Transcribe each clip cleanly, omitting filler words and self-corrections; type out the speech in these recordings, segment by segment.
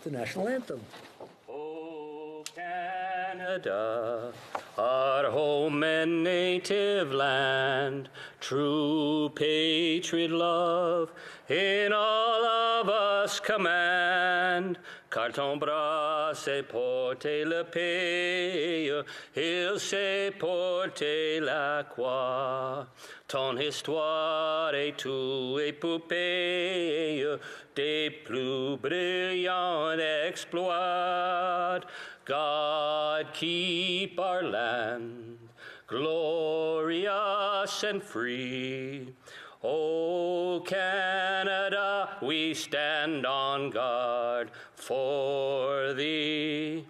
the national anthem. O Canada, our home and native land, true patriot love in all of us command. Car ton bras sait porter le pays, il sait porter la croix. Ton histoire est tout épopée des plus brillants exploits. God keep our land glorious and free. O Canada, we stand on guard for thee.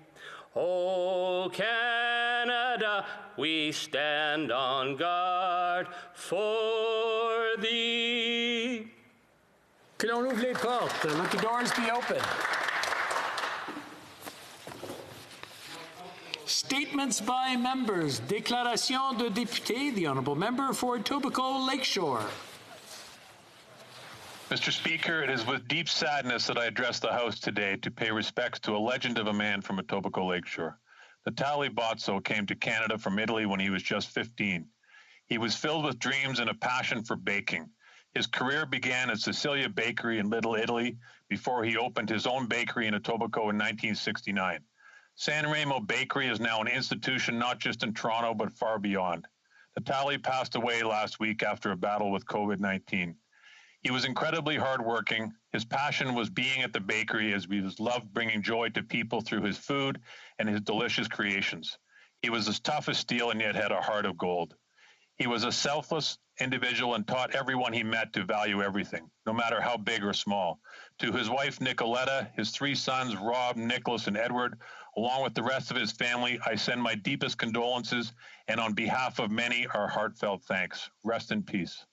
O Canada, we stand on guard for thee. Que l'on ouvre les portes. Let the doors be open. Statements by members. Déclaration de député. The Honourable Member for Etobicoke Lakeshore. Mr. Speaker, it is with deep sadness that I address the House today to pay respects to a legend of a man from Etobicoke Lakeshore. Natale Bozzo came to Canada from Italy when he was just 15. He was filled with dreams and a passion for baking. His career began at Cecilia Bakery in Little Italy before he opened his own bakery in Etobicoke in 1969. San Remo Bakery is now an institution not just in Toronto but far beyond. Natale passed away last week after a battle with COVID-19. He was incredibly hardworking. His passion was being at the bakery as he loved bringing joy to people through his food and his delicious creations. He was as tough as steel and yet had a heart of gold. He was a selfless individual and taught everyone he met to value everything, no matter how big or small. To his wife, Nicoletta, his three sons, Rob, Nicholas, and Edward, along with the rest of his family, I send my deepest condolences and on behalf of many, our heartfelt thanks. Rest in peace.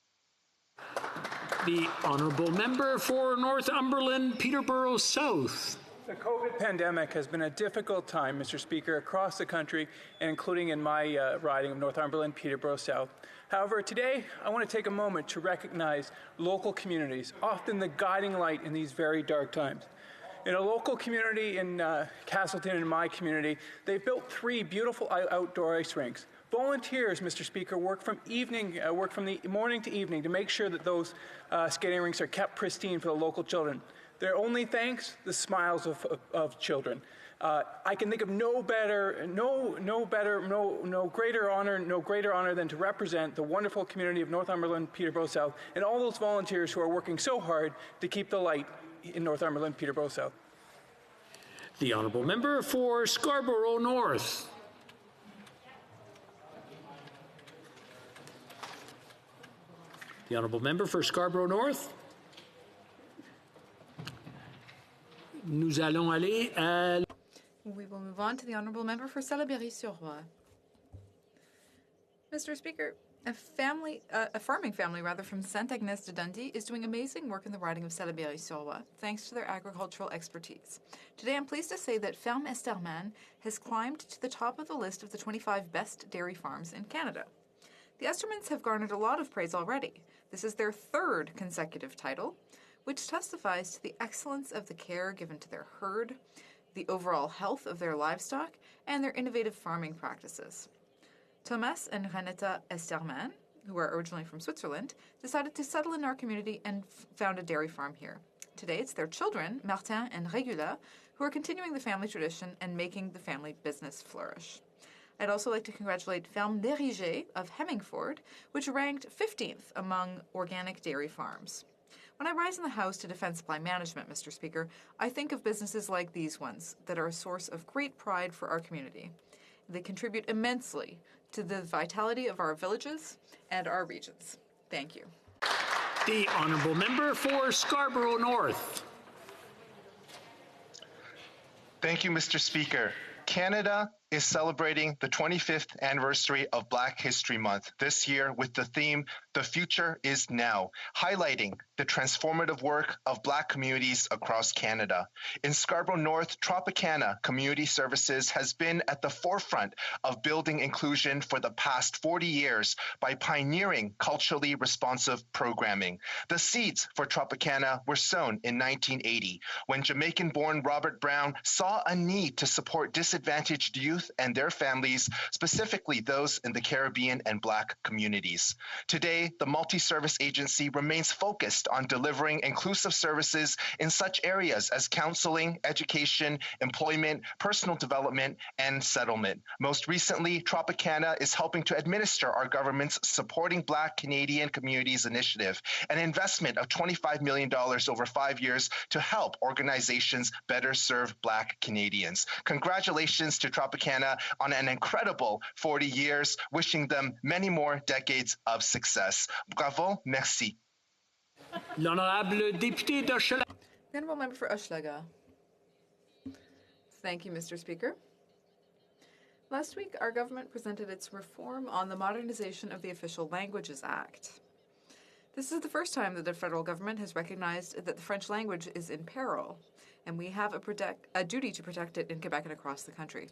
The Honourable Member for Northumberland, Peterborough South. The COVID pandemic has been a difficult time, Mr. Speaker, across the country and including in my riding of Northumberland, Peterborough South. However, today I want to take a moment to recognize local communities, often the guiding light in these very dark times. In a local community in Castleton, in my community, they've built 3 beautiful outdoor ice rinks. Volunteers, Mr. Speaker, work from the morning to evening to make sure that those skating rinks are kept pristine for the local children. Their only thanks, the smiles of children. I can think of no greater honor than to represent the wonderful community of Northumberland, Peterborough South, and all those volunteers who are working so hard to keep the light in Northumberland, Peterborough South. The Honourable Member for Scarborough North. The Honourable Member for Scarborough North. Nous allons aller à... We will move on to the Honourable Member for Salaberry-sur-Roi. Mr. Speaker, a farming family from Sainte-Agnès de Dundee is doing amazing work in the riding of Salaberry-sur-Roi, thanks to their agricultural expertise. Today I'm pleased to say that Ferme Esterman has climbed to the top of the list of the 25 best dairy farms in Canada. The Estermans have garnered a lot of praise already. This is their 3rd consecutive title, which testifies to the excellence of the care given to their herd, the overall health of their livestock, and their innovative farming practices. Thomas and Renata Esterman, who are originally from Switzerland, decided to settle in our community and found a dairy farm here. Today, it's their children, Martin and Regula, who are continuing the family tradition and making the family business flourish. I'd also like to congratulate Ferme Dériger of Hemmingford, which ranked 15th among organic dairy farms. When I rise in the House to defend supply management, Mr. Speaker, I think of businesses like these ones that are a source of great pride for our community. They contribute immensely to the vitality of our villages and our regions. Thank you. The Honourable Member for Scarborough North. Thank you, Mr. Speaker. Canada is celebrating the 25th anniversary of Black History Month this year with the theme, The Future is Now, highlighting the transformative work of Black communities across Canada. In Scarborough North, Tropicana Community Services has been at the forefront of building inclusion for the past 40 years by pioneering culturally responsive programming. The seeds for Tropicana were sown in 1980 when Jamaican-born Robert Brown saw a need to support disadvantaged youth and their families, specifically those in the Caribbean and Black communities. Today, the multi-service agency remains focused on delivering inclusive services in such areas as counseling, education, employment, personal development, and settlement. Most recently, Tropicana is helping to administer our government's Supporting Black Canadian Communities initiative, an investment of $25 million over 5 years to help organizations better serve Black Canadians. Congratulations to Tropicana on an incredible 40 years, wishing them many more decades of success. Bravo, merci. L'honorable député d'Hochelaga. The honourable member for Hochelaga. Thank you, Mr. Speaker. Last week, our government presented its reform on the modernization of the Official Languages Act. This is the first time that the federal government has recognized that the French language is in peril, and we have a duty to protect it in Quebec and across the country.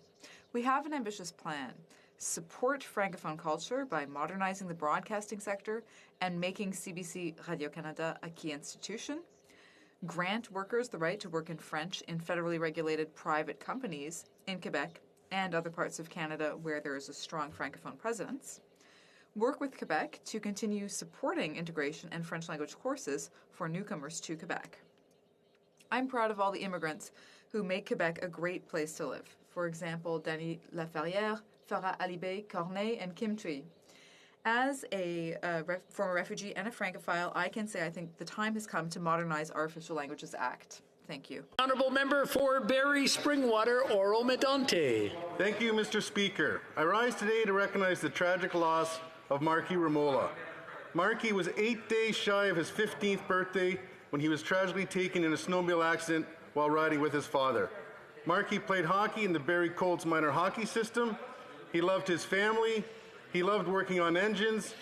We have an ambitious plan. Support Francophone culture by modernizing the broadcasting sector and making CBC Radio-Canada a key institution. Grant workers the right to work in French in federally regulated private companies in Quebec and other parts of Canada where there is a strong Francophone presence. Work with Quebec to continue supporting integration and French language courses for newcomers to Quebec. I'm proud of all the immigrants who make Quebec a great place to live. For example, Danny Laferrière, Farah Alibé, Corneille, and Kim Thuy. As a former refugee and a Francophile, I can say I think the time has come to modernize our Official Languages Act. Thank you. Honourable member for Barrie Springwater, Oro Medonte. Thank you, Mr. Speaker. I rise today to recognize the tragic loss of Marky Ramola. Marky was 8 days shy of his 15th birthday when he was tragically taken in a snowmobile accident while riding with his father. Marky played hockey in the Barrie Colts minor hockey system. He loved his family, he loved working on engines,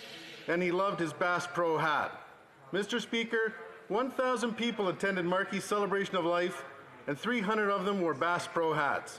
and he loved his Bass Pro hat. Mr. Speaker, 1,000 people attended Marky's celebration of life, and 300 of them wore Bass Pro hats.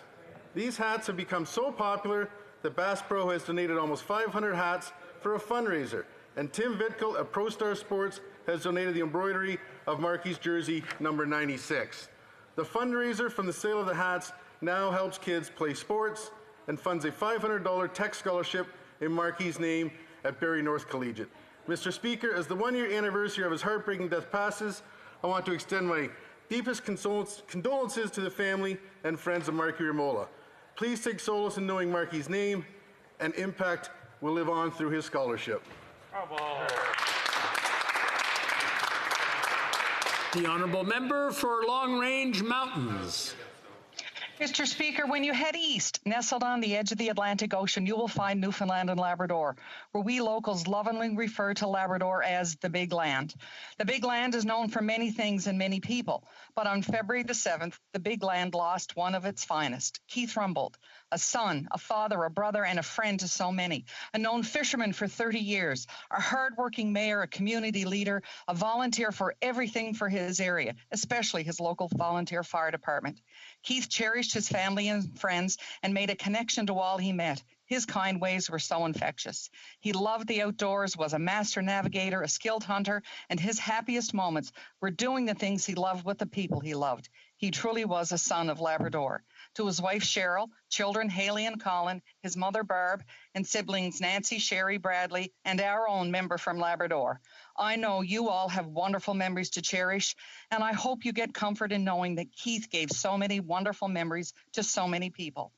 These hats have become so popular that Bass Pro has donated almost 500 hats for a fundraiser, and Tim Vitkel at ProStar Sports has donated the embroidery of Marky's jersey number 96. The fundraiser from the sale of the hats now helps kids play sports and funds a $500 tech scholarship in Marky's name at Barrie North Collegiate. Mr. Speaker, as the one-year anniversary of his heartbreaking death passes, I want to extend my deepest condolences to the family and friends of Marky Ramola. Please take solace in knowing Marky's name and impact will live on through his scholarship. Bravo. The honourable member for Long Range Mountains. Mr. Speaker, when you head east, nestled on the edge of the Atlantic Ocean, you will find Newfoundland and Labrador, where we locals lovingly refer to Labrador as the Big Land. The Big Land is known for many things and many people, but on February the 7th, the Big Land lost one of its finest, Keith Rumbold, a son, a father, a brother, and a friend to so many, a known fisherman for 30 years, a hardworking mayor, a community leader, a volunteer for everything for his area, especially his local volunteer fire department. Keith cherished his family and friends and made a connection to all he met. His kind ways were so infectious. He loved the outdoors, was a master navigator, a skilled hunter, and his happiest moments were doing the things he loved with the people he loved. He truly was a son of Labrador. To his wife Cheryl, children Haley and Colin, his mother Barb, and siblings Nancy, Sherry, Bradley, and our own member from Labrador. I know you all have wonderful memories to cherish, and I hope you get comfort in knowing that Keith gave so many wonderful memories to so many people.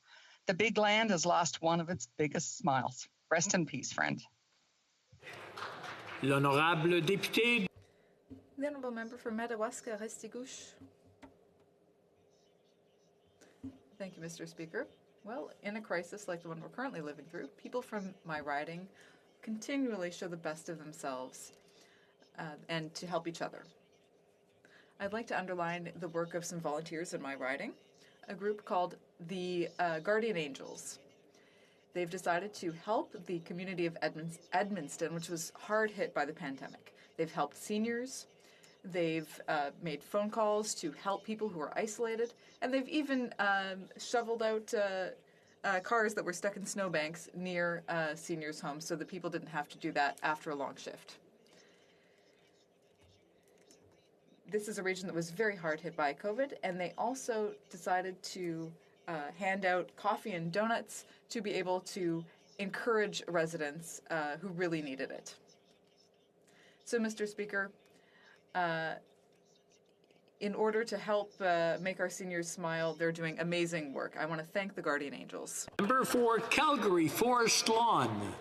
The Big Land has lost one of its biggest smiles. Rest in peace, friend. L'honorable député. The honourable member for Madawaska, Restigouche. Thank you, Mr. Speaker. Well, in a crisis like the one we're currently living through, people from my riding continually show the best of themselves and to help each other. I'd like to underline the work of some volunteers in my riding, a group called the Guardian Angels. they've decided to help the community of Edmundston, which was hard hit by the pandemic. They've helped seniors, they've made phone calls to help people who are isolated, and they've even shoveled out cars that were stuck in snowbanks near seniors' homes so that people didn't have to do that after a long shift. This is a region that was very hard hit by COVID, and they also decided to hand out coffee and donuts to be able to encourage residents who really needed it. So, Mr. Speaker, in order to help make our seniors smile, they're doing amazing work. I want to thank the Guardian Angels. Member for Calgary Forest Lawn.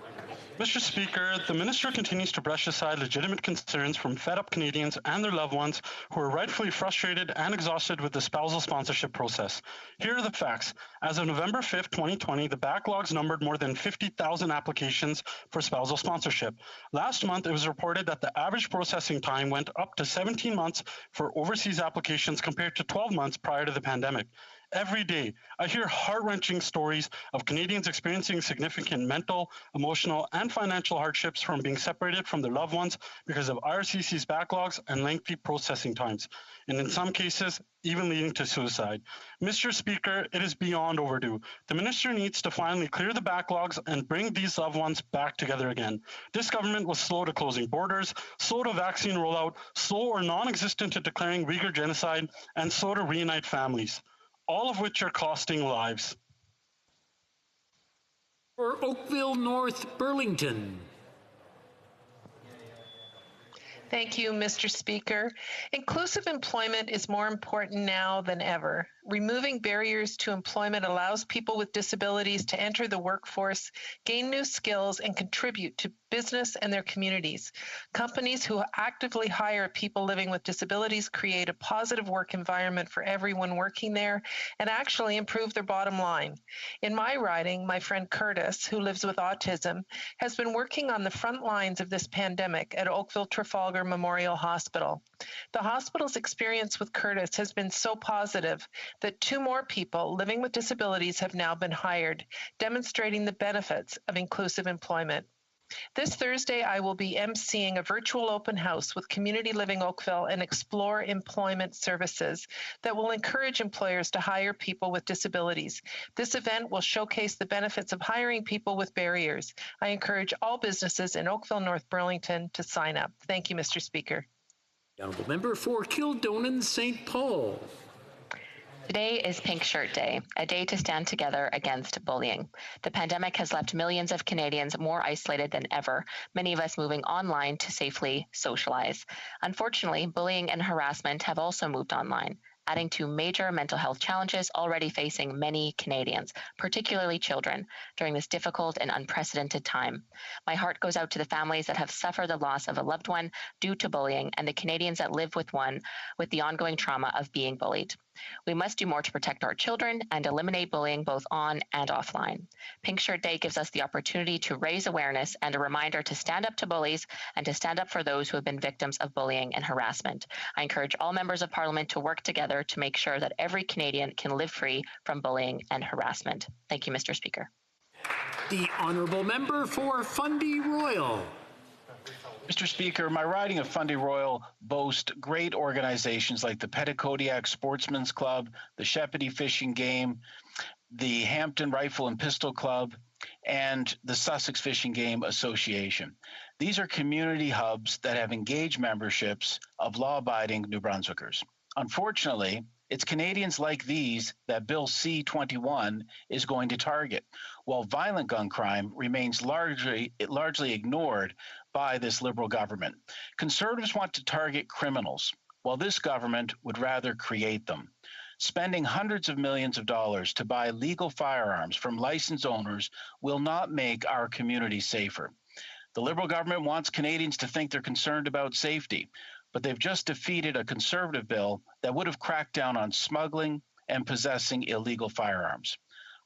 Mr. Speaker, the Minister continues to brush aside legitimate concerns from fed-up Canadians and their loved ones who are rightfully frustrated and exhausted with the spousal sponsorship process. Here are the facts. As of November 5th, 2020, the backlogs numbered more than 50,000 applications for spousal sponsorship. Last month, it was reported that the average processing time went up to 17 months for overseas applications compared to 12 months prior to the pandemic. Every day, I hear heart-wrenching stories of Canadians experiencing significant mental, emotional, and financial hardships from being separated from their loved ones because of IRCC's backlogs and lengthy processing times, and in some cases, even leading to suicide. Mr. Speaker, it is beyond overdue. The Minister needs to finally clear the backlogs and bring these loved ones back together again. This government was slow to closing borders, slow to vaccine rollout, slow or non-existent to declaring Uyghur genocide, and slow to reunite families, all of which are costing lives. For Oakville North Burlington. Thank you, Mr. Speaker. Inclusive employment is more important now than ever. Removing barriers to employment allows people with disabilities to enter the workforce, gain new skills, and contribute to business and their communities. Companies who actively hire people living with disabilities create a positive work environment for everyone working there and actually improve their bottom line. In my riding, my friend Curtis, who lives with autism, has been working on the front lines of this pandemic at Oakville Trafalgar Memorial Hospital. The hospital's experience with Curtis has been so positive that 2 more people living with disabilities have now been hired, demonstrating the benefits of inclusive employment. This Thursday, I will be emceeing a virtual open house with Community Living Oakville and Explore Employment Services that will encourage employers to hire people with disabilities. This event will showcase the benefits of hiring people with barriers. I encourage all businesses in Oakville, North Burlington to sign up. Thank you, Mr. Speaker. Honourable Member for Kildonan St. Paul. Today is Pink Shirt Day, a day to stand together against bullying. The pandemic has left millions of Canadians more isolated than ever, many of us moving online to safely socialize. Unfortunately, bullying and harassment have also moved online, adding to major mental health challenges already facing many Canadians, particularly children, during this difficult and unprecedented time. My heart goes out to the families that have suffered the loss of a loved one due to bullying and the Canadians that live with one with the ongoing trauma of being bullied. We must do more to protect our children and eliminate bullying both on and offline. Pink Shirt Day gives us the opportunity to raise awareness and a reminder to stand up to bullies and to stand up for those who have been victims of bullying and harassment. I encourage all members of Parliament to work together to make sure that every Canadian can live free from bullying and harassment. Thank you, Mr. Speaker. The Honourable Member for Fundy Royal. Mr. Speaker, my riding of Fundy Royal boasts great organizations like the Petitcodiac Sportsman's Club, the Shepparton Fishing Game, the Hampton Rifle and Pistol Club, and the Sussex Fishing Game Association. These are community hubs that have engaged memberships of law-abiding New Brunswickers. Unfortunately, it's Canadians like these that Bill C-21 is going to target, while violent gun crime remains largely ignored by this Liberal government. Conservatives want to target criminals, while this government would rather create them. Spending hundreds of millions of dollars to buy legal firearms from licensed owners will not make our community safer. The Liberal government wants Canadians to think they're concerned about safety, but they've just defeated a Conservative bill that would have cracked down on smuggling and possessing illegal firearms.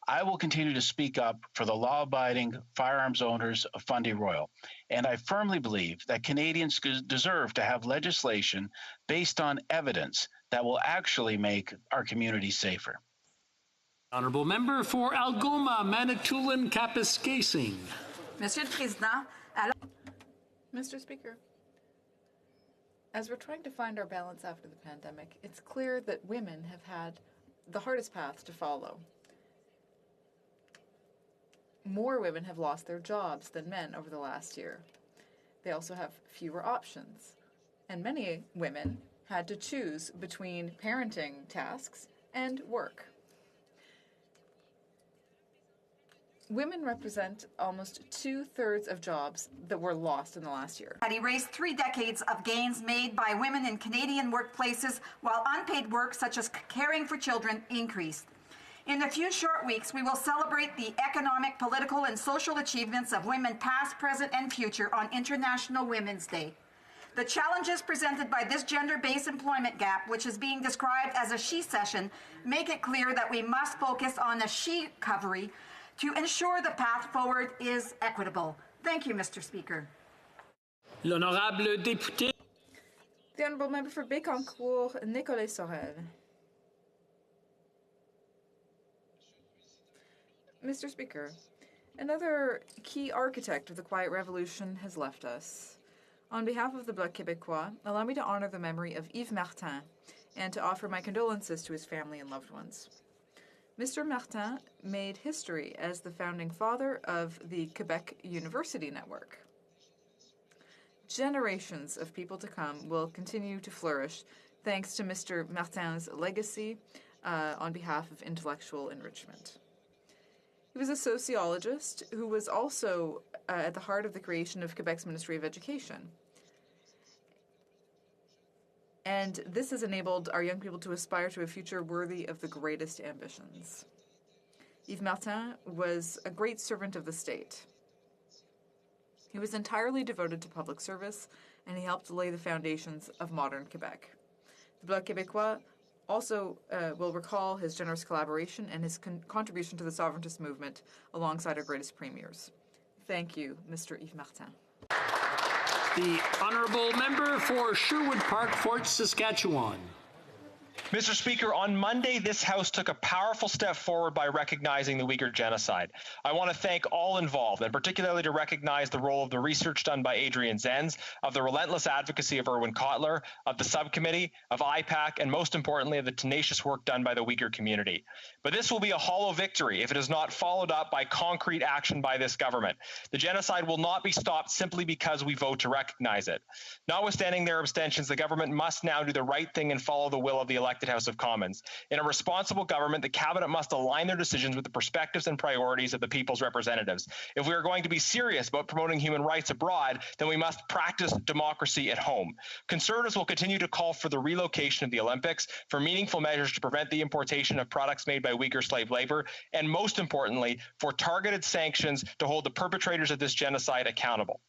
I will continue to speak up for the law-abiding firearms owners of Fundy Royal, and I firmly believe that Canadians deserve to have legislation based on evidence that will actually make our community safer. Honourable Member for Algoma, Manitoulin, Kapuskasing. Monsieur le Président, Mr. Speaker, as we're trying to find our balance after the pandemic, it's clear that women have had the hardest path to follow. More women have lost their jobs than men over the last year. They also have fewer options. And many women had to choose between parenting tasks and work. Women represent almost 2/3 of jobs that were lost in the last year. Had erased 3 decades of gains made by women in Canadian workplaces while unpaid work such as caring for children increased. In a few short weeks, we will celebrate the economic, political, and social achievements of women past, present, and future on International Women's Day. The challenges presented by this gender-based employment gap, which is being described as a she session, make it clear that we must focus on a she recovery to ensure the path forward is equitable. Thank you, Mr. Speaker. L'honorable député. The Honourable Member for Bécancour, Nicolas Sorel. Mr. Speaker, another key architect of the Quiet Revolution has left us. On behalf of the Bloc Québécois, allow me to honour the memory of Yves Martin and to offer my condolences to his family and loved ones. Mr. Martin made history as the founding father of the Quebec University Network. Generations of people to come will continue to flourish thanks to Mr. Martin's legacy on behalf of intellectual enrichment. He was a sociologist who was also at the heart of the creation of Quebec's Ministry of Education. And this has enabled our young people to aspire to a future worthy of the greatest ambitions. Yves Martin was a great servant of the state. He was entirely devoted to public service, and he helped lay the foundations of modern Quebec. The Bloc Québécois also will recall his generous collaboration and his contribution to the sovereigntist movement alongside our greatest premiers. Thank you, Mr. Yves Martin. The Honourable Member for Sherwood Park, Fort Saskatchewan. Mr. Speaker, on Monday, this House took a powerful step forward by recognizing the Uyghur genocide. I want to thank all involved, and particularly to recognize the role of the research done by Adrian Zenz, of the relentless advocacy of Erwin Kotler, of the subcommittee, of IPAC, and most importantly, of the tenacious work done by the Uyghur community. But this will be a hollow victory if it is not followed up by concrete action by this government. The genocide will not be stopped simply because we vote to recognize it. Notwithstanding their abstentions, the government must now do the right thing and follow the will of the elected House of Commons. In a responsible government, the cabinet must align their decisions with the perspectives and priorities of the people's representatives. If we are going to be serious about promoting human rights abroad, then we must practice democracy at home. Conservatives will continue to call for the relocation of the Olympics, for meaningful measures to prevent the importation of products made by Uyghur slave labor, and most importantly, for targeted sanctions to hold the perpetrators of this genocide accountable.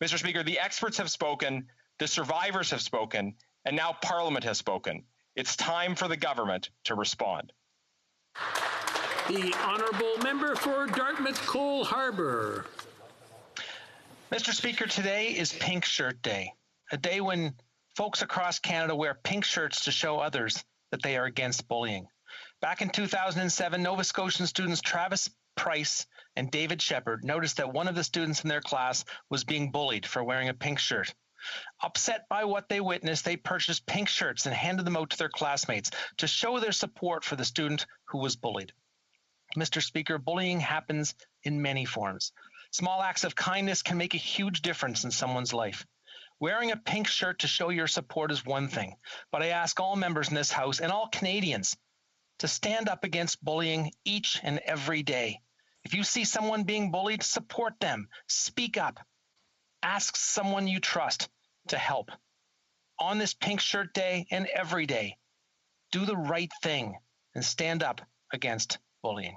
Mr. Speaker, the experts have spoken, the survivors have spoken, and now Parliament has spoken. It's time for the government to respond. The Honourable Member for Dartmouth Cole Harbour. Mr. Speaker, today is Pink Shirt Day, a day when folks across Canada wear pink shirts to show others that they are against bullying. Back in 2007, Nova Scotian students Travis Price and David Shepard noticed that one of the students in their class was being bullied for wearing a pink shirt. Upset by what they witnessed, they purchased pink shirts and handed them out to their classmates to show their support for the student who was bullied. Mr. Speaker, bullying happens in many forms. Small acts of kindness can make a huge difference in someone's life. Wearing a pink shirt to show your support is one thing, but I ask all members in this House and all Canadians to stand up against bullying each and every day. If you see someone being bullied, support them. Speak up. Ask someone you trust to help. On this Pink Shirt Day and every day, do the right thing and stand up against bullying.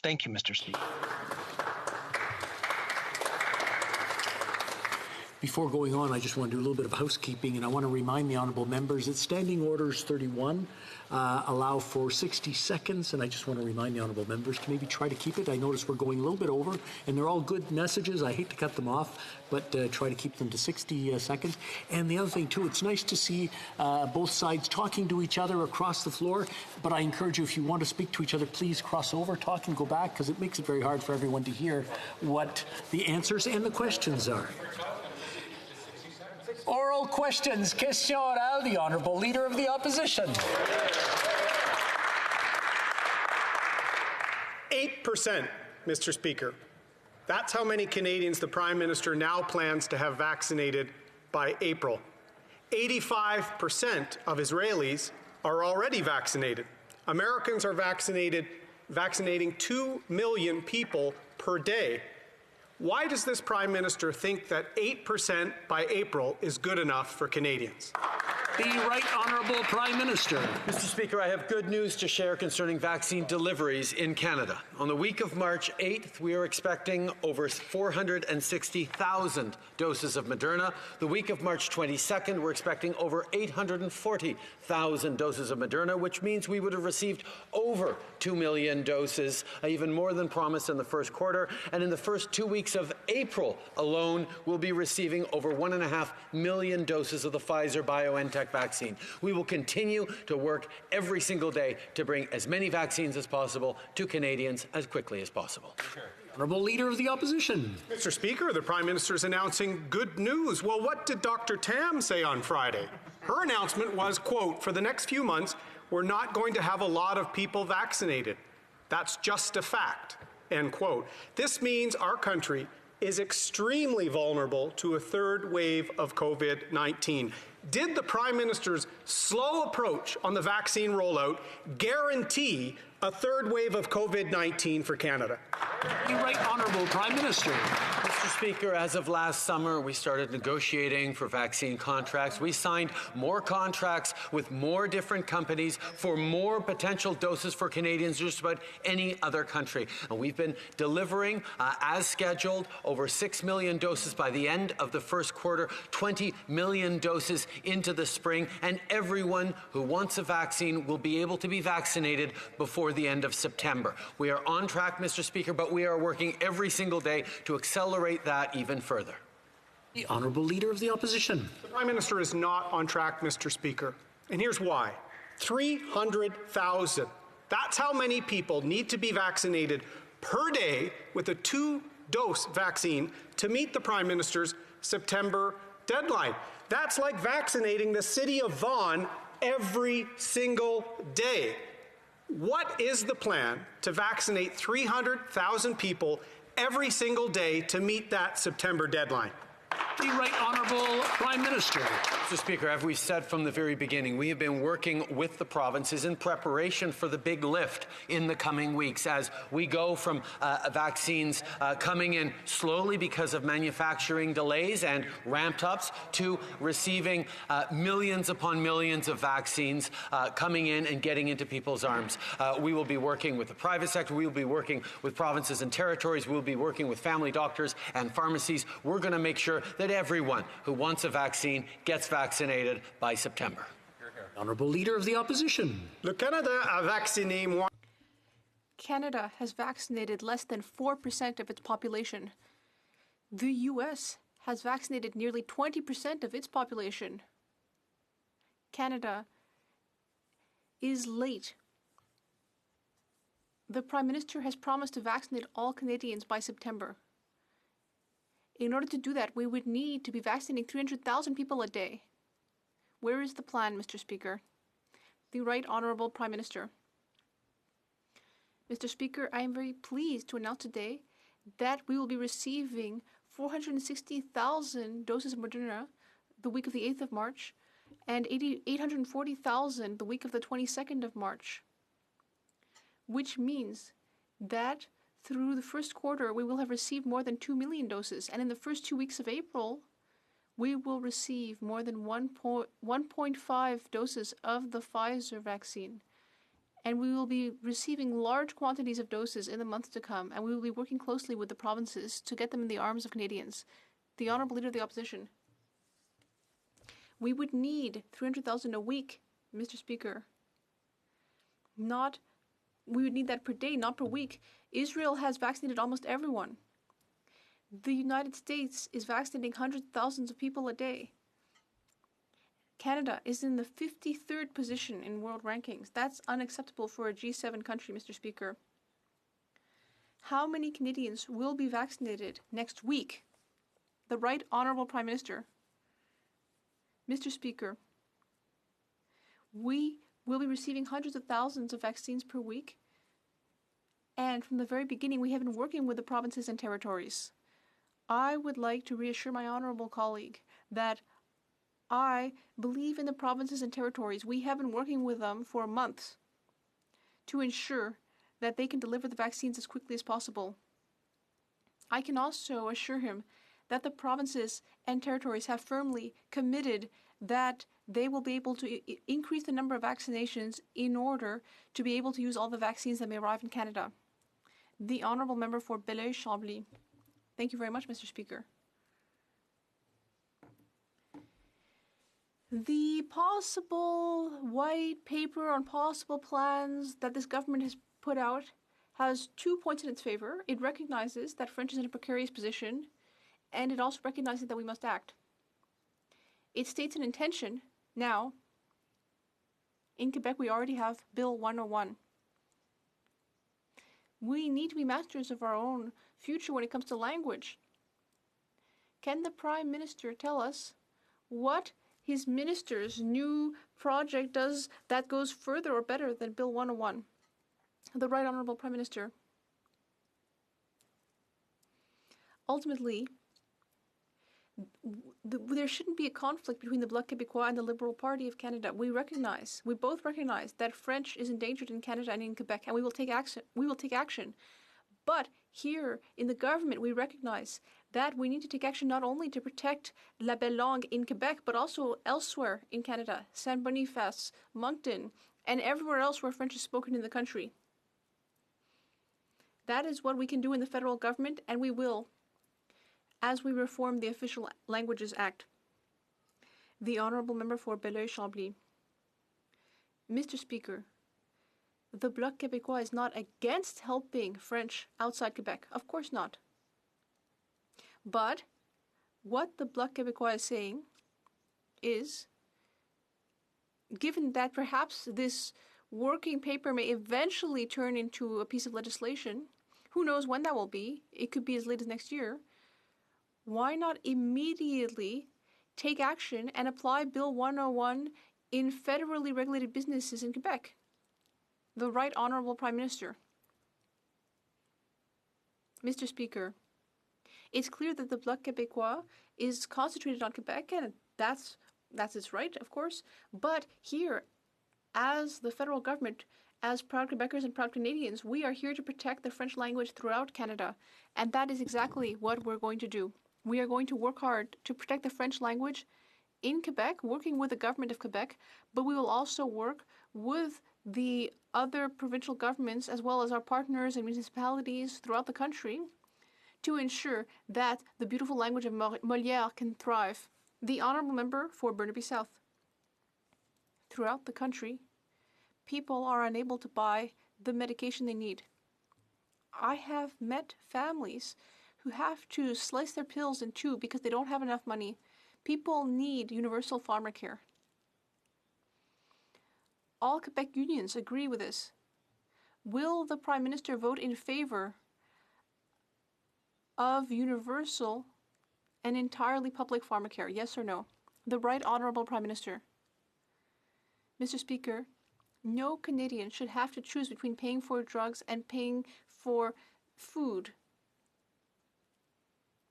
Thank you, Mr. Speaker. Before going on, I just want to do a little bit of housekeeping, and I want to remind the honourable members that Standing Orders 31 allow for 60 seconds, and I just want to remind the honourable members to maybe try to keep it. I notice we're going a little bit over, and they're all good messages. I hate to cut them off, but try to keep them to 60 seconds. And the other thing, too, it's nice to see both sides talking to each other across the floor, but I encourage you, if you want to speak to each other, please cross over, talk, and go back, because it makes it very hard for everyone to hear what the answers and the questions are. Oral questions. Question orale, the Honourable Leader of the Opposition. 8%, Mr. Speaker. That's how many Canadians the Prime Minister now plans to have vaccinated by April. 85% of Israelis are already vaccinated. Americans are vaccinating 2 million people per day. Why does this Prime Minister think that 8% by April is good enough for Canadians? The Right Honourable Prime Minister. Mr. Speaker, I have good news to share concerning vaccine deliveries in Canada. On the week of March 8th, we are expecting over 460,000 doses of Moderna. The week of March 22nd, we're expecting over 840,000 doses of Moderna, which means we would have received over 2 million doses, even more than promised in the first quarter. And in the first 2 weeks of April alone, we'll be receiving over 1.5 million doses of the Pfizer-BioNTech vaccine. We will continue to work every single day to bring as many vaccines as possible to Canadians as quickly as possible. Honourable Leader of the Opposition. Mr. Speaker, the Prime Minister is announcing good news. Well, what did Dr. Tam say on Friday? Her announcement was, quote, for the next few months, we're not going to have a lot of people vaccinated. That's just a fact, end quote. This means our country is extremely vulnerable to a third wave of COVID-19. Did the Prime Minister's slow approach on the vaccine rollout guarantee a third wave of COVID-19 for Canada? The Right Honourable Prime Minister. Mr. Speaker, as of last summer, we started negotiating for vaccine contracts. We signed more contracts with more different companies for more potential doses for Canadians than just about any other country. And we've been delivering, as scheduled, over 6 million doses by the end of the first quarter, 20 million doses into the spring, and everyone who wants a vaccine will be able to be vaccinated before the end of September. We are on track, Mr. Speaker, but we are working every single day to accelerate that even further. The Honourable Leader of the Opposition. The Prime Minister is not on track, Mr. Speaker, and here's why. 300,000. That's how many people need to be vaccinated per day with a 2-dose vaccine to meet the Prime Minister's September deadline. That's like vaccinating the city of Vaughan every single day. What is the plan to vaccinate 300,000 people every single day to meet that September deadline? The Right Honourable Prime Minister. Mr. Speaker, as we've said from the very beginning, we have been working with the provinces in preparation for the big lift in the coming weeks as we go from vaccines coming in slowly because of manufacturing delays and ramped-ups to receiving millions upon millions of vaccines coming in and getting into people's arms. We will be working with the private sector. We will be working with provinces and territories. We will be working with family doctors and pharmacies. We're going to make sure that everyone who wants a vaccine gets vaccinated by September. Honourable Leader of the Opposition. Canada has vaccinated less than 4% of its population. The U.S. has vaccinated nearly 20% of its population. Canada is late. The Prime Minister has promised to vaccinate all Canadians by September. In order to do that, we would need to be vaccinating 300,000 people a day. Where is the plan, Mr. Speaker? The Right Honourable Prime Minister. Mr. Speaker, I am very pleased to announce today that we will be receiving 460,000 doses of Moderna the week of the 8th of March and 840,000 the week of the 22nd of March, which means that through the first quarter, we will have received more than 2 million doses. And in the first 2 weeks of April, we will receive more than 1.5 doses of the Pfizer vaccine. And we will be receiving large quantities of doses in the months to come. And we will be working closely with the provinces to get them in the arms of Canadians. The Honourable Leader of the Opposition. We would need 300,000 a week, Mr. Speaker. We would need that per day, not per week. Israel has vaccinated almost everyone. The United States is vaccinating hundreds of thousands of people a day. Canada is in the 53rd position in world rankings. That's unacceptable for a G7 country, Mr. Speaker. How many Canadians will be vaccinated next week? The Right Honourable Prime Minister. Mr. Speaker, we will be receiving hundreds of thousands of vaccines per week. And from the very beginning, we have been working with the provinces and territories. I would like to reassure my honourable colleague that I believe in the provinces and territories. We have been working with them for months to ensure that they can deliver the vaccines as quickly as possible. I can also assure him that the provinces and territories have firmly committed that they will be able to increase the number of vaccinations in order to be able to use all the vaccines that may arrive in Canada. The Honourable Member for Belleuil-Chambly. Thank you very much, Mr. Speaker. The possible white paper on possible plans that this government has put out has 2 points in its favor. It recognizes that French is in a precarious position, and it also recognizes that we must act. It states an intention. Now, in Quebec, we already have Bill 101. We need to be masters of our own future when it comes to language. Can the Prime Minister tell us what his minister's new project does that goes further or better than Bill 101? The Right Honourable Prime Minister. Ultimately, there shouldn't be a conflict between the Bloc Québécois and the Liberal Party of Canada. We both recognize that French is endangered in Canada and in Quebec, and we will take action. But here in the government, we recognize that we need to take action not only to protect la belle langue in Quebec, but also elsewhere in Canada, Saint Boniface, Moncton, and everywhere else where French is spoken in the country. That is what we can do in the federal government, and we will, as we reform the Official Languages Act. The Honourable Member for Belleuil-Chambly. Mr. Speaker, the Bloc Québécois is not against helping French outside Quebec. Of course not. But what the Bloc Québécois is saying is, given that perhaps this working paper may eventually turn into a piece of legislation, who knows when that will be, it could be as late as next year, why not immediately take action and apply Bill 101 in federally regulated businesses in Quebec? The Right Honourable Prime Minister. Mr. Speaker, it's clear that the Bloc Québécois is concentrated on Quebec, and that's its right, of course. But here, as the federal government, as proud Quebecers and proud Canadians, we are here to protect the French language throughout Canada. And that is exactly what we're going to do. We are going to work hard to protect the French language in Quebec, working with the government of Quebec, but we will also work with the other provincial governments as well as our partners and municipalities throughout the country to ensure that the beautiful language of Molière can thrive. The Honourable Member for Burnaby South. Throughout the country, people are unable to buy the medication they need. I have met families who have to slice their pills in two because they don't have enough money. People need universal pharmacare. All Quebec unions agree with this. Will the Prime Minister vote in favor of universal and entirely public pharmacare? Yes or no? The Right Honourable Prime Minister. Mr. Speaker, no Canadian should have to choose between paying for drugs and paying for food.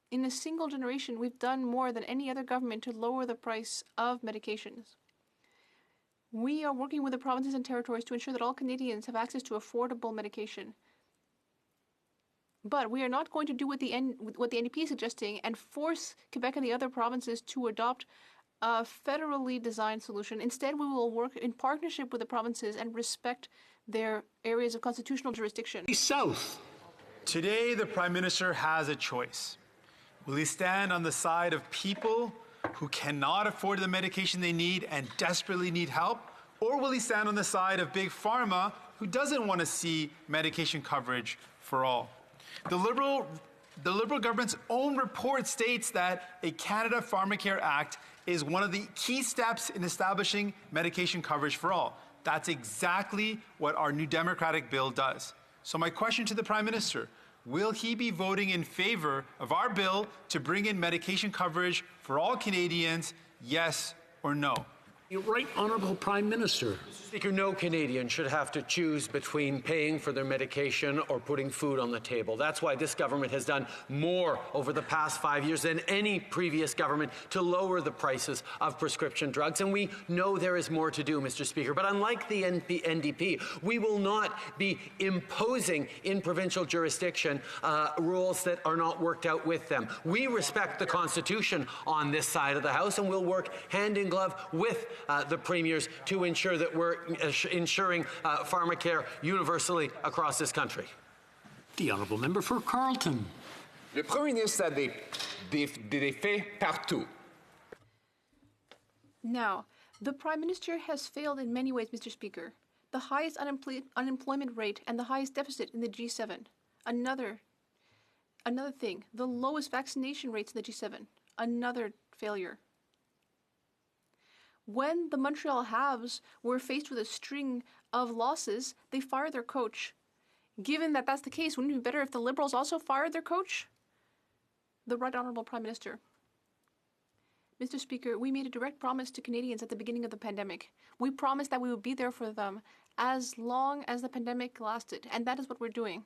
In a single generation, we've done more than any other government to lower the price of medications. We are working with the provinces and territories to ensure that all Canadians have access to affordable medication. But we are not going to do what the NDP is suggesting and force Quebec and the other provinces to adopt a federally designed solution. Instead, we will work in partnership with the provinces and respect their areas of constitutional jurisdiction. South. Today, the Prime Minister has a choice. Will he stand on the side of people who cannot afford the medication they need and desperately need help? Or will he stand on the side of Big Pharma who doesn't want to see medication coverage for all? The Liberal government's own report states that a Canada Pharmacare Act is one of the key steps in establishing medication coverage for all. That's exactly what our New Democratic bill does. So my question to the Prime Minister, will he be voting in favor of our bill to bring in medication coverage for all Canadians, yes or no? You're right, Honourable Prime Minister. Speaker, no Canadian should have to choose between paying for their medication or putting food on the table. That's why this government has done more over the past 5 years than any previous government to lower the prices of prescription drugs. And we know there is more to do, Mr. Speaker. But unlike the NDP, we will not be imposing in provincial jurisdiction rules that are not worked out with them. We respect the Constitution on this side of the House, and we'll work hand in glove with the premiers to ensure that we're ensuring pharmacare universally across this country. The honourable member for Carleton. Le Premier ministre a des faits partout. Now, the Prime Minister has failed in many ways, Mr. Speaker. The highest unemployment rate and the highest deficit in the G7. Another thing, the lowest vaccination rates in the G7. Another failure. When the Montreal Habs were faced with a string of losses, they fired their coach. Given that that's the case, wouldn't it be better if the Liberals also fired their coach? The Right Honourable Prime Minister. Mr. Speaker, we made a direct promise to Canadians at the beginning of the pandemic. We promised that we would be there for them as long as the pandemic lasted, and that is what we're doing.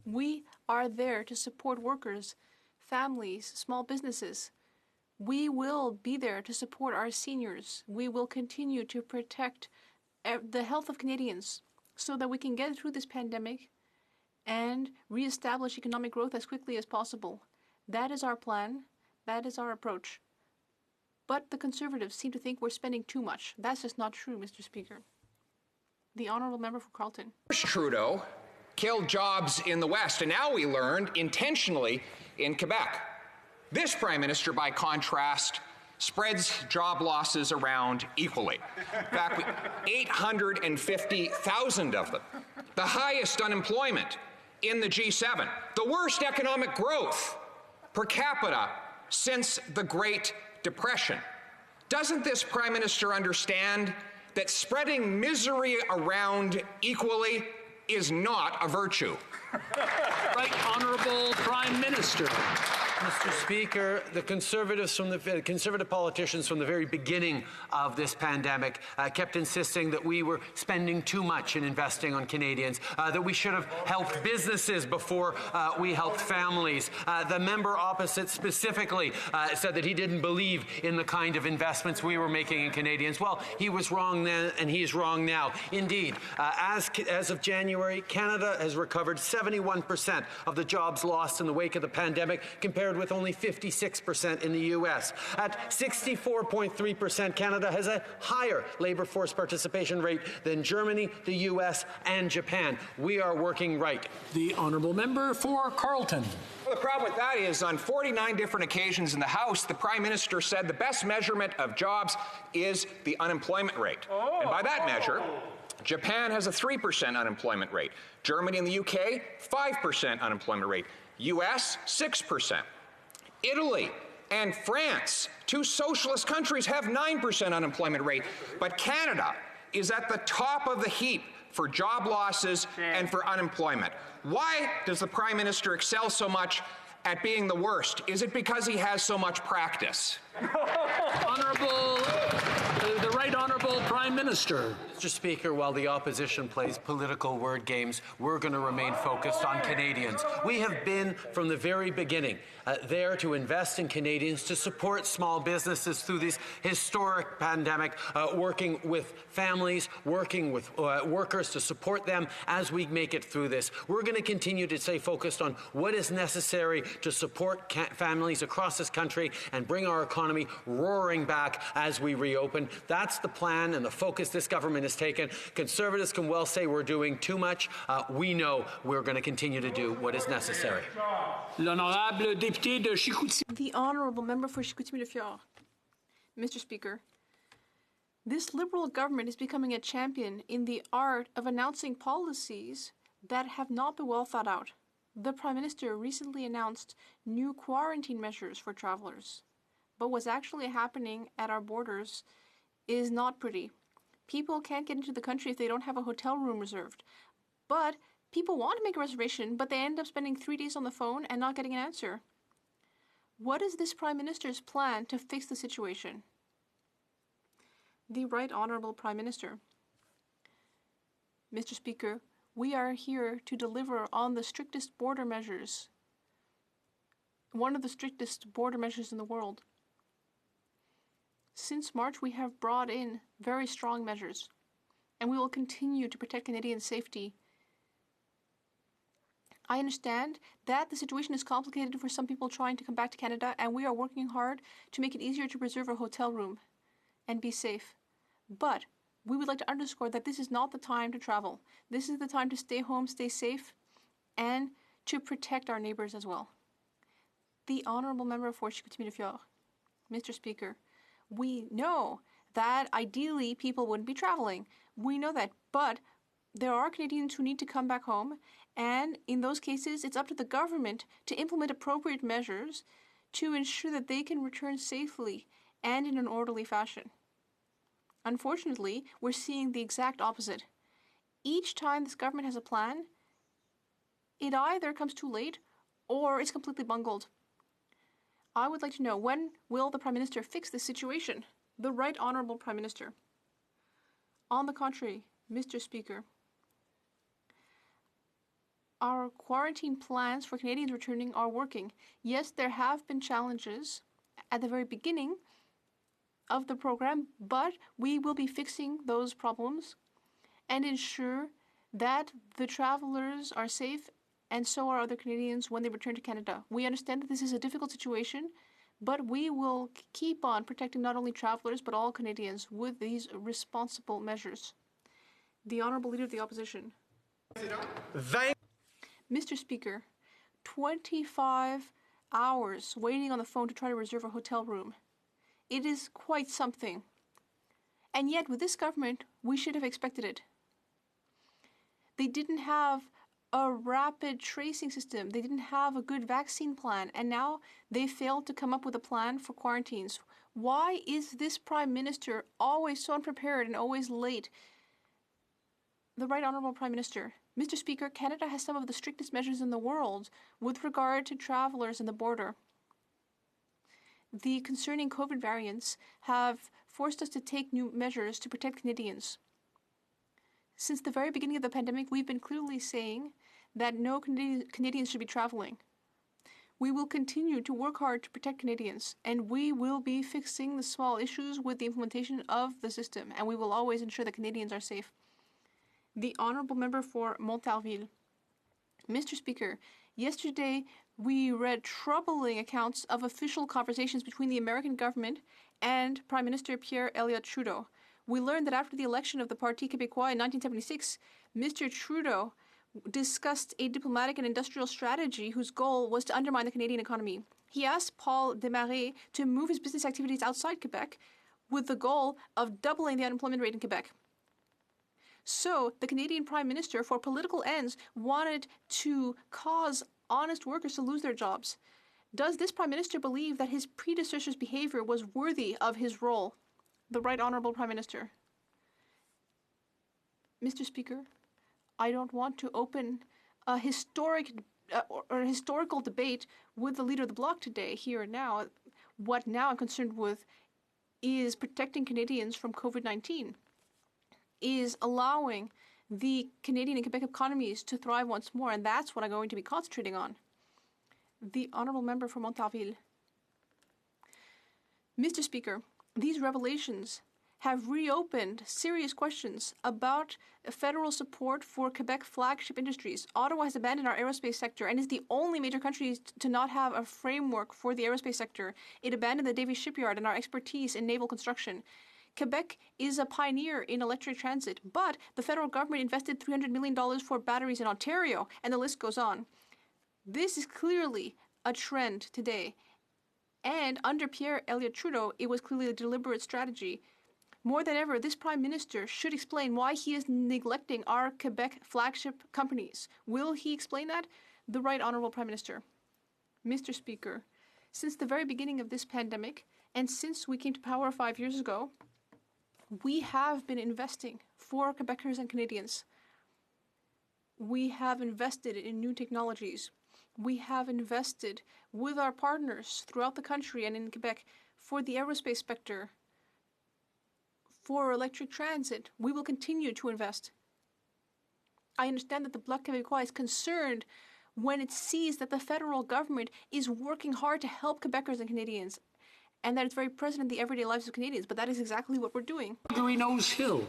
We are there to support workers, families, small businesses. We will be there to support our seniors. We will continue to protect the health of Canadians so that we can get through this pandemic and reestablish economic growth as quickly as possible. That is our plan. That is our approach. But the Conservatives seem to think we're spending too much. That's just not true, Mr. Speaker. The Honourable Member for Carleton. Trudeau killed jobs in the West, and now we learned intentionally in Quebec. This Prime Minister, by contrast, spreads job losses around equally. In fact, 850,000 of them. The highest unemployment in the G7. The worst economic growth per capita since the Great Depression. Doesn't this Prime Minister understand that spreading misery around equally is not a virtue? Right Honourable Prime Minister. Mr. Speaker, the Conservative politicians from the very beginning of this pandemic kept insisting that we were spending too much in investing on Canadians, that we should have helped businesses before we helped families. The member opposite specifically said that he didn't believe in the kind of investments we were making in Canadians. Well, he was wrong then and he is wrong now. Indeed, as of January, Canada has recovered 71% of the jobs lost in the wake of the pandemic, compared with only 56% in the U.S. At 64.3%, Canada has a higher labour force participation rate than Germany, the U.S. and Japan. We are working right. The Honourable Member for Carleton. Well, the problem with that is on 49 different occasions in the House, the Prime Minister said the best measurement of jobs is the unemployment rate. And by that measure, Japan has a 3% unemployment rate. Germany and the UK, 5% unemployment rate. US, 6%. Italy and France, two socialist countries, have 9% unemployment rate. But Canada is at the top of the heap for job losses and for unemployment. Why does the Prime Minister excel so much at being the worst? Is it because he has so much practice? The Right Honourable Prime Minister. Mr. Speaker, while the opposition plays political word games, we're going to remain focused on Canadians. We have been, from the very beginning, there to invest in Canadians, to support small businesses through this historic pandemic, working with families, working with workers to support them as we make it through this. We're going to continue to stay focused on what is necessary to support families across this country and bring our economy roaring back as we reopen. That's the plan and the focus this government is is taken. Conservatives can well say we're doing too much. We know we're going to continue to do what is necessary. L'honorable député de Chicoutimi. The honourable member for Chicoutimi-Le-Fjord. Mr. Speaker, this Liberal government is becoming a champion in the art of announcing policies that have not been well thought out. The Prime Minister recently announced new quarantine measures for travellers. But what's actually happening at our borders is not pretty. People can't get into the country if they don't have a hotel room reserved. But people want to make a reservation, but they end up spending 3 days on the phone and not getting an answer. What is this Prime Minister's plan to fix the situation? The Right Honourable Prime Minister. Mr. Speaker, we are here to deliver on the strictest border measures, one of the strictest border measures in the world. Since March, we have brought in very strong measures, and we will continue to protect Canadian safety. I understand that the situation is complicated for some people trying to come back to Canada, and we are working hard to make it easier to reserve a hotel room and be safe. But we would like to underscore that this is not the time to travel. This is the time to stay home, stay safe, and to protect our neighbours as well. The Honourable Member for Chicoutimi-Le-Fjord. Mr. Speaker, we know that ideally people wouldn't be traveling. We know that, but there are Canadians who need to come back home, and in those cases, it's up to the government to implement appropriate measures to ensure that they can return safely and in an orderly fashion. Unfortunately, we're seeing the exact opposite. Each time this government has a plan, it either comes too late or it's completely bungled. I would like to know, when will the Prime Minister fix this situation? The Right Honourable Prime Minister. On the contrary, Mr. Speaker, our quarantine plans for Canadians returning are working. Yes, there have been challenges at the very beginning of the program, but we will be fixing those problems and ensure that the travelers are safe, and so are other Canadians when they return to Canada. We understand that this is a difficult situation, but we will keep on protecting not only travelers but all Canadians with these responsible measures. The Honourable Leader of the Opposition. Mr. Speaker, 25 hours waiting on the phone to try to reserve a hotel room. It is quite something. And yet, with this government, we should have expected it. They didn't have a rapid tracing system. They didn't have a good vaccine plan. And now they failed to come up with a plan for quarantines. Why is this Prime Minister always so unprepared and always late? The Right Honourable Prime Minister. Mr. Speaker, Canada has some of the strictest measures in the world with regard to travellers in the border. The concerning COVID variants have forced us to take new measures to protect Canadians. Since the very beginning of the pandemic, we've been clearly saying that no Canadians should be travelling. We will continue to work hard to protect Canadians, and we will be fixing the small issues with the implementation of the system, and we will always ensure that Canadians are safe. The Honourable Member for Montarville. Mr. Speaker, yesterday we read troubling accounts of official conversations between the American government and Prime Minister Pierre Elliott Trudeau. We learned that after the election of the Parti Québécois in 1976, Mr. Trudeau discussed a diplomatic and industrial strategy whose goal was to undermine the Canadian economy. He asked Paul Desmarais to move his business activities outside Quebec with the goal of doubling the unemployment rate in Quebec. So the Canadian Prime Minister, for political ends, wanted to cause honest workers to lose their jobs. Does this Prime Minister believe that his predecessor's behavior was worthy of his role? The Right Honourable Prime Minister. Mr. Speaker, I don't want to open a historical debate with the Leader of the Bloc today, here and now. What now I'm concerned with is protecting Canadians from COVID-19, is allowing the Canadian and Quebec economies to thrive once more, and that's what I'm going to be concentrating on. The Honourable Member for Montarville. Mr. Speaker, these revelations have reopened serious questions about federal support for Quebec flagship industries. Ottawa has abandoned our aerospace sector and is the only major country to not have a framework for the aerospace sector. It abandoned the Davie shipyard and our expertise in naval construction. Quebec is a pioneer in electric transit, but the federal government invested $300 million for batteries in Ontario, and the list goes on. This is clearly a trend today. And under Pierre Elliott Trudeau, it was clearly a deliberate strategy. More than ever, this Prime Minister should explain why he is neglecting our Quebec flagship companies. Will he explain that? The Right Honourable Prime Minister. Mr. Speaker, since the very beginning of this pandemic, and since we came to power 5 years ago, we have been investing for Quebecers and Canadians. We have invested in new technologies. We have invested with our partners throughout the country and in Quebec for the aerospace sector, for electric transit. We will continue to invest. I understand that the Bloc Québécois is concerned when it sees that the federal government is working hard to help Quebecers and Canadians, and that it's very present in the everyday lives of Canadians, but that is exactly what we're doing. Nose Hill.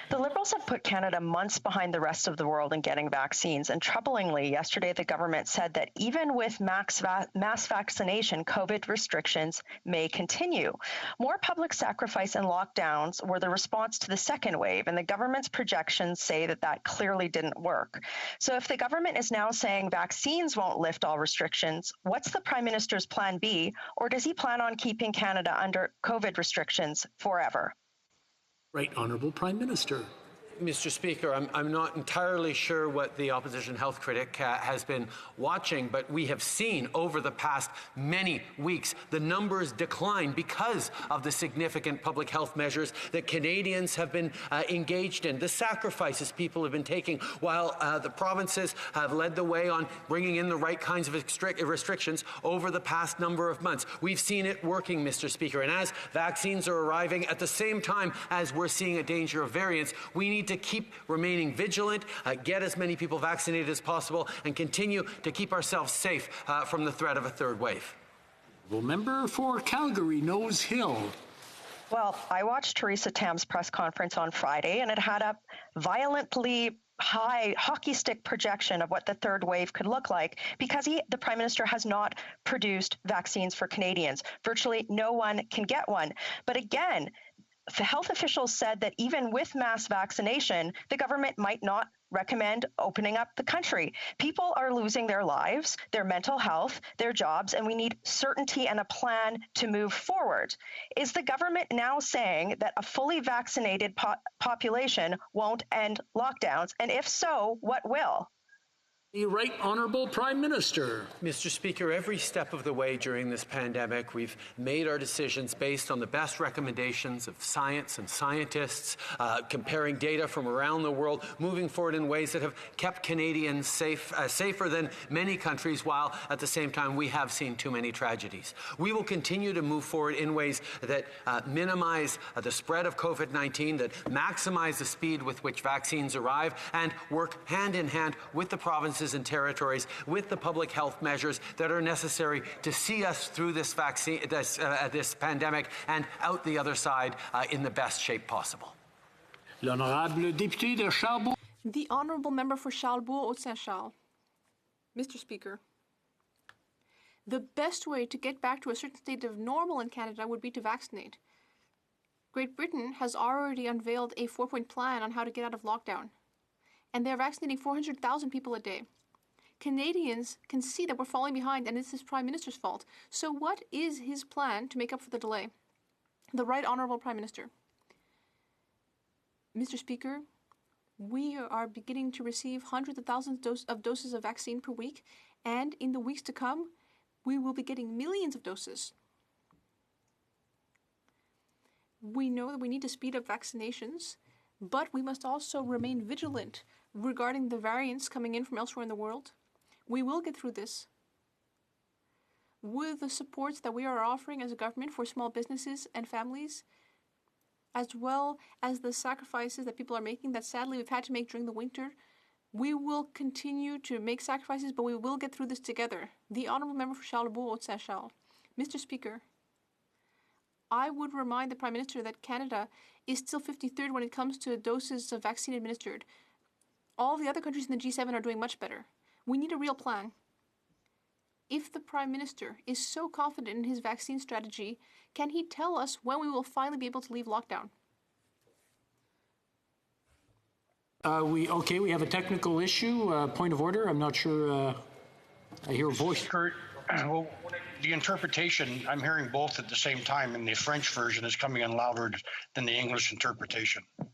The Liberals have put Canada months behind the rest of the world in getting vaccines, and troublingly, yesterday the government said that even with mass vaccination, COVID restrictions may continue. More public sacrifice and lockdowns were the response to the second wave, and the government's projections say that that clearly didn't work. So if the government is now saying vaccines won't lift all restrictions, what's the Prime Minister's plan B, or does he plan on keeping Canada under COVID restrictions forever? Right Honourable Prime Minister. Mr. Speaker, I'm not entirely sure what the opposition health critic has been watching, but we have seen over the past many weeks the numbers decline because of the significant public health measures that Canadians have been engaged in, the sacrifices people have been taking while the provinces have led the way on bringing in the right kinds of restrictions over the past number of months. We've seen it working, Mr. Speaker, and as vaccines are arriving at the same time as we're seeing a danger of variants, we need to keep remaining vigilant, get as many people vaccinated as possible, and continue to keep ourselves safe from the threat of a third wave. Member for Calgary, Nose Hill. Well, I watched Theresa Tam's press conference on Friday, and it had a violently high hockey stick projection of what the third wave could look like because the Prime Minister has not produced vaccines for Canadians. Virtually no one can get one. But again, the health officials said that even with mass vaccination, the government might not recommend opening up the country. People are losing their lives, their mental health, their jobs, and we need certainty and a plan to move forward. Is the government now saying that a fully vaccinated population won't end lockdowns? And if so, what will? The Right Honourable Prime Minister. Mr. Speaker, every step of the way during this pandemic, we've made our decisions based on the best recommendations of science and scientists, comparing data from around the world, moving forward in ways that have kept Canadians safer than many countries, while at the same time we have seen too many tragedies. We will continue to move forward in ways that minimize the spread of COVID-19, that maximize the speed with which vaccines arrive, and work hand in hand with the provinces and territories with the public health measures that are necessary to see us through this pandemic and out the other side in the best shape possible. L'honorable député de Charlebourg. The Honourable Member for Charlebourg, Haute-Saint-Charles. Mr. Speaker, the best way to get back to a certain state of normal in Canada would be to vaccinate. Great Britain has already unveiled a 4-point plan on how to get out of lockdown, and they're vaccinating 400,000 people a day. Canadians can see that we're falling behind, and it's his Prime Minister's fault. So what is his plan to make up for the delay? The Right Honourable Prime Minister. Mr. Speaker, we are beginning to receive hundreds of thousands of doses of vaccine per week, and in the weeks to come, we will be getting millions of doses. We know that we need to speed up vaccinations, but we must also remain vigilant regarding the variants coming in from elsewhere in the world. We will get through this with the supports that we are offering as a government for small businesses and families, as well as the sacrifices that people are making that sadly we've had to make during the winter. We will continue to make sacrifices, but we will get through this together. The Honourable Member for Charlebourg, Haute-Saint-Charles. Mr. Speaker, I would remind the Prime Minister that Canada is still 53rd when it comes to doses of vaccine administered. All the other countries in the G7 are doing much better. We need a real plan. If the Prime Minister is so confident in his vaccine strategy, can he tell us when we will finally be able to leave lockdown? We have a technical issue. Point of order. I'm not sure. I hear a voice. Well, the interpretation, I'm hearing both at the same time, and the French version is coming in louder than the English interpretation. Thank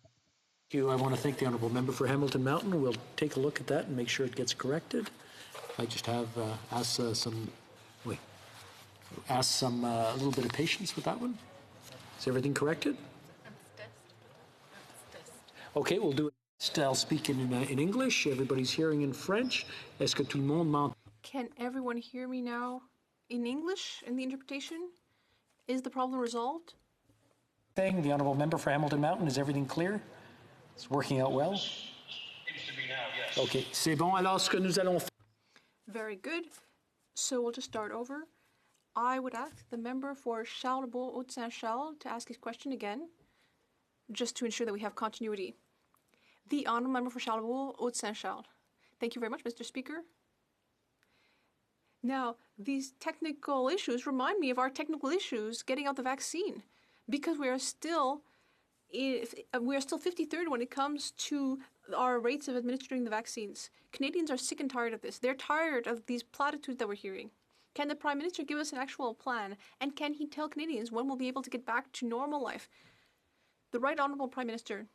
you. I want to thank the honourable member for Hamilton Mountain. We'll take a look at that and make sure it gets corrected. I just have ask a little bit of patience with that one. Is everything corrected? Okay, we'll do it. I'll speak in English. Everybody's hearing in French. Est-ce que tout le monde m'entend? Can everyone hear me now in English in the interpretation? Is the problem resolved? The honourable member for Hamilton Mountain, is everything clear? It's working out well? Seems to be now, yes. Okay, c'est bon. Alors, ce que nous allons faire. Very good. So we'll just start over. I would ask the member for Charles-de-Beauce Haute-Saint-Charles to ask his question again, just to ensure that we have continuity. The honourable member for Charles-de-Beauce Haute-Saint-Charles. Thank you very much, Mr. Speaker. Now, these technical issues remind me of our technical issues getting out the vaccine, because we are still 53rd when it comes to our rates of administering the vaccines. Canadians are sick and tired of this. They're tired of these platitudes that we're hearing. Can the Prime Minister give us an actual plan, and can he tell Canadians when we'll be able to get back to normal life? The Right Honourable Prime Minister.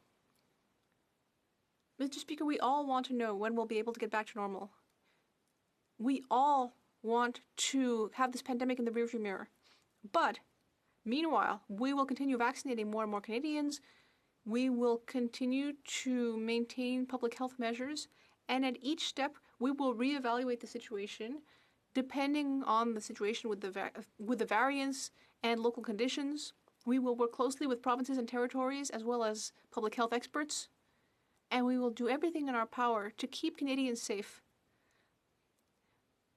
Mr. Speaker, we all want to know when we'll be able to get back to normal. We all want to have this pandemic in the rearview mirror. But meanwhile, we will continue vaccinating more and more Canadians. We will continue to maintain public health measures. And at each step, we will reevaluate the situation depending on the situation with the variants and local conditions. We will work closely with provinces and territories as well as public health experts. And we will do everything in our power to keep Canadians safe,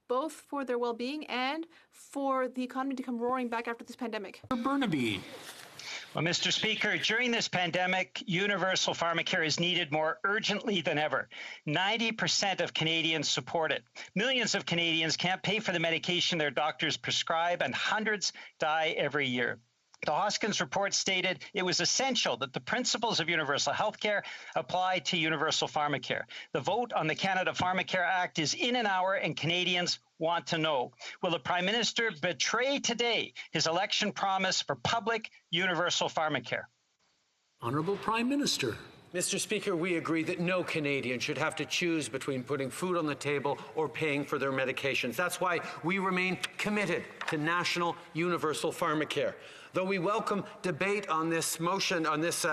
both for their well-being and for the economy to come roaring back after this pandemic. Burnaby. Well, Mr. Speaker, during this pandemic, universal pharmacare is needed more urgently than ever. 90% of Canadians support it. Millions of Canadians can't pay for the medication their doctors prescribe, and hundreds die every year. The Hoskins report stated it was essential that the principles of universal health care apply to universal pharmacare. The vote on the Canada Pharmacare Act is in an hour, and Canadians want to know, will the Prime Minister betray today his election promise for public universal pharmacare? Honourable Prime Minister. Mr. Speaker, we agree that no Canadian should have to choose between putting food on the table or paying for their medications. That's why we remain committed to national universal pharmacare. Though we welcome debate on this motion, on this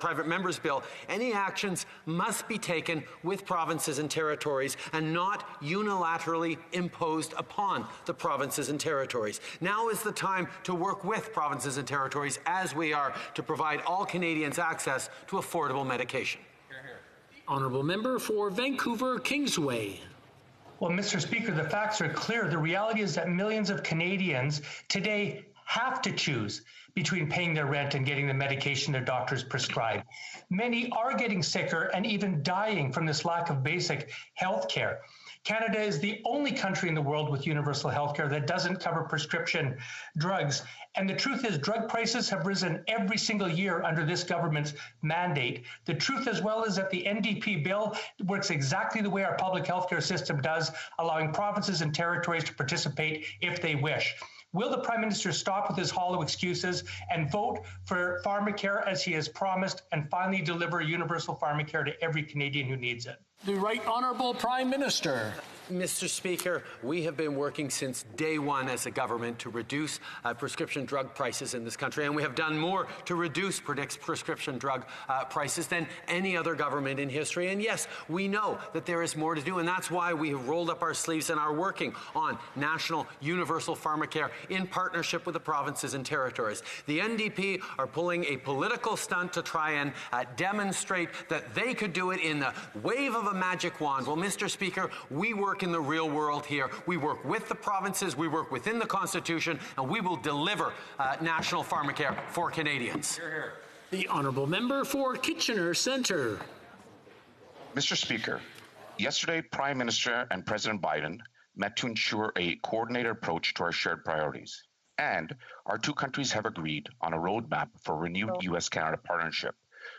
private member's bill, any actions must be taken with provinces and territories and not unilaterally imposed upon the provinces and territories. Now is the time to work with provinces and territories, as we are, to provide all Canadians access to affordable medication. Honourable member for Vancouver Kingsway. Well, Mr. Speaker, the facts are clear. The reality is that millions of Canadians today have to choose between paying their rent and getting the medication their doctors prescribe. Many are getting sicker and even dying from this lack of basic health care. Canada is the only country in the world with universal health care that doesn't cover prescription drugs. And the truth is, drug prices have risen every single year under this government's mandate. The truth as well is that the NDP bill works exactly the way our public health care system does, allowing provinces and territories to participate if they wish. Will the Prime Minister stop with his hollow excuses and vote for pharmacare as he has promised, and finally deliver universal pharmacare to every Canadian who needs it? The Right Honourable Prime Minister. Mr. Speaker, we have been working since day one as a government to reduce prescription drug prices in this country, and we have done more to reduce prescription drug prices than any other government in history. And yes, we know that there is more to do, and that's why we have rolled up our sleeves and are working on national universal pharmacare in partnership with the provinces and territories. The NDP are pulling a political stunt to try and demonstrate that they could do it in the wave of a magic wand. Well, Mr. Speaker, we work in the real world here. We work with the provinces, we work within the Constitution, and we will deliver national pharmacare for Canadians. Hear, hear. The Honourable Member for Kitchener Centre. Mr. Speaker, yesterday Prime Minister and President Biden met to ensure a coordinated approach to our shared priorities. And our two countries have agreed on a roadmap for renewed US-Canada partnership,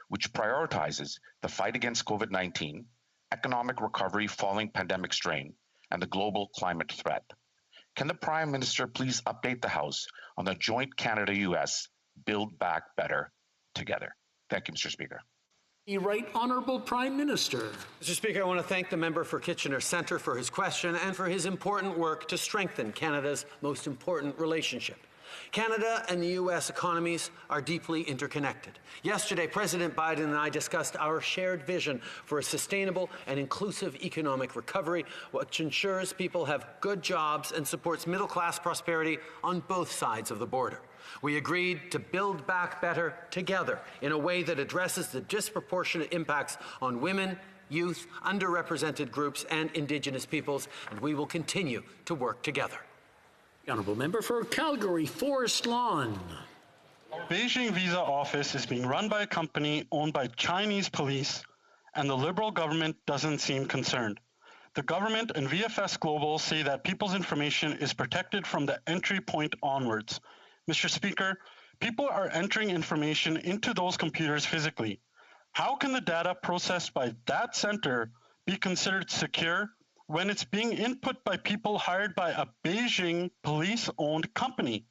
which prioritizes the fight against COVID-19, economic recovery following pandemic strain, and the global climate threat. Can the Prime Minister please update the House on the joint Canada-US Build Back Better Together? Thank you, Mr. Speaker. The Right Honourable Prime Minister. Mr. Speaker, I want to thank the member for Kitchener Centre for his question and for his important work to strengthen Canada's most important relationship. Canada and the U.S. economies are deeply interconnected. Yesterday, President Biden and I discussed our shared vision for a sustainable and inclusive economic recovery, which ensures people have good jobs and supports middle-class prosperity on both sides of the border. We agreed to build back better together in a way that addresses the disproportionate impacts on women, youth, underrepresented groups, and Indigenous peoples, and we will continue to work together. The Honourable Member for Calgary Forest Lawn. Beijing visa office is being run by a company owned by Chinese police, and the Liberal government doesn't seem concerned. The government and VFS Global say that people's information is protected from the entry point onwards. Mr. Speaker, people are entering information into those computers physically. How can the data processed by that center be considered secure when it's being input by people hired by a Beijing police-owned company?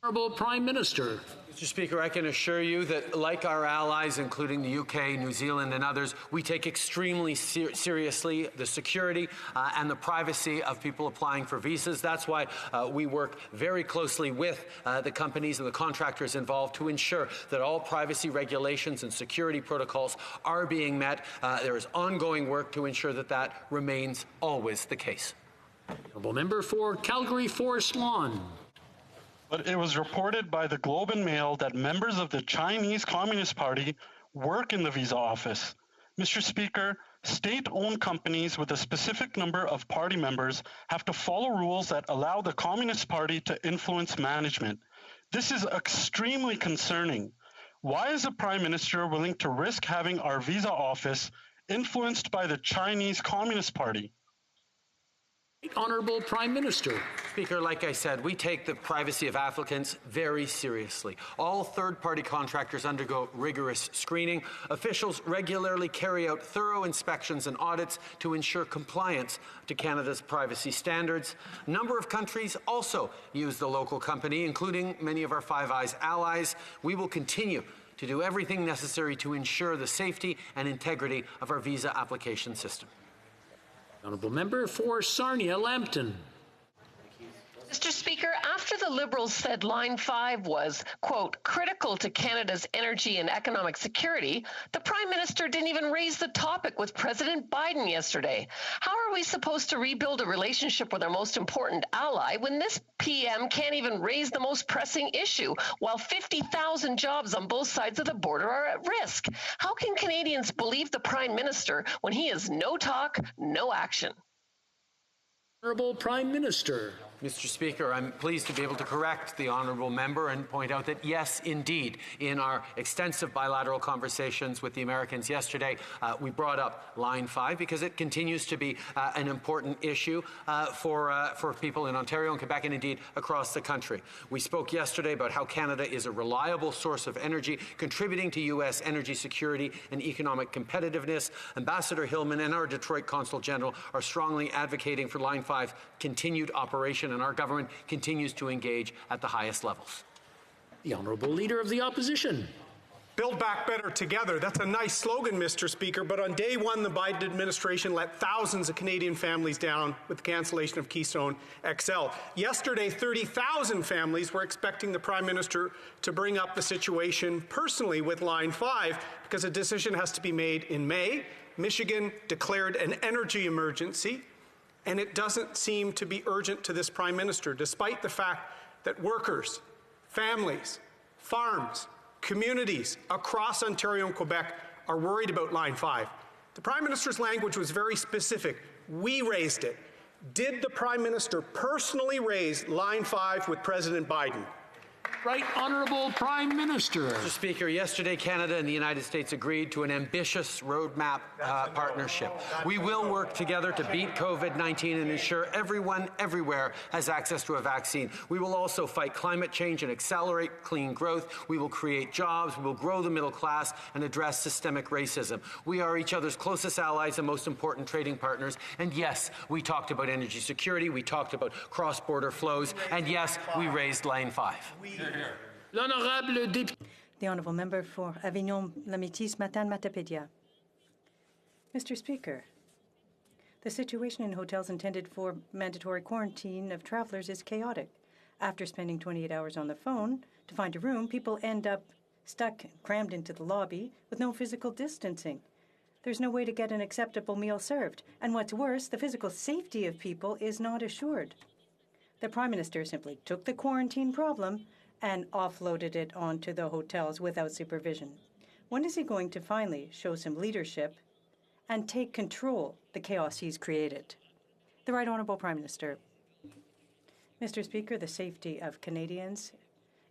Honourable Prime Minister. Mr. Speaker, I can assure you that, like our allies, including the UK, New Zealand, and others, we take extremely seriously the security and the privacy of people applying for visas. That's why we work very closely with the companies and the contractors involved to ensure that all privacy regulations and security protocols are being met. There is ongoing work to ensure that that remains always the case. Honourable Member for Calgary Forest Lawn. But it was reported by the Globe and Mail that members of the Chinese Communist Party work in the visa office. Mr. Speaker, state-owned companies with a specific number of party members have to follow rules that allow the Communist Party to influence management. This is extremely concerning. Why is the Prime Minister willing to risk having our visa office influenced by the Chinese Communist Party? Honourable Prime Minister. Speaker, like I said, we take the privacy of applicants very seriously. All third-party contractors undergo rigorous screening. Officials regularly carry out thorough inspections and audits to ensure compliance to Canada's privacy standards. A number of countries also use the local company, including many of our Five Eyes allies. We will continue to do everything necessary to ensure the safety and integrity of our visa application system. Honourable Member for Sarnia-Lambton. Mr. Speaker, after the Liberals said Line 5 was, quote, critical to Canada's energy and economic security, the Prime Minister didn't even raise the topic with President Biden yesterday. How are we supposed to rebuild a relationship with our most important ally when this PM can't even raise the most pressing issue, while 50,000 jobs on both sides of the border are at risk? How can Canadians believe the Prime Minister when he has no talk, no action? Honourable Prime Minister. Mr. Speaker, I'm pleased to be able to correct the honourable member and point out that, yes, indeed, in our extensive bilateral conversations with the Americans yesterday, we brought up Line 5 because it continues to be an important issue for people in Ontario and Quebec and indeed across the country. We spoke yesterday about how Canada is a reliable source of energy, contributing to U.S. energy security and economic competitiveness. Ambassador Hillman and our Detroit Consul General are strongly advocating for Line 5 continued operation, and our government continues to engage at the highest levels. The Honourable Leader of the Opposition. Build back better together. That's a nice slogan, Mr. Speaker, but on day one, the Biden administration let thousands of Canadian families down with the cancellation of Keystone XL. Yesterday, 30,000 families were expecting the Prime Minister to bring up the situation personally with Line 5 because a decision has to be made in May. Michigan declared an energy emergency, and it doesn't seem to be urgent to this Prime Minister, despite the fact that workers, families, farms, communities across Ontario and Quebec are worried about Line 5. The Prime Minister's language was very specific. We raised it. Did the Prime Minister personally raise Line 5 with President Biden? Right Honourable Prime Minister. Mr. Speaker, yesterday Canada and the United States agreed to an ambitious roadmap partnership. We will work together to beat COVID-19 and ensure everyone, everywhere, has access to a vaccine. We will also fight climate change and accelerate clean growth. We will create jobs, we will grow the middle class, and address systemic racism. We are each other's closest allies and most important trading partners. And yes, we talked about energy security, we talked about cross-border flows, and yes, we raised Lane 5. The Honourable Member for Avignon-Lamitis-Matane-Matapédia. Mr. Speaker, the situation in hotels intended for mandatory quarantine of travellers is chaotic. After spending 28 hours on the phone to find a room, people end up stuck, crammed into the lobby with no physical distancing. There's no way to get an acceptable meal served. And what's worse, the physical safety of people is not assured. The Prime Minister simply took the quarantine problem and offloaded it onto the hotels without supervision. When is he going to finally show some leadership and take control of the chaos he's created? The Right Honourable Prime Minister. Mr. Speaker, the safety of Canadians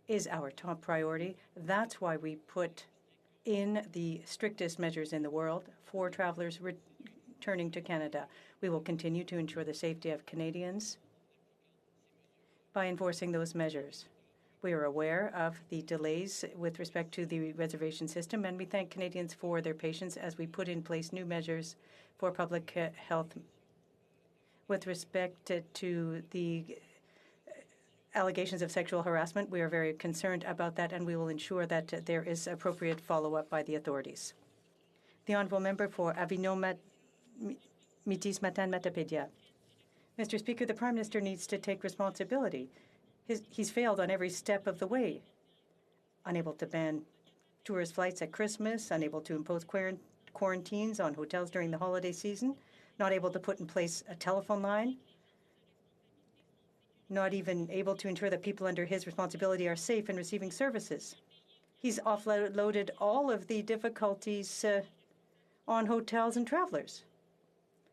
is our top priority. That's why we put in the strictest measures in the world for travellers returning to Canada. We will continue to ensure the safety of Canadians by enforcing those measures. We are aware of the delays with respect to the reservation system, and we thank Canadians for their patience as we put in place new measures for public health. With respect to the allegations of sexual harassment, we are very concerned about that, and we will ensure that there is appropriate follow-up by the authorities. The Honourable Member for Avignon-Lamitis-Matane-Matapédia. Mr. Speaker, the Prime Minister needs to take responsibility. He's failed on every step of the way. Unable to ban tourist flights at Christmas, unable to impose quarantines on hotels during the holiday season, not able to put in place a telephone line, not even able to ensure that people under his responsibility are safe in receiving services. He's offloaded all of the difficulties on hotels and travellers.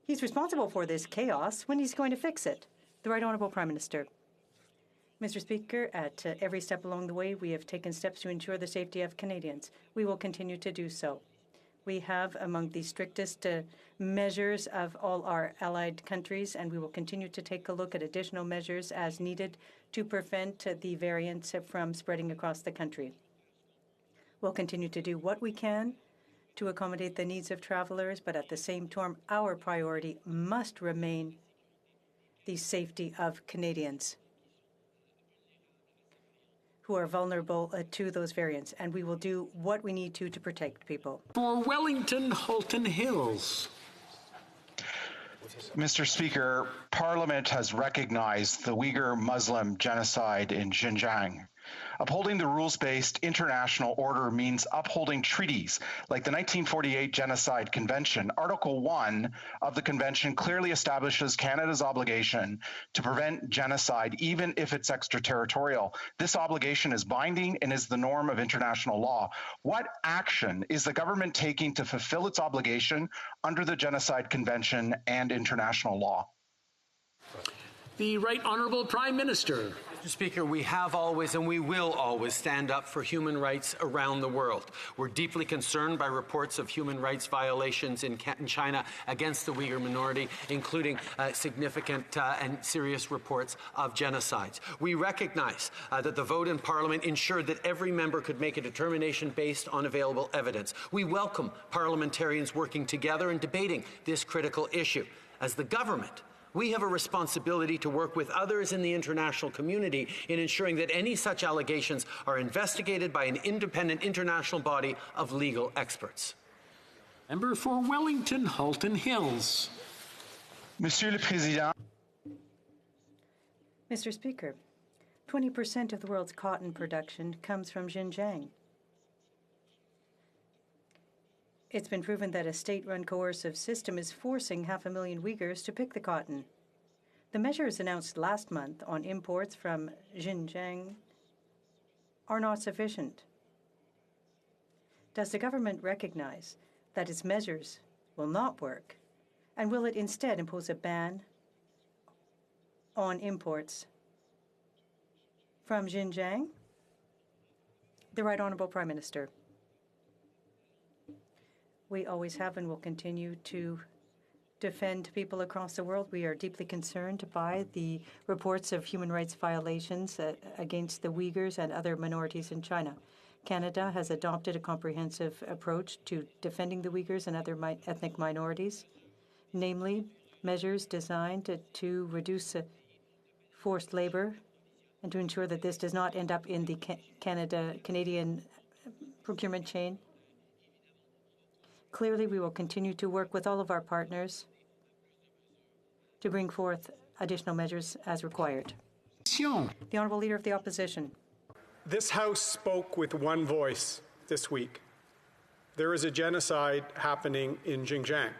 He's responsible for this chaos. When he's going to fix it? The Right Honourable Prime Minister. Mr. Speaker, at every step along the way, we have taken steps to ensure the safety of Canadians. We will continue to do so. We have among the strictest measures of all our allied countries, and we will continue to take a look at additional measures as needed to prevent the variants from spreading across the country. We'll continue to do what we can to accommodate the needs of travellers, but at the same time, our priority must remain the safety of Canadians who are vulnerable to those variants, and we will do what we need to protect people. For Wellington, Halton Hills. Mr. Speaker, Parliament has recognized the Uyghur Muslim genocide in Xinjiang. Upholding the rules-based international order means upholding treaties like the 1948 Genocide Convention. Article 1 of the convention clearly establishes Canada's obligation to prevent genocide, even if it's extraterritorial. This obligation is binding and is the norm of international law. What action is the government taking to fulfill its obligation under the Genocide Convention and international law? The Right Honourable Prime Minister. Mr. Speaker, we have always and we will always stand up for human rights around the world. We're deeply concerned by reports of human rights violations in China against the Uyghur minority, including significant and serious reports of genocides. We recognize that the vote in Parliament ensured that every member could make a determination based on available evidence. We welcome parliamentarians working together and debating this critical issue. As the government, we have a responsibility to work with others in the international community in ensuring that any such allegations are investigated by an independent international body of legal experts. Member for Wellington, Halton Hills. Monsieur le Président. Mr. Speaker, 20% of the world's cotton production comes from Xinjiang. It's been proven that a state-run coercive system is forcing 500,000 Uyghurs to pick the cotton. The measures announced last month on imports from Xinjiang are not sufficient. Does the government recognize that its measures will not work, and will it instead impose a ban on imports from Xinjiang? The Right Honourable Prime Minister. We always have and will continue to defend people across the world. We are deeply concerned by the reports of human rights violations against the Uyghurs and other minorities in China. Canada has adopted a comprehensive approach to defending the Uyghurs and other ethnic minorities, namely measures designed to reduce forced labor and to ensure that this does not end up in the Canadian procurement chain. Clearly, we will continue to work with all of our partners to bring forth additional measures as required. The Honourable Leader of the Opposition. This House spoke with one voice this week. There is a genocide happening in Xinjiang.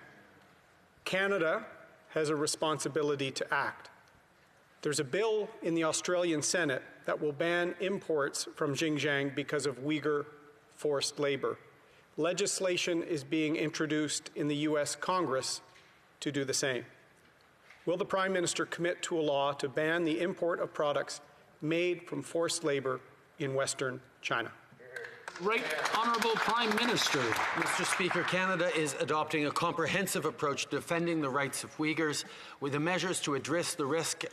Canada has a responsibility to act. There's a bill in the Australian Senate that will ban imports from Xinjiang because of Uyghur forced labor. Legislation is being introduced in the U.S. Congress to do the same. Will the Prime Minister commit to a law to ban the import of products made from forced labor in Western China? Right Honourable Prime Minister. Mr. Speaker, Canada is adopting a comprehensive approach to defending the rights of Uyghurs with measures to address the risk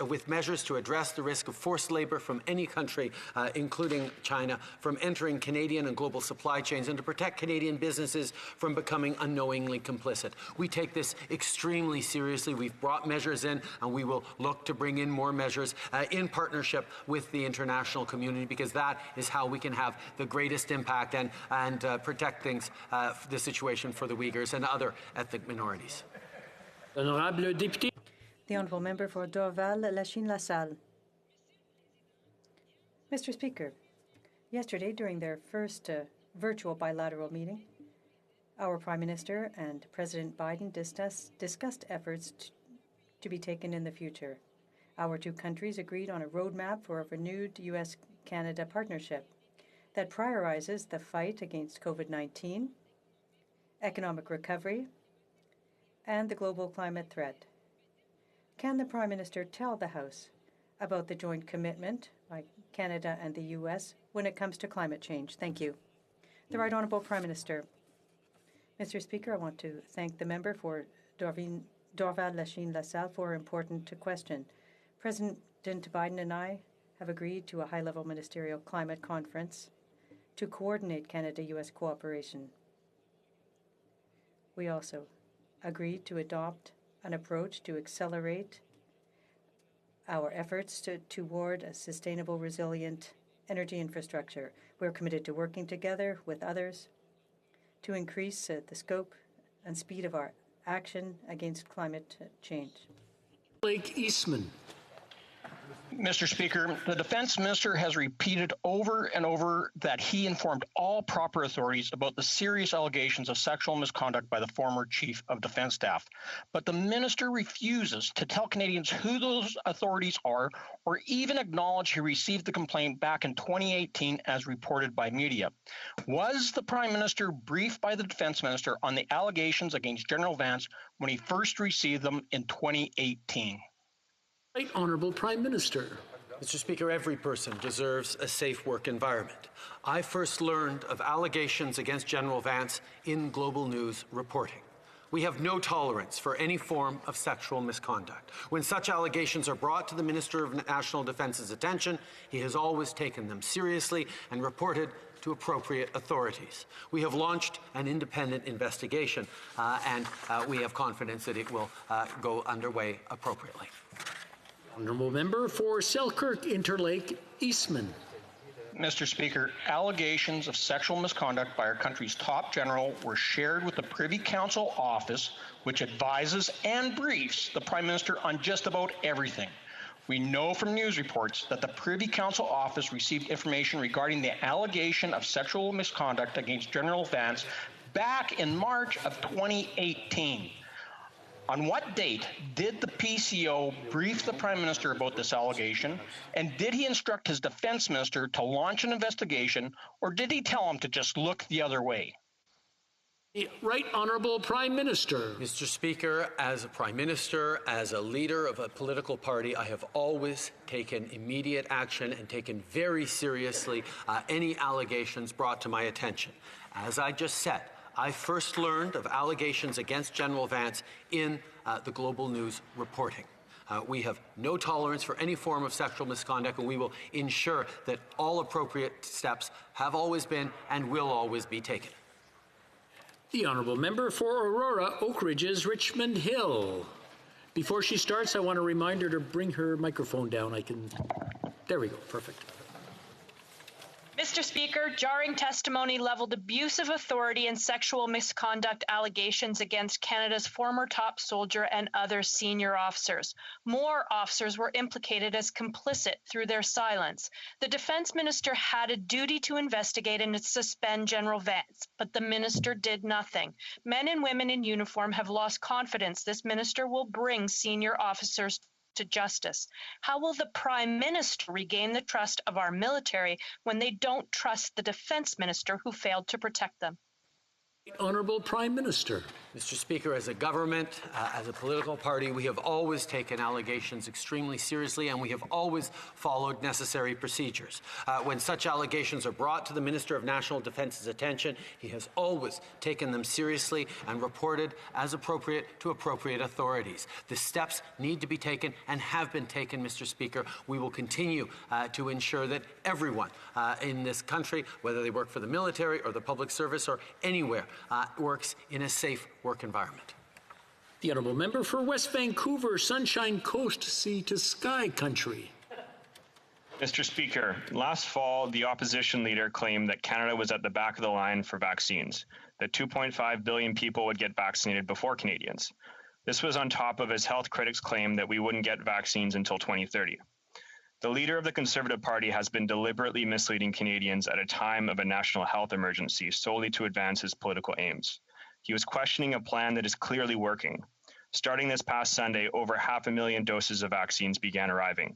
of forced labor from any country, including China, from entering Canadian and global supply chains, and to protect Canadian businesses from becoming unknowingly complicit. We take this extremely seriously. We've brought measures in, and we will look to bring in more measures in partnership with the international community, because that is how we can have the greatest impact and protect the situation for the Uyghurs and other ethnic minorities. The Honourable Member for Dorval-Lachine-LaSalle. Mr. Speaker, yesterday during their first virtual bilateral meeting, our Prime Minister and President Biden discussed efforts to be taken in the future. Our two countries agreed on a roadmap for a renewed U.S.-Canada partnership that prioritizes the fight against COVID-19, economic recovery, and the global climate threat. Can the Prime Minister tell the House about the joint commitment by Canada and the U.S. when it comes to climate change? Thank you. The Right Honourable Prime Minister. Mr. Speaker, I want to thank the member for Dorval-Lachine-LaSalle for her important question. President Biden and I have agreed to a high-level ministerial climate conference to coordinate Canada-U.S. cooperation. We also agreed to adopt an approach to accelerate our efforts toward a sustainable, resilient energy infrastructure. We're committed to working together with others to increase the scope and speed of our action against climate change. Blake Eastman. Mr. Speaker, the Defense Minister has repeated over and over that he informed all proper authorities about the serious allegations of sexual misconduct by the former Chief of Defense Staff. But the Minister refuses to tell Canadians who those authorities are or even acknowledge he received the complaint back in 2018 as reported by media. Was the Prime Minister briefed by the Defense Minister on the allegations against General Vance when he first received them in 2018? Right Honourable Prime Minister. Mr. Speaker, every person deserves a safe work environment. I first learned of allegations against General Vance in Global News reporting. We have no tolerance for any form of sexual misconduct. When such allegations are brought to the Minister of National Defence's attention, he has always taken them seriously and reported to appropriate authorities. We have launched an independent investigation, and we have confidence that it will go underway appropriately. Honourable Member for Selkirk Interlake Eastman. Mr. Speaker, allegations of sexual misconduct by our country's top general were shared with the Privy Council office, which advises and briefs the Prime Minister on just about everything. We know from news reports that the Privy Council office received information regarding the allegation of sexual misconduct against General Vance back in March of 2018. On what date did the PCO brief the Prime Minister about this allegation, and did he instruct his Defense Minister to launch an investigation, or did he tell him to just look the other way? The Right Honourable Prime Minister. Mr. Speaker, as a Prime Minister, as a leader of a political party, I have always taken immediate action and taken very seriously any allegations brought to my attention. As I just said, I first learned of allegations against General Vance in the Global News reporting. We have no tolerance for any form of sexual misconduct, and we will ensure that all appropriate steps have always been and will always be taken. The Honourable Member for Aurora, Oak Ridges, Richmond Hill. Before she starts, I want to remind her to bring her microphone down. There we go, perfect. Mr. Speaker, jarring testimony leveled abusive authority and sexual misconduct allegations against Canada's former top soldier and other senior officers. More officers were implicated as complicit through their silence. The Defence Minister had a duty to investigate and suspend General Vance, but the minister did nothing. Men and women in uniform have lost confidence this minister will bring senior officers to justice. How will the Prime Minister regain the trust of our military when they don't trust the Defence Minister who failed to protect them? Honourable Prime Minister. Mr. Speaker, as a government, as a political party, we have always taken allegations extremely seriously, and we have always followed necessary procedures. When such allegations are brought to the Minister of National Defence's attention, he has always taken them seriously and reported as appropriate to appropriate authorities. The steps need to be taken and have been taken, Mr. Speaker. We will continue to ensure that everyone in this country, whether they work for the military or the public service or anywhere, works in a safe work environment. The Honourable Member for West Vancouver, Sunshine Coast, Sea to Sky Country. Mr. Speaker, last fall, the opposition leader claimed that Canada was at the back of the line for vaccines, that 2.5 billion people would get vaccinated before Canadians. This was on top of his health critics' claim that we wouldn't get vaccines until 2030. The leader of the Conservative Party has been deliberately misleading Canadians at a time of a national health emergency solely to advance his political aims. He was questioning a plan that is clearly working. Starting this past Sunday, over 500,000 doses of vaccines began arriving.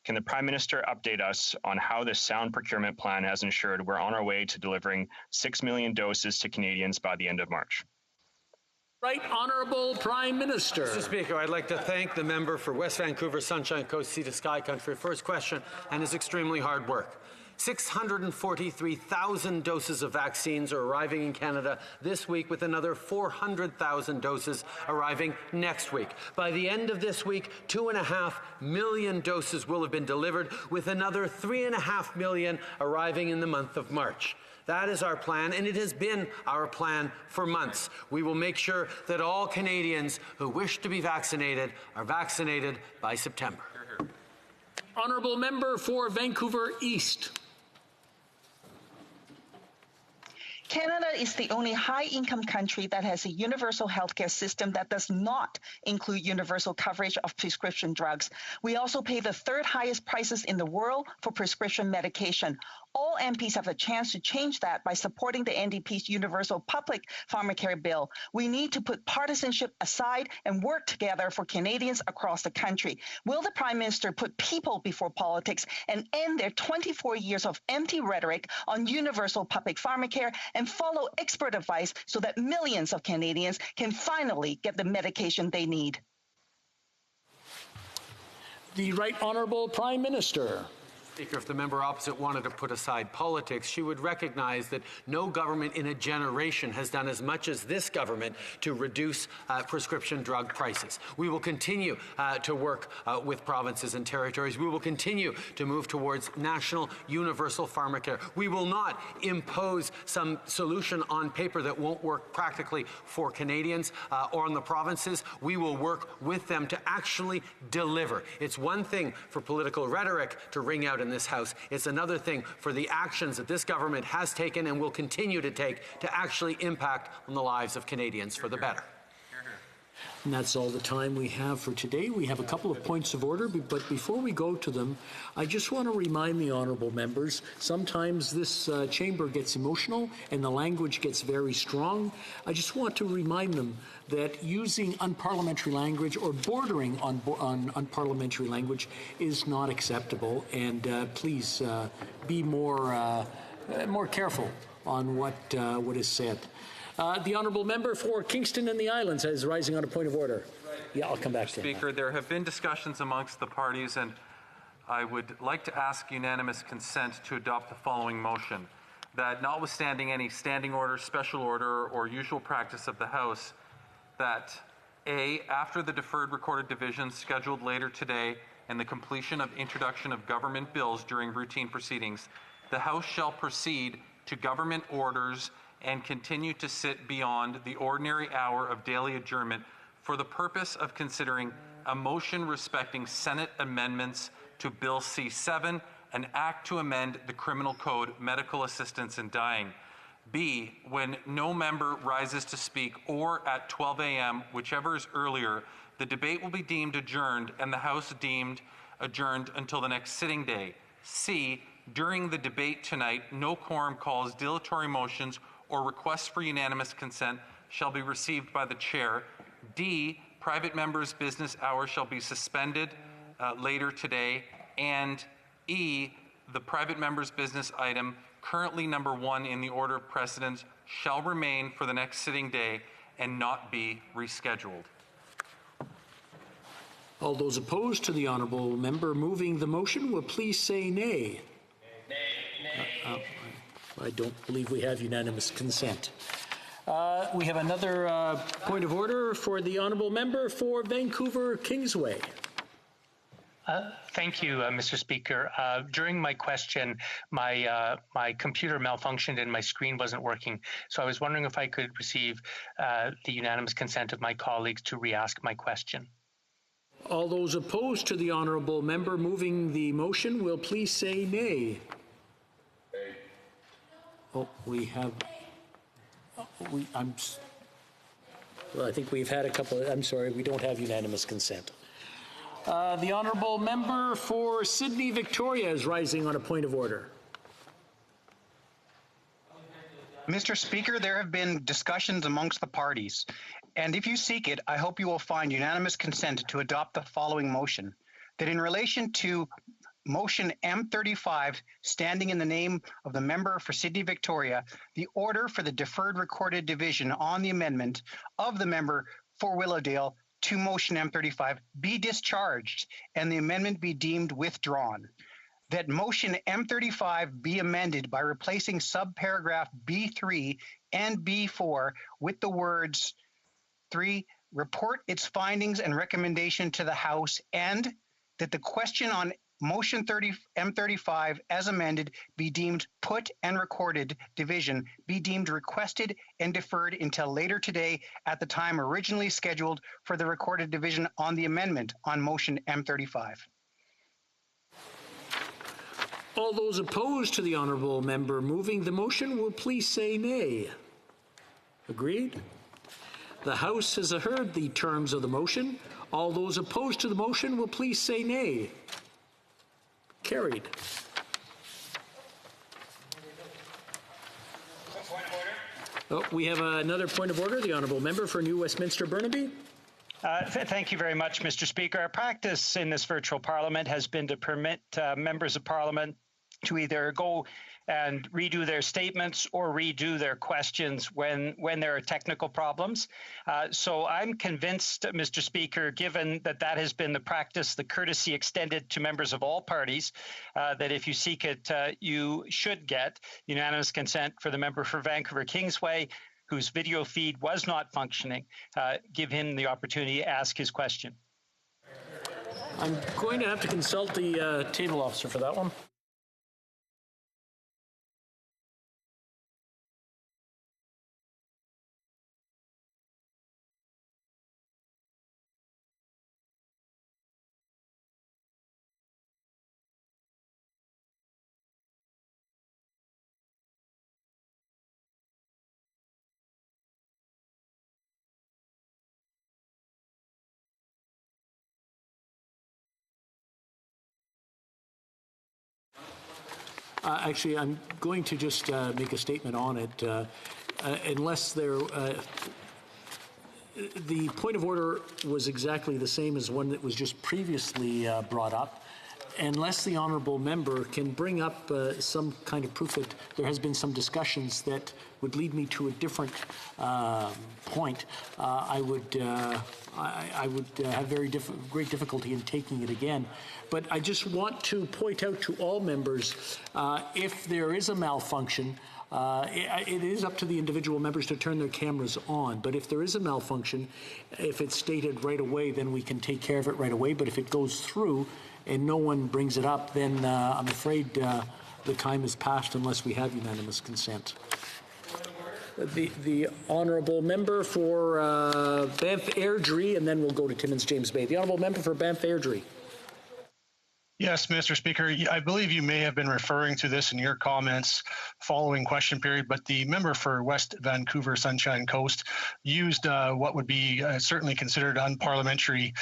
Can the Prime Minister update us on how this sound procurement plan has ensured we're on our way to delivering 6 million doses to Canadians by the end of March? Right Honourable Prime Minister. Mr. Speaker, I'd like to thank the member for West Vancouver, Sunshine Coast, Sea to Sky Country for his question and his extremely hard work. 643,000 doses of vaccines are arriving in Canada this week, with another 400,000 doses arriving next week. By the end of this week, 2.5 million doses will have been delivered, with another 3.5 million arriving in the month of March. That is our plan, and it has been our plan for months. We will make sure that all Canadians who wish to be vaccinated are vaccinated by September. Honourable Member for Vancouver East. Canada is the only high-income country that has a universal healthcare system that does not include universal coverage of prescription drugs. We also pay the third highest prices in the world for prescription medication. All MPs have a chance to change that by supporting the NDP's universal public pharmacare bill. We need to put partisanship aside and work together for Canadians across the country. Will the Prime Minister put people before politics and end their 24 years of empty rhetoric on universal public pharmacare and follow expert advice so that millions of Canadians can finally get the medication they need? The Right Honourable Prime Minister. Speaker, if the member opposite wanted to put aside politics, she would recognize that no government in a generation has done as much as this government to reduce prescription drug prices. We will continue to work with provinces and territories. We will continue to move towards national universal pharmacare. We will not impose some solution on paper that won't work practically for Canadians or on the provinces. We will work with them to actually deliver. It's one thing for political rhetoric to ring out in this House. It's another thing for the actions that this government has taken and will continue to take to actually impact on the lives of Canadians for the better. And that's all the time we have for today. We have a couple of points of order, but before we go to them, I just want to remind the honourable members, sometimes this chamber gets emotional and the language gets very strong. I just want to remind them that using unparliamentary language or bordering on unparliamentary language is not acceptable, and please be more careful on what is said. The honourable member for Kingston and the Islands is rising on a point of order. Yeah, I'll come back to you. Speaker, there have been discussions amongst the parties, and I would like to ask unanimous consent to adopt the following motion: that notwithstanding any standing order, special order, or usual practice of the House, that A, after the deferred recorded division scheduled later today and the completion of introduction of government bills during routine proceedings, the House shall proceed to government orders and continue to sit beyond the ordinary hour of daily adjournment for the purpose of considering a motion respecting Senate amendments to Bill C-7, an act to amend the Criminal Code, medical assistance in dying. B, when no member rises to speak, or at 12 a.m., whichever is earlier, the debate will be deemed adjourned and the House deemed adjourned until the next sitting day. C, during the debate tonight, no quorum calls, dilatory motions, or requests for unanimous consent shall be received by the chair. D, private members' business hours shall be suspended later today. And E, the private members' business item, currently number 1 in the order of precedence, shall remain for the next sitting day and not be rescheduled. All those opposed to the honourable member moving the motion will please say nay. Nay. I don't believe we have unanimous consent. We have another point of order for the honourable member for Vancouver Kingsway. Thank you, Mr. Speaker. During my question, my computer malfunctioned and my screen wasn't working. So I was wondering if I could receive the unanimous consent of my colleagues to re-ask my question. All those opposed to the honourable member moving the motion will please say nay. Oh, we have. I think we've had a couple. I'm sorry, we don't have unanimous consent. The honourable member for Sydney Victoria is rising on a point of order. Mr. Speaker, there have been discussions amongst the parties, and if you seek it, I hope you will find unanimous consent to adopt the following motion: that in relation to motion M35, standing in the name of the member for Sydney Victoria, the order for the deferred recorded division on the amendment of the member for Willowdale to motion M35 be discharged and the amendment be deemed withdrawn. That motion M35 be amended by replacing subparagraph B3 and B4 with the words 3, report its findings and recommendation to the House, and that the question on motion M35 as amended be deemed put and recorded division be deemed requested and deferred until later today at the time originally scheduled for the recorded division on the amendment on motion M35. All those opposed to the honourable member moving the motion will please say nay. Agreed? The House has heard the terms of the motion. All those opposed to the motion will please say nay. Carried. We have another point of order. The honourable member for New Westminster Burnaby. Thank you very much, Mr. Speaker. Our practice in this virtual parliament has been to permit members of parliament to either go and redo their statements or redo their questions when there are technical problems. So I'm convinced, Mr. Speaker, given that that has been the practice, the courtesy extended to members of all parties, that if you seek it, you should get unanimous consent for the member for Vancouver Kingsway, whose video feed was not functioning. Give him the opportunity to ask his question. I'm going to have to consult the table officer for that one. Actually, I'm going to just make a statement on it. Unless there, the point of order was exactly the same as one that was just previously brought up. unless the honourable member can bring up some kind of proof that there has been some discussions that would lead me to a different point, I would have great difficulty in taking it again. But I just want to point out to all members, if there is a malfunction, it is up to the individual members to turn their cameras on. But if there is a malfunction, if it's stated right away, then we can take care of it right away. But if it goes through and no one brings it up, then I'm afraid the time has passed unless we have unanimous consent. The honourable member for Banff Airdrie, and then we'll go to Timmins James Bay. The honourable member for Banff Airdrie. Yes, Mr. Speaker, I believe you may have been referring to this in your comments following question period, but the member for West Vancouver Sunshine Coast used what would be certainly considered unparliamentary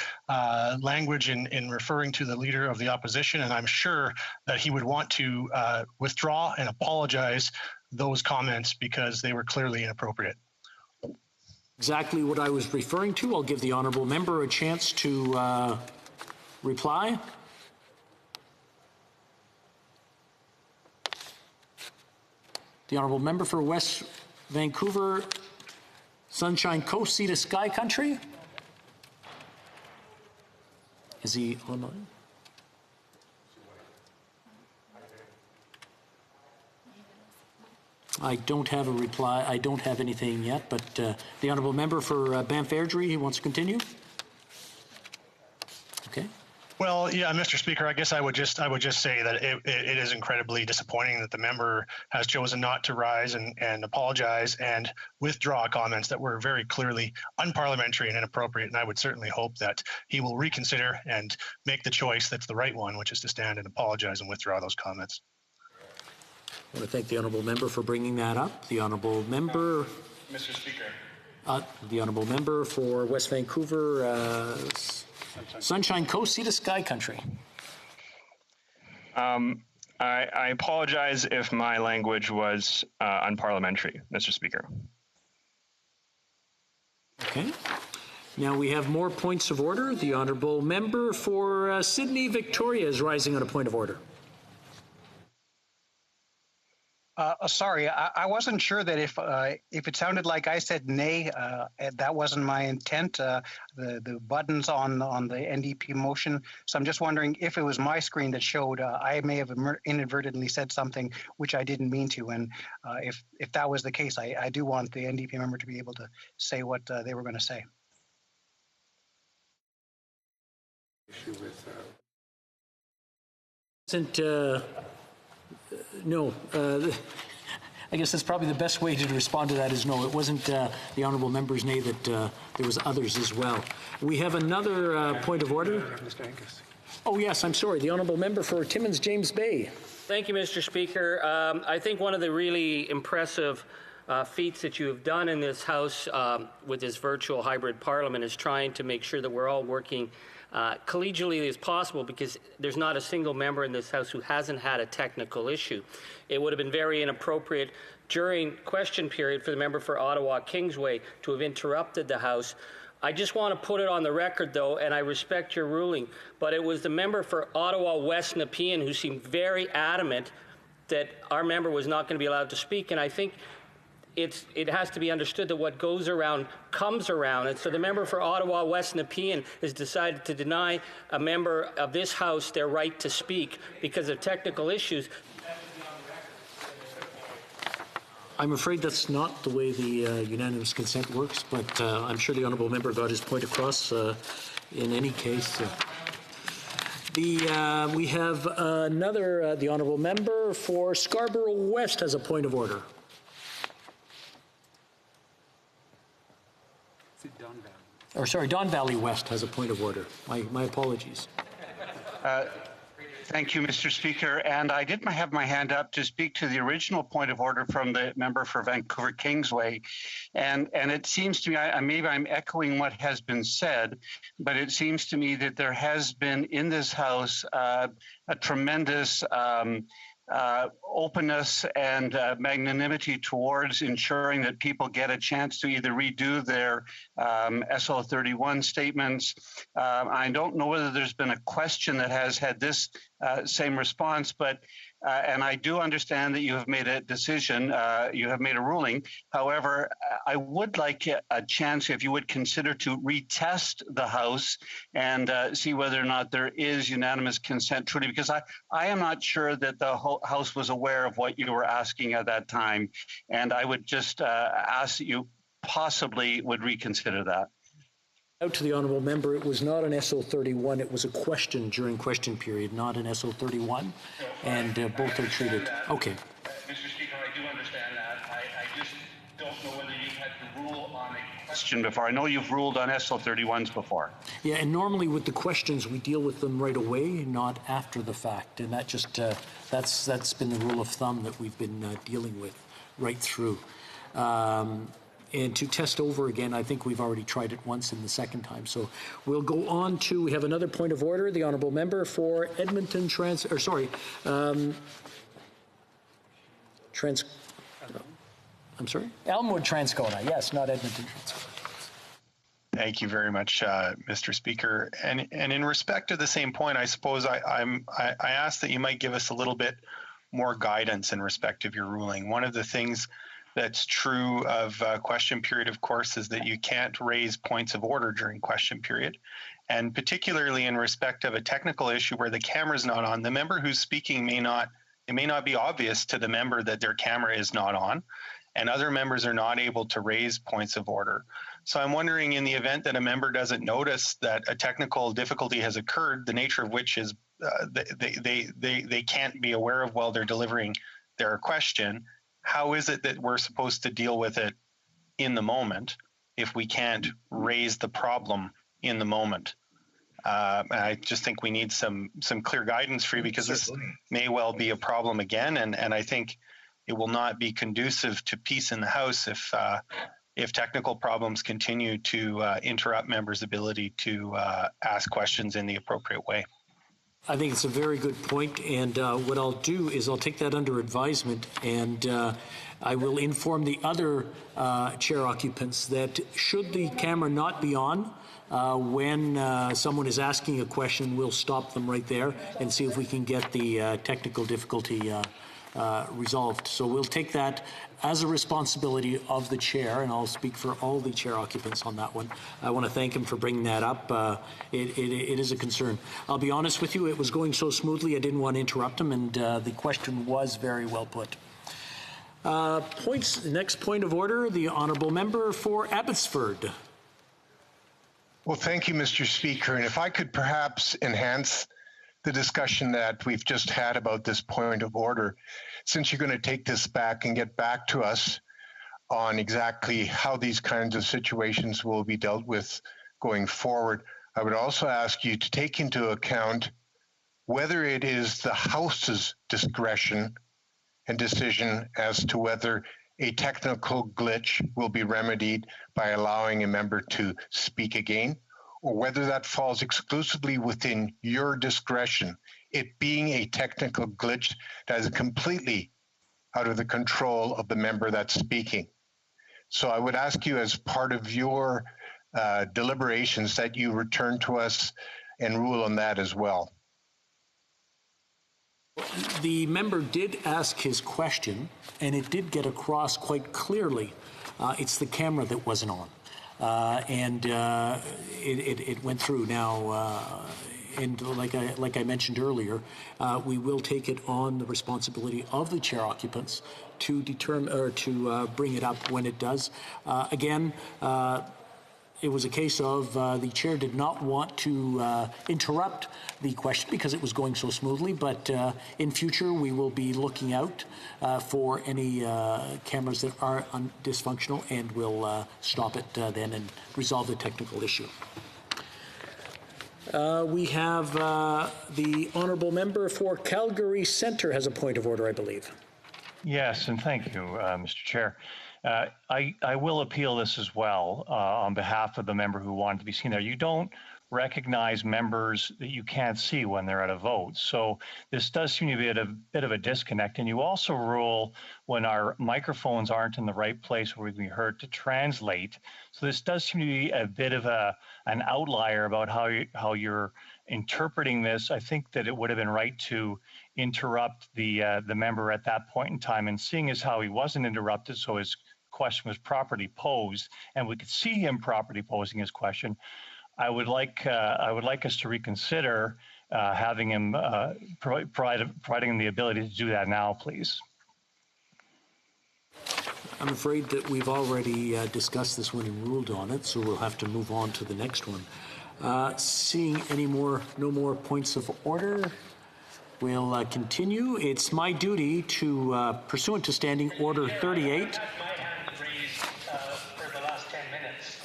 language in referring to the leader of the opposition, and I'm sure that he would want to withdraw and apologize those comments because they were clearly inappropriate. Exactly what I was referring to. I'll give the honourable member a chance to reply. The honourable member for West Vancouver Sunshine Coast, Sea to Sky Country. Is he online? I don't have a reply. I don't have anything yet, but the honourable member for Banff Airdrie, he wants to continue. Okay. Well, yeah, Mr. Speaker, I guess I would just say that it is incredibly disappointing that the member has chosen not to rise and apologize and withdraw comments that were very clearly unparliamentary and inappropriate. And I would certainly hope that he will reconsider and make the choice that's the right one, which is to stand and apologize and withdraw those comments. I want to thank the honourable member for bringing that up. The honourable member, Mr. Speaker. The honourable member for West Vancouver Sunshine Coast, Sea to Sky Country. I apologize if my language was unparliamentary, Mr. Speaker. Okay. Now we have more points of order. The honourable member for Sydney Victoria is rising on a point of order. Sorry, I wasn't sure that if it sounded like I said nay, that wasn't my intent. The buttons on the NDP motion. So I'm just wondering if it was my screen that showed. I may have inadvertently said something which I didn't mean to. And if that was the case, I do want the NDP member to be able to say what they were going to say. No. I guess that's probably the best way to respond to that is no. It wasn't the honourable member's nay, that there was others as well. We have another point of order. Oh, yes, I'm sorry. The honourable member for Timmins James Bay. Thank you, Mr. Speaker. I think one of the really impressive feats that you have done in this House with this virtual hybrid parliament is trying to make sure that we're all working collegially as possible, because there's not a single member in this House who hasn't had a technical issue. It would have been very inappropriate during question period for the member for Ottawa Kingsway to have interrupted the House. I just want to put it on the record, though, and I respect your ruling, but it was the member for Ottawa West Nepean who seemed very adamant that our member was not going to be allowed to speak, and I think it has to be understood that what goes around comes around. And so the member for Ottawa West Nepean has decided to deny a member of this House their right to speak because of technical issues. I'm afraid that's not the way the unanimous consent works, but I'm sure the honourable member got his point across in any case. We have another, the honourable member for Scarborough West has a point of order. Don Valley West has a point of order. My apologies. Thank you, Mr. Speaker. And I did have my hand up to speak to the original point of order from the member for Vancouver Kingsway. And it seems to me, maybe I'm echoing what has been said, but it seems to me that there has been in this House a tremendous openness and magnanimity towards ensuring that people get a chance to either redo their SO31 statements. I don't know whether there's been a question that has had this same response, but and I do understand that you have made a decision, you have made a ruling. However, I would like a chance, if you would consider, to retest the House and see whether or not there is unanimous consent truly, because I am not sure that the House was aware of what you were asking at that time. And I would just ask that you possibly would reconsider that. Out to the honourable member, it was not an SO31, it was a question during question period, not an SO31, and both are treated. Okay. Mr. Speaker, I do understand that. I just don't know whether you've had to rule on a question before. I know you've ruled on SO31s before. Yeah, and normally with the questions, we deal with them right away, not after the fact, and that just that's been the rule of thumb that we've been dealing with right through. And to test over again, I think we've already tried it once and the second time. So we'll go on to, we have another point of order. The honourable member for Edmonton Elmwood Transcona. Yes, not Edmonton Transcona. Thank you very much, Mr. Speaker. And in respect to the same point, I suppose I ask that you might give us a little bit more guidance in respect of your ruling. One of the things that's true of question period, of course, is that you can't raise points of order during question period. And particularly in respect of a technical issue where the camera's not on, the member who's speaking it may not be obvious to the member that their camera is not on, and other members are not able to raise points of order. So I'm wondering, in the event that a member doesn't notice that a technical difficulty has occurred, the nature of which is they can't be aware of while they're delivering their question, how is it that we're supposed to deal with it in the moment if we can't raise the problem in the moment? I just think we need some clear guidance for you, because this may well be a problem again, and I think it will not be conducive to peace in the House if technical problems continue to interrupt members' ability to ask questions in the appropriate way. I think it's a very good point, and what I'll do is I'll take that under advisement, and I will inform the other chair occupants that should the camera not be on, when someone is asking a question, we'll stop them right there and see if we can get the technical difficulty resolved. So we'll take that as a responsibility of the chair, and I'll speak for all the chair occupants on that one. I want to thank him for bringing that up. It is a concern. I'll be honest with you, it was going so smoothly I didn't want to interrupt him, and the question was very well put. Next point of order, the honourable member for Abbotsford. Well, thank you, Mr. Speaker. And if I could perhaps enhance the discussion that we've just had about this point of order, since you're going to take this back and get back to us on exactly how these kinds of situations will be dealt with going forward, I would also ask you to take into account whether it is the House's discretion and decision as to whether a technical glitch will be remedied by allowing a member to speak again, or whether that falls exclusively within your discretion, it being a technical glitch that is completely out of the control of the member that's speaking. So I would ask you, as part of your deliberations, that you return to us and rule on that as well. The member did ask his question, and it did get across quite clearly. It's the camera that wasn't on. And it went through now, and like I mentioned earlier, we will take it on the responsibility of the chair occupants to determine or to bring it up when it does. Again, it was a case of the chair did not want to interrupt the question because it was going so smoothly, but in future we will be looking out for any cameras that are dysfunctional, and we'll stop it then and resolve the technical issue. We have the honourable member for Calgary Centre has a point of order, I believe. Yes, and thank you, Mr. Chair. I will appeal this as well on behalf of the member who wanted to be seen there. You don't recognize members that you can't see when they're at a vote. So this does seem to be a bit of a disconnect. And you also rule when our microphones aren't in the right place where we can be heard to translate. So this does seem to be a bit of an outlier about how you're interpreting this. I think that it would have been right to interrupt the member at that point in time, and seeing as how he wasn't interrupted, so his question was properly posed, and we could see him properly posing his question. I would like us to reconsider having him providing him the ability to do that now, please. I'm afraid that we've already discussed this one and ruled on it, so we'll have to move on to the next one. Seeing no more points of order, we'll continue. It's my duty to, pursuant to Standing Order 38.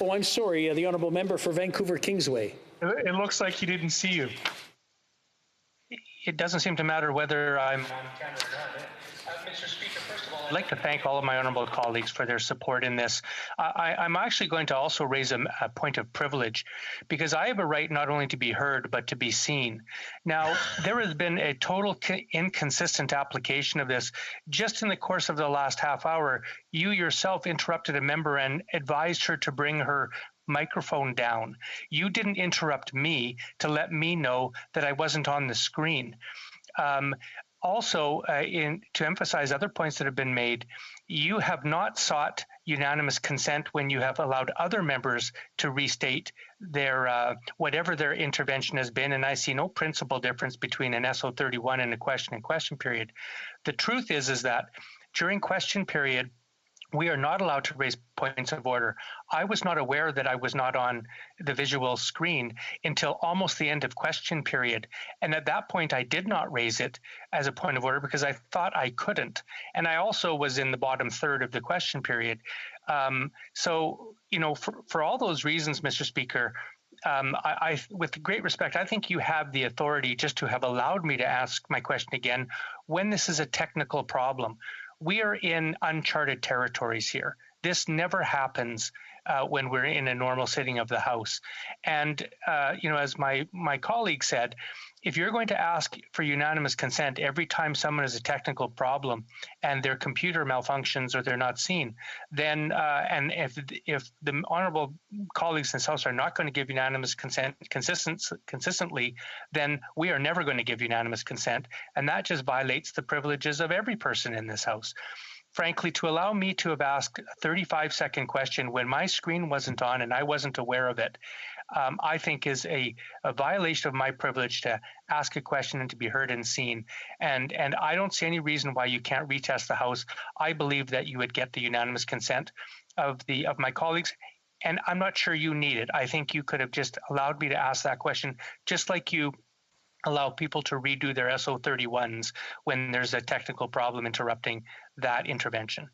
Oh, I'm sorry, the Honourable Member for Vancouver Kingsway. It looks like he didn't see you. It doesn't seem to matter whether I'm on camera or not. Mr. Speaker, first of all, I'd like to thank all of my honourable colleagues for their support in this. I'm actually going to also raise a point of privilege, because I have a right not only to be heard, but to be seen. Now, there has been a total inconsistent application of this. Just in the course of the last half hour, you yourself interrupted a member and advised her to bring her microphone down. You didn't interrupt me to let me know that I wasn't on the screen. Also, to emphasize other points that have been made, you have not sought unanimous consent when you have allowed other members to restate their whatever their intervention has been, and I see no principal difference between an SO31 and a question period. The truth is that during question period, we are not allowed to raise points of order. I was not aware that I was not on the visual screen until almost the end of question period. And at that point, I did not raise it as a point of order because I thought I couldn't. And I also was in the bottom third of the question period. So, for all those reasons, Mr. Speaker, with great respect, I think you have the authority just to have allowed me to ask my question again when this is a technical problem. We are in uncharted territories here. This never happens when we're in a normal sitting of the House. And, as my colleague said, if you're going to ask for unanimous consent every time someone has a technical problem and their computer malfunctions or they're not seen, then, and if the honourable colleagues in this House are not going to give unanimous consent consistently, then we are never going to give unanimous consent. And that just violates the privileges of every person in this House. Frankly, to allow me to have asked a 35-second question when my screen wasn't on and I wasn't aware of it, I think is a violation of my privilege to ask a question and to be heard and seen. And I don't see any reason why you can't retest the House. I believe that you would get the unanimous consent of my colleagues. And I'm not sure you need it. I think you could have just allowed me to ask that question, just like you allow people to redo their SO31s when there's a technical problem interrupting that intervention.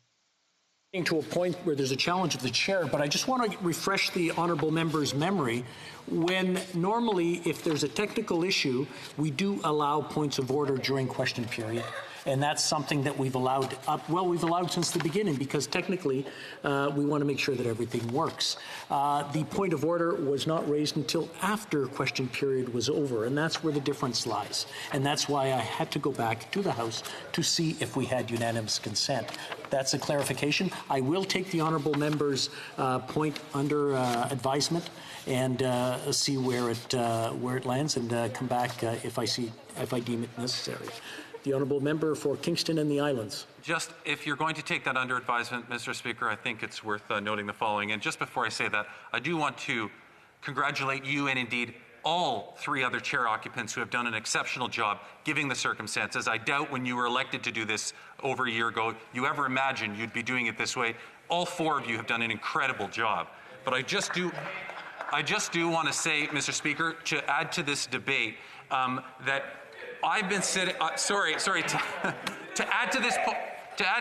To a point where there's a challenge of the chair, but I just want to refresh the honourable member's memory. When normally, if there's a technical issue, we do allow points of order during question period. And that's something that we've allowed we've allowed since the beginning, because technically we want to make sure that everything works. The point of order was not raised until after question period was over, and that's where the difference lies. And that's why I had to go back to the House to see if we had unanimous consent. That's a clarification. I will take the honourable member's point under advisement and see where it lands, and come back if I deem it necessary. The honourable member for Kingston and the Islands. Just if you're going to take that under advisement, Mr. Speaker, I think it's worth noting the following. And just before I say that, I do want to congratulate you and indeed all three other chair occupants who have done an exceptional job given the circumstances. I doubt when you were elected to do this over a year ago, you ever imagined you'd be doing it this way. All four of you have done an incredible job. But I just do want to say, Mr. Speaker, to add to this debate that I've been sitting. To add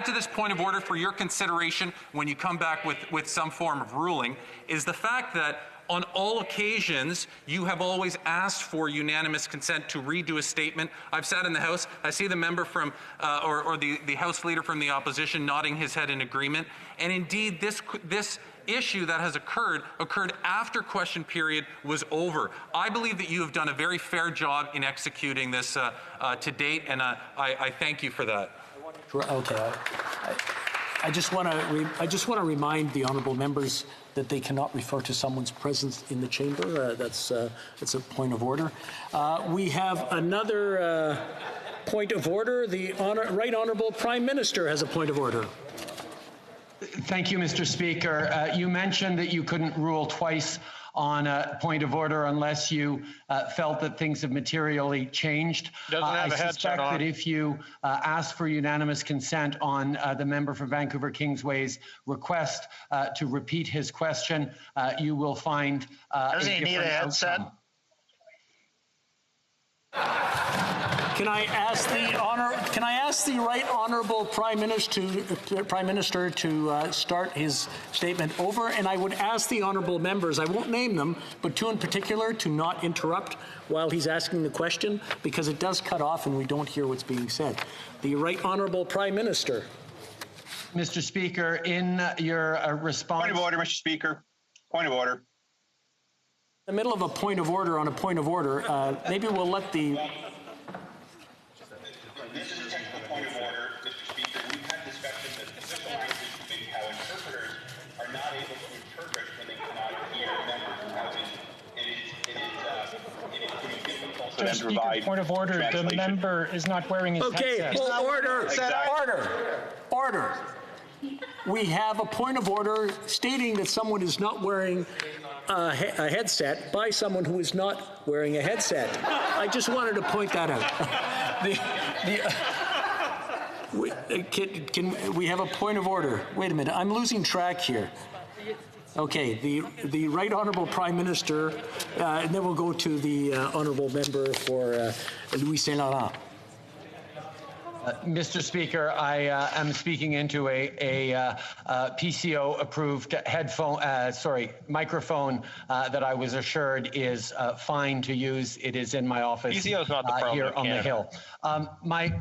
to this point of order for your consideration when you come back with some form of ruling is the fact that on all occasions you have always asked for unanimous consent to redo a statement. I've sat in the House. I see the member from or the House leader from the opposition nodding his head in agreement. And indeed, this issue that has occurred after question period was over. I believe that you have done a very fair job in executing this to date, and I thank you for that. Okay. I just want to remind the honourable members that they cannot refer to someone's presence in the chamber. That's a point of order. We have another point of order. The Right Honourable Prime Minister has a point of order. Thank you, Mr. Speaker. You mentioned that you couldn't rule twice on a point of order unless you felt that things have materially changed. I suspect that if you ask for unanimous consent on the member for Vancouver Kingsway's request to repeat his question, you will find Does he need a headset? Can I ask the Right Honourable Prime Minister to start his statement over? And I would ask the honourable members, I won't name them, but two in particular, to not interrupt while he's asking the question, because it does cut off and we don't hear what's being said. The Right Honourable Prime Minister. Mr. Speaker, in your response... Point of order, Mr. Speaker. Point of order. In the middle of a point of order on a point of order, maybe we'll let the... This is a technical point of order, Mr. Speaker. We've had discussion that official language debate how interpreters are not able to interpret when they cannot hear members and how it is pretty difficult for them to provide. Point of order. The member is not wearing his headset. Okay, well, order. Order. We have a point of order stating that someone is not wearing a headset by someone who is not wearing a headset. I just wanted to point that out. Can we have a point of order? Wait a minute, I'm losing track here. Okay, the Right Honourable Prime Minister, and then we'll go to the Honourable Member for Louis Saint Laurent. Mr. Speaker, I am speaking into a PCO-approved microphone that I was assured is fine to use. It is in my office PCO is not the here on the Hill. My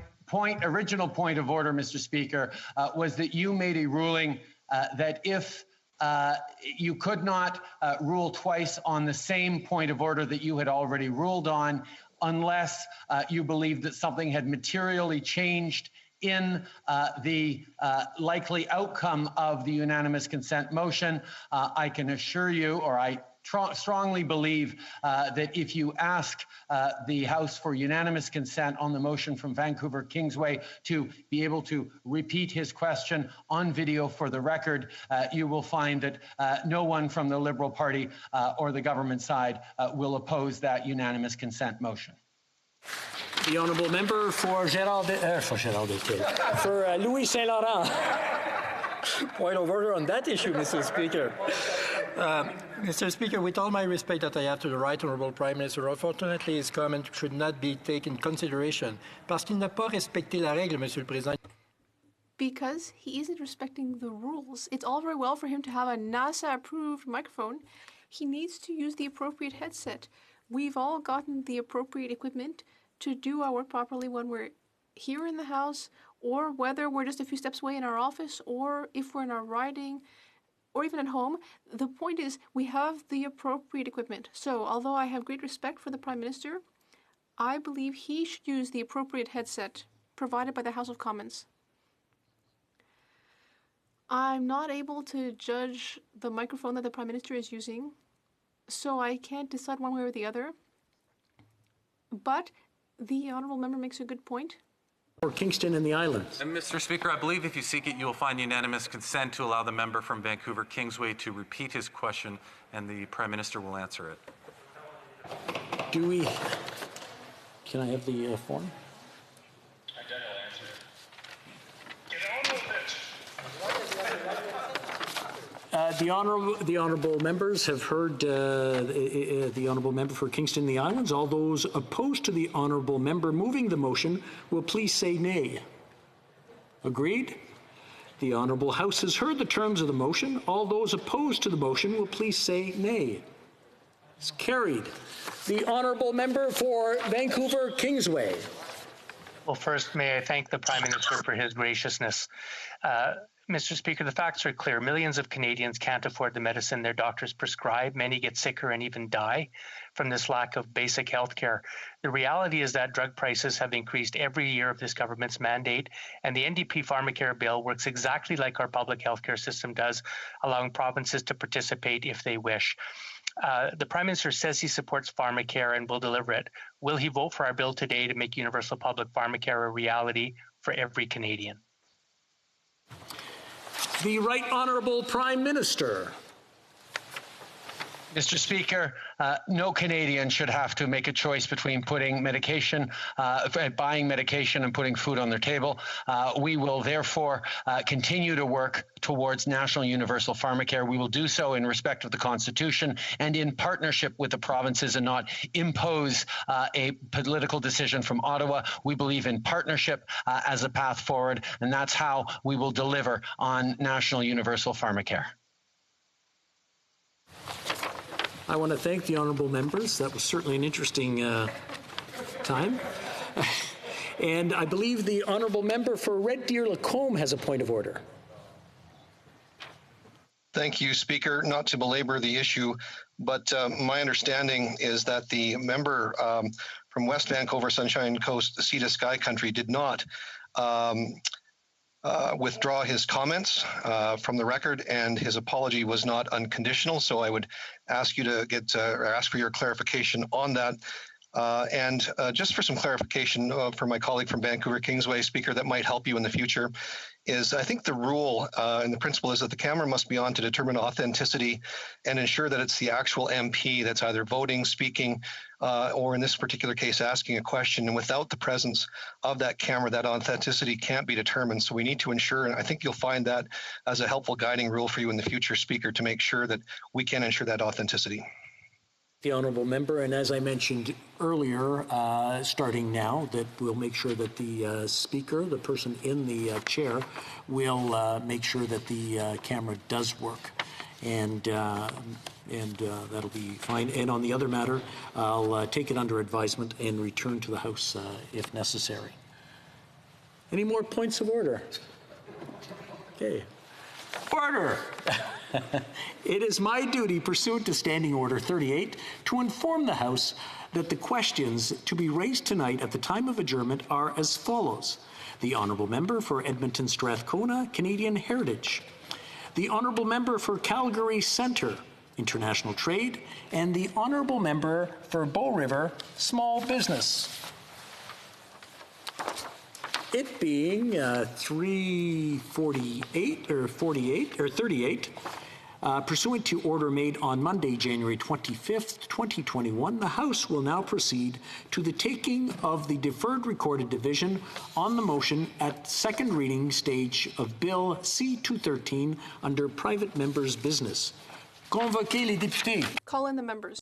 original point of order, Mr. Speaker, was that you made a ruling that if you could not rule twice on the same point of order that you had already ruled on, unless you believe that something had materially changed in the likely outcome of the unanimous consent motion. I can assure you, or I strongly believe that if you ask the House for unanimous consent on the motion from Vancouver Kingsway to be able to repeat his question on video for the record, you will find that no one from the Liberal Party or the government side will oppose that unanimous consent motion. The Honourable Member for Louis Saint Laurent. Point of order on that issue, Mr. Speaker. Mr. Speaker, with all my respect that I have to the Right Honourable Prime Minister, unfortunately his comment should not be taken into consideration parce qu'il n'a pas respecté la règle, Monsieur le Président. Because he isn't respecting the rules. It's all very well for him to have a NASA-approved microphone. He needs to use the appropriate headset. We've all gotten the appropriate equipment to do our work properly when we're here in the House, or whether we're just a few steps away in our office, or if we're in our riding, or even at home. The point is, we have the appropriate equipment. So, although I have great respect for the Prime Minister, I believe he should use the appropriate headset provided by the House of Commons. I'm not able to judge the microphone that the Prime Minister is using, so I can't decide one way or the other. But the Honourable Member makes a good point. For Kingston and the Islands. And Mr. Speaker, I believe if you seek it, you will find unanimous consent to allow the member from Vancouver Kingsway to repeat his question, and the Prime Minister will answer it. Can I have the form? The honourable members have heard the honourable member for Kingston and the Islands. All those opposed to the honourable member moving the motion will please say nay. Agreed? The Honourable House has heard the terms of the motion. All those opposed to the motion will please say nay. It's carried. The Honourable Member for Vancouver Kingsway. Well, first, may I thank the Prime Minister for his graciousness. Mr. Speaker, the facts are clear. Millions of Canadians can't afford the medicine their doctors prescribe. Many get sicker and even die from this lack of basic health care. The reality is that drug prices have increased every year of this government's mandate, and the NDP Pharmacare bill works exactly like our public health care system does, allowing provinces to participate if they wish. The Prime Minister says he supports pharmacare and will deliver it. Will he vote for our bill today to make universal public pharmacare a reality for every Canadian? The Right Honourable Prime Minister. Mr. Speaker, no Canadian should have to make a choice between putting medication, buying medication and putting food on their table. We will therefore continue to work towards national universal pharmacare. We will do so in respect of the Constitution and in partnership with the provinces and not impose a political decision from Ottawa. We believe in partnership as a path forward, and that's how we will deliver on national universal pharmacare. I want to thank the honourable members. That was certainly an interesting time. And I believe the honourable member for Red Deer Lacombe has a point of order. Thank you, Speaker. Not to belabor the issue, but my understanding is that the member from West Vancouver Sunshine Coast, Sea to Sky Country, did not withdraw his comments from the record, and his apology was not unconditional. So I would ask you to ask for your clarification on that. And just for some clarification for my colleague from Vancouver Kingsway, Speaker, that might help you in the future, is I think the rule and the principle is that the camera must be on to determine authenticity and ensure that it's the actual MP that's either voting, speaking, or in this particular case, asking a question. And without the presence of that camera, that authenticity can't be determined. So we need to ensure, and I think you'll find that as a helpful guiding rule for you in the future, Speaker, to make sure that we can ensure that authenticity. The honourable member, and as I mentioned earlier, starting now, that we'll make sure that the speaker, the person in the chair, will make sure that the camera does work, and that'll be fine. And on the other matter, I'll take it under advisement and return to the House if necessary. Any more points of order? Okay. Order! It is my duty, pursuant to Standing Order 38, to inform the House that the questions to be raised tonight at the time of adjournment are as follows. The Honourable Member for Edmonton Strathcona, Canadian Heritage. The Honourable Member for Calgary Centre, International Trade. And the Honourable Member for Bow River, Small Business. It being 3:48 or 48 or 38, pursuant to order made on Monday, January 25th, 2021, the House will now proceed to the taking of the deferred recorded division on the motion at second reading stage of Bill C-213 under private members' business. Convoquez les députés. Call in the members.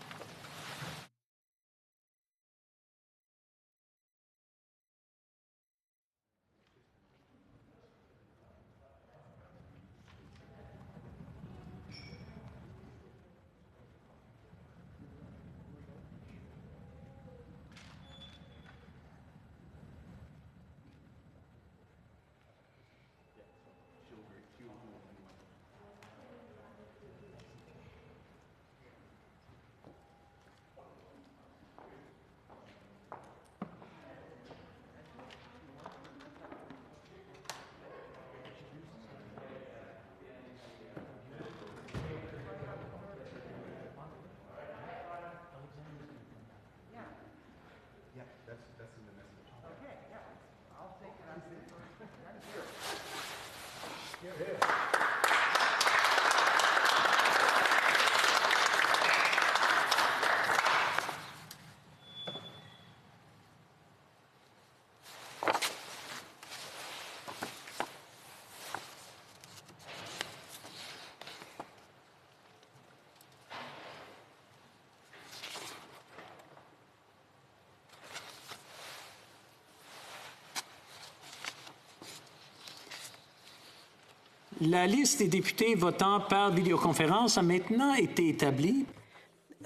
La liste des députés votant par vidéoconférence a maintenant été établie.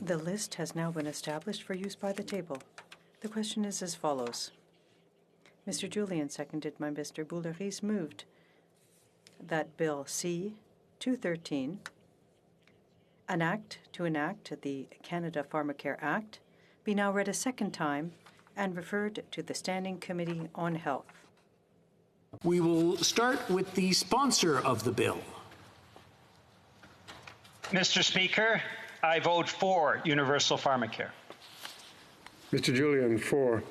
The list has now been established for use by the table. The question is as follows. Mr. Julian, seconded by Mr. Boulerice, moved that Bill C-213, an act to enact the Canada Pharmacare Act, be now read a second time and referred to the Standing Committee on Health. We will start with the sponsor of the bill. Mr. Speaker, I vote for universal pharmacare. Mr. Julian, for.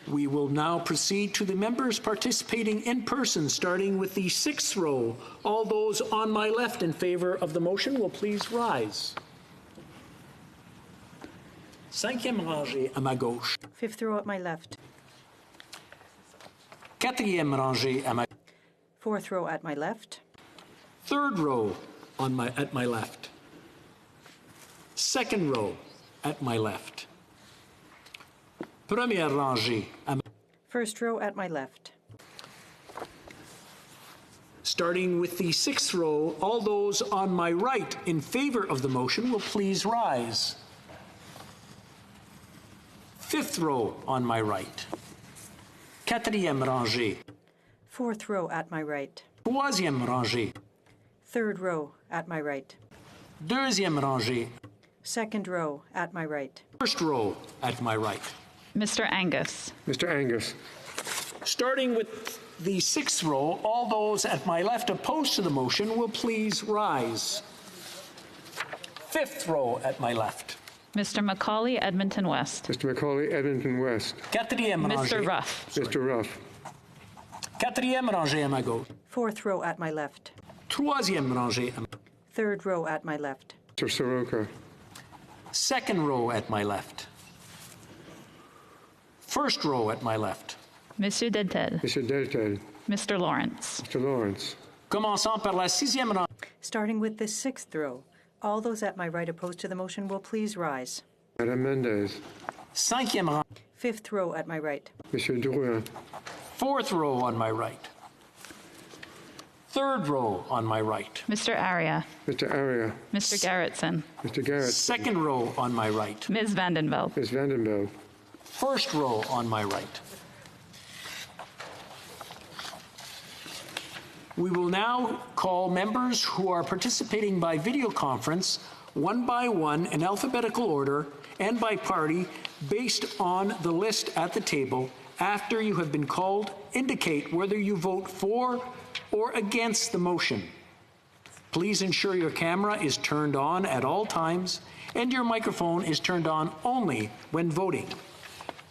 We will now proceed to the members participating in person, starting with the 6th row. All those on my left in favor of the motion will please rise. 5e rangée à ma gauche. 5th row at my left. 4e rangée à ma 4th row at my left. 3rd row at my left. 2nd row at my left. Première rangée à ma 1st row at my left. Starting with the 6th row, all those on my right in favor of the motion will please rise. 5th row on my right. 4e rangée. 4th row at my right. 3e rangée. 3rd row at my right. 2e rangée. 2nd row at my right. 1st row at my right. Mr. Angus. Mr. Angus. Starting with the 6th row, all those at my left opposed to the motion will please rise. 5th row at my left. Mr. Macaulay, Edmonton West. Mr. Macaulay, Edmonton West. 4e rangée. Mr. Ruff. Mr. Ruff. 4e rangée à ma gauche. 4th row at my left. 3e rangée à ma 3rd row at my left. Mr. Soroka. 2nd row at my left. 1st row at my left. Monsieur Deltel. Mr. Deltel. Mr. Lawrence. Mr. Lawrence. Commençons par la 6e rangée. Starting with the 6th row, all those at my right opposed to the motion will please rise. Madame Mendez. 5e rangée. 5th row at my right. Monsieur Drouin. 4th row on my right. 3rd row on my right. Mr. Aria. Mr. Aria. Mr. Garrettson. Mr. Garrett. 2nd row on my right. Ms. Vandenveld. Ms. Vandenveld. 1st row on my right. We will now call members who are participating by video conference one by one in alphabetical order and by party based on the list at the table. After you have been called, indicate whether you vote for or against the motion. Please ensure your camera is turned on at all times and your microphone is turned on only when voting.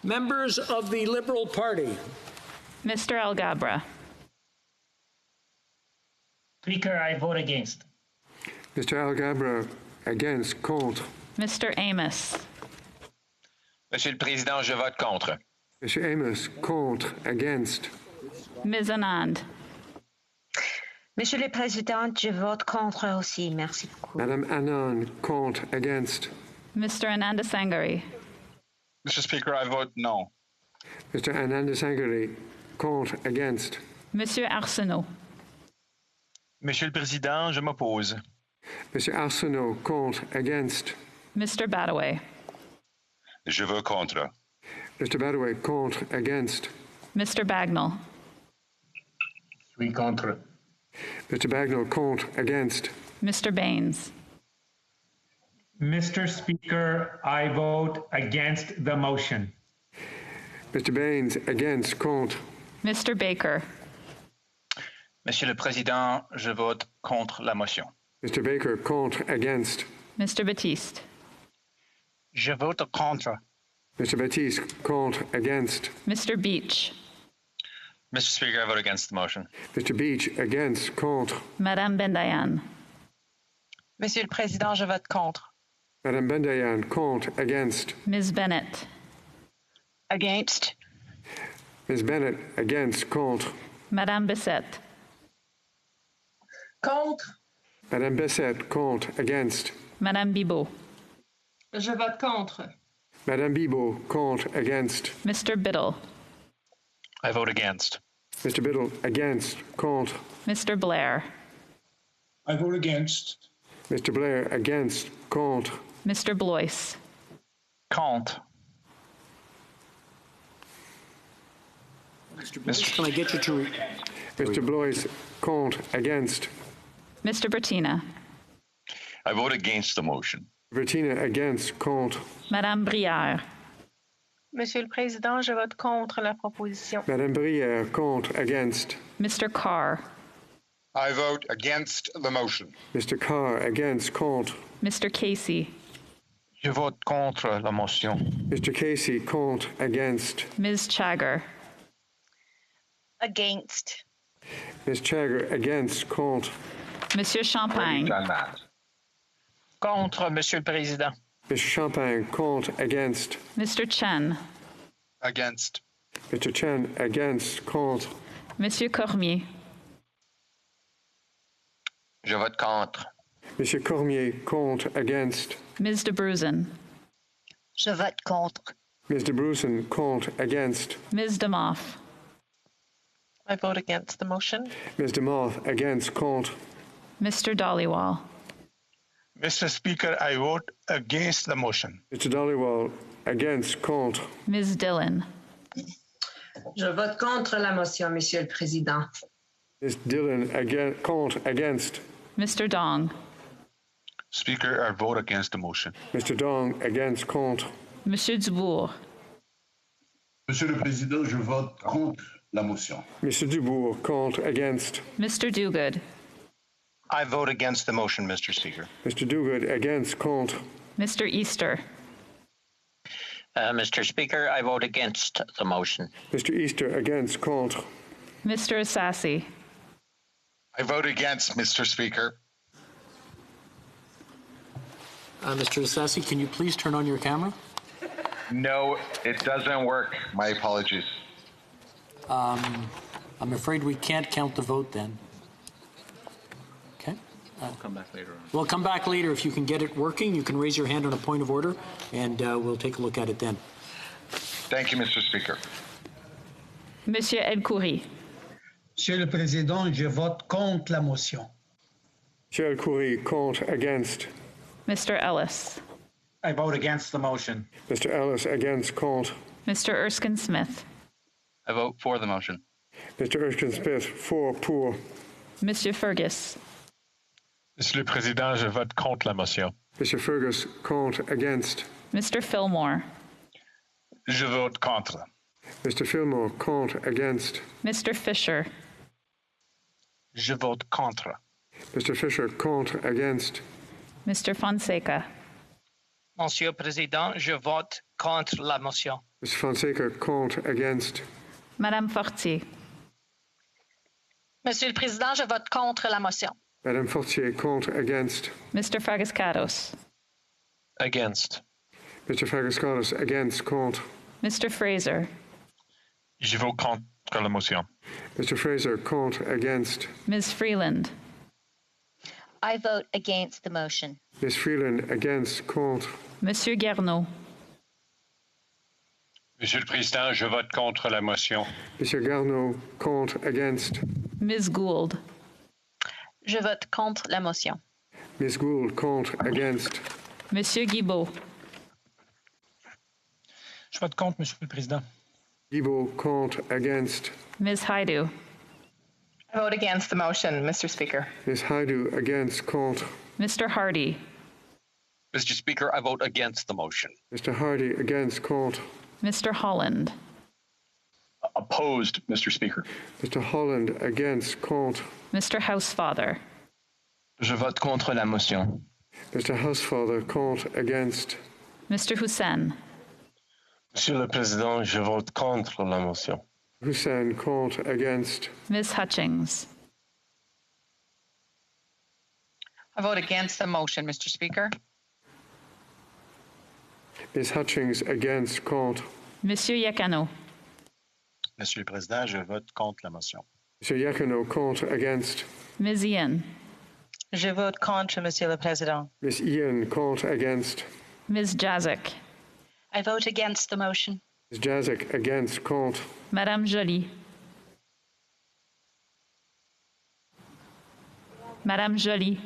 Members of the Liberal Party. Mr. Algabra. Speaker, I vote against. Mr. Algabra, against, contre. Mr. Amos. Monsieur le Président, je vote contre. Monsieur Amos, contre, against. Ms. Anand. Monsieur le Président, je vote contre aussi. Merci beaucoup. Madame Anand, contre, against. Mr. Ananda Sangari. Mr. Speaker, I vote no. Mr. Ananda Sangari, contre, against. Monsieur Arsenault. Monsieur le Président, je m'oppose. Monsieur Arsenault, contre, against. Mr. Badaway. Je vote contre. Mr. Badaway, contre, against. Mr. Bagnall. Oui, contre. Mr. Bagnall, contre, against. Mr. Baines. Mr. Speaker, I vote against the motion. Mr. Baines, against, contre. Mr. Baker. Monsieur le Président, je vote contre la motion. Mr. Baker, contre, against. Mr. Batiste. Je vote contre. Mr. Batiste, contre, against. Mr. Beach. Mr. Speaker, I vote against the motion. Mr. Beach, against, contre. Madame Bendayan. Monsieur le Président, je vote contre. Madame Bendayan, contre, against. Ms. Bennett. Against. Ms. Bennett, against, contre. Madame Bissette. Contre. Madame Bissette, contre, against. Madame Bibeau. Je vote contre. Madame Bibeau, contre, against. Mr. Biddle. I vote against. Mr. Biddle, against, contre. Mr. Blair. I vote against. Mr. Blair, against, contre. Mr. Blois. Contre. Mr. Blaise, can I get you to Mr. Blaise, contre, against. Mr. Bertina. I vote against the motion. Bertina, against, contre. Madame Brière. Monsieur le Président, je vote contre la proposition. Madame Brière, contre, against. Mr. Carr. I vote against the motion. Mr. Carr, against, contre. Mr. Casey. Je vote contre la motion. Mr. Casey, contre, against. Ms. Chagger. Against. Ms. Chagger, against, contre. Monsieur Champagne. Contre, Monsieur le Président. Mr. Champagne, contre, against. Mr. Chen. Against. Mr. Chen, against, contre. Monsieur Cormier. Je vote contre. Monsieur Cormier, contre, against. Ms. de Bruzen. Je vote contre. Ms. de Brusen, contre, against. Ms. DeMoff. I vote against the motion. Ms. DeMoth, against, contre. Mr. Dollywall. Mr. Speaker, I vote against the motion. Mr. Dollywall, against, contre. Ms. Dillon. Je vote contre la motion, Monsieur le Président. Ms. Dillon, contre, against. Mr. Dong. Speaker, I vote against the motion. Mr. Dong, against, contre. Monsieur Dubourg. Monsieur le Président, je vote contre la motion. Mr. Dubourg, contre, against. Mr. Dogood. I vote against the motion, Mr. Speaker. Mr. Dogood, against, contre. Mr. Easter. Mr. Speaker, I vote against the motion. Mr. Easter, against, contre. Mr. Assassi. I vote against, Mr. Speaker. Mr. Assassi, can you please turn on your camera? No, it doesn't work. My apologies. I'm afraid we can't count the vote then. Okay. We'll come back later on. We'll come back later. If you can get it working, you can raise your hand on a point of order, and we'll take a look at it then. Thank you, Mr. Speaker. Monsieur El-Khoury. Monsieur le Président, je vote contre la motion. Monsieur El-Khoury, contre, against. Mr. Ellis. I vote against the motion. Mr. Ellis, against, contre. Mr. Erskine Smith. I vote for the motion. Mr. Erskine Smith, pour. Monsieur Fergus. Monsieur le Président, je vote contre la motion. Mr. Fergus, contre, against. Mr. Fillmore. Je vote contre. Mr. Fillmore, contre, against. Mr. Fisher. Je vote contre. Mr. Fisher, contre, against. Mr. Fonseca. Monsieur le Président, je vote contre la motion. Mr. Fonseca, contre, against. Madame Fortier. Monsieur le Président, je vote contre la motion. Madame Fortier, contre, against. Mr. Fragaskatos. Against. Mr. Fragaskatos, against, contre. Mr. Fraser. Je vote contre la motion. Mr. Fraser, contre, against. Ms. Freeland. I vote against the motion. Ms. Freeland, against, contre. Monsieur Garneau. Monsieur le Président, je vote contre la motion. Monsieur Garneau, contre, against. Ms. Gould. Je vote contre la motion. Ms. Gould, contre, against. Monsieur Guibault. Je vote contre, Monsieur le Président. Guibault, contre, against. Ms. Haidu. I vote against the motion, Mr. Speaker. Ms. Haidu, against, contre. Mr. Hardy. Mr. Speaker, I vote against the motion. Mr. Hardy, against, contre. Mr. Holland. Opposed, Mr. Speaker. Mr. Holland, against, contre. Mr. Housefather. Je vote contre la motion. Mr. Housefather, contre, against. Mr. Hussein. Monsieur le Président, je vote contre la motion. Hussein, contre, against. Ms. Hutchings. I vote against the motion, Mr. Speaker. Ms. Hutchings, against, contre. Monsieur Yakano. Monsieur le Président, je vote contre la motion. Monsieur Yakano, contre, against. Ms. Ian. Je vote contre, Monsieur le Président. Ms. Ian, contre, against. Ms. Jazik. I vote against the motion. Ms. Jazik, against, contre. Madame Joly. Madame Joly.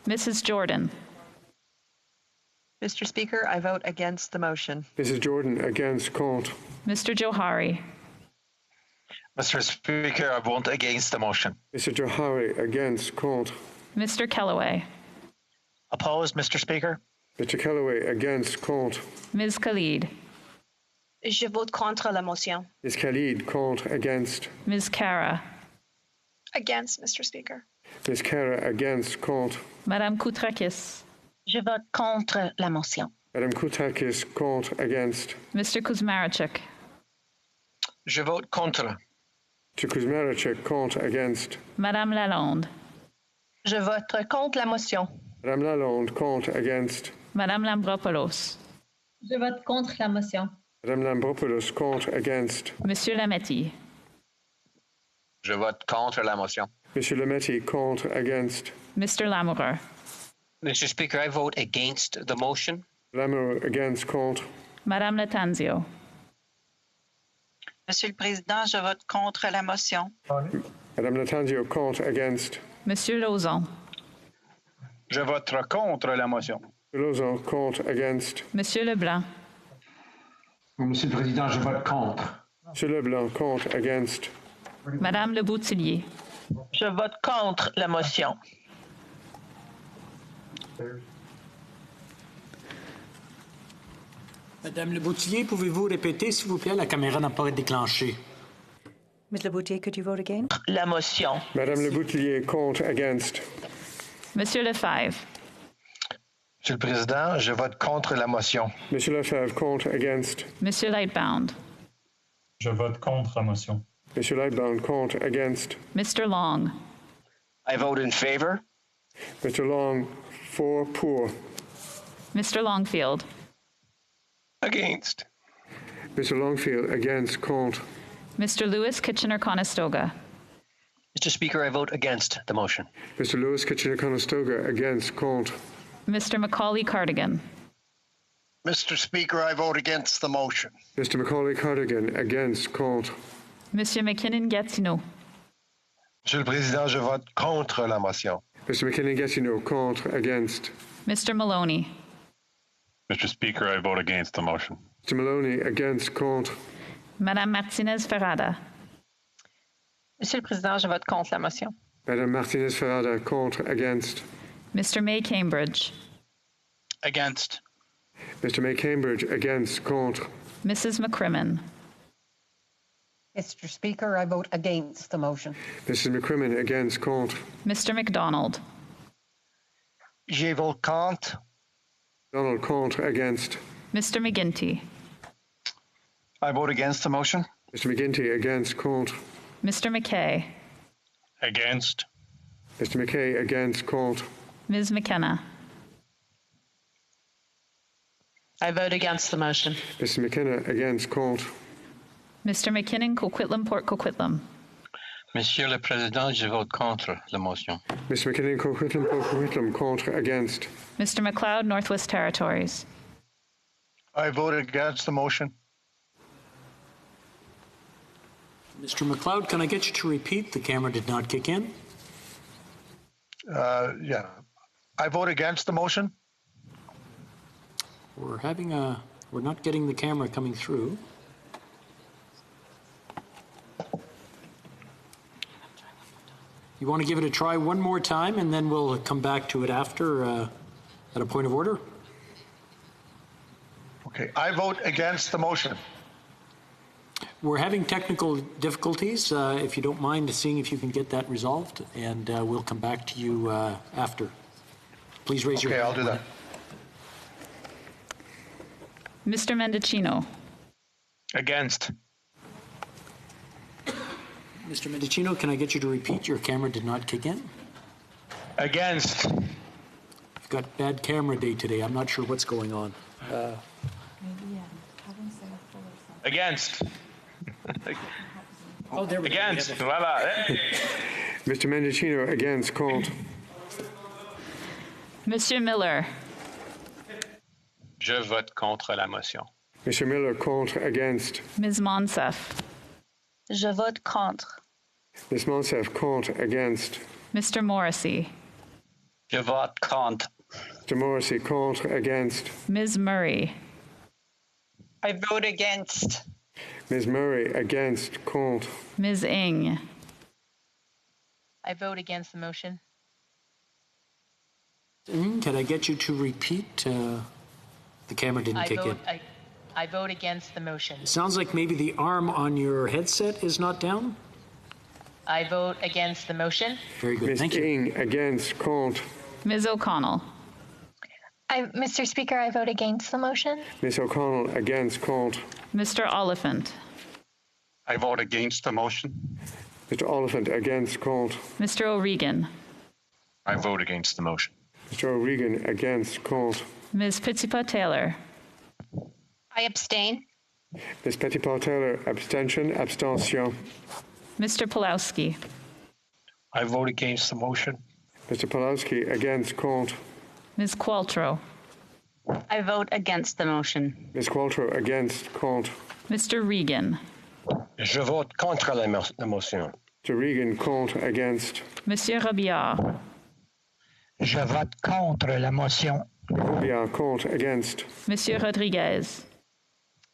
Mrs. Jordan. Mr. Speaker, I vote against the motion. Mrs. Jordan, against, contre. Mr. Johari. Mr. Speaker, I vote against the motion. Mr. Johari, against, contre. Mr. Kellaway. Opposed, Mr. Speaker. Mr. Kellaway, against, contre. Ms. Khalid. Je vote contre la motion. Ms. Khalid, contre, against. Ms. Kara. Against, Mr. Speaker. Ms. Kara, against, contre. Madame Koutrakis. Je vote contre la motion. Madame Koutrakis, contre, against. Mr. Kuzmaricek. Je vote contre. Mr. Kuzmaricek, contre, against. Madame Lalonde. Je vote contre la motion. Madame Lalonde, contre, against. Madame Lambropoulos. Je vote contre la motion. Madame Lambropoulos, contre, against. Monsieur Lametti. Je vote contre la motion. Monsieur Lametti, contre, against. Mr. Lamoureux. Mr. Speaker, I vote against the motion. Lamoureux, against, contre. Madame Latanzio. Monsieur le Président, je vote contre la motion. Madame Latanzio, contre, against. Monsieur Lauzon. Je voterai contre la motion. Lauzon, contre, against. Monsieur Leblanc. Monsieur le Président, je vote contre. Monsieur Leblanc, contre, against. Madame Le Boutillier. Je vote contre la motion. Madame Le Boutillier, pouvez-vous répéter, s'il vous plaît? La caméra n'a pas été déclenchée. Ms. Le Boutillier, could you vote again? La motion. Madame Le Boutillier, contre, against. Monsieur Lefebvre. Monsieur le Président, je vote contre la motion. Monsieur Lefebvre, contre, against. Monsieur Lightbound. Je vote contre la motion. Monsieur Lightbound, contre, against. Mr. Long. I vote in favor. Mr. Long, for, pour. Mr. Longfield. Against. Mr. Longfield, against, contre. Mr. Lewis Kitchener-Conestoga. Mr. Speaker, I vote against the motion. Mr. Lewis Kitchener-Conestoga, against, contre. Mr. Macaulay Cardigan. Mr. Speaker, I vote against the motion. Mr. Macaulay Cardigan, against, contre. Monsieur McKinnon-Gatineau. Monsieur le Président, je vote contre la motion. Mr. McKinnon-Gatineau, contre, against. Mr. Maloney. Mr. Speaker, I vote against the motion. Mr. Maloney, against, contre. Madame Martinez-Ferrada. Monsieur le Président, je vote contre la motion. Madame Martinez-Ferrada, contre, against. Mr. May Cambridge. Against. Mr. May Cambridge, against, contre. Mrs. McCrimmon. Mr. Speaker, I vote against the motion. Mrs. McCrimmon, against, contre. Mr. McDonald. Je vote contre. Donald, contre, against. Mr. McGuinty. I vote against the motion. Mr. McGuinty, against, contre. Mr. McKay. Against. Mr. McKay, against, contre. Ms. McKenna. I vote against the motion. Mr. McKenna, against, contre. Mr. McKinnon, Coquitlam, Port Coquitlam. Monsieur le Président, je vote contre la motion. Mr. McKinnon, Coquitlam, Port Coquitlam, contre, against. Mr. McLeod, Northwest Territories. I voted against the motion. Mr. McLeod, can I get you to repeat? The camera did not kick in. Yeah. I vote against the motion. We're not getting the camera coming through. You want to give it a try one more time, and then we'll come back to it after at a point of order? Okay. I vote against the motion. We're having technical difficulties. If you don't mind seeing if you can get that resolved, and we'll come back to you after. Please raise your hand. Okay, I'll do that. Mr. Mendicino. Against. Mr. Mendicino, can I get you to repeat? Your camera did not kick in. Against. You've got bad camera day today. I'm not sure what's going on. Against. Oh, there we go. Against. Voila. Mr. Mendicino, against, contre. Monsieur Miller. Je vote contre la motion. Mr. Miller, contre, against. Ms. Monsef. Je vote contre. Ms. Monsef, contre, against. Mr. Morrissey. Je vote contre. Mr. Morrissey, contre, against. Ms. Murray. I vote against. Ms. Murray, against, contre. Ms. Ng. I vote against the motion. Can I get you to repeat? The camera didn't kick in. I vote against the motion. It sounds like maybe the arm on your headset is not down. I vote against the motion. Very good. Ms. Thank you. Ng, against, contre. Ms. O'Connell. Mr. Speaker, I vote against the motion. Ms. O'Connell, against, contre. Mr. Oliphant. I vote against the motion. Mr. Oliphant, against, contre. Mr. O'Regan. I vote against the motion. Mr. O'Regan, against, contre. Ms. Petitpas-Taylor. I abstain. Ms. Petitpas-Taylor, abstention, abstention. Mr. Pulowski. I vote against the motion. Mr. Pulowski, against, contre. Ms. Qualtrough. I vote against the motion. Ms. Qualtrough, against, contre. Mr. Regan. Je vote contre la motion. Mr. Regan, contre, against. Monsieur Robillard. Je vote contre la motion. Robillard, contre, against. Monsieur Rodriguez.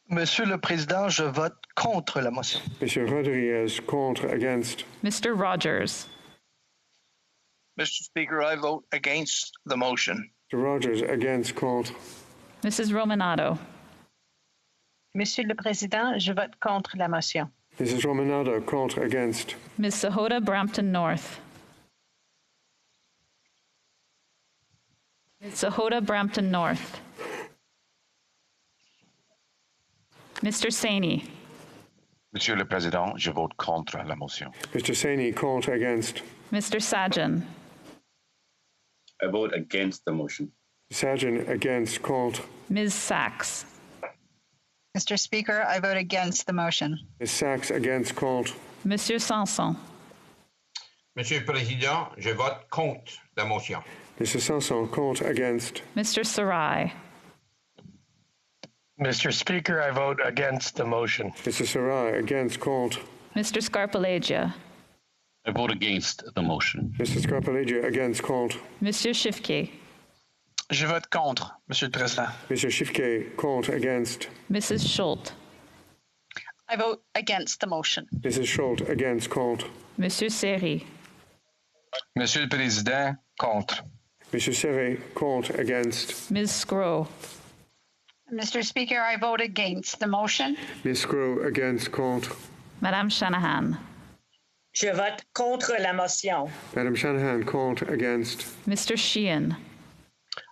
Monsieur le Président, je vote contre la motion. Monsieur Rodriguez, contre, against. Mr. Rogers. Mr. Speaker, I vote against the motion. Mr. Rogers, against, contre. Mrs. Romanado. Monsieur le Président, je vote contre la motion. Mrs. Romanado, contre, against. Ms. Sahota Brampton North. Ms. Sahota Brampton North. Mr. Saini. Monsieur le Président, je vote contre la motion. Mr. Saini, contre, against. Mr. Sajan. I vote against the motion. Sajan, against, contre. Ms. Sachs. Mr. Speaker, I vote against the motion. Ms. Sachs, against, contre. Monsieur Sanson. Monsieur le Président, je vote contre la motion. Mr. Sanson, contre, against. Mr. Sarai. Mr. Speaker, I vote against the motion. Mr. Sarai, against, contre. Mr. Scarpalegia. I vote against the motion. Mr. Scarpalegia, against, contre. Monsieur Shifke. Je vote contre, Monsieur le Président. Mr. Shifke, contre, against. Mrs. Schultz. I vote against the motion. Mrs. Schultz, against, contre. Monsieur Seri. Monsieur le Président, contre. Mr. Seri, contre, against. Ms. Scrow. Mr. Speaker, I vote against the motion. Ms. Scrow, against, contre. Madame Shanahan. Je vote contre la motion. Madam Shanahan, contre, against. Mr. Sheehan.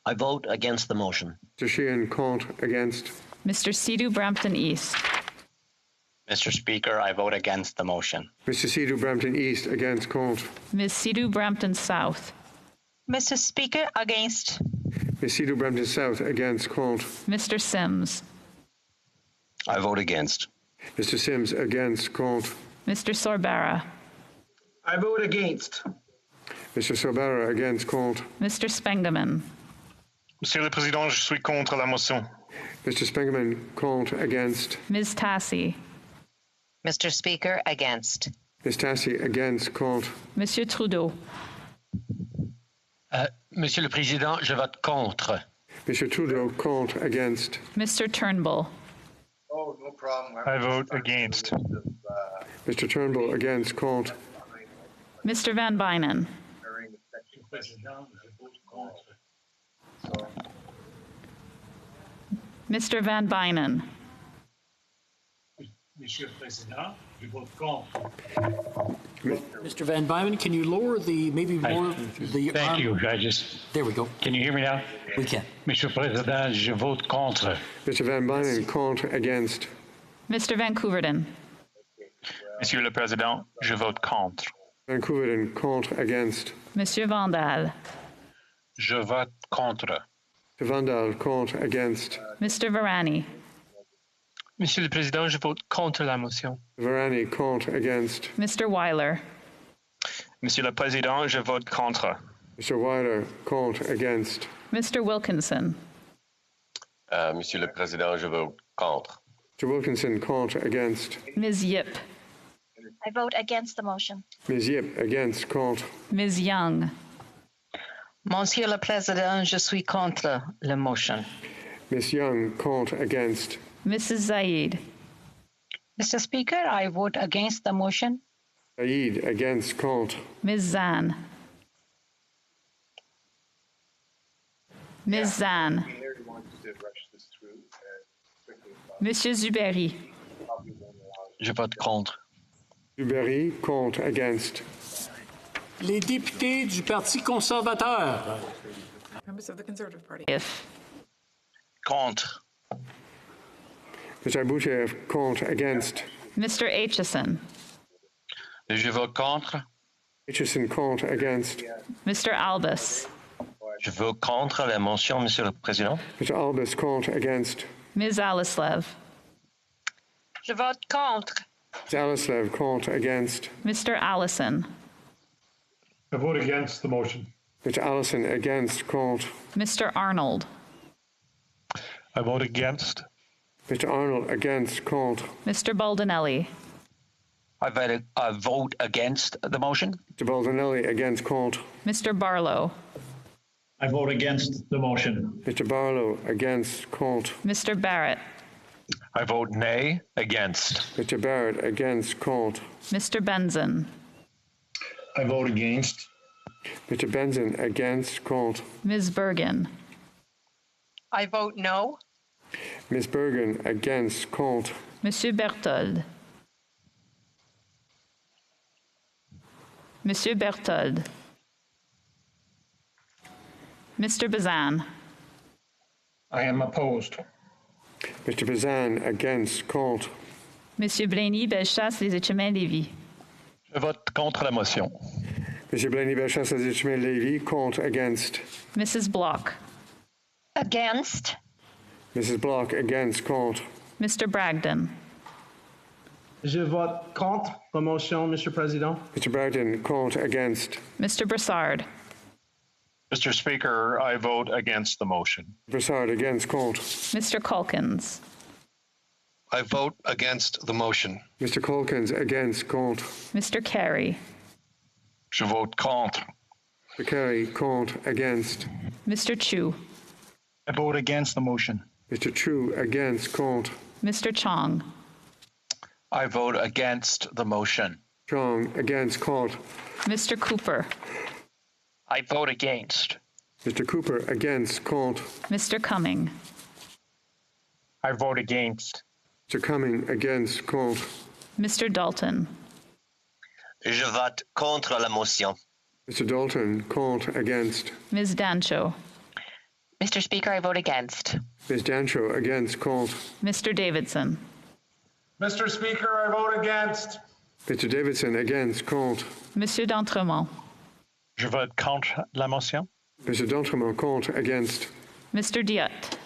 I vote against the motion. Mr. Sheehan, contre, against. Mr. Sidhu Brampton East. Mr. Speaker, I vote against the motion. Mr. Sidhu Brampton East, against, contre. Ms. Sidhu Brampton South. Mr. Speaker, against. Ms. Sidhu Brampton South, against, contre. Mr. Sims. I vote against. Mr. Sims, against, contre. Mr. Sorbara. I vote against. Mr. Sorbara, against, contre. Mr. Spengeman. Monsieur le Président, je suis contre la motion. Mr. Spengeman, contre, against. Ms. Tassi. Mr. Speaker, against. Ms. Tassi, against, contre. Monsieur Trudeau. Monsieur le Président, je vote contre. Mr. Trudeau, contre, against. Mr. Turnbull. Oh, no problem. I vote against. Mr. Turnbull, against, contre. Mr. Van Bynen. Mr. Van Bynen. Monsieur le Président, je vote contre. Mr. Van Bynen, can you lower the, maybe more, the Thank arm? you. There we go. Can you hear me now? We can. Monsieur le Président, je vote contre. Mr. Van Bynen, contre, against. Mr. Vancouverden. Monsieur le Président, je vote contre. Vancouverden, contre, against. Monsieur Vandal. Je vote contre. Mr. Vandal, contre, against. Mr. Varani. Monsieur le Président, je vote contre la motion. Varani, contre, against. Mr. Weiler. Monsieur le Président, je vote contre. Mr. Weiler, contre, against. Mr. Wilkinson. Monsieur le Président, je vote contre. Mr. Wilkinson, contre, against. Ms. Yip. I vote against the motion. Ms. Yip, against, contre. Ms. Young. Monsieur le Président, je suis contre la motion. Ms. Young, contre, against. Mrs. Zaid. Mr. Speaker, I vote against the motion. Said, against, contre. Ms. Zan. Ms. Zan. Monsieur Zuberi. Je vote contre. Duberry, contre, against. Les députés du Parti conservateur. Members of the Conservative Party. If. Contre. Mr. Boucher, contre, against. Mr. Aitchison. Je vote contre. Aitchison, contre, against. Mr. Albus. Je vote contre la motion, Monsieur le Président. Mr. Albus, contre, against. Ms. Alislev. Je vote contre. Ms. Alislev, contre, against. Mr. Allison. I vote against the motion. Mr. Allison, against, contre. Mr. Arnold. I vote against. Mr. Arnold, against, contre. Mr. Baldinelli. I vote against the motion. Mr. Baldinelli, against, contre. Mr. Barlow. I vote against the motion. Mr. Barlow, against, contre. Mr. Barrett. I vote nay, against. Mr. Barrett, against, contre. Mr. Benzin. I vote against. Mr. Benzin, against, contre. Ms. Bergen. I vote no. Ms. Bergen, against, contre. Monsieur Berthold. Monsieur Berthold. Mr. Bazan. I am opposed. Mr. Bazan, against, contre. Monsieur Blaney, Bellechasse, Les Etchemins, Lévis. Je vote contre la motion. Mr. Blaney, Bellechasse, Les Etchemins, Lévis, contre, against. Mrs. Block. Against. Mrs. Block, against, contre. Mr. Bragdon. Je vote contre la motion, Mr. Président. Mr. Bragdon, contre, against. Mr. Broussard. Mr. Speaker, I vote against the motion. Broussard, against, contre. Mr. Calkins. I vote against the motion. Mr. Calkins, against, contre. Mr. Carey. Je vote contre. Mr. Kerry, contre, against. Mr. Chu. I vote against the motion. Mr. Chu, against, contre. Mr. Chong. I vote against the motion. Chong, against, contre. Mr. Cooper. I vote against. Mr. Cooper, against, contre. Mr. Cumming. I vote against. Mr. Cumming, against, contre. Mr. Dalton. Je vote contre la motion. Mr. Dalton, contre, against. Ms. Dancho. Mr. Speaker, I vote against. Ms. Dancho, against, contre. Mr. Davidson. Mr. Speaker, I vote against. Mr. Davidson, against, contre. Monsieur d'Entremont. Je vote contre la motion. Mr. D'Entremont, contre, against. Mr. Diot.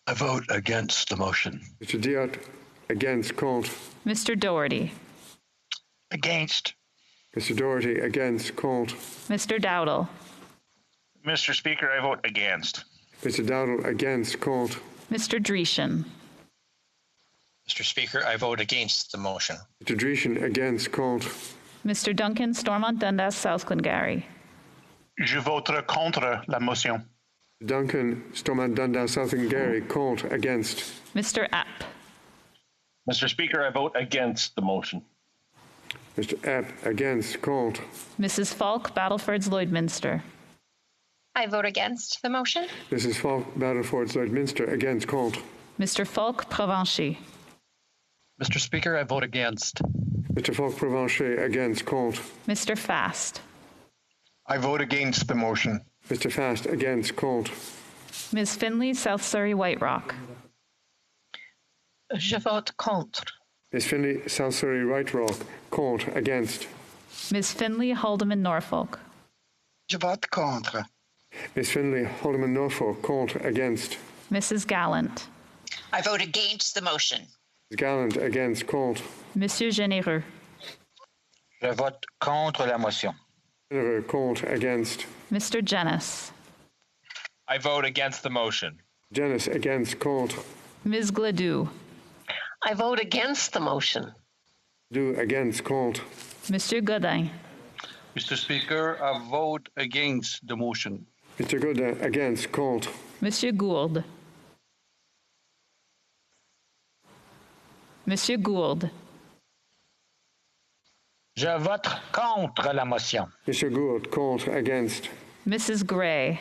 I vote against the motion. Mr. Diot, against, contre. Mr. Doherty. Against. Mr. Doherty, against, contre. Mr. Dowdle. Mr. Speaker, I vote against. Mr. Dowdle, against, contre. Mr. Dreeshen. Mr. Speaker, I vote against the motion. Mr. Dreeshen, against, contre. Mr. Duncan, Stormont, Dundas, South Glengarry. Je voterai contre la motion. Duncan, Stormont, Dundas, South Glengarry, contre, against. Mr. App. Mr. Speaker, I vote against the motion. Mr. Epp, against, contre. Mrs. Falk, Battlefords, Lloydminster. I vote against the motion. Mrs. Falk, Battlefords, Lloydminster, against, contre. Mr. Falk, Provencher. Mr. Speaker, I vote against. Mr. Falk, Provencher, against, contre. Mr. Fast. I vote against the motion. Mr. Fast, against, contre. Ms. Finley, South Surrey, White Rock. Je vote contre. Ms. Finley, South Surrey, White Rock, contre, against. Ms. Finley, Haldeman, Norfolk. Je vote contre. Ms. Finley, Haldeman, Norfolk, contre, against. Mrs. Gallant. I vote against the motion. Ms. Gallant, against, contre. Monsieur Généreux. Je vote contre la motion. Généreux, contre, against. Mr. Jennis. I vote against the motion. Jennis, against, contre. Ms. Gledoux. I vote against the motion. Do, against, contre. Monsieur Godin. Mr. Speaker, I vote against the motion. Mr. Gaudin, against, contre. Monsieur Gould. Monsieur Gould. Je vote contre la motion. Mr. Gould, contre, against. Mrs. Gray.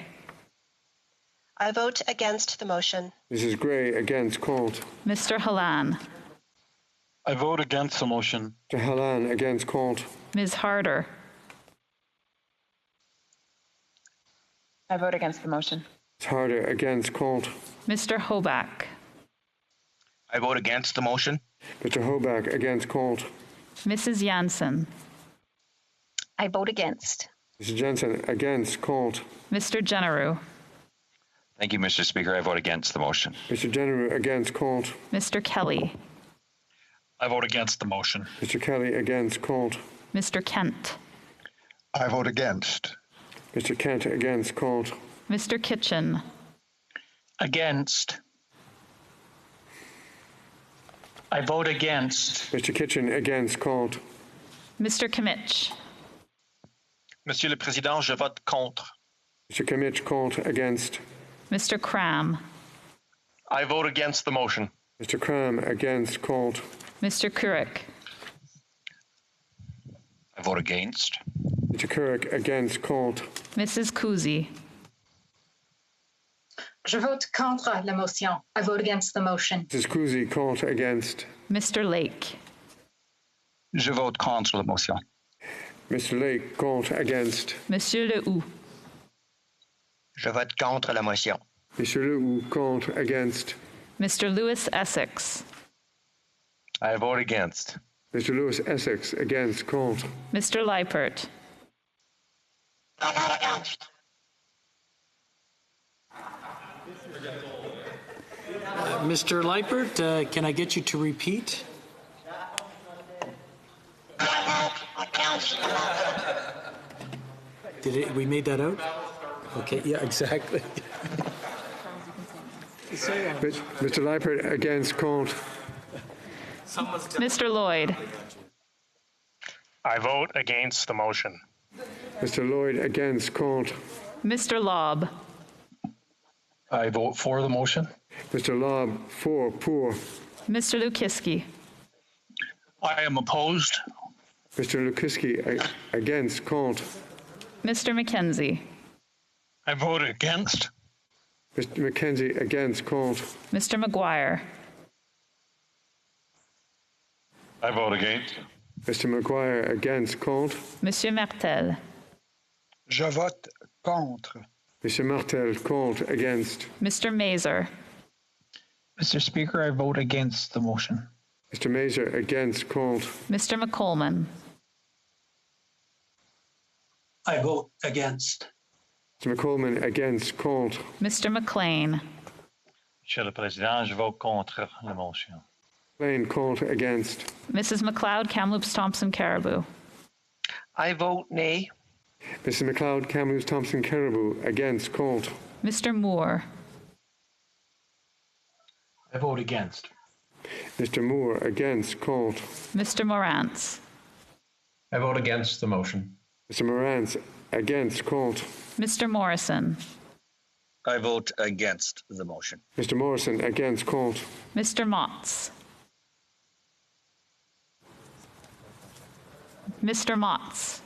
I vote against the motion. Mrs. Gray, against, contre. Mr. Halan. I vote against the motion. Mr. Halan, against, contre. Ms. Harder. I vote against the motion. Ms. Harder, against, contre. Mr. Hoback. I vote against the motion. Mr. Hoback, against, contre. Mrs. Jansen. I vote against. Mrs. Jensen, against, contre. Mr. Genereux. Thank you, Mr. Speaker. I vote against the motion. Mr. Genereux, against, contre. Mr. Kelly. I vote against the motion. Mr. Kelly, against, contre. Mr. Kent. I vote against. Mr. Kent, against, contre. Mr. Kitchen. Against. I vote against. Mr. Kitchen, against, contre. Mr. Kimmich. Monsieur le Président, je vote contre. Mr. Kimmich, contre, against. Mr. Cram. I vote against the motion. Mr. Cram, against, contre. Mr. Couric. I vote against. Mr. Couric, against, contre. Mrs. Kuzi. Je vote contre la motion. I vote against the motion. Mrs. Kuzi, contre, against. Mr. Lake. Je vote contre la motion. Mr. Lake, contre, against. Monsieur Le Houx. Je vote contre la motion. Mr. Leroux, contre, against. Mr. Lewis Essex. I vote against. Mr. Lewis Essex, against, contre. Mr. Leipert. Mr. Leipert, can I get you to repeat? We made that out? Okay, yeah, exactly. Mr. Leipert, against, contre. Mr. Lloyd. I vote against the motion. Mr. Lloyd, against, contre. Mr. Lobb. I vote for the motion. Mr. Lobb, for, pour. Mr. Lukiski. I am opposed. Mr. Lukiski, against, contre. Mr. McKenzie. I vote against. Mr. McKenzie, against, contre. Mr. McGuire. I vote against. Mr. McGuire, against, contre. Monsieur Martel. Je vote contre. Mr. Martel, contre, against. Mr. Mazer. Mr. Speaker, I vote against the motion. Mr. Mazer, against, contre. Mr. McColman. I vote against. Mr. McColman, against, contre. Mr. McLean. Monsieur le Président, je vote contre la motion. Plain, contre, against. Mrs. McLeod, Kamloops, Thompson, Caribou. I vote nay. Mrs. McLeod, Kamloops, Thompson, Caribou, against, contre. Mr. Moore. I vote against. Mr. Moore, against, contre. Mr. Morantz. I vote against the motion. Mr. Morantz, against, contre. Mr. Morrison. I vote against the motion. Mr. Morrison, against, contre. Mr. Motts. Mr. Motts.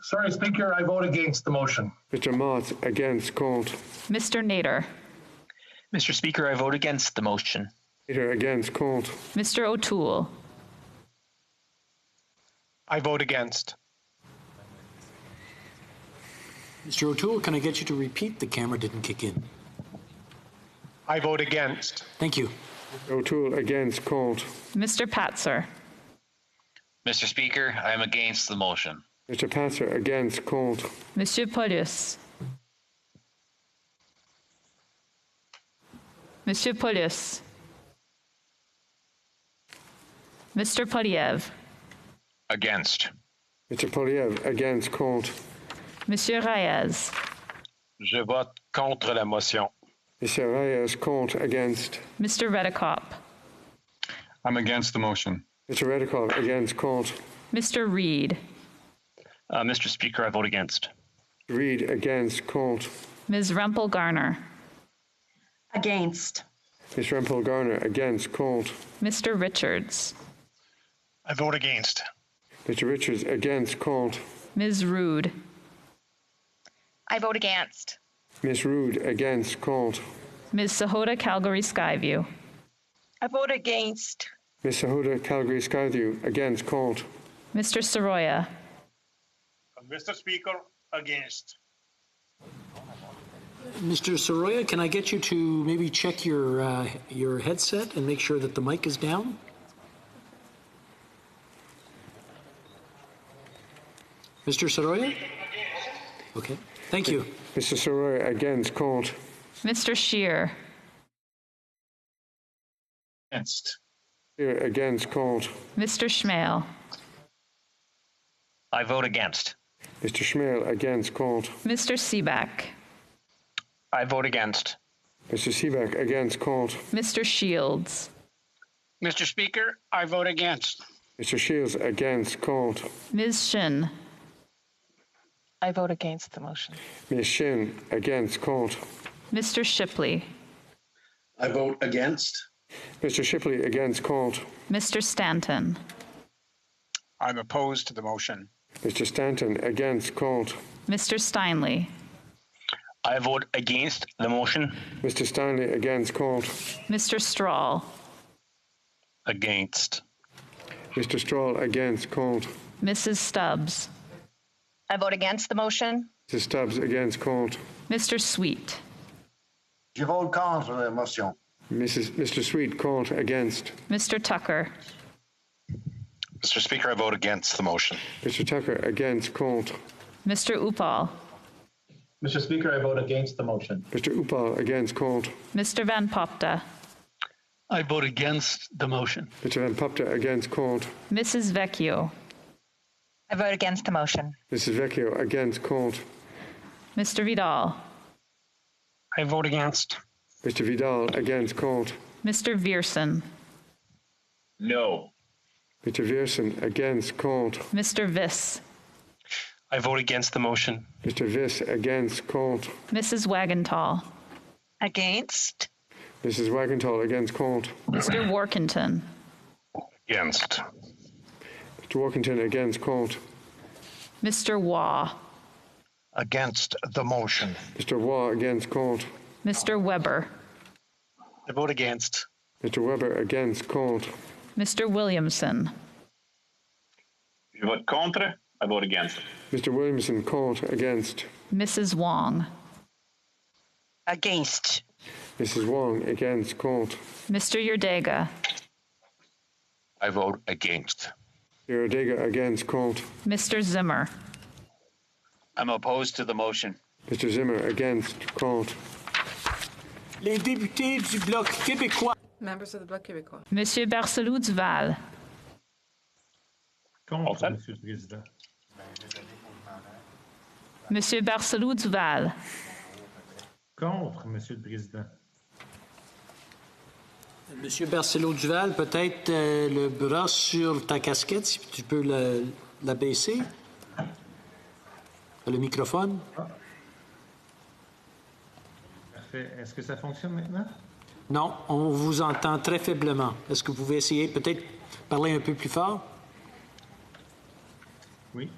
Sorry, Speaker, I vote against the motion. Mr. Motts, against, contre. Mr. Nader. Mr. Speaker, I vote against the motion. Nader, against, contre. Mr. O'Toole. I vote against. Mr. O'Toole, can I get you to repeat? The camera didn't kick in. I vote against. Thank you. O'Toole, against, contre. Mr. Patzer. Mr. Speaker, I am against the motion. Mr. Patzer, against, contre. Monsieur Paulus. Monsieur Paulus. Mr. Poliev. Against. Mr. Poliev, against, contre. Monsieur Reyes. Je vote contre la motion. Mr. Reyes, contre, against. Mr. Redekop. I'm against the motion. Mr. Redekop, against, contre. Mr. Reed. Mr. Speaker, I vote against. Reid against, Colt. Ms. Rempel Garner. Against. Ms. Rempel Garner against, Colt. Mr. Richards. I vote against. Mr. Richards against, Colt. Ms. Rood. I vote against. Ms. Rood against, Colt. Ms. Sahota Calgary Skyview. I vote against. Ms. Sahota Calgary Skyview against, Colt. Mr. Soroya. Mr. Speaker, against. Mr. Soroya, can I get you to maybe check your headset and make sure that the mic is down? Mr. Soroya? Okay, thank you. Mr. Soroya against, Colt. Mr. Scheer. Against. Here against, Colt. Mr. Schmale. I vote against. Mr. Schmale against, Colt. Mr. Seaback. I vote against. Mr. Seaback against, Colt. Mr. Shields. Mr. Speaker, I vote against. Mr. Shields against, Colt. Ms. Shin. I vote against the motion. Ms. Shin against, Colt. Mr. Shipley. I vote against. Mr. Shipley against, Colt. Mr. Stanton. I'm opposed to the motion. Mr. Stanton against, Colt. Mr. Steinley. I vote against the motion. Mr. Stanley against, Colt. Mr. Strahl. Against. Mr. Strahl against, Colt. Mrs. Stubbs. I vote against the motion. Mrs. Stubbs against, Colt. Mr. Sweet. Je vote contre la motion. Mr. Sweet, Colt against. Mr. Tucker. Mr. Speaker, I vote against the motion. Mr. Tucker against, Colt. Mr. Upal. Mr. Speaker, I vote against the motion. Mr. Upal against, Colt. Mr. Van Popta. I vote against the motion. Mr. Van Popta against, Colt. Mrs. Vecchio. I vote against the motion. Mrs. Vecchio against, Colt. Mr. Vidal. I vote against. Mr. Vidal against, Colt. Mr. Viersen. No. Mr. Viersen against, Colt. Mr. Viss. I vote against the motion. Mr. Viss against, Colt. Mrs. Wagentall. Against. Mrs. Wagentall against, Colt. Mr. Workington. Against. Mr. Workington against, Colt. Mr. Waugh. Against the motion. Mr. Waugh against, Colt. Mr. Weber. I vote against. Mr. Weber against, Colt. Mr. Williamson. Je vote contre. I vote against. Mr. Williamson, Colt against. Mrs. Wong. Against. Mrs. Wong against, Colt. Mr. Yerdega. I vote against. Yerdega against, Colt. Mr. Zimmer. I'm opposed to the motion. Mr. Zimmer against, Colt. Les députés du Bloc québécois. Members of the Bloc québécois. Monsieur Barcelou Duval. Contre, Monsieur le Président. Monsieur Barcelou Duval. Contre, Monsieur le Président. Monsieur Barcelou Duval, peut-être le bras sur ta casquette, si tu peux la baisser. Le microphone. Parfait. Est-ce que ça fonctionne maintenant? Non, on vous entend très faiblement. Est-ce que vous pouvez essayer peut-être parler un peu plus fort? Oui.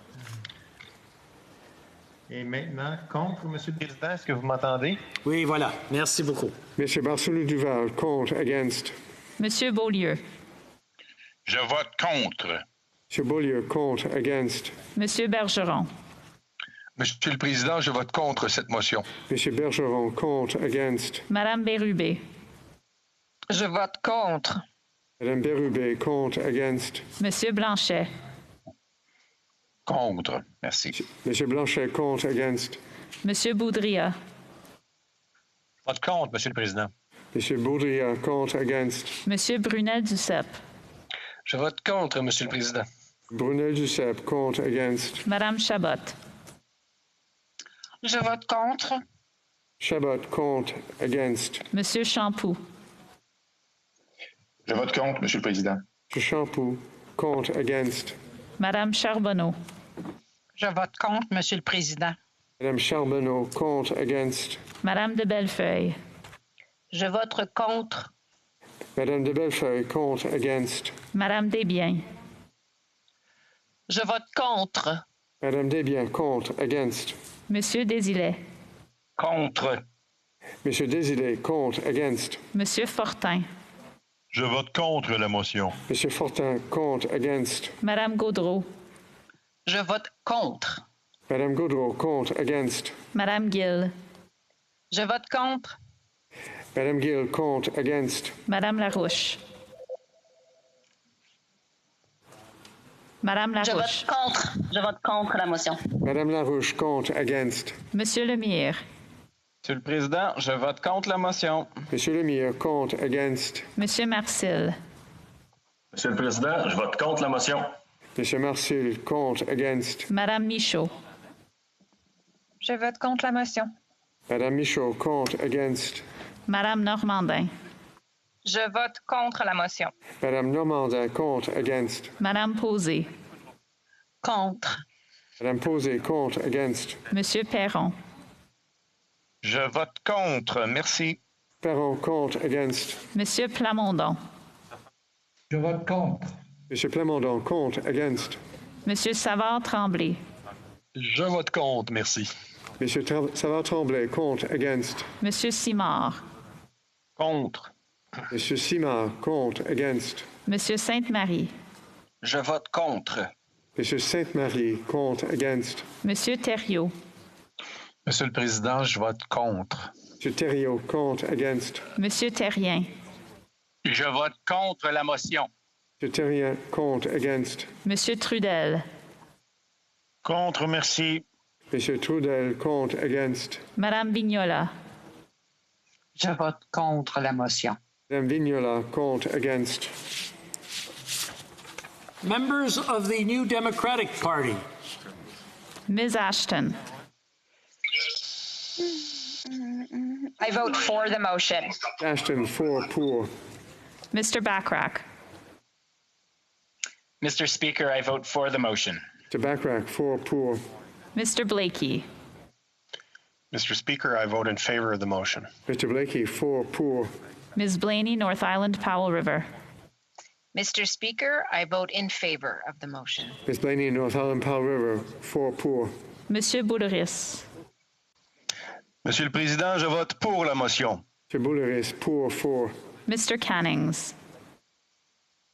Et maintenant, contre, Monsieur le Président, est-ce que vous m'entendez? Oui, voilà. Merci beaucoup. Monsieur Barcelou Duval, Colt against. Monsieur Beaulieu. Je vote contre. Monsieur Beaulieu, Colt against. Monsieur Bergeron. Monsieur le Président, je vote contre cette motion. Monsieur Bergeron, Colt against. Madame Bérubé. Je vote contre. Madame Bérubé, Colt against. Monsieur Blanchet. Contre. Merci. Monsieur Blanchet, Colt against. Monsieur Boudria. Vote contre, Monsieur le Président. Monsieur Boudria, Colt against. Monsieur Brunel-Duceppe. Je vote contre, Monsieur le Président. Brunel Duceppe, Colt against. Madame Chabot. Je vote contre. Chabot, Colt against. Monsieur Champoux. Je vote contre, Monsieur le Président. Monsieur Champoux, Colt against. Madame Charbonneau. Je vote contre, Monsieur le Président. Madame Charbonneau, contre, against. Madame de Bellefeuille. Je vote contre. Madame de Bellefeuille, contre, against. Madame Desbiens. Je vote contre. Madame Desbiens, contre, against. Monsieur Désilet. Contre. Monsieur Désilet, contre, against. Monsieur Fortin. Je vote contre la motion. Monsieur Fortin, contre, against. Madame Gaudreau. Je vote contre. Madame Gaudreau, contre, against. Madame Gill. Je vote contre. Madame Gill, contre, against. Madame Larouche. Madame Je Larouche. vote contre. Je vote contre la motion. Madame Larouche, contre, against. Monsieur Lemire. Monsieur le Président, je vote contre la motion. Monsieur Lemire, contre, against. Monsieur Marcil. Monsieur le Président, je vote contre la motion. Monsieur Marcil, contre, against. Madame Michaud. Je vote contre la motion. Madame Michaud, contre, against. Madame Normandin. Je vote contre la motion. Madame Normandin, contre, against. Madame Posé. Contre. Madame Posé, contre, against. Monsieur Perron. Je vote contre. Merci. Perron, contre, against. Monsieur Plamondon. Je vote contre. Monsieur Plamondon, contre, against. Monsieur Savard-Tremblay. Je vote contre. Merci. Monsieur Savard-Tremblay, contre, against. Monsieur Simard. Contre. Monsieur Simard, contre, against. Monsieur Sainte-Marie. Je vote contre. Monsieur Sainte-Marie, contre, against. Monsieur Thériault. Monsieur le Président, je vote contre. Monsieur Thériault, contre, against. Monsieur Terrien. Je vote contre la motion. Monsieur Terrien, contre, against. Monsieur Trudel. Contre. Merci. Monsieur Trudel, contre, against. Madame Vignola. Je vote contre la motion. Madame Vignola, contre, against. Members of the New Democratic Party. Ms. Ashton. I vote for the motion. Ashton, pour. Mr. Backrack. Mr. Speaker, I vote for the motion. Mr. Backrack, pour. Mr. Blakey. Mr. Speaker, I vote in favor of the motion. Mr. Blakey, pour. Ms. Blaney, North Island, Powell River. Mr. Speaker, I vote in favor of the motion. Ms. Blaney, North Island, Powell River, pour. Monsieur Boulderis. Monsieur le Président, je vote pour la motion. Monsieur Boulderis, pour. Mr. Cannings.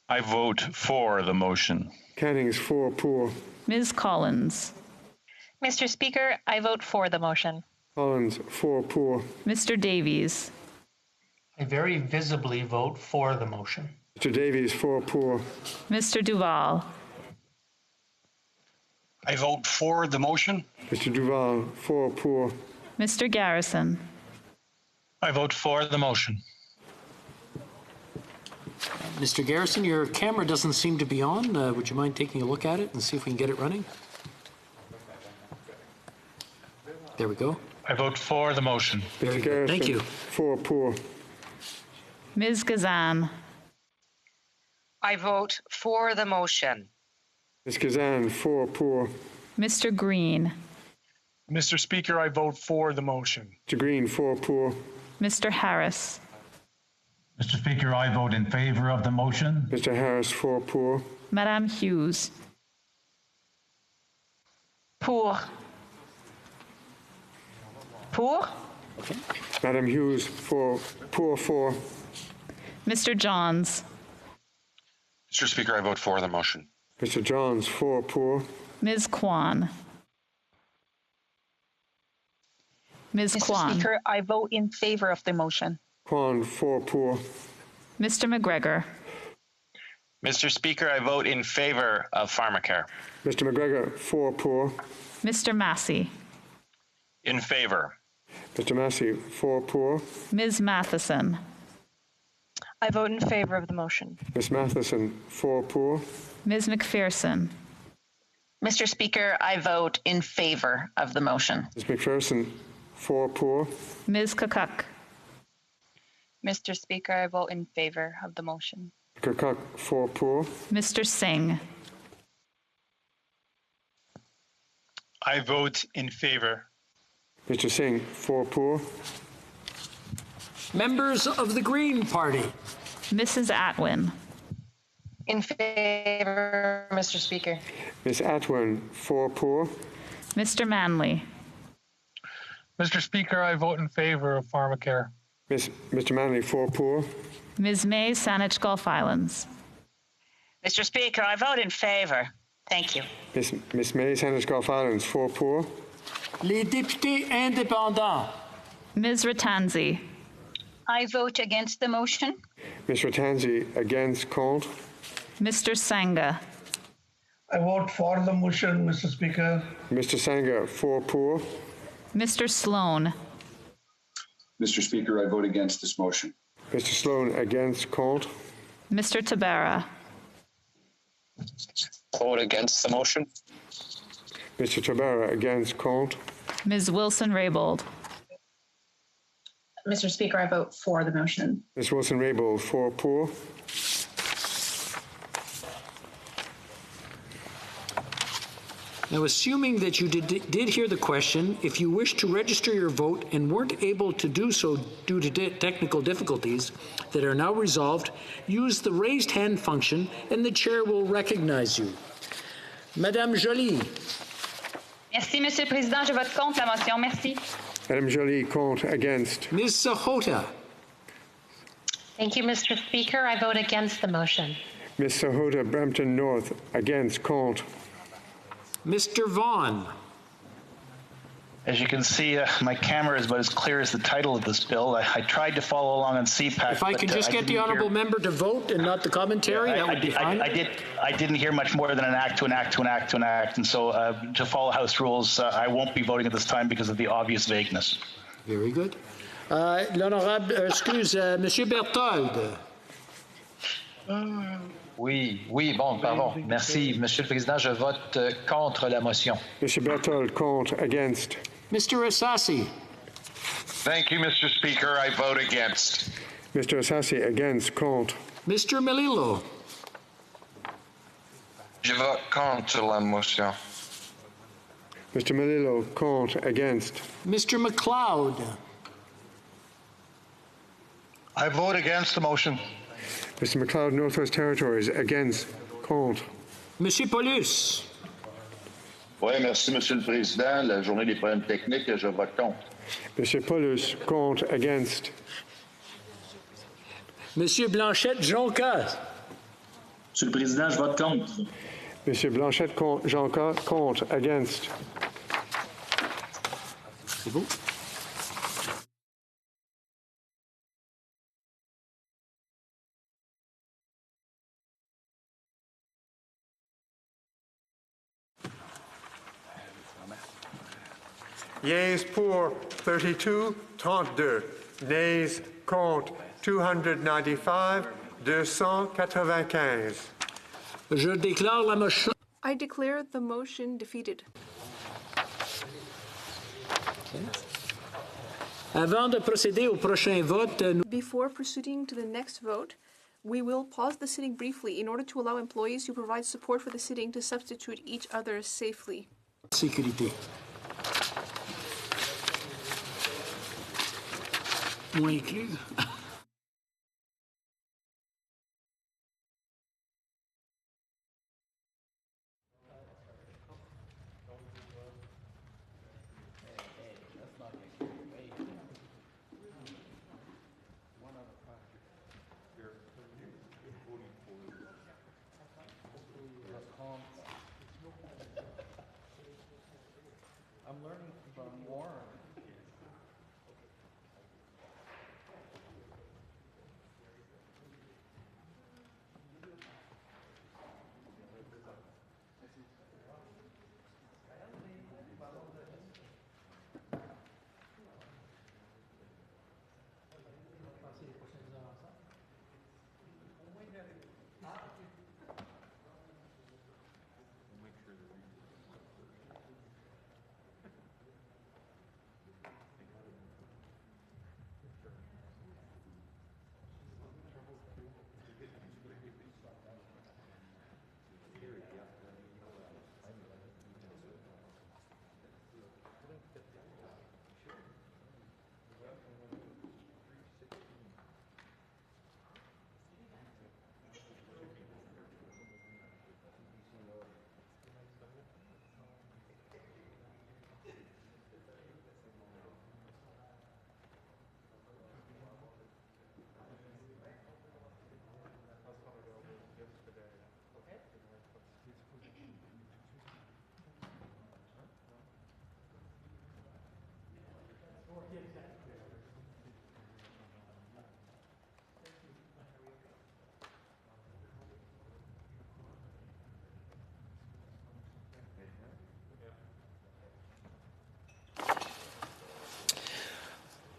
I vote for the motion. Cannings, pour. Ms. Collins. Mr. Speaker, I vote for the motion. Collins, pour. Mr. Davies. I very visibly vote for the motion. Mr. Davies, pour. Mr. Duval. I vote for the motion. Mr. Duval, pour. Mr. Garrison. I vote for the motion. Mr. Garrison, your camera doesn't seem to be on. Would you mind taking a look at it and see if we can get it running? There we go. I vote for the motion. Very good. Thank you. Pour. Ms. Gazan. I vote for the motion. Ms. Kazan, pour. Mr. Green. Mr. Speaker, I vote for the motion. Mr. Green, pour. Mr. Harris. Mr. Speaker, I vote in favor of the motion. Mr. Harris, pour. Madame Hughes. Pour. Pour? Okay. Madam Hughes, pour. Mr. Johns. Mr. Speaker, I vote for the motion. Mr. Johns, pour. Ms. Kwan. Ms. Mr. Kwan. Speaker, I vote in favor of the motion. Kwan, pour. Mr. McGregor. Mr. Speaker, I vote in favor of pharmacare. Mr. McGregor, pour. Mr. Massey. In favor. Mr. Massey, pour. Ms. Matheson. I vote in favor of the motion. Ms. Matheson, pour. Ms. McPherson. Mr. Speaker, I vote in favor of the motion. Ms. McPherson, pour. Ms. Kakuk. Mr. Speaker, I vote in favor of the motion. Kakuk, pour. Mr. Singh. I vote in favor. Mr. Singh, 4 pour. Members of the Green Party. Mrs. Atwin. In favor, Mr. Speaker. Ms. Atwin, 4 pour. Mr. Manley. Mr. Speaker, I vote in favor of pharmacare. Mr. Manley, 4 pour. Ms. May, Saanich Gulf Islands. Mr. Speaker, I vote in favor. Thank you. Ms. May, Saanich Gulf Islands, 4 pour. Les députés indépendants. Ms. Ratanzi. I vote against the motion. Ms. Ratanzi, against, contre. Mr. Sangha. I vote for the motion, Mr. Speaker. Mr. Sangha, 4 pour. Mr. Sloan. Mr. Speaker, I vote against this motion. Mr. Sloan, against, contre. Mr. Tabara. Vote against the motion. Mr. Tabara, against, contre. Ms. Wilson-Raybould. Mr. Speaker, I vote for the motion. Ms. Wilson-Raybould, 4 pour. Now, assuming that you did hear the question, if you wish to register your vote and weren't able to do so due to technical difficulties that are now resolved, use the raised hand function and the chair will recognize you. Madame Joly. Merci, Monsieur le Président. Je vote contre la motion. Merci. Madame Joly, contre, against. Ms. Sahota. Thank you, Mr. Speaker. I vote against the motion. Ms. Sahota, Brampton North, against, contre. Mr. Vaughan. As you can see, my camera is about as clear as the title of this bill. I tried to follow along on CPAC. If I can just get the honourable member to vote and not the commentary, that would be fine. I didn't hear much more than an act to an act to an act to an act. And so to follow House rules, I won't be voting at this time because of the obvious vagueness. Very good. Monsieur Berthold. Oui, bon, pardon. Merci, Monsieur le Président. Je vote contre la motion. Monsieur Berthold, contre, against. Mr. Assassi. Thank you, Mr. Speaker. I vote against. Mr. Assassi, against, contre. Mr. Melillo. Je vote contre la motion. Mr. Melillo, contre, against. Mr. McLeod. I vote against the motion. Mr. McLeod, Northwest Territories, against, contre. Monsieur Paulus. Oui, merci, Monsieur le Président. La journée des problèmes techniques, je vote contre. Monsieur Paulus, contre, against. Monsieur Blanchette-Jonca. Monsieur le Président, je vote contre. Monsieur Blanchette-Jonca, contre, against. C'est beau. Yeas pour 32, 32. Nays contre 295, 295. Je déclare la motion. I declare the motion defeated. Avant de procéder au prochain vote, Before proceeding to the next vote, we will pause the sitting briefly in order to allow employees who provide support for the sitting to substitute each other safely. Sécurité. Moins inclus. I'm learning from Warren.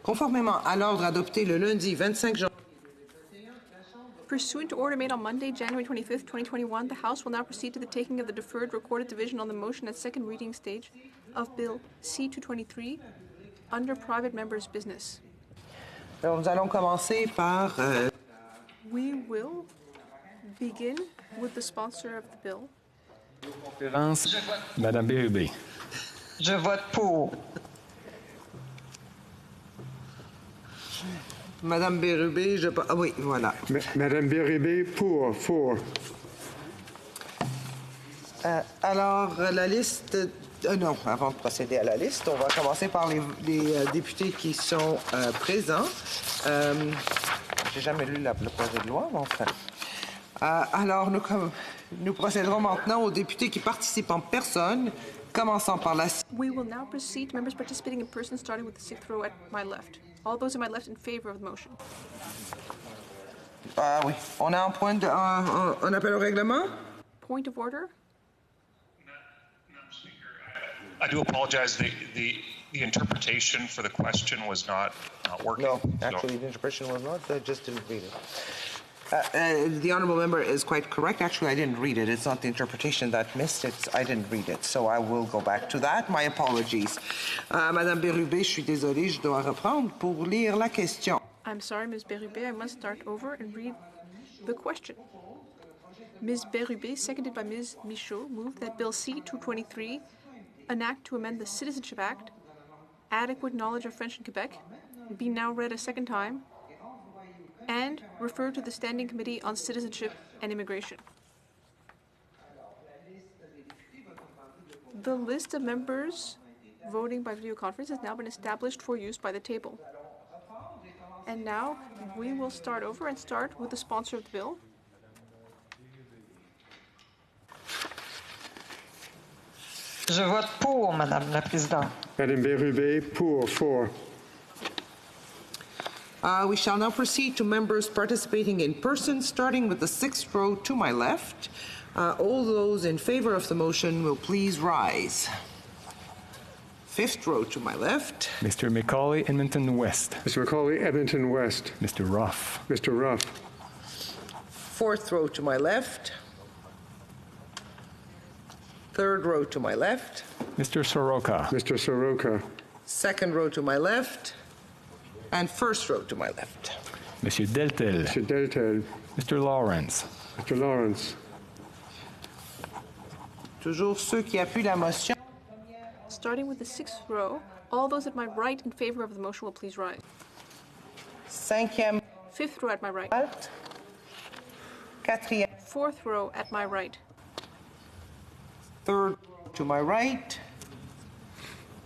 Conformément à l'ordre adopté le lundi 25 janvier, Pursuant to order made on Monday, January 25th, 2021, the House will now proceed to the taking of the deferred recorded division on the motion at second reading stage of Bill C-223 under private members' business. alors nous allons commencer par We will begin with the sponsor of the bill. Madame Bérubé. Je vote pour. Madame Bérubé, ah oui, voilà. Madame Bérubé, pour, for. Alors, la liste... non, avant de procéder à la liste, on va commencer par les députés qui sont présents. J'ai jamais lu le projet de loi, mais enfin... alors, nous procéderons maintenant aux députés qui participent en personne, commençant par la... We will now proceed to members participating in person, starting with the sixth row at my left. All those at my left in favor of the motion. Oui. On a un appel au règlement? Point of order? I do apologize. The interpretation for the question was not working. No, actually, the interpretation was not. I just didn't read it. The honourable member is quite correct. Actually, I didn't read it. It's not the interpretation that missed it. I didn't read it. So I will go back to that. My apologies. Madame Bérubé, je suis désolée, je dois reprendre pour lire la question. I'm sorry, Ms. Bérubé. I must start over and read the question. Ms. Bérubé, seconded by Ms. Michaud, moved that Bill C-223, an act to amend the Citizenship Act, adequate knowledge of French in Quebec, be now read a second time, and refer to the Standing Committee on Citizenship and Immigration. The list of members voting by video conference has now been established for use by the table. And now we will start over and start with the sponsor of the bill. Je vote pour, Madame la Présidente. Madame Bérubé, pour, for. We shall now proceed to members participating in person, starting with the sixth row to my left. All those in favor of the motion will please rise. Fifth row to my left. Mr. Macaulay, Edmonton West. Mr. Macaulay, Edmonton West. Mr. Ruff. Mr. Ruff. Fourth row to my left. Third row to my left. Mr. Soroka. Mr. Soroka. Second row to my left. And first row to my left. Monsieur Deltel. Monsieur Deltel. Mr. Lawrence. Mr. Lawrence. Toujours ceux qui appuient la motion. Starting with the sixth row, all those at my right in favor of the motion will please rise. Cinquième. Fifth row at my right. Quatrième. Fourth row at my right. Third to my right.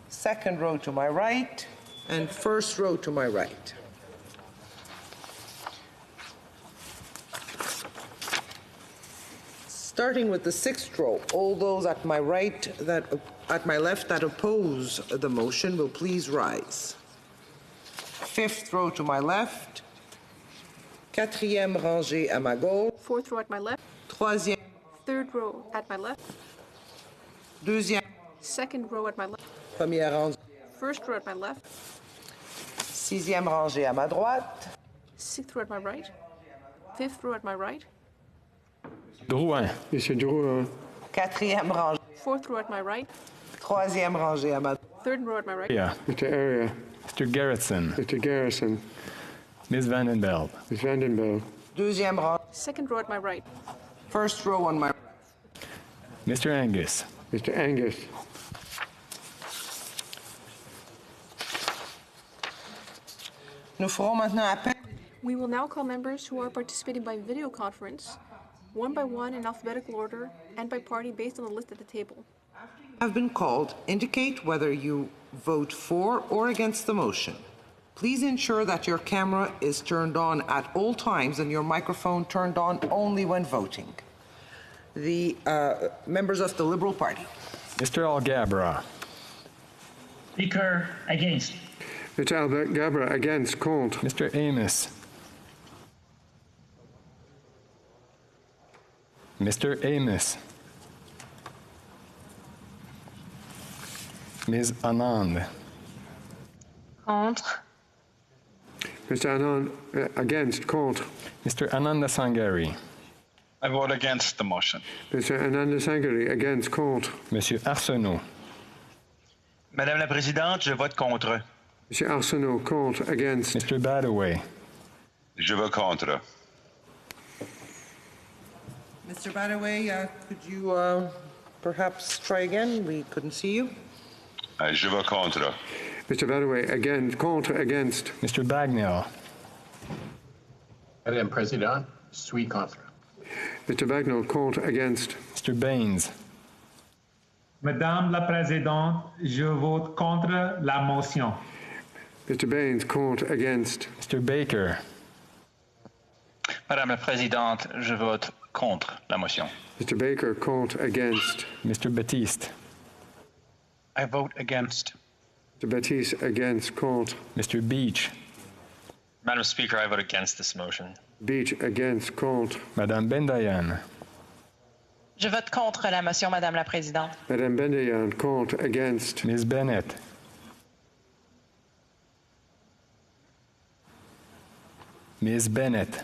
Second row to my right. And first row to my right. Starting with the sixth row, all those at my left that oppose the motion will please rise. Fifth row to my left. Quatrième rangée à ma gauche. Fourth row at my left. Troisième. Third row at my left. Deuxième. Second row at my left. Première rangée. First row at my left. Sixième rangée à ma droite. Sixth row at my right. Fifth row at my right. Drouin. Monsieur Drouin. Quatrième rangée. Fourth row at my right. Troisième rangée à ma droite. Third row at my right. Yeah. Mr. Area. Mr. Gerritsen. Mr. Garrison. Ms. Vandenbeld. Ms. Vandenbeld. Deuxième rangée. Second row at my right. First row on my right. Mr. Angus. Mr. Angus. Nous ferons maintenant appel. We will now call members who are participating by video conference, one by one in alphabetical order, and by party based on the list at the table. Have been called, indicate whether you vote for or against the motion. Please ensure that your camera is turned on at all times and your microphone turned on only when voting. The members of the Liberal Party. Mr. Algabra. Speaker, against. Mr. Albert Gabra, against, contre. Mr. Amos. Mr. Amos. Ms. Anand. Contre. Mr. Anand, against. Contre. Mr. Ananda Sangari. I vote against the motion. Mr. Ananda Sangari, against. Contre. Monsieur Arsenault. Madame la Présidente, je vote contre. Monsieur Arsenault, contre. Against. Mr. Badaway. Je vote contre. Mr. Badaway, could you perhaps try again? We couldn't see you. Je vote contre. Mr. Badaway, again. Contre. Against. Mr. Bagnell. Madame Présidente, suis contre. Mr. Bagnell, contre. Against. Mr. Baines. Madame la Présidente, je vote contre la motion. Mr. Baines, contre. Against. Mr. Baker. Madame la Présidente, je vote contre la motion. Mr. Baker, contre. Against. Mr. Batiste. I vote against. Mr. Batiste, against. Contre. Mr. Beach. Madam Speaker, I vote against this motion. Beach, against. Contre. Madame Bendayan. Je vote contre la motion, Madame la Présidente. Madame Bendayan, contre. Against. Ms. Bennett. Ms. Bennett.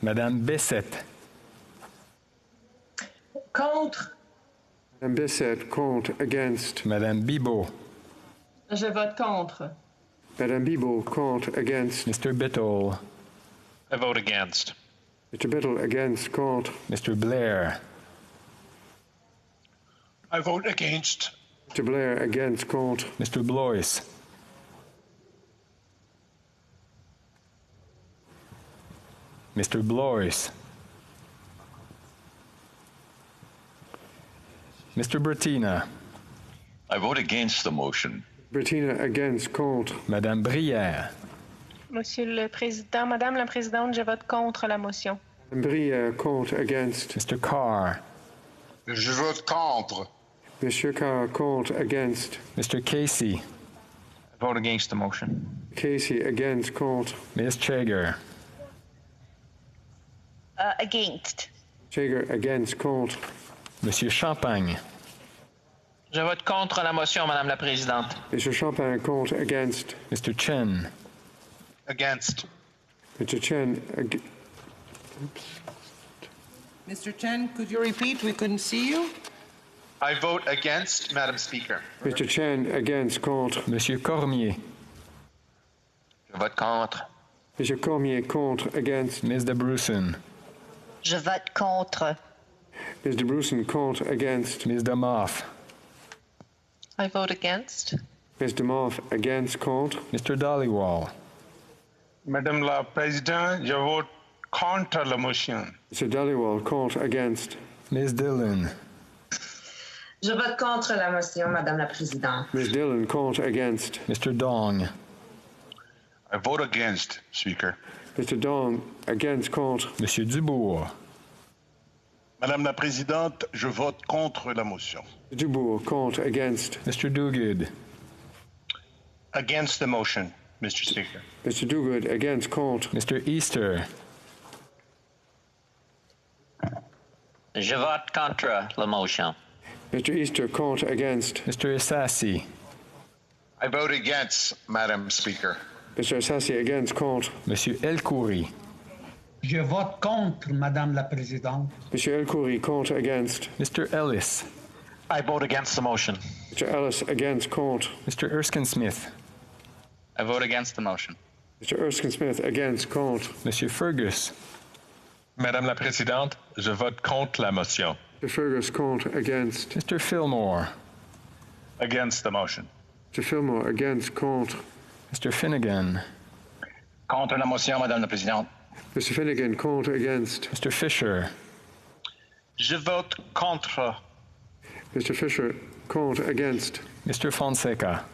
Madame Bessette. Contre. Madame Bessette, contre. Against. Madame Bibeau. Je vote contre. Madame Bibeau, contre. Against. Mr. Biddle. I vote against. Mr. Biddle, against. Contre. Mr. Blair. I vote against. Mr. Blair, against. Contre. Mr. Blois. Mr. Blois. Mr. Bertina. I vote against the motion. Bertina, against. Contre. Madame Brière. Monsieur le Président, Madame la Présidente, je vote contre la motion. Madame Brière, contre. Against. Mr. Carr. Je vote contre. Monsieur Carr, contre. Against. Mr. Casey. I vote against the motion. Casey, against. Contre. Ms. Chager. Against. Chager, against. Contre. Monsieur Champagne. Je vote contre la motion, Madame la Présidente. Mr. Champagne, contre. Against. Mr. Chen. Against. Mr. Chen, Mr. Chen, could you repeat? We couldn't see you. I vote against, Madam Speaker. Mr. Chen, against. Contre. Monsieur Cormier. Je vote contre. Monsieur Cormier, contre. Against. Ms. de Brussen. Je vote contre. Ms. de Brussen, contre. Against. Ms. de Moff. I vote against. Ms. de Moff, against. Contre. Mr. Dollywall. Madame la Présidente, je vote contre la motion. Mr. Dollywall, contre. Against. Ms. Dillon. Je vote contre la motion, Madame la Présidente. Ms. Dillon, contre. Against. Mr. Dong. I vote against, Speaker. Mr. Dong, against. Contre. Monsieur Dubourg. Madame la Présidente, je vote contre la motion. Dubourg, contre. Against. Mr. Dogood. Against the motion, Mr. Speaker. Mr. Dogood, against. Contre. Mr. Easter. Je vote contre la motion. Mr. Easter, contre. Against. Mr. Isasi. I vote against, Madam Speaker. Mr. Assassi, against. Contre. Monsieur Elkoury. Je vote contre, Madame la Présidente. Monsieur Elkoury, contre. Against. Mr. Ellis. I vote against the motion. Mr. Ellis, against. Contre. Mr. Erskine Smith. I vote against the motion. Mr. Erskine Smith, against. Contre. Monsieur Fergus. Madame la Présidente, je vote contre la motion. Mr. Fergus, contre. Against. Mr. Fillmore. Against the motion. Mr. Fillmore, against. Contre. Mr. Finnegan. Contre la motion, Madame la Présidente. Mr. Finnegan, contre. Against. Mr. Fisher. Je vote contre. Mr. Fisher, contre. Against. Mr. Fonseca.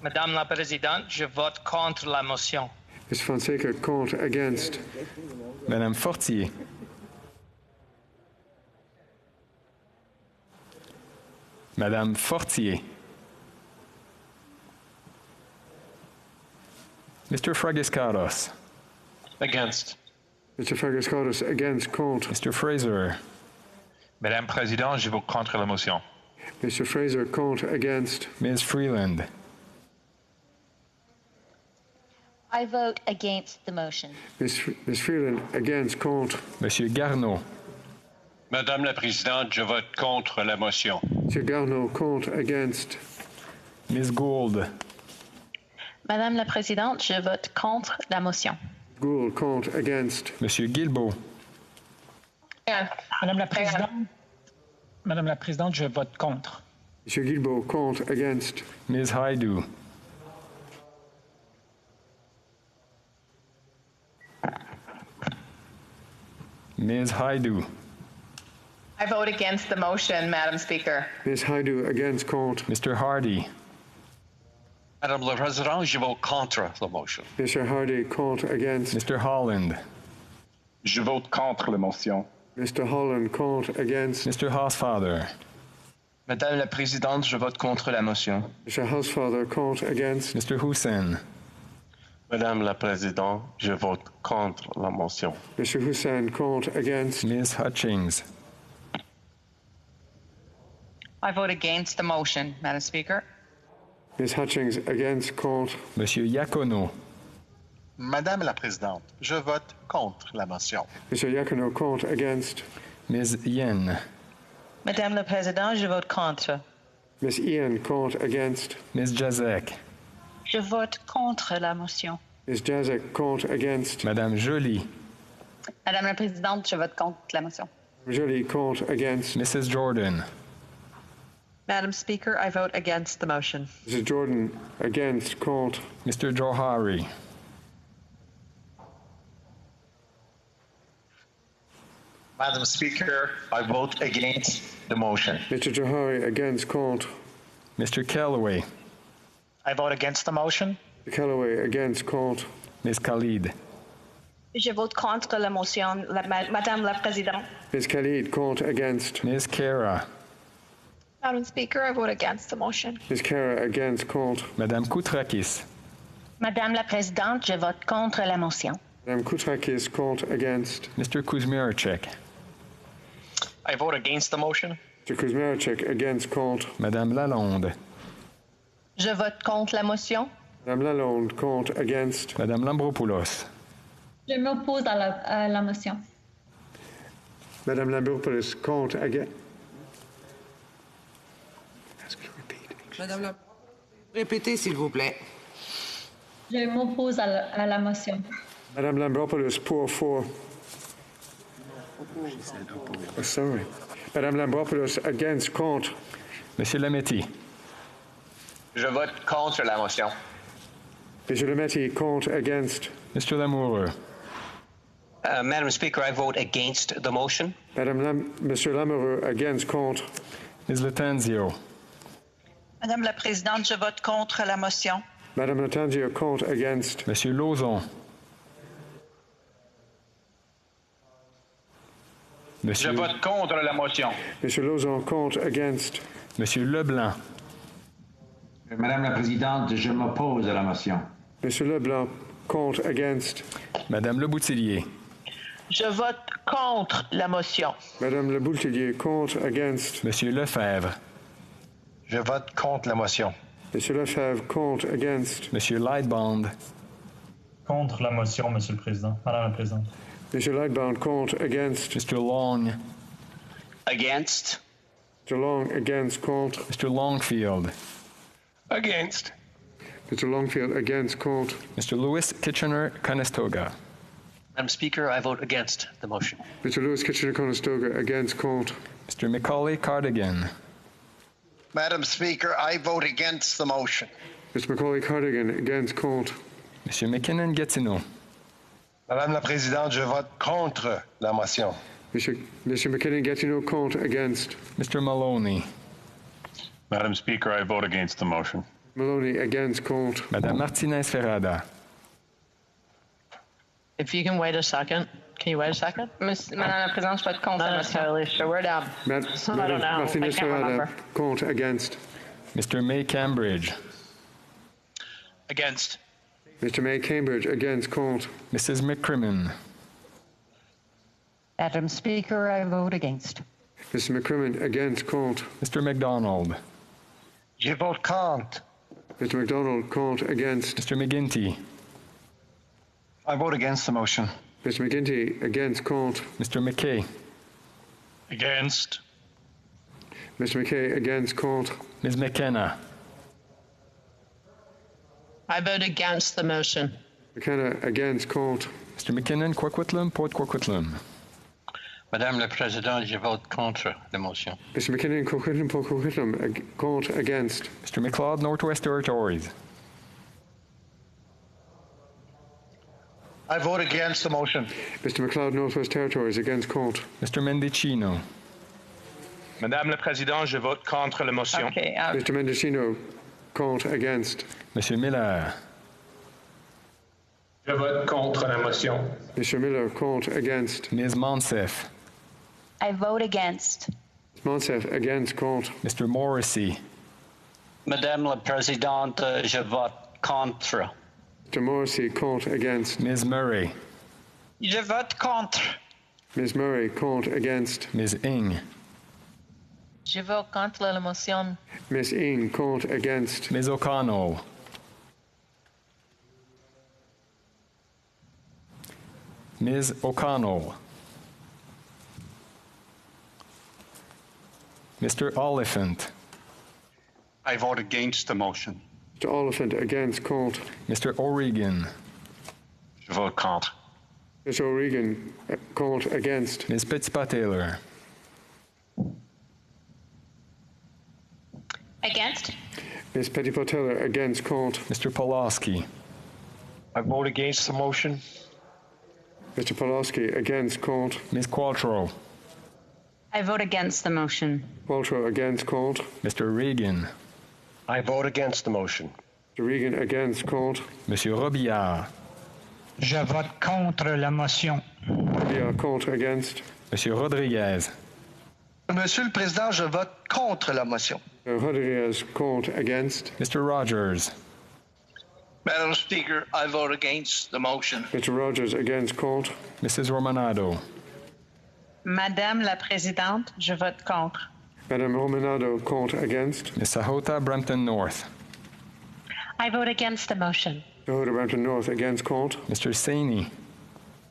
Madame la Présidente, je vote contre la motion. Mr. Fonseca, contre. Against. Madame Fortier. Madame Fortier. Mr. Fragiscaros. Against. Mr. Fragiscaros, against. Contre. Mr. Fraser. Madame la Présidente, je vote contre la motion. Mr. Fraser, contre, against. Ms. Freeland. I vote against the motion. Ms. Freeland, against, contre. Monsieur Garneau. Madame la Présidente, je vote contre la motion. Monsieur Garneau, contre, against. Ms. Gould. Madame la Présidente, je vote contre la motion. Gould, contre, against. Monsieur Guilbeault. Madame la Présidente, je vote contre. Monsieur Guilbeault, contre, against. Ms. Haidou. Ms. Haidou. I vote against the motion, Madam Speaker. Ms. Haidou, against, contre. Mr. Hardy. Madame la Présidente, je vote contre la motion. Mr. Hardy, contre, against. Mr. Holland. Je vote contre la motion. Mr. Holland, contre, against. Mr. Hosfather. Madame la Présidente, je vote contre la motion. Mr. Housefather, contre, against. Mr. Hussein. Madame la Présidente, je vote contre la motion. Mr. Hussein, contre, against. Ms. Hutchings. I vote against the motion, Madam Speaker. Ms. Hutchings, against, contre. Monsieur Iacono. Madame la Présidente, je vote contre la motion. Mr. Iacono, contre, against. Ms. Yen. Madame la Présidente, je vote contre. Ms. Ian, contre, against. Ms. Jazek. Je vote contre la motion. Ms. Jazek, contre, against. Madame Joly. Madame la Présidente, je vote contre la motion. Joly, contre, against. Mrs. Jordan. Madam Speaker, I vote against the motion. Mrs. Jordan, against, contre. Mr. Johari. Madam Speaker, I vote against the motion. Mr. Johari, against, contre. Mr. Callaway. I vote against the motion. Mr. Callaway, against, contre. Ms. Khalid. Je vote contre la motion, Madame la Présidente. Ms. Khalid, contre, against. Ms. Kara. Madam Speaker, I vote against the motion. Ms. Kara, against, contre. Madame Koutrakis. Madame la Présidente, je vote contre la motion. Madame Koutrakis, contre, against. Mr. Kuzmiarczyk. I vote against the motion. Mr. Kuzmiarczyk, against, contre. Madame Lalonde. Je vote contre la motion. Madame Lalonde, contre, against. Madame Lambropoulos. Je m'oppose à la motion. Madame Lambropoulos, contre, against. Madame la... Répétez, s'il vous plaît. Je m'oppose à la motion. Madame Lambropoulos, pour. Oh, sorry. Madame Lambropoulos, against, contre. Monsieur Lametti. Je vote contre la motion. Monsieur Lametti, contre, against. Mr. Lamoureux. Madam Speaker, I vote against the motion. Monsieur Lamoureux, against, contre. Ms. Latanzio. Madame la Présidente, je vote contre la motion. Madame Latanzio, contre, against. Monsieur Lauzon. Je vote contre la motion. Monsieur Lauzon, contre, against. Monsieur Leblanc. Madame la Présidente, je m'oppose à la motion. Monsieur Leblanc, contre, against. Madame Leboutillier. Je vote contre la motion. Madame Leboutillier, contre, against. Monsieur Lefebvre. Je vote contre la motion. Monsieur Lefebvre, contre, against. Monsieur Lightbond. Contre la motion, Monsieur le Président. Madame la Présidente. Monsieur Lightbond, contre, against. Mr. Long. Against. Mr. Long, against, contre. Mr. Longfield. Against. Mr. Longfield, against, contre. Mr. Lewis Kitchener-Conestoga. Madam Speaker, I vote against the motion. Mr. Lewis Kitchener-Conestoga, against, contre. Mr. Macaulay Cardigan. Madam Speaker, I vote against the motion. Mr. Macaulay Cardigan, against, contre. Monsieur McKinnon-Gatineau. Madame la Présidente, je vote contre la motion. Monsieur McKinnon-Gatineau, contre, against. Mr. Maloney. Madam Speaker, I vote against the motion. Maloney, against, contre. Madame Martinez-Ferrada. If you can wait a second. Can you wait a second? Madame la Présidente, je vote contre la motion. Entirely sure. We're down. I don't know. Martinez-Ferrada, contre, against. Mr. May Cambridge. Against. Mr. May Cambridge, against, contre. Mrs. McCrimmon. Madam Speaker, I vote against. Mr. McCrimmon against, contre. Mr. McDonald. Je vote contre. Mr. McDonald, contre, against. Mr. McGuinty. I vote against the motion. Mr. McGuinty against, contre. Mr. McKay. Against. Mr. McKay against, contre. Ms. McKenna. I vote against the motion. McKenna against, contre. Mr. McKinnon, Coquitlam, Port Coquitlam. Madame la Présidente, je vote contre la motion. Mr. McKinnon, Coquitlam, Port Coquitlam, contre, against. Mr. McLeod, Northwest Territories. I vote against the motion. Mr. McLeod, Northwest Territories, against, contre. Mr. Mendicino. Madame la Présidente, je vote contre la motion. Okay, Mr. Mendicino, contre, against. Monsieur Miller. Je vote contre la motion. Mr. Miller, contre, against. Ms. Monsef. I vote against. Monsef, against, contre. Mr. Morrissey. Madame la Présidente, je vote contre. Mr. Morrissey, contre, against. Ms. Murray. Je vote contre. Ms. Murray, contre, against. Ms. Ing. Je vote contre la motion. Ms. Ing, contre, against. Ms. O'Connell. Ms. O'Connell. Mr. Oliphant. I vote against the motion. Mr. Oliphant, against, contre. Mr. O'Regan. Je vote contre. Mr. O'Regan, contre, against. Ms. Fitzpatrick. Against. Ms. Petitpot-Teller, against, contre. Mr. Pulaski. I vote against the motion. Mr. Pulaski, against, contre. Ms. Qualtrough. I vote against the motion. Qualtrough, against, contre. Mr. Regan. I vote against the motion. Mr. Regan, against, contre. Monsieur Robillard. Je vote contre la motion. Robillard, contre, against. Monsieur Rodriguez. Monsieur le Président, je vote contre la motion. Rodriguez, contre, against. Mr. Rogers. Madam Speaker, I vote against the motion. Mr. Rogers, against, contre. Mrs. Romanado. Madame la Présidente, je vote contre. Madame Romanado, contre, against. Ms. Sahota, Brampton North. I vote against the motion. Sahota, Brampton North, against, contre. Mr. Saini.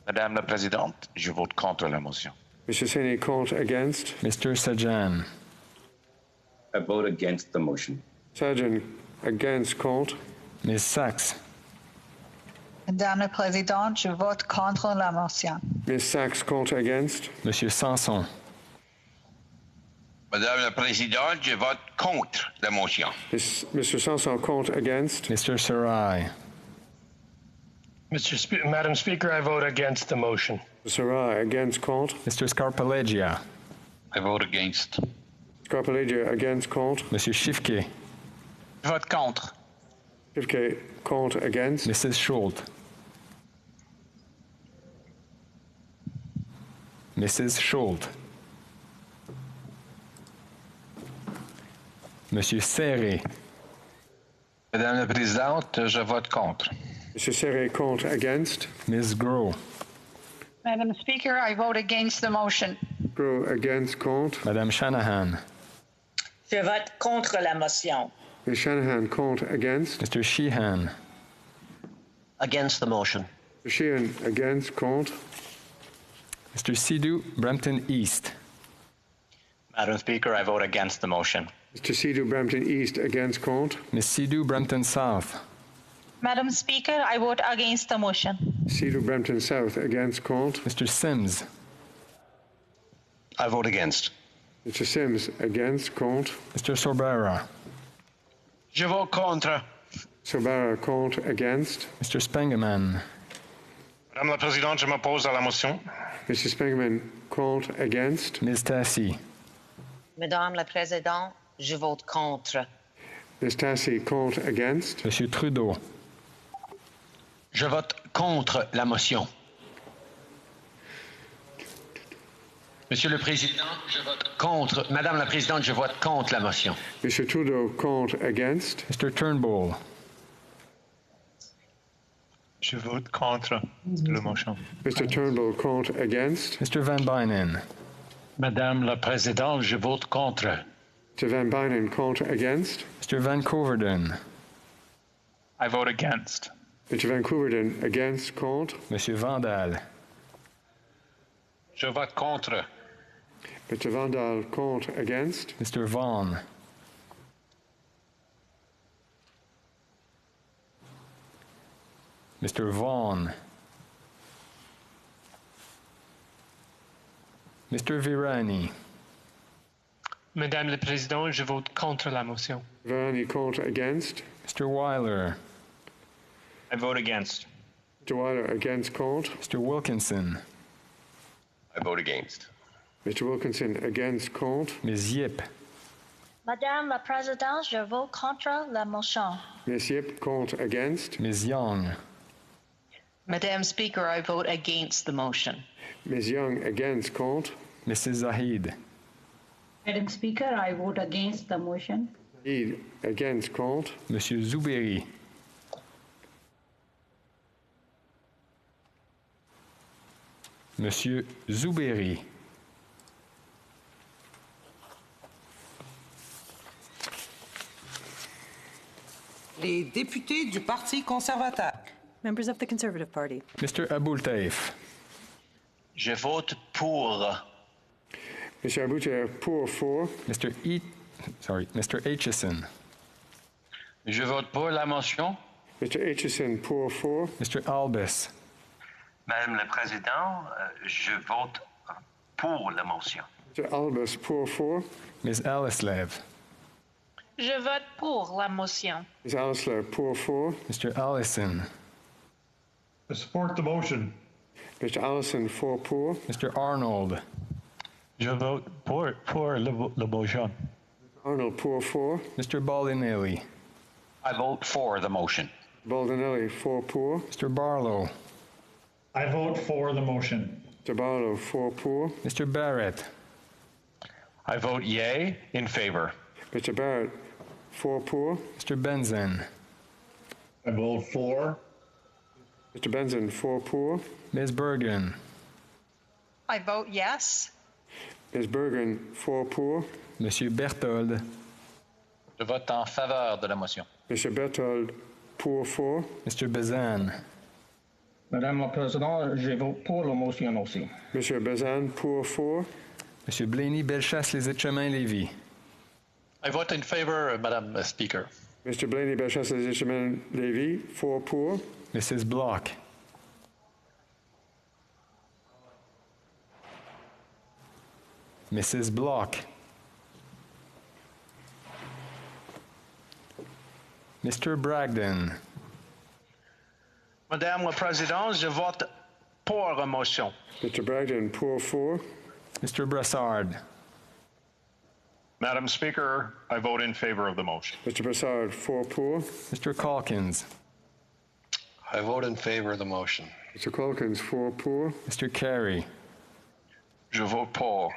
Madame la Présidente, je vote contre la motion. Mr. Saini, contre, against. Mr. Sajan. I vote against the motion. Sajan, against, contre. Ms. Sachs. Madame la Présidente, je vote contre la motion. Ms. Sachs, contre, against. Monsieur Sanson. Madame la Présidente, je vote contre la motion. Mr. Sanson, contre, against. Mr. Sarai. Madam Speaker, I vote against the motion. Sarai, against, contre. Mr. Scarpaleggia. I vote against. Scarpaleggia, against, contre. Monsieur Schifke. Je vote contre. Schifke, contre, against. Mrs. Schult. Mrs. Schult. Monsieur Serré. Madame la Présidente, je vote contre. Monsieur Serré, contre, against. Ms. Gros. Madam Speaker, I vote against the motion. Gros, against, contre. Madame Shanahan. Je vote contre la motion. Ms. Shanahan, contre, against. Mr. Sheehan. Against the motion. Mr. Sheehan, against, contre. Mr. Sidhu, Brampton East. Madam Speaker, I vote against the motion. Mr. Sidhu, Brampton East, against, contre. Ms. Sidhu, Brampton South. Madam Speaker, I vote against the motion. Sidhu, Brampton South, against, contre. Mr. Sims. I vote against. Mr. Sims, against, contre. Mr. Sorbara. Je vote contre. Sorbara, contre, against. Mr. Spengeman. Madame la Présidente, je m'oppose à la motion. Mr. Spengeman, contre, against. Ms. Tassi. Madame la Présidente, je vote contre. Ms. Tassi, contre, against. Monsieur Trudeau. Je vote contre la motion. Monsieur le Président, je vote contre. Madame la Présidente, je vote contre la motion. Mr. Trudeau, contre, against. Mr. Turnbull. Je vote contre la motion. Mr. Turnbull, contre, against. Mr. Van Bynen. Madame la Présidente, je vote contre. Mr. Van Bynen, contre, against. Mr. Van Coverden. I vote against. Mr. Van Coverden, against, contre. Monsieur Vandal. Je vote contre. Mr. Vandal, contre, against. Mr. Vaughan. Mr. Vaughan. Mr. Virani. Madame la Présidente, je vote contre la motion. Virani, contre, against. Mr. Weiler. I vote against. Mr. Weiler, against, contre. Mr. Wilkinson. I vote against. Mr. Wilkinson, against, contre. Ms. Yip. Madame la Présidente, je vote contre la motion. Ms. Yip, contre, against. Ms. Young. Madam Speaker, I vote against the motion. Ms. Young, against, contre. Mrs. Zahid. Madam Speaker, I vote against the motion. Zahid, against, contre. Monsieur Zouberi. Monsieur Zouberi. Les députés du Parti conservateur. Members of the Conservative Party. Mr. Aboultaif. Je vote pour. Mr. Aboultaif, pour. Mr. Aitchison. Je vote pour la motion. Mr. Aitchison, pour. Mr. Albus. Madame la Présidente, je vote pour la motion. Mr. Albus, pour. Ms. Alislev. Je vote pour la motion. Ms. Alislev, pour. Mr. Allison. I support the motion. Mr. Allison, pour. Mr. Arnold. Je vote pour la motion. Arnold, pour. Mr. Baldinelli. I vote for the motion. Baldinelli, pour. Mr. Barlow. I vote for the motion. Mr. Barlow, pour. Mr. Barrett. I vote yea in favor. Mr. Barrett, pour. Mr. Benzen. I vote for. Mr. Benson, pour. Ms. Bergen. I vote yes. Ms. Bergen, pour. Monsieur Berthold. Je vote en faveur de la motion. Mr. Berthold, pour. Mr. Bazan. Madame la Présidente, je vote pour la motion aussi. Monsieur Bazan, pour. Monsieur Blaney, Bellechasse, Les Etchemins-Lévis. I vote in favor, Madam Speaker. Mr. Blaney, Bellechasse, Les Etchemins-Lévis, pour. Mrs. Block. Mrs. Block. Mr. Bragdon. Madame la Présidente, je vote pour la motion. Mr. Bragdon, pour. Mr. Brassard. Madam Speaker, I vote in favor of the motion. Mr. Brassard, pour. Mr. Calkins. I vote in favor of the motion. Mr. Calkins, pour. Mr. Carey. Je vote pour.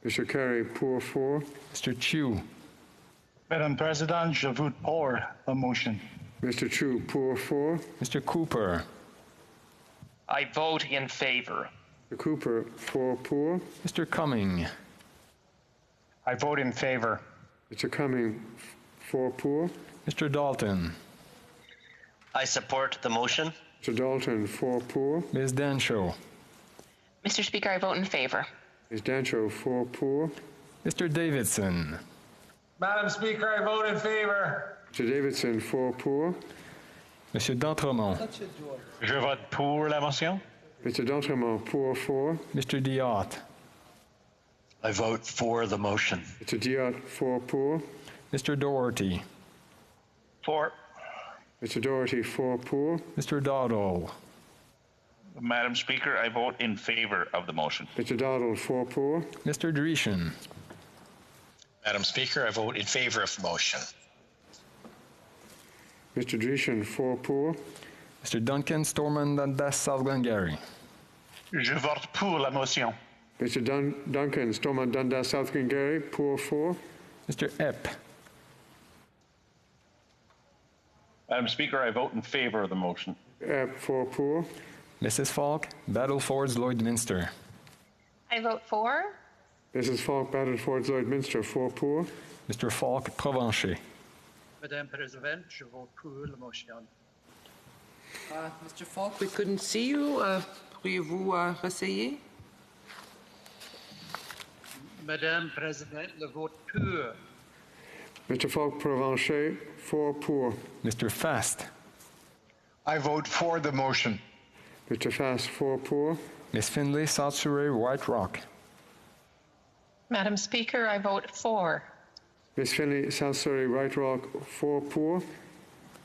Mr. Carey, pour. Mr. Chu. Madame President, je vote pour la motion. Mr. Chu, pour. Mr. Cooper. I vote in favor. Mr. Cooper, pour. Mr. Cumming. I vote in favor. Mr. Cumming, pour. Mr. Dalton. I support the motion. Mr. Dalton, pour. Ms. Denshaw. Mr. Speaker, I vote in favor. Ms. Denshaw, pour. Mr. Davidson. Madam Speaker, I vote in favor. Mr. Davidson, pour. Monsieur D'Entremont. Je vote pour la motion. Mr. D'Entremont, pour. Mr. Diot. I vote for the motion. Mr. Diot, pour. Mr. Doherty. For. Mr. Doherty, pour. Mr. Dowdall. Madam Speaker, I vote in favor of the motion. Mr. Dowdall, pour. Mr. Dreeshen. Madam Speaker, I vote in favor of the motion. Mr. Dreeshen, pour. Mr. Duncan Stormont Dundas South Glengarry. Je vote pour la motion. Mr. Duncan Stormont Dundas South Glengarry, pour. Mr. Epp. Madam Speaker, I vote in favor of the motion. pour. Mrs. Falk, Battlefords Lloydminster. I vote for. Mrs. Falk Battleford Lloydminster, 4 pour. Mr. Falk Provencher. Madame la Présidente, je vote pour la motion. Mr. Falk, we couldn't see you. Pourriez-vous réessayer? Madame la Présidente, le vote pour. Mr. Falk Provencher, 4 pour. Mr. Fast. I vote for the motion. Mr. Fast, 4 pour. Miss Findlay, South Surrey, White Rock. Madam Speaker, I vote for. Miss Finley, South Surrey, White Rock, 4 pour.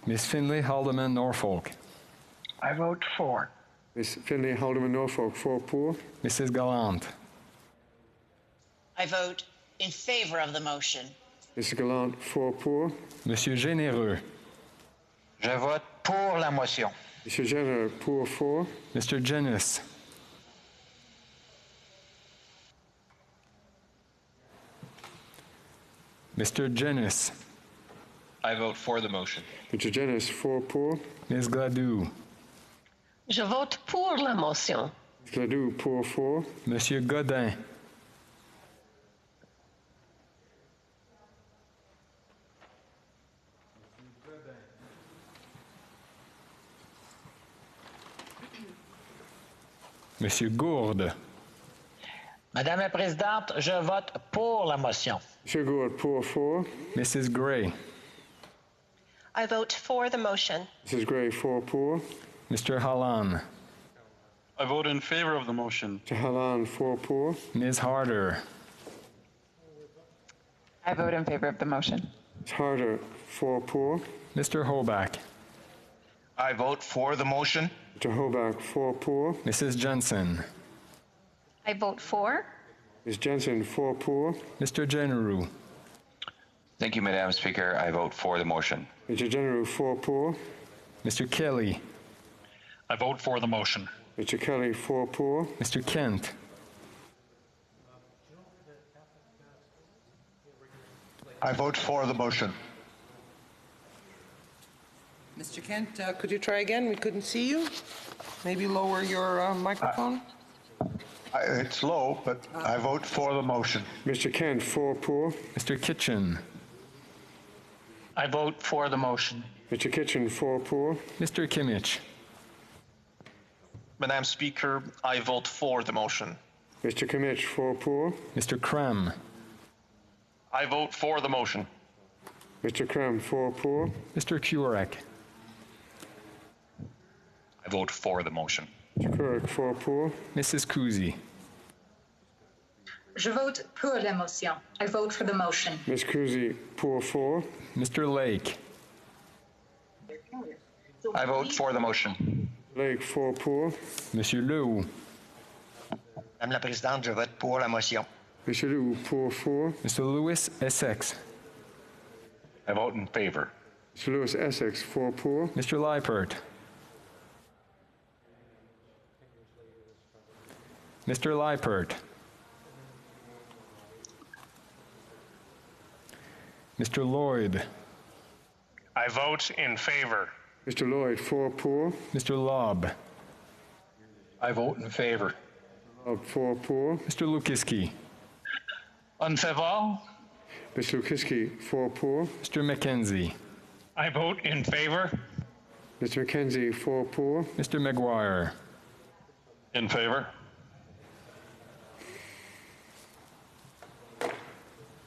Miss Findlay, Haldeman, Norfolk. I vote for. Miss Finley, Haldeman, Norfolk, 4 pour. Mrs. Gallant. I vote in favor of the motion. Mrs. Gallant, 4 pour. Monsieur Généreux. Je vote pour la motion. Monsieur Jenner, pour 4. Mr. Jenis. Mr. Jenis. I vote for the motion. Mr. Jenis, 4 pour. Ms. Gladue. Je vote pour la motion. Ms. Gladue, pour 4. Monsieur Godin. Monsieur Gourde. Madame la Présidente, je vote pour la motion. Monsieur Gourde, pour 4. Mrs. Gray. I vote for the motion. Mrs. Gray, 4 pour. Mr. Hallan. I vote in favor of the motion. Mr. Hallan, 4 pour. Ms. Harder. I vote in favor of the motion. Ms. Harder, 4 pour. Mr. Hoback. I vote for the motion. Mr. Hoback, 4 pour. Mrs. Jensen. I vote for. Ms. Jensen, 4 pour. Mr. Generou. Thank you, Madam Speaker. I vote for the motion. Mr. General, 4 pour. Mr. Kelly. I vote for the motion. Mr. Kelly, 4 pour. Mr. Kent. I vote for the motion. Mr. Kent, could you try again? We couldn't see you. Maybe lower your microphone. It's low, but I vote for the motion. Mr. Kent, 4 pour. Mr. Kitchen. I vote for the motion. Mr. Kitchen, 4 pour. Mr. Kimmich. Madam Speaker, I vote for the motion. Mr. Kimmich, 4 pour. Mr. Cram. I vote for the motion. Mr. Cram, 4 pour. Mr. Kurek. I vote for the motion. Mr. Kurek, 4 pour. Mrs. Kuzi. Je vote pour la motion. I vote for the motion. Ms. Kuzi, pour 4. Mr. Lake. I vote for the motion. Lake, 4 pour. Monsieur Lehoux. Madame la Présidente, je vote pour la motion. Monsieur Lehoux, pour 4. Mr. Lewis, Essex. I vote in favor. Mr. Lewis, Essex, 4 pour. Mr. Leipert. Mr. Leipert. Mr. Lloyd. I vote in favor. Mr. Lloyd, 4 pour. Mr. Lobb. I vote in favor. Lobb, 4 pour. Mr. Lukiski. En favor? Mr. Lukiski, 4 pour. Mr. Mackenzie. I vote in favor. Mr. McKenzie, 4 pour. Mr. McGuire. In favor?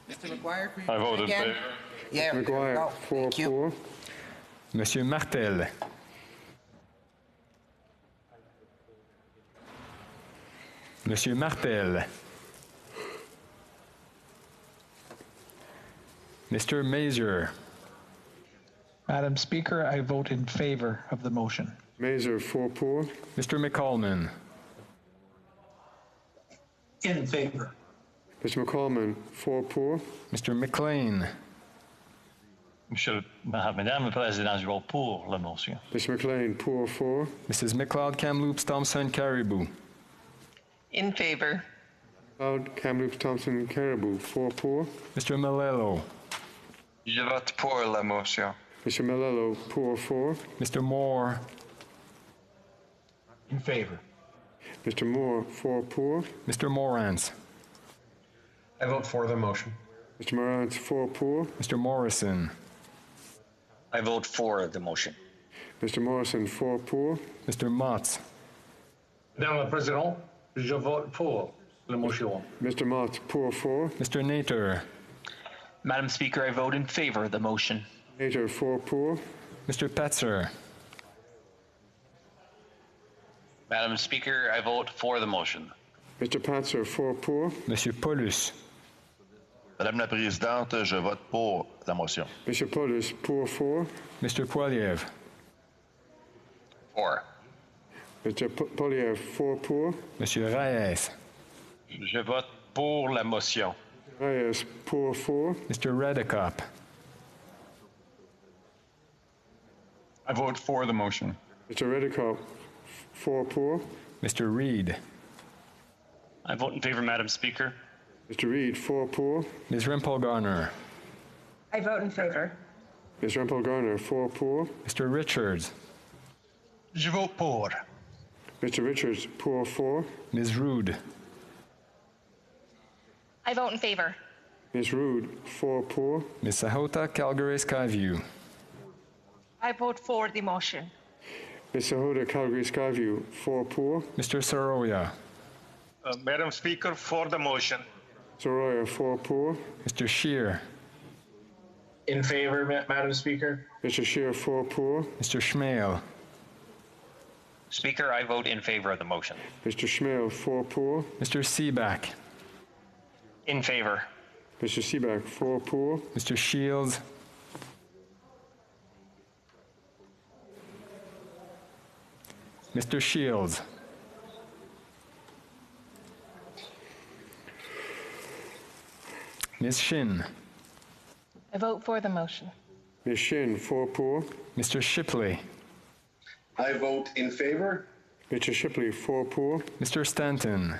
Mr. McGuire, could you I try vote in again? favor. Yeah, there we McGuire, go. 4 Thank you. pour. Monsieur Martel. Monsieur Martel. Mr. Mazer. Madam Speaker, I vote in favor of the motion. Mazer, 4 pour. Mr. McCallman. In favor. Mr. McCallman, 4 pour. Mr. McLean. Madame la Présidente, je vote pour la motion. Mr. McLean, pour 4. Mrs. McLeod, Kamloops, Thompson, Caribou. In favor. Cloud, Kamloops, Thompson, Caribou, 4 pour. Mr. Malello. Je vote pour la motion. Mr. Malello, pour 4. Mr. Moore. In favor. Mr. Moore, 4 pour. Mr. Morans. I vote for the motion. Mr. Morantz, 4 pour. Mr. Morrison. I vote for the motion. Mr. Morrison, 4 pour. Mr. Mott. Madame la Présidente, je vote pour la motion. Mr. Mott, pour 4. Mr. Nater. Madam Speaker, I vote in favor of the motion. Nater, 4 pour. Mr. Petzer. Madam Speaker, I vote for the motion. Mr. Patzer, 4 pour. Monsieur Paulus. Madame la Présidente, je vote pour la motion. Mr. Paulus, pour 4. Mr. Poiliev. For. Mr. Poliev, 4 pour. Monsieur Reyes. Je vote pour la motion. Reyes, pour 4. Mr. Redekop. I vote for the motion. Mr. Redekop, 4 pour. Mr. Reed. I vote in favor, Madam Speaker. Mr. Reed, 4 pour. Ms. Rempel-Garner. I vote in favor. Ms. Rempel-Garner, 4 pour. Mr. Richards. Je vote pour. Mr. Richards, pour 4. Ms. Rood. I vote in favor. Ms. Rood, 4 pour. Ms. Sahota Calgary Skyview. I vote for the motion. Ms. Sahota Calgary Skyview, 4 pour. Mr. Soroya. Madam Speaker, for the motion. Soroya, 4 pour. Mr. Shear. In favor, Madam Speaker. Mr. Shear, 4 pour. Mr. Schmale. Speaker, I vote in favor of the motion. Mr. Schmale, 4 pour. Mr. Seaback. In favor. Mr. Seaback, 4 pour. Mr. Shields. Mr. Shields. Ms. Shin. I vote for the motion. Ms. Shin, 4 pour. Mr. Shipley. I vote in favor. Mr. Shipley, 4 pour. Mr. Stanton.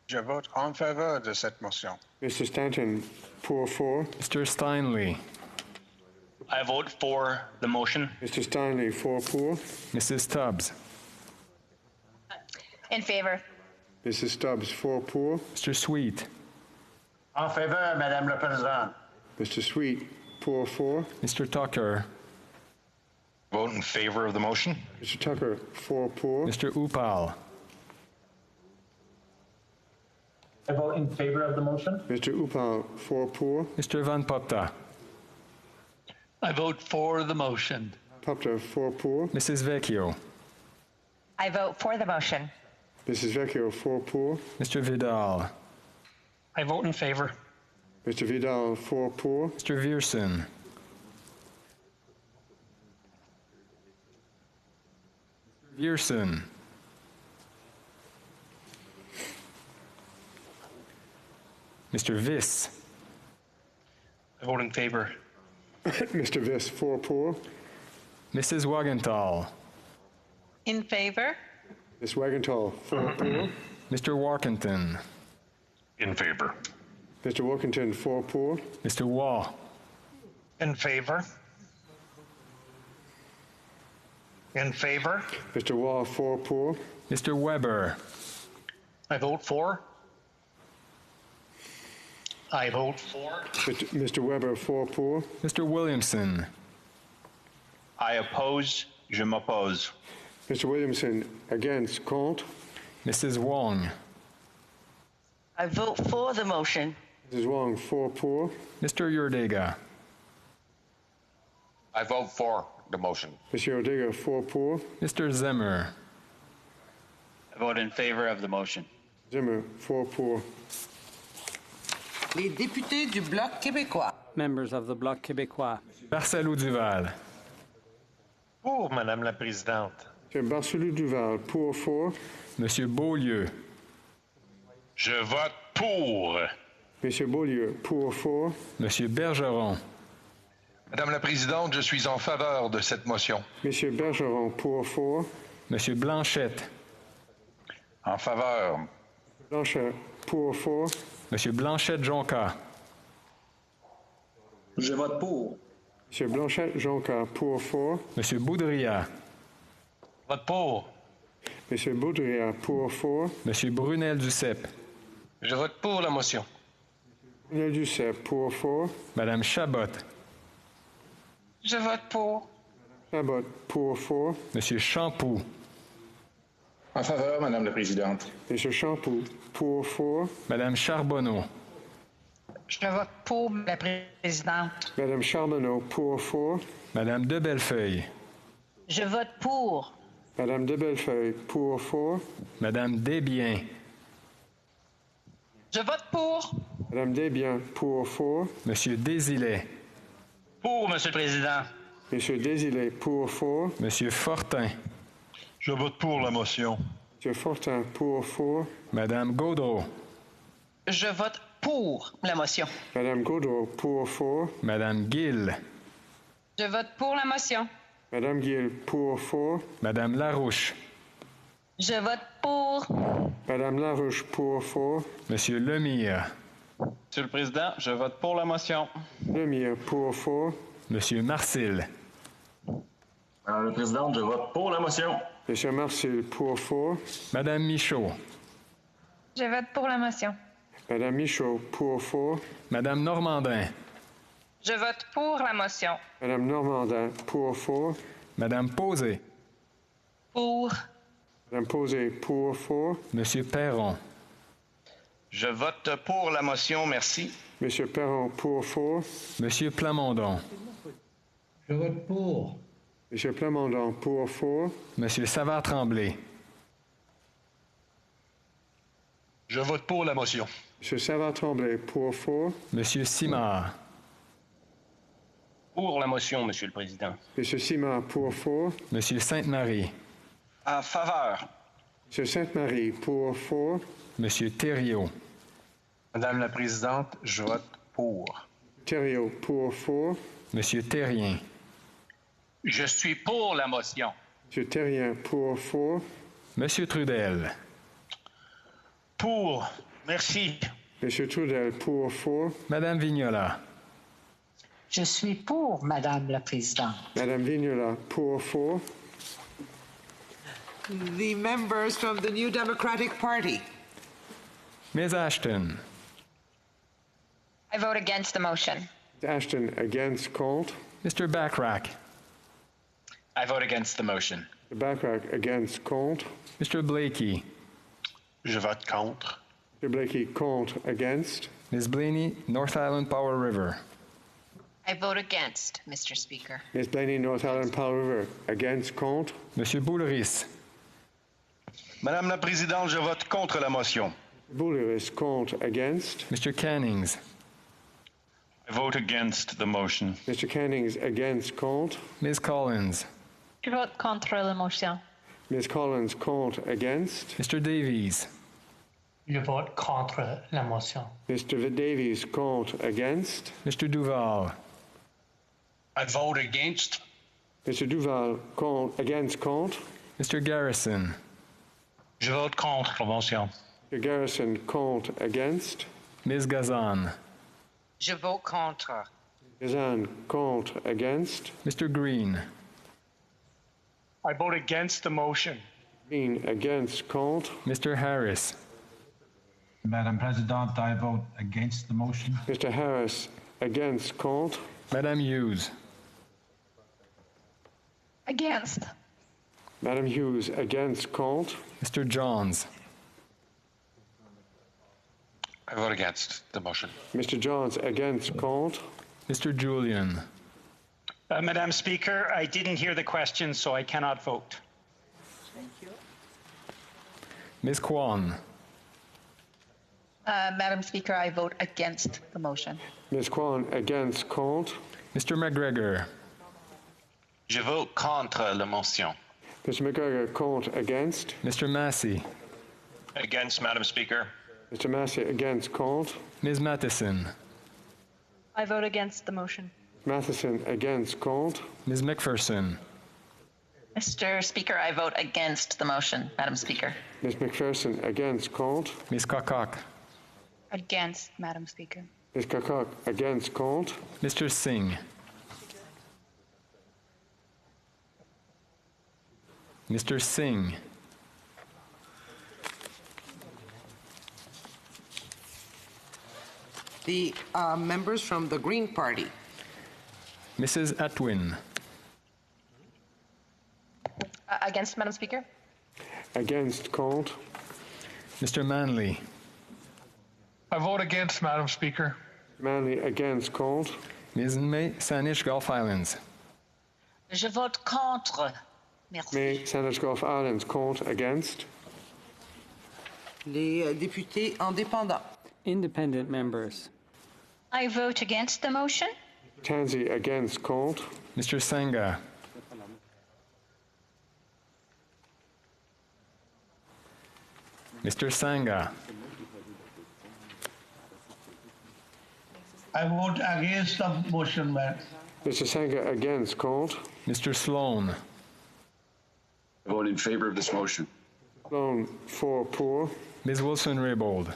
Je vote en faveur de cette motion. Mr. Stanton, pour 4. Mr. Steinley. I vote for the motion. Mr. Steinley, 4 pour. Mrs. Stubbs. In favor. Mrs. Stubbs, 4 pour. Mr. Sweet. En faveur, Madame la Présidente. Mr. Sweet, pour 4. Mr. Tucker. Vote in favor of the motion. Mr. Tucker, 4 pour. Mr. Upal. I vote in favor of the motion. Mr. Upal, 4 pour. Mr. Van Popta. I vote for the motion. Popta, 4 pour. Mrs. Vecchio. I vote for the motion. Mrs. Vecchio, 4 pour. Mr. Vidal. I vote in favor. Mr. Vidal, 4 pour. Mr. Viersen. Viersen. Mr. Viss. I vote in favor. Mr. Viss, 4 pour. Mrs. Wagenthal. In favor? Ms. Wagenthal, 4 pour. Mr. Warkentin. In favor. Mr. Workington, 4 pour. Mr. Waugh. In favor. In favor. Mr. Waugh, 4 pour. Mr. Weber. I vote for. I vote for. Mr. Weber, 4 pour. Mr. Williamson. I oppose. Je m'oppose. Mr. Williamson, against, contre. Mrs. Wong. I vote for the motion. Mrs. Wong, 4 pour. Mr. Yurdega. I vote for the motion. Mr. Odega, 4 pour. Mr. Zimmer. I vote in favor of the motion. Zimmer, 4 pour. Les députés du Bloc québécois. Members of the Bloc québécois. Barcelou Duval. Pour, Madame la Présidente. Monsieur Barcelou Duval, pour 4. Monsieur Beaulieu. Je vote pour. Monsieur Beaulieu, pour 4. Monsieur Bergeron. Madame la Présidente, je suis en faveur de cette motion. Monsieur Bergeron, pour 4. Monsieur Blanchette. En faveur. Blanchet, pour 4. Monsieur Blanchette-Jonca. Je vote pour. Monsieur Blanchette-Jonca, pour 4. Monsieur Boudria. Vote pour. Monsieur Baudria, pour 4. Monsieur Brunel-Duceppe. Je vote pour la motion. Daniel Duceppe, pour, 4. Madame Chabot, Je vote pour. Chabot, pour, 4. Monsieur Champoux, En faveur, Madame la Présidente. Monsieur Champoux, pour, 4. Madame Charbonneau, Je vote pour la présidente. Madame Charbonneau, pour, 4. Madame de Bellefeuille, Je vote pour. Madame de Bellefeuille, pour, 4. Madame Desbiens, Je vote pour. Madame Desbiens, pour, 4. Monsieur Désilet, Pour, Monsieur le Président. Monsieur Désilets, pour, 4. Monsieur Fortin, Je vote pour la motion. Monsieur Fortin, pour, 4. Madame Gaudreau, Je vote pour la motion. Madame Gaudreau, pour, 4. Madame Gill, Je vote pour la motion. Madame Gill, pour, 4. Madame Larouche, Je vote pour. Madame Larouche, pour, 4. Monsieur Lemire, Monsieur le Président, je vote pour la motion. Lemire, pour, 4. Monsieur Marcil, Madame la Présidente, je vote pour la motion. Monsieur Marcil, pour, 4. Madame Michaud, Je vote pour la motion. Madame Michaud, pour, 4. Madame Normandin, Je vote pour la motion. Madame Normandin, pour, 4. Madame Posé, Pour. Madame Posé, pour, 4. Monsieur Perron, Je vote pour la motion, merci. Monsieur Perron, pour, 4. Monsieur Plamondon, Je vote pour. Monsieur Plamondon, pour, 4. Monsieur Savard-Tremblay, Je vote pour la motion. Monsieur Savard-Tremblay, pour, 4. Monsieur Simard, Pour la motion, Monsieur le Président. Monsieur Simard, pour, 4. Monsieur Sainte-Marie, En faveur. Monsieur Sainte-Marie, pour, 4. Monsieur Thériault, Madame la Présidente, je vote pour. Thériault, pour, 4. Monsieur Terrien, Je suis pour la motion. Monsieur Terrien, pour, 4. Monsieur Trudel, Pour. Merci. Monsieur Trudel, pour, 4. Madame Vignola, Je suis pour, Madame la Présidente. Madame Vignola, pour, 4. The members from the New Democratic Party. Ms. Ashton, I vote against the motion. Ashton, against, contre. Mr. Backrack, I vote against the motion. Backrack, against, contre. Mr. Blakey, Je vote contre. Mr. Blakey, contre, against. Ms. Blaney, North Island Power River, I vote against, Mr. Speaker. Ms. Blaney, North Island, Powell River, against, contre. Monsieur Boulris, Madame la Présidente, je vote contre la motion. Bouliris, contre, against. Mr. Cannings, I vote against the motion. Mr. Cannings, against, contre. Ms. Collins, Je vote contre la motion. Ms. Collins, contre, against. Mr. Davies, Je vote contre la motion. Mr. Davies, contre, against. Mr. Duval, I vote against. Mr. Duval, contre, against, contre. Mr. Garrison, Je vote contre la motion. Mr. Garrison, contre, against. Ms. Gazan, Je vote contre. Gazan, contre, against. Mr. Green, I vote against the motion. Green, against, contre. Mr. Harris, Madame Présidente, I vote against the motion. Mr. Harris, against, contre. Madame Hughes, Against. Madam Hughes, against, contre. Mr. Johns, I vote against the motion. Mr. Johns, against, contre. Mr. Julian, Madam Speaker, I didn't hear the question, so I cannot vote. Ms. Kwan, Madam Speaker, I vote against the motion. Ms. Kwan, against, contre. Mr. McGregor, Je vote contre la motion. Mr. McGregor, contre, against. Mr. Massey, Against, Madam Speaker. Mr. Massey, against, contre. Ms. Matheson, I vote against the motion. Matheson, against, contre. Ms. McPherson, Mr. Speaker, I vote against the motion, Madam Speaker. Ms. McPherson, against, contre. Ms. Kokok, Against, Madam Speaker. Ms. Kakak, against, contre. Mr. Singh, Mr. Singh, The members from the Green Party. Mrs. Atwin. Against, Madam Speaker. Against, called. Mr. Manley. I vote against, Madam Speaker. Manley, against, called. Ms. May Saanich Gulf Islands. Je vote contre. Merci. May Saanich Gulf Islands, called. Against. Les députés indépendants. Independent members. I vote against the motion. Tansy, against, called. Mr. Senga. Mr. Sanga. I vote against the motion, Madam. Mr. Sanga, against, called. Mr. Sloan. I vote in favor of this motion. Sloan, for, pour. Ms. Wilson-Raybould.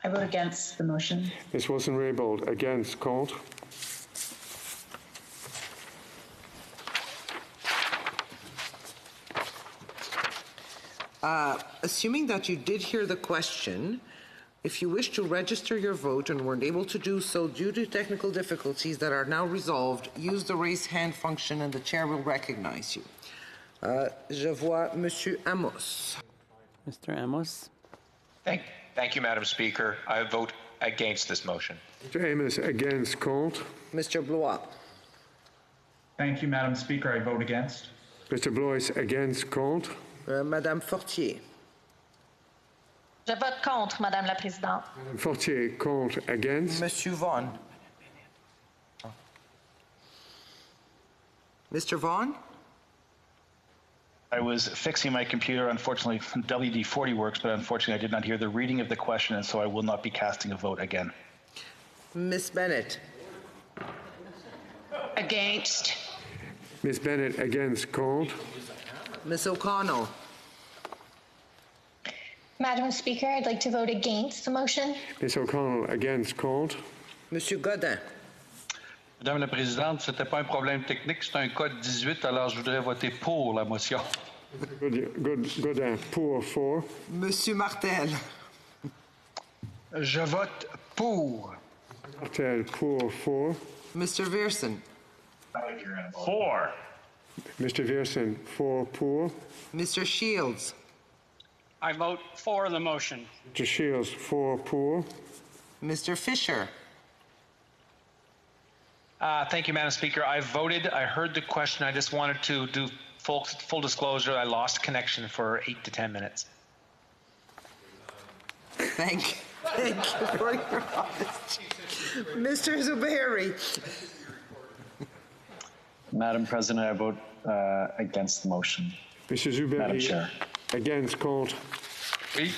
I vote against the motion. Ms. Wilson-Raybould, against, called. Assuming that you did hear the question, if you wish to register your vote and weren't able to do so due to technical difficulties that are now resolved, use the raise hand function and the chair will recognize you. Je vois Monsieur Amos. Mr. Amos. Thank you, Madam Speaker. I vote against this motion. Mr. Amos, against, called. Mr. Blois. Thank you, Madam Speaker. I vote against. Mr. Blois, against, called. Madame Fortier. Je vote contre, Madame la Présidente. Madame Fortier, called. Against. Monsieur Vaughan. Mr. Vaughan? I was fixing my computer. Unfortunately, WD-40 works, but unfortunately, I did not hear the reading of the question, and so I will not be casting a vote again. Miss Bennett. Against. Miss Bennett, against, called. Miss O'Connell. Madam Speaker, I'd like to vote against the motion. Miss O'Connell, against, called. Monsieur Godin. Madame la Présidente, ce n'était pas un problème technique, c'est un code 18, alors je voudrais voter pour la motion. Godin, pour. Monsieur Martel. Je vote pour. Martel, pour. Mr. Viersen. For. Mr. Viersen, pour. Mr. Shields. I vote for the motion. Mr. Shields, pour. Mr. Fisher. Thank you, Madam Speaker. I voted. I heard the question. I just wanted to do full disclosure. I lost connection for 8 to 10 minutes. Thank you for your honesty. Mr. Zuberi. Madam President, I vote against the motion. Mr. Zuberi, Madam Chair. Against, called. Oui.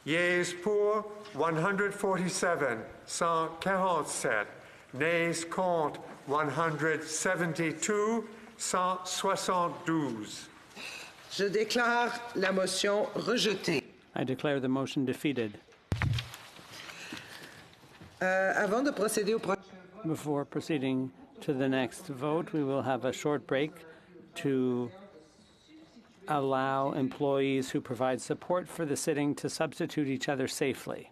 Yeas pour 147, 147. Nays contre 172, 172. Je déclare la motion rejetée. I declare the motion defeated. Avant de procéder au prochain Before proceeding to the next vote, we will have a short break to allow employees who provide support for the sitting to substitute each other safely.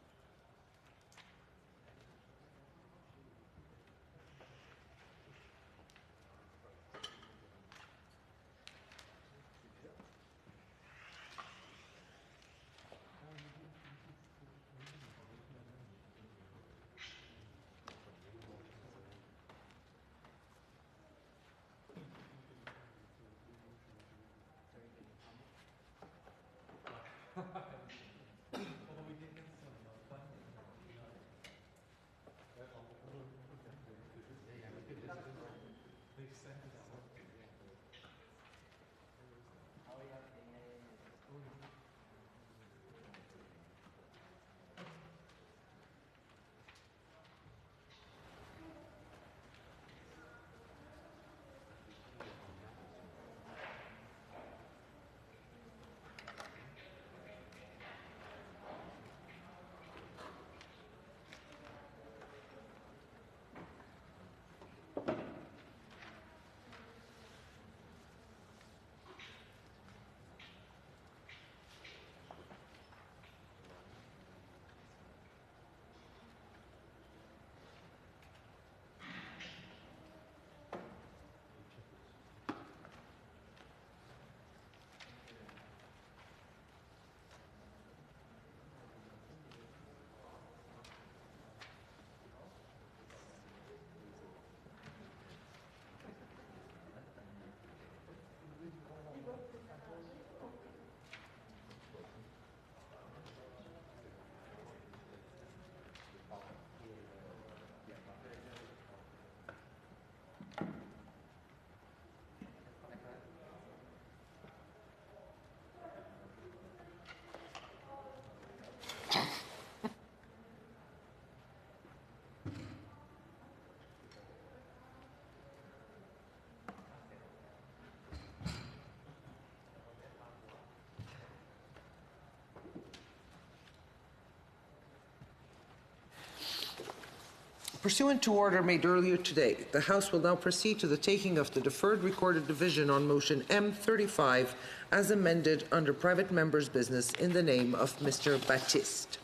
Pursuant to order made earlier today, the House will now proceed to the taking of the deferred recorded division on motion M35 as amended under private member's business in the name of Mr. Baptiste.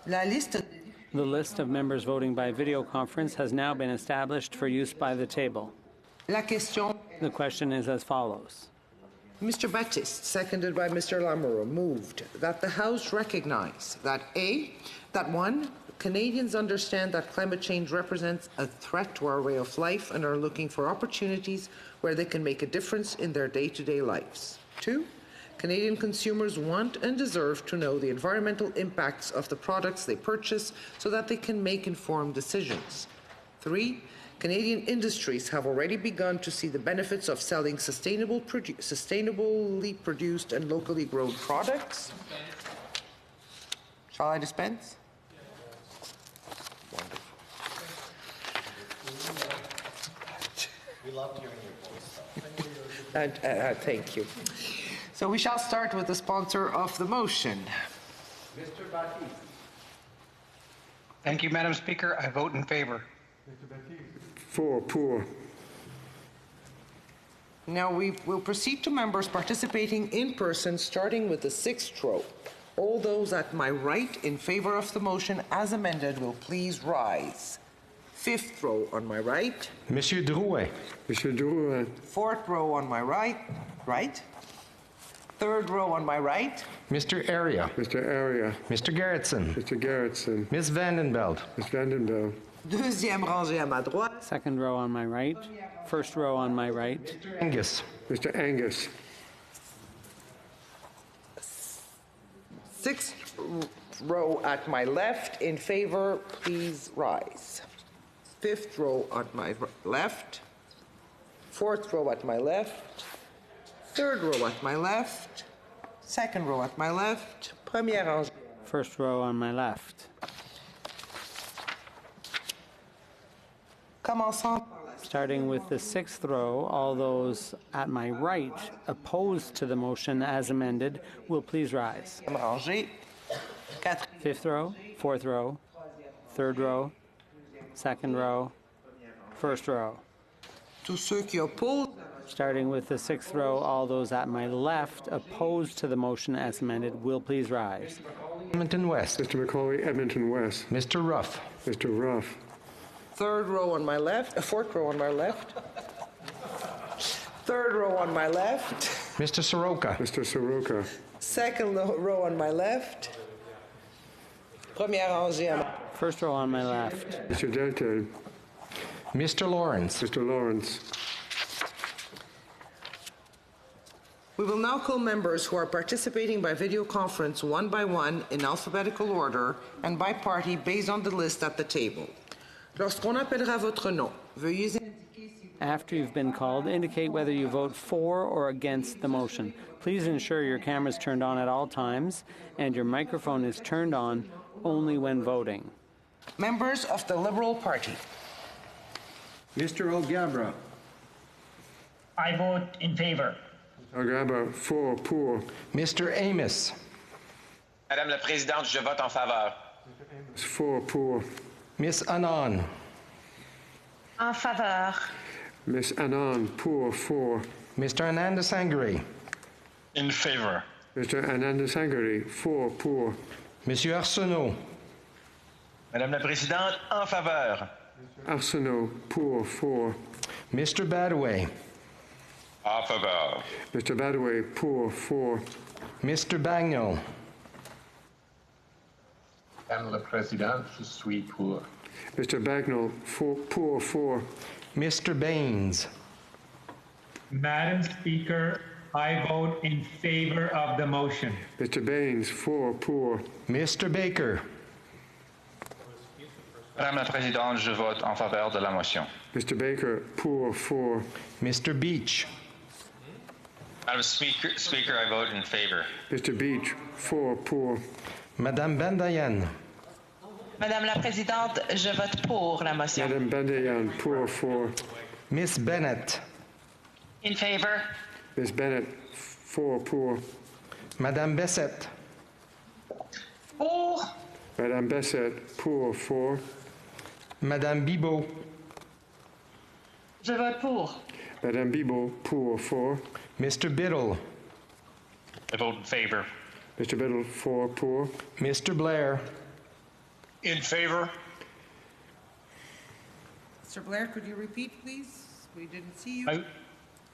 The list of members voting by video conference has now been established for use by the table. The question is as follows. Mr. Baptiste, seconded by Mr. Lamoureux, moved that the House recognize that that 1, Canadians understand that climate change represents a threat to our way of life and are looking for opportunities where they can make a difference in their day-to-day lives. 2, Canadian consumers want and deserve to know the environmental impacts of the products they purchase so that they can make informed decisions. 3, Canadian industries have already begun to see the benefits of selling sustainably produced and locally grown products. Shall I dispense? Wonderful. We loved hearing your voice. Thank you. So we shall start with the sponsor of the motion. Mr. Baptiste. Thank you, Madam Speaker. I vote in favor. Mr. Baptiste. Pour. Now we will proceed to members participating in person, starting with the 6th row. All those at my right in favor of the motion as amended will please rise. 5th row on my right. Monsieur Drouet. Monsieur Drouet. 4th row on my right. 3rd row on my right. Mr. Area. Mr. Area. Mr. Gerritsen. Mr. Gerritsen. Miss Vandenbeld. Miss Vandenbeld. Deuxième rangée à ma droite. 2nd row on my right. 1st row on my right. Mr. Angus. Mr. Angus. 6th row at my left in favor, please rise. 5th row at my left. 4th row at my left. 3rd row at my left. 2nd row at my left. Première rangée. 1st row on my left. Commençons. Starting with the 6th row, all those at my right opposed to the motion as amended will please rise. 5th row, 4th row, 3rd row, 2nd row, 1st row. Tous ceux qui opposent. Starting with the 6th row, all those at my left opposed to the motion as amended will please rise. Edmonton West. Mr. Macaulay, Edmonton West. Mr. Ruff. Mr. Ruff. 3rd row on my left. 4th row on my left. 3rd row on my left. Mr. Soroka. Mr. Soroka. 2nd row on my left. Première rangée à ma... 1st row on my left. Mr. Delta. Mr. Lawrence. Mr. Lawrence. We will now call members who are participating by video conference one by one in alphabetical order and by party based on the list at the table. Lorsqu'on appellera votre nom, veuillez After you've been called, indicate whether you vote for or against the motion. Please ensure your camera is turned on at all times and your microphone is turned on only when voting. Members of the Liberal Party. Mr. O'Gabra. I vote in favor. O'Gabra, pour. Mr. Amos. Madame la Présidente, je vote en faveur. Pour. Miss Anand. En faveur. Miss Anand, pour. Mr. Ananda Sangari. In favor. Mr. Ananda Sangari, pour. Monsieur Arsenault. Madame la Présidente, en faveur. Arsenault, pour. Mr. Badaway. En faveur. Mr. Badaway, pour. Mr. Bagnall. Madame la Présidente, je suis pour. Mr. Bagnall, pour. Mr. Baines. Madam Speaker, I vote in favor of the motion. Mr. Baines, pour. Mr. Baker. Madame la Présidente, je vote en faveur de la motion. Mr. Baker, pour. Mr. Beach. Madam Speaker, I vote in favor. Mr. Beach, pour. Madame Bandayan. Madame la Présidente, je vote pour la motion. Madame Bandayan, pour. Miss Bennett. In favor. Miss Bennett, pour. Madame Bessette. Pour. Madame Bessette, pour 4. Madame Bibeau. Je vote pour. Madame Bibeau, pour 4. Mr. Biddle. I vote in favor. Mr. Biddle, 4 pour. Mr. Blair. In favor. Mr. Blair, could you repeat, please? We didn't see you.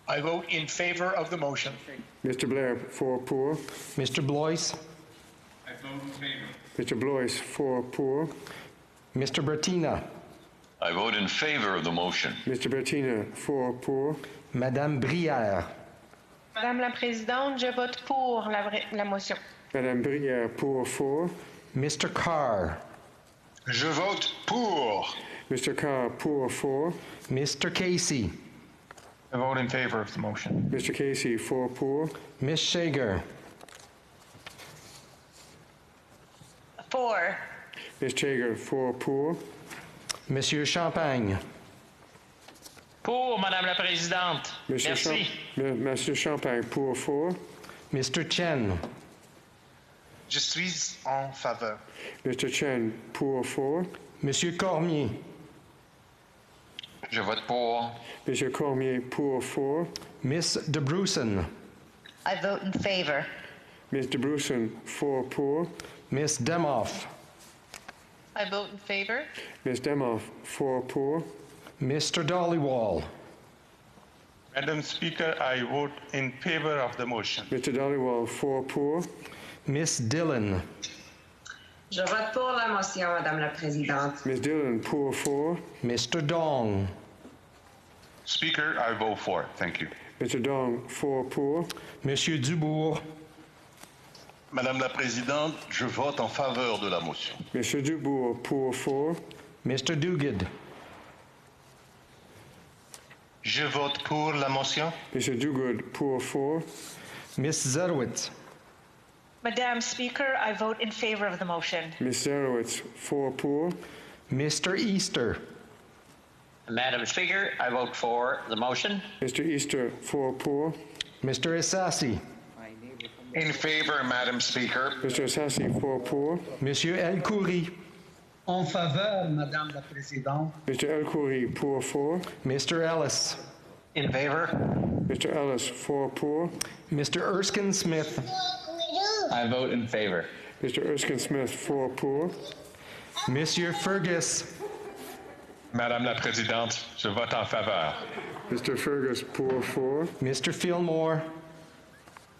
I vote in favor of the motion. Mr. Blair, 4 pour. Mr. Blois. I vote in favor. Mr. Blois, 4 pour. Mr. Bertina. I vote in favor of the motion. Mr. Bertina, 4 pour. Madame Brière. Madame la Présidente, je vote pour la motion. Madame Brière, pour 4. Mr. Carr. Je vote pour. Mr. Carr, pour 4. Mr. Casey. I vote in favor of the motion. Mr. Casey, 4 pour. Miss Shager. 4. Ms. Chager, 4 pour. Monsieur Champagne. Pour, Madame la Présidente. Merci. Monsieur Champagne, pour 4. Mr. Chen. Je suis en faveur. Mr. Chen, pour 4. Monsieur Cormier. Je vote pour. Monsieur Cormier, pour 4. Miss De Brusen. I vote in favor. Ms. De Brusen, 4 pour. Miss Demoff. I vote in favor. Ms. Demoff, 4 pour. Mr. Dollywall. Madam Speaker, I vote in favor of the motion. Mr. Dollywall, 4 pour. Miss Dillon. Je vote pour la motion, Madame la Présidente. Ms. Dillon, pour 4. Mr. Dong. Speaker, I vote for. Thank you. Mr. Dong, 4 pour. Monsieur Dubourg. Madame la Présidente, je vote en faveur de la motion. Monsieur Dubourg, pour 4. Mr. Duguid. Je vote pour la motion. Mr. Duguid, pour 4. Miss Zerwitz. Madam Speaker, I vote in favor of the motion. Ms. Zarowitz, 4 pour. Mr. Easter. Madam Speaker, I vote for the motion. Mr. Easter, 4 pour. Mr. Isasi. In favor, Madam Speaker. Mr. Assassi, 4 pour. Monsieur El Khoury. En faveur, Madame la Présidente. Mr. El Khoury, pour 4. Mr. Ellis. In favor. Mr. Ellis, 4 pour. Mr. Erskine Smith. I vote in favor. Mr. Erskine Smith, 4 pour. Monsieur Fergus. Madame la Présidente, je vote en faveur. Mr. Fergus, pour 4. Mr. Fillmore.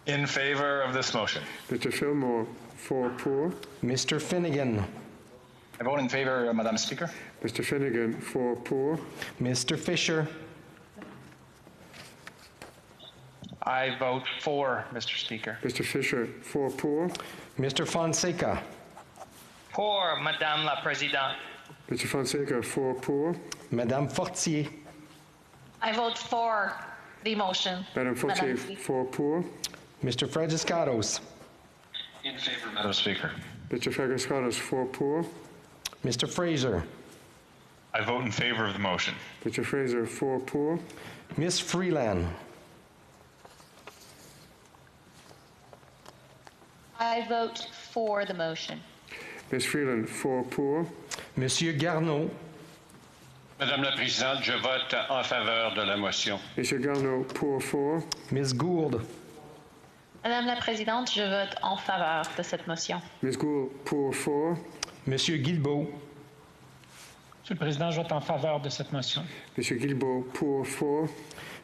In favor of this motion. Mr. Fillmore, 4 pour. Mr. Finnegan. I vote in favor, Madam Speaker. Mr. Finnegan, 4 pour. Mr. Fisher. I vote for, Mr. Speaker. Mr. Fisher, 4 pour. Mr. Fonseca. Pour, Madame la Présidente. Mr. Fonseca, 4 pour. Madame Fortier. I vote for the motion. Madame Fortier, 4 pour. Mr. Fredescatos. In favor, Madam Speaker. Mr. Fagoscatos, 4 pour. Mr. Fraser. I vote in favor of the motion. Mr. Fraser, 4 pour. Miss Freeland. I vote for the motion. Ms. Freeland, 4 pour. Monsieur Garneau. Madame la Présidente, je vote en faveur de la motion. Monsieur Garneau, pour 4. Miss Gould. Madame la Présidente, je vote en faveur de cette motion. Ms. Gould, pour 4. Monsieur Guilbeault. Monsieur le Président, je vote en faveur de cette motion. Monsieur Guilbeault, pour 4.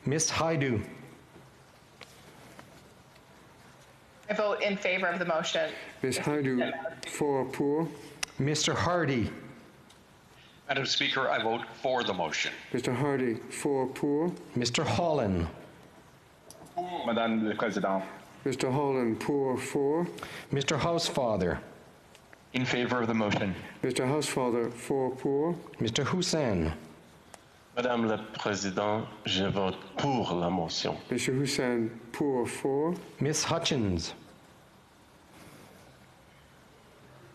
Miss Haidu. I vote in favor of the motion. Ms. Haidu, 4 pour. Mr. Hardy. Madam Speaker, I vote for the motion. Mr. Hardy, 4 pour. Mr. Holland. Madame la Présidente. Mr. Holland, pour 4. Mr. Housefather. In favor of the motion. Mr. Housefather, 4 pour. Mr. Hussein. Madame la Présidente, je vote pour la motion. Mr. Hussein, pour 4. Miss Hutchins.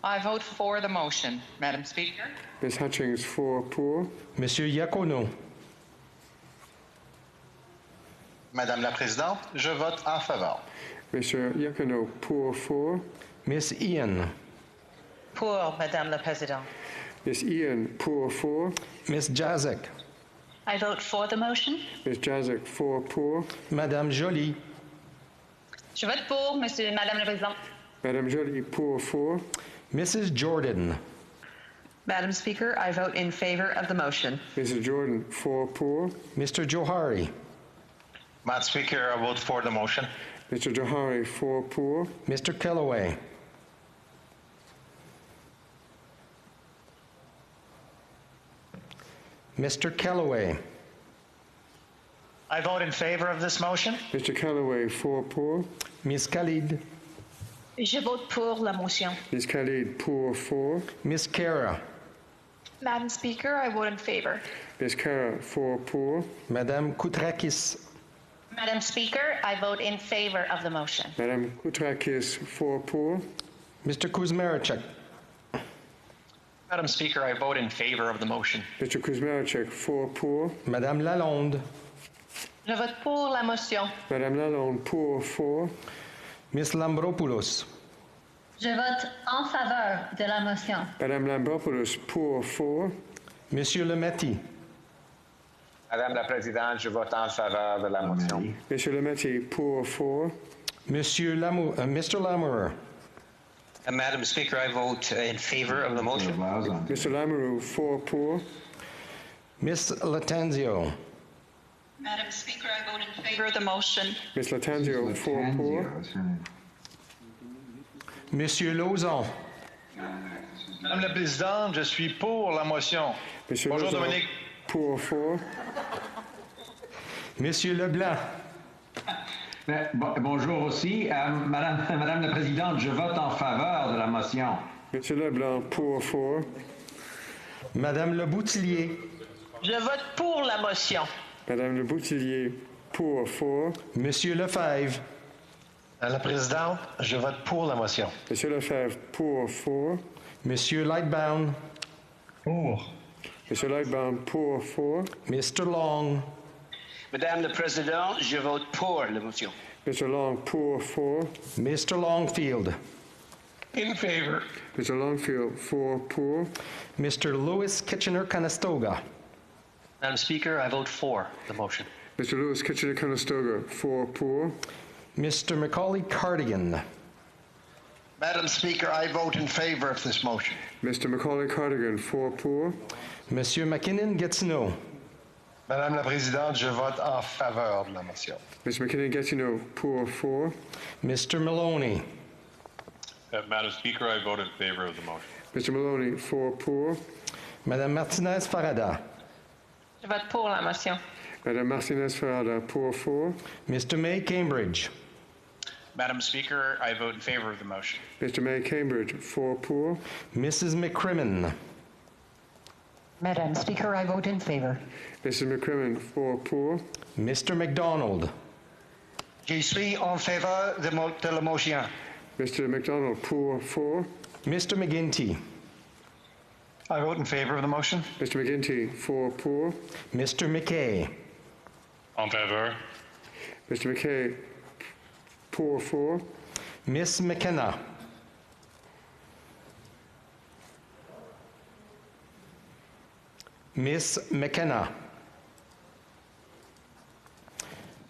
I vote for the motion, Madam Speaker. Ms. Hutchins, 4 pour. Monsieur Iacono. Madame la Présidente, je vote en faveur. Mr. Iacono, pour 4. Miss Ian. pour, Madame la Présidente. Ms. Ian, pour. Ms. Jazek. I vote for the motion. Ms. Jazek, pour. Madame Joly. Je vote pour, Madame la Présidente. Madame Joly, pour. Mrs. Jordan. Madam Speaker, I vote in favor of the motion. Mrs. Jordan, pour. Mr. Johari. Madam Speaker, I vote for the motion. Mr. Johari, pour. Mr. Kellaway. Mr. Kellaway. I vote in favor of this motion. Mr. Callaway, pour. Ms. Khalid. Je vote pour la motion. Ms. Khalid, pour. Ms. Kara. Madam Speaker, I vote in favor. Ms. Kara, pour. Madame Koutrakis. Madam Speaker, I vote in favor of the motion. Madame Koutrakis, pour. Mr. Kuzmaricek. Madam Speaker, I vote in favor of the motion. Mr. Kuzmaricek, pour. Madame Lalonde. Je vote pour la motion. Madame Lalonde, pour. Ms. Lambropoulos. Je vote en faveur de la motion. Madame Lambropoulos, pour. Monsieur Lemetti. Madame la Présidente, je vote en faveur de la motion. Monsieur Lemetti, pour. Mr. Lamoureux. Madam Speaker, I vote in favor of the motion. Mr. Lamoureux, pour. Ms. Latanzio. Madam Speaker, I vote in favor of the motion. Ms. Latanzio, pour. Monsieur Lauzon. Madame la Présidente, je suis pour la motion. Monsieur Bonjour, Lauzon, Dominique. Pour. Monsieur Leblanc. Bonjour aussi. Madame la Présidente, je vote en faveur de la motion. Monsieur Leblanc, pour. Madame Le Boutillier. Je vote pour la motion. Madame Le Boutillier, pour. Monsieur Lefebvre. Madame la Présidente, je vote pour la motion. Monsieur Lefebvre, pour. Monsieur Lightbound. Pour. Monsieur Lightbound, pour. Mr. Long. Madame la Présidente, je vote pour la motion. Mr. Long, pour. Mr. Longfield. In favor. Mr. Longfield, pour. Mr. Lewis Kitchener-Conestoga. Madam Speaker, I vote for the motion. Mr. Lewis Kitchener-Conestoga, pour. Mr. Macaulay Cardigan. Madam Speaker, I vote in favor of this motion. Mr. Macaulay Cardigan, pour. Monsieur McKinnon-Gatineau. Madame la Présidente, je vote en faveur de la motion. Mr. McKinnon-Gatineau, pour. Mr. Maloney. Madam Speaker, I vote in favor of the motion. Mr. Maloney, pour. Madame Martinez-Farada. Je vote pour la motion. Madame Martinez-Farada, pour. Mr. May Cambridge. Madam Speaker, I vote in favor of the motion. Mr. May Cambridge, pour. Mrs. McCrimmon. Madam Speaker, I vote in favor. Mrs. McCrimmon, pour. Mr. McDonald. Je suis en faveur de la motion. Mr. McDonald, pour. Mr. McGinty. I vote in favor of the motion. Mr. McGinty, pour. Mr. McKay. En favor. Mr. McKay, pour. Miss McKenna. Miss McKenna.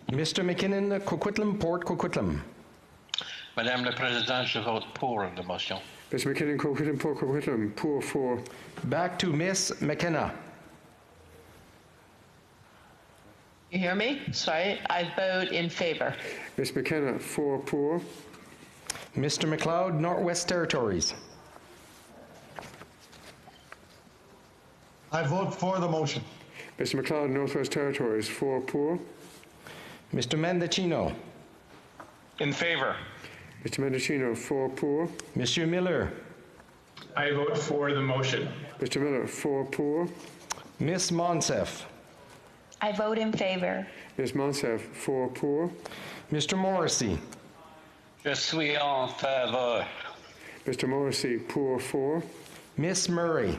Mr. McKinnon, Coquitlam, Port Coquitlam. Madame la Présidente, je vote pour la motion. Mr. McKinnon, Coquitlam, Port Coquitlam, pour. Back to Miss McKenna. You hear me? Sorry, I vote in favor. Miss McKenna, pour. Mr. McLeod, Northwest Territories. I vote for the motion. Mr. McLeod, Northwest Territories, pour. Mr. Mendocino. In favor. Mr. Mendocino, pour. Monsieur Miller. I vote for the motion. Mr. Miller, pour. Miss Monsef. I vote in favor. Ms. Monsef, pour. Mr. Morrissey. Je suis en faveur. Mr. Morrissey, pour. Miss Murray.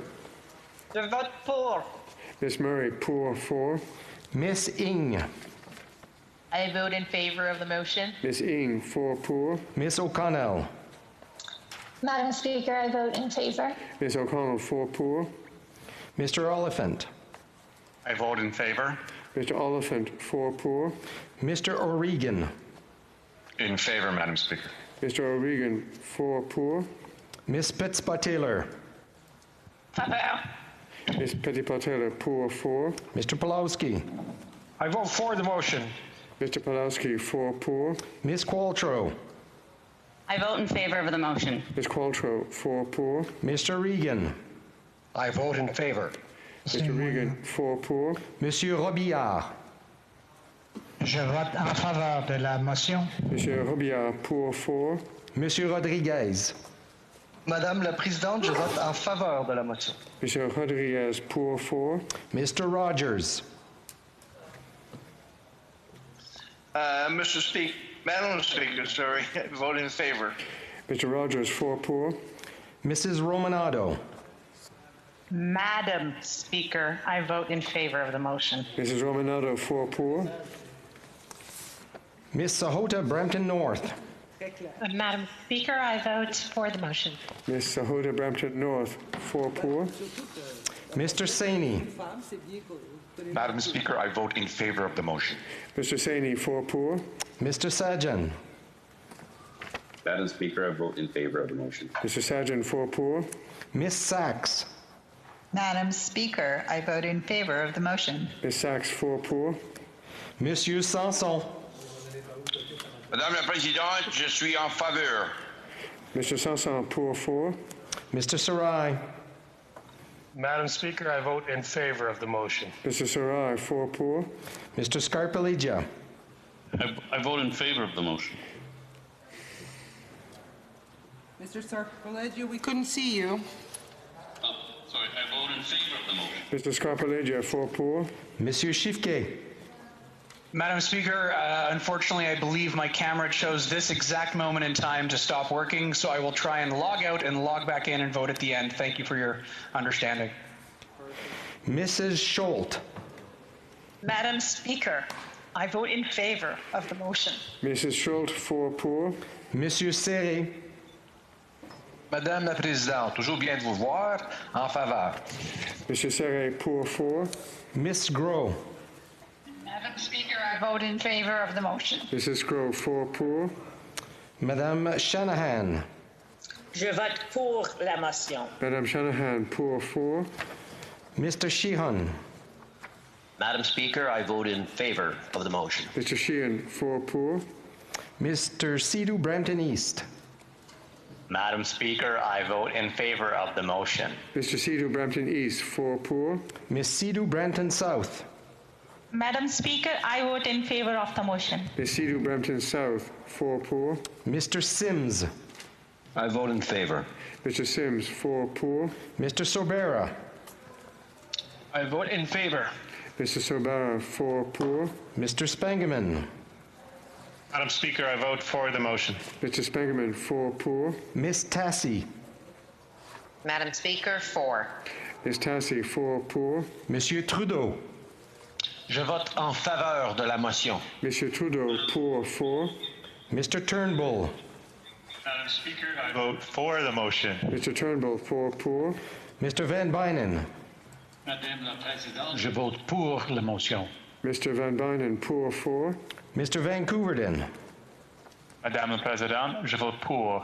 Je vote pour. Miss Murray, pour. Miss Ing. I vote in favor of the motion. Miss Ing, pour. Miss O'Connell. Madam Speaker, I vote in favor. Ms. O'Connell, 4 pour. Mr. Oliphant. I vote in favor. Mr. Oliphant, 4 pour. Mr. O'Regan. In favor, Madam Speaker. Mr. O'Regan, 4 pour. Miss Pitts-Taylor. Favor. Ms. Petty-Taylor, pour 4. Mr. Pulowski. I vote for the motion. Mr. Pulowski, 4 pour. Miss Qualtrough. I vote in favor of the motion. Ms. Qualtrough, 4 pour. Mr. Regan. I vote in favor. Mr. Regan, 4 pour. Monsieur Robillard. Je vote en faveur de la motion. Monsieur Robillard, pour 4. Monsieur Rodriguez. Madame la Présidente, je vote en faveur de la motion. Monsieur Rodriguez, pour 4. Mr. Rogers. Madam Speaker, sorry, I vote in favor. Mr. Rogers, 4 pour. Mrs. Romanado. Madam Speaker, I vote in favor of the motion. Mrs. Romanado, 4 pour. Miss Sahota Brampton North. Madam Speaker, I vote for the motion. Ms. Sahota Brampton North, 4 pour. Mr. Saini. Madam Speaker, I vote in favor of the motion. Mr. Saini, 4 pour. Mr. Sajan. Madam Speaker, I vote in favor of the motion. Mr. Sajan, 4 pour. Miss Sachs. Madam Speaker, I vote in favor of the motion. Ms. Sachs, 4 pour. Monsieur Sanson. Madame la Présidente, je suis en faveur. Mr. Sanson, pour 4. Mr. Sarai. Madam Speaker, I vote in favor of the motion. Mr. Sarai, 4 pour. Mr. Scarpellegia. I vote in favor of the motion. Mr. Scarpellegia, we couldn't see you. Sorry, I vote in favor of the motion. Mr. Scarpellegia, 4 pour. Monsieur Chiffquet. Madam Speaker, unfortunately, I believe my camera shows this exact moment in time to stop working, so I will try and log out and log back in and vote at the end. Thank you for your understanding. Mrs. Scholt. Madam Speaker, I vote in favor of the motion. Mrs. Schultz, 4 pour. Monsieur Serré. Madame la Présidente, toujours bien de vous voir. En faveur. Monsieur Serré, pour 4. Miss Groh. Madam Speaker, I vote in favor of the motion. Mrs. Groh, 4 pour. Madame Shanahan. Je vote pour la motion. Madame Shanahan, pour 4. Mr. Sheehan. Madam Speaker, I vote in favor of the motion. Mr. Sheehan, 4 pour. Mr. Sidhu Brampton East. Madam Speaker, I vote in favor of the motion. Mr. Sidhu Brampton East, 4 pour. Miss Sidhu Brampton South. Madam Speaker, I vote in favor of the motion. Ms. Sidhu Brampton South, 4 pour. Mr. Sims. I vote in favor. Mr. Sims, 4 pour. Mr. Sobera. I vote in favor. Mr. Sobara, 4 pour. Mr. Spangeman. Madam Speaker, I vote for the motion. Mr. Spangeman, 4 pour. Miss Tassi. Madam Speaker, 4. Ms. Tassi, 4 pour. Monsieur Trudeau. Je vote en faveur de la motion. Monsieur Trudeau, pour 4. Mr. Turnbull. Madam Speaker, I vote for the motion. Mr. Turnbull, 4 pour. Mr. Van Bynen. Madame la Présidente, je vote pour la motion. Mr. Van Bynen, pour 4. Mr. Vancouverden. Madame la Présidente, je vote pour.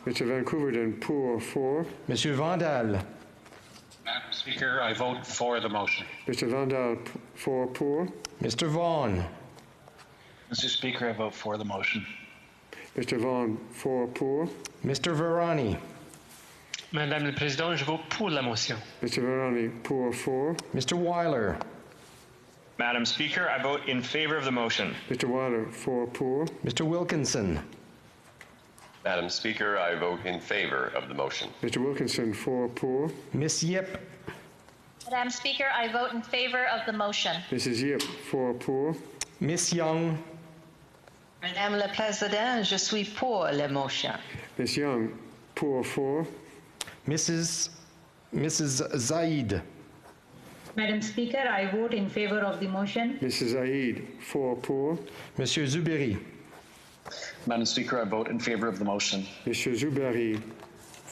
Mr. Vancouverden, pour 4. Monsieur Vandal. Madam Speaker, I vote for the motion. Mr. Vandal, 4 pour. Mr. Vaughan. Mr. Speaker, I vote for the motion. Mr. Vaughan, 4 pour. Mr. Varani. Madame la Présidente, je vote pour la motion. Mr. Varani, pour 4. Mr. Weiler. Madam Speaker, I vote in favor of the motion. Mr. Weiler, 4 pour. Mr. Wilkinson. Madam Speaker, I vote in favor of the motion. Mr. Wilkinson, 4 pour. Miss Yip. Madam Speaker, I vote in favor of the motion. Mrs. Yip, 4 pour. Miss Young. Madame la Présidente, je suis pour la motion. Miss Young, pour 4. Mrs. Zaid. Madam Speaker, I vote in favor of the motion. Mrs. Zaid, 4 pour. Monsieur Zuberi. Madam Speaker, I vote in favor of the motion. Monsieur Zuberi,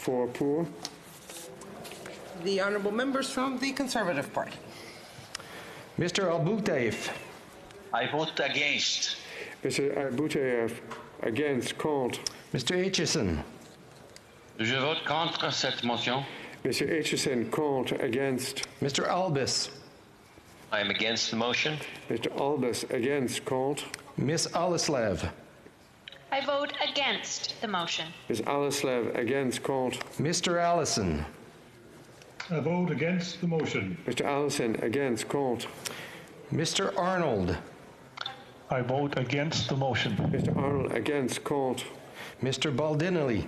4 pour. The honourable members from the Conservative Party. Mr. Al-Boutaif. I vote against. Mr. Al-Boutaif, against, contre. Mr. Aitchison. Je vote contre cette motion. Mr. Aitchison, contre, against. Mr. Albus. I am against the motion. Mr. Albus, against, contre. Ms. Alislev. I vote against the motion. Ms. Alislev, against, contre. Mr. Allison. I vote against the motion. Mr. Allison, against, contre. Mr. Arnold. I vote against the motion. Mr. Arnold, against, contre. Mr. Baldinelli.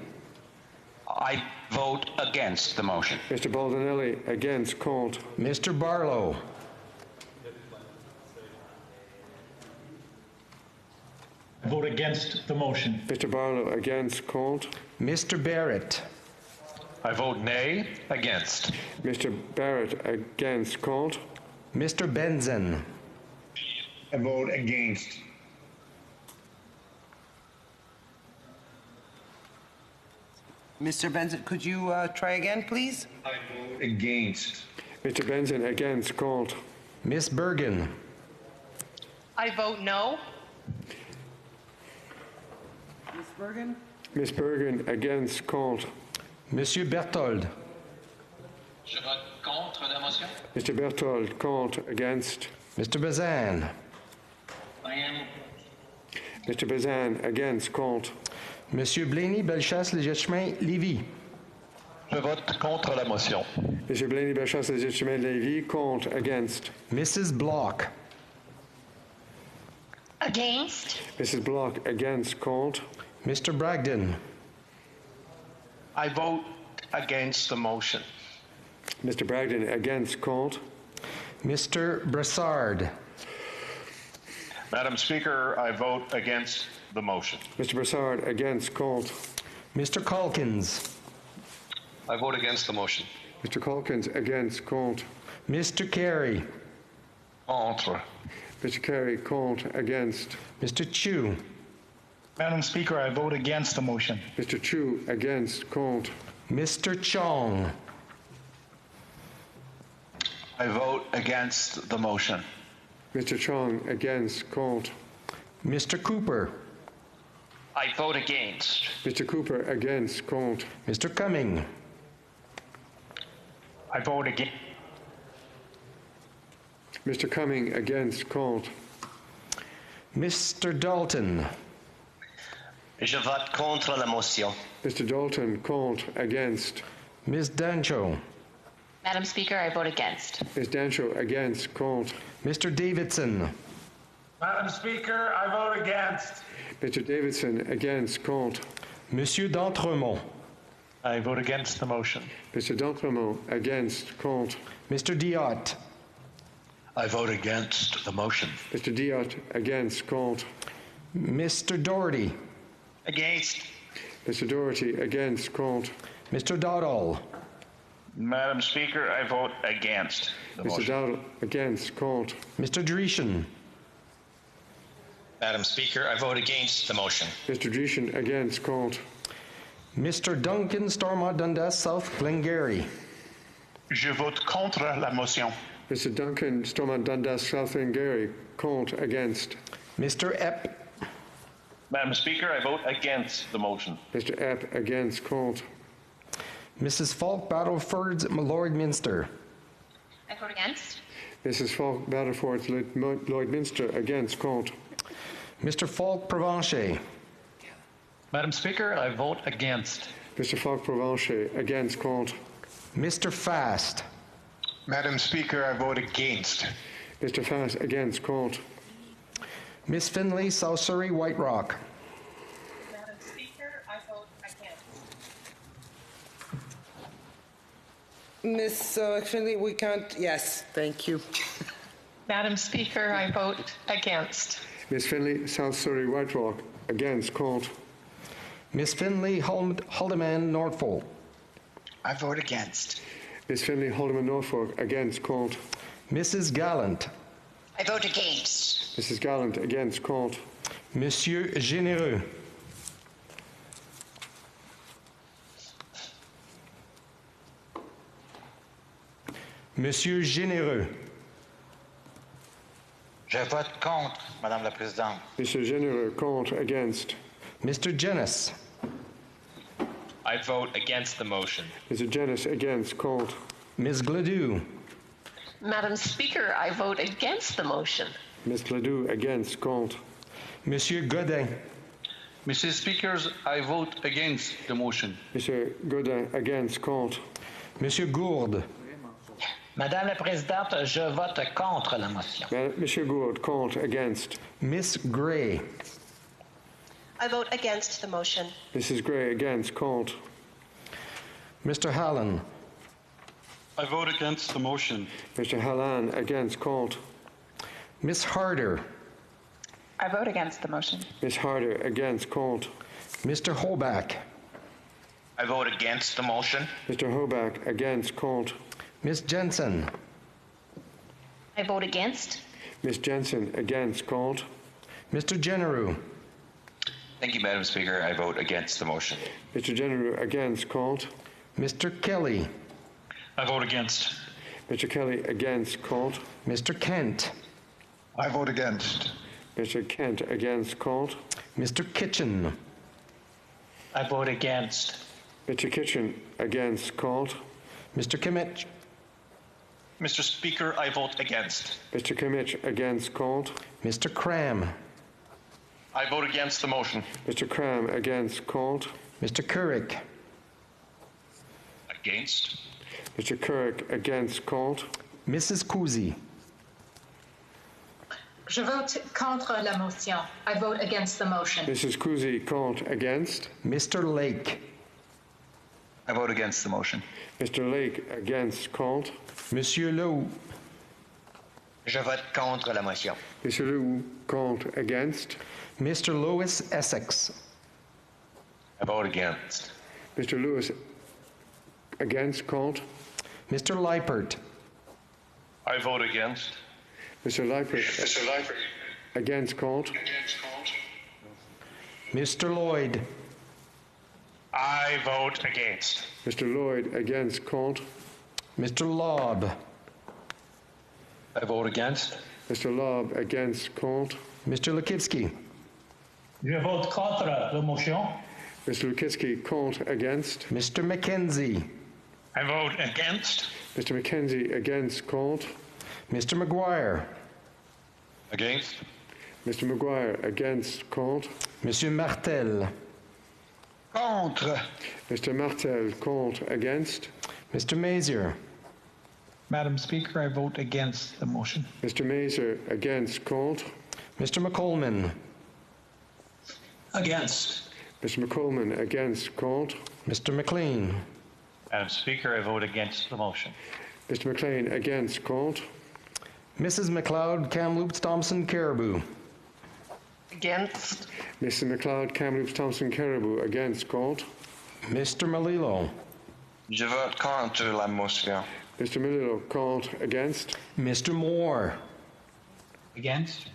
I vote against the motion. Mr. Baldinelli, against, contre. Mr. Barlow. I vote against the motion. Mr. Barlow, against, contre. Mr. Barrett. I vote nay. Against. Mr. Barrett, against, contre. Mr. Benzen. I vote against. Mr. Benson, could you try again, please? I vote against. Mr. Benson, against, contre. Miss Bergen. I vote no. Ms. Bergen? Ms. Bergen, against, contre. Monsieur Berthold. Je vote contre la motion. Mr. Berthold, contre, against. Mr. Bazan. I am. Mr. Bazan, against, contre. Monsieur Blaney, Bellechasse-Léger-Chemin, Lévis. Je vote contre la motion. Mr. Blaney, Bellechasse, Léger-Chemin, Lévis, contre, against. Mrs. Block. Against. Mrs. Block, against, contre. Mr. Bragdon. I vote against the motion. Mr. Bragdon, against, contre. Mr. Brassard. Madam Speaker, I vote against the motion. Mr. Brassard, against, contre. Mr. Calkins. I vote against the motion. Mr. Calkins, against, contre. Mr. Carey. Contre. Mr. Carey, contre, against. Mr. Chu. Madam Speaker, I vote against the motion. Mr. Chu, against, contre. Mr. Chong. I vote against the motion. Mr. Chong, against, contre. Mr. Cooper. I vote against. Mr. Cooper, against, contre. Mr. Cumming. I vote against. Mr. Cumming, against, contre. Mr. Dalton. Je vote contre la motion. Mr. Dalton, contre, against. Ms. Dancho. Madam Speaker, I vote against. Ms. Dancho, against, contre. Mr. Davidson. Madam Speaker, I vote against. Mr. Davidson, against, contre. Monsieur d'Entremont. I vote against the motion. Mr. D'Entremont, against, contre. Mr. Diot. I vote against the motion. Mr. Diot, against, contre. Mr. Doherty. Against. Mr. Doherty, against, contre. Mr. Dowdall. Madam Speaker, I vote against the Mr. motion. Dowdall, against, contre. Mr. Dreeshen. Madam Speaker, I vote against the motion. Mr. Dreeshen, against, contre. Mr. Duncan, Stormont Dundas, South Glengarry. Je vote contre la motion. Mr. Duncan, Stormont Dundas, South Glengarry, contre, against. Mr. Epp. Madam Speaker, I vote against the motion. Mr. Epp, against, contre. Mrs. Falk, Battlefords, Lloydminster. I vote against. Mrs. Falk, Battlefords, Lloydminster, against, contre. Mr. Falk, Provencher. Madam Speaker, I vote against. Mr. Falk, Provencher, against, contre. Mr. Fast. Madam Speaker, I vote against. Mr. Fast, against, contre. Miss Finley, South Surrey, White Rock. Madam Speaker, I vote against. Miss Finley, we can't. Yes, thank you. Madam Speaker, I vote against. Miss Finley, South Surrey, White Rock, against, contre. Miss Finley, Haldeman, Norfolk. I vote against. Miss Finley, Haldeman, Norfolk, against, contre. Mrs. Gallant. I vote against. Mrs. Gallant, against, contre. Monsieur Généreux. Monsieur Généreux. Je vote contre, Madame la Présidente. Mr. Généreux, contre, against. Mr. Jenis. I vote against the motion. Mr. Jenis, against, contre. Ms. Gledoux. Madam Speaker, I vote against the motion. Ms. Gledoux, against, contre. Monsieur Godin. Mr. Speakers, I vote against the motion. Mr. Godin, against, contre. Monsieur Gourde. Madame la Présidente, je vote contre la motion. Monsieur Gourde, contre, against. Miss Gray. I vote against the motion. Mrs. Gray, against, contre. Mr. Hallen. I vote against the motion. Mr. Hallan, against, contre. Miss Harder. I vote against the motion. Miss Harder, against, contre. Mr. Hoback. I vote against the motion. Mr. Hoback, against, contre. Miss Jensen. I vote against. Miss Jensen, against, contre. Mr. Genereux. Thank you, Madam Speaker. I vote against the motion. Mr. Genereux, against, contre. Mr. Kelly. I vote against. Mr. Kelly, against, contre. Mr. Kent. I vote against. Mr. Kent, against, contre. Mr. Kitchen. I vote against. Mr. Kitchen, against, contre. Mr. Kimmich. Mr. Speaker, I vote against. Mr. Kimmich, against, contre. Mr. Cram. I vote against the motion. Mr. Cram, against, contre. Mr. Couric. Against. Mr. Couric, against, contre. Mrs. Cousy. Je vote contre la motion. I vote against the motion. Mrs. Cousy, contre, against. Mr. Lake. I vote against the motion. Mr. Lake, against, contre. Monsieur Lowe. Je vote contre la motion. Mr. Lew, contre, against. Mr. Lewis Essex. I vote against. Mr. Lewis, against, contre. Mr. Leipert. I vote against. Mr. Leipert, against, contre. Mr. Lloyd. I vote against. Mr. Lloyd, against, contre. Mr. Lobb. I vote against. Mr. Lobb, against, contre. Mr. Lukitsky. Je vote contre la motion. Mr. Lukitsky, contre, against. Mr. McKenzie. I vote against. Mr. McKenzie, against, contre. Mr. McGuire. Against. Mr. McGuire, against, contre. Monsieur Martel. Contre. Mr. Martel, contre, against. Mr. Mazier. Madam Speaker, I vote against the motion. Mr. Mazer, against, contre. Mr. McColman. Against. Mr. McColman, against, contre. Mr. McLean. Madam Speaker, I vote against the motion. Mr. McLean, against, contre. Mrs. McLeod, Kamloops, Thompson, Caribou. Against. Mr. McLeod, Kamloops, Thompson, Caribou, against, contre. Mr. Malilo. Je vote contre la motion. Mr. Mililo, contre, against. Mr. Moore. Against.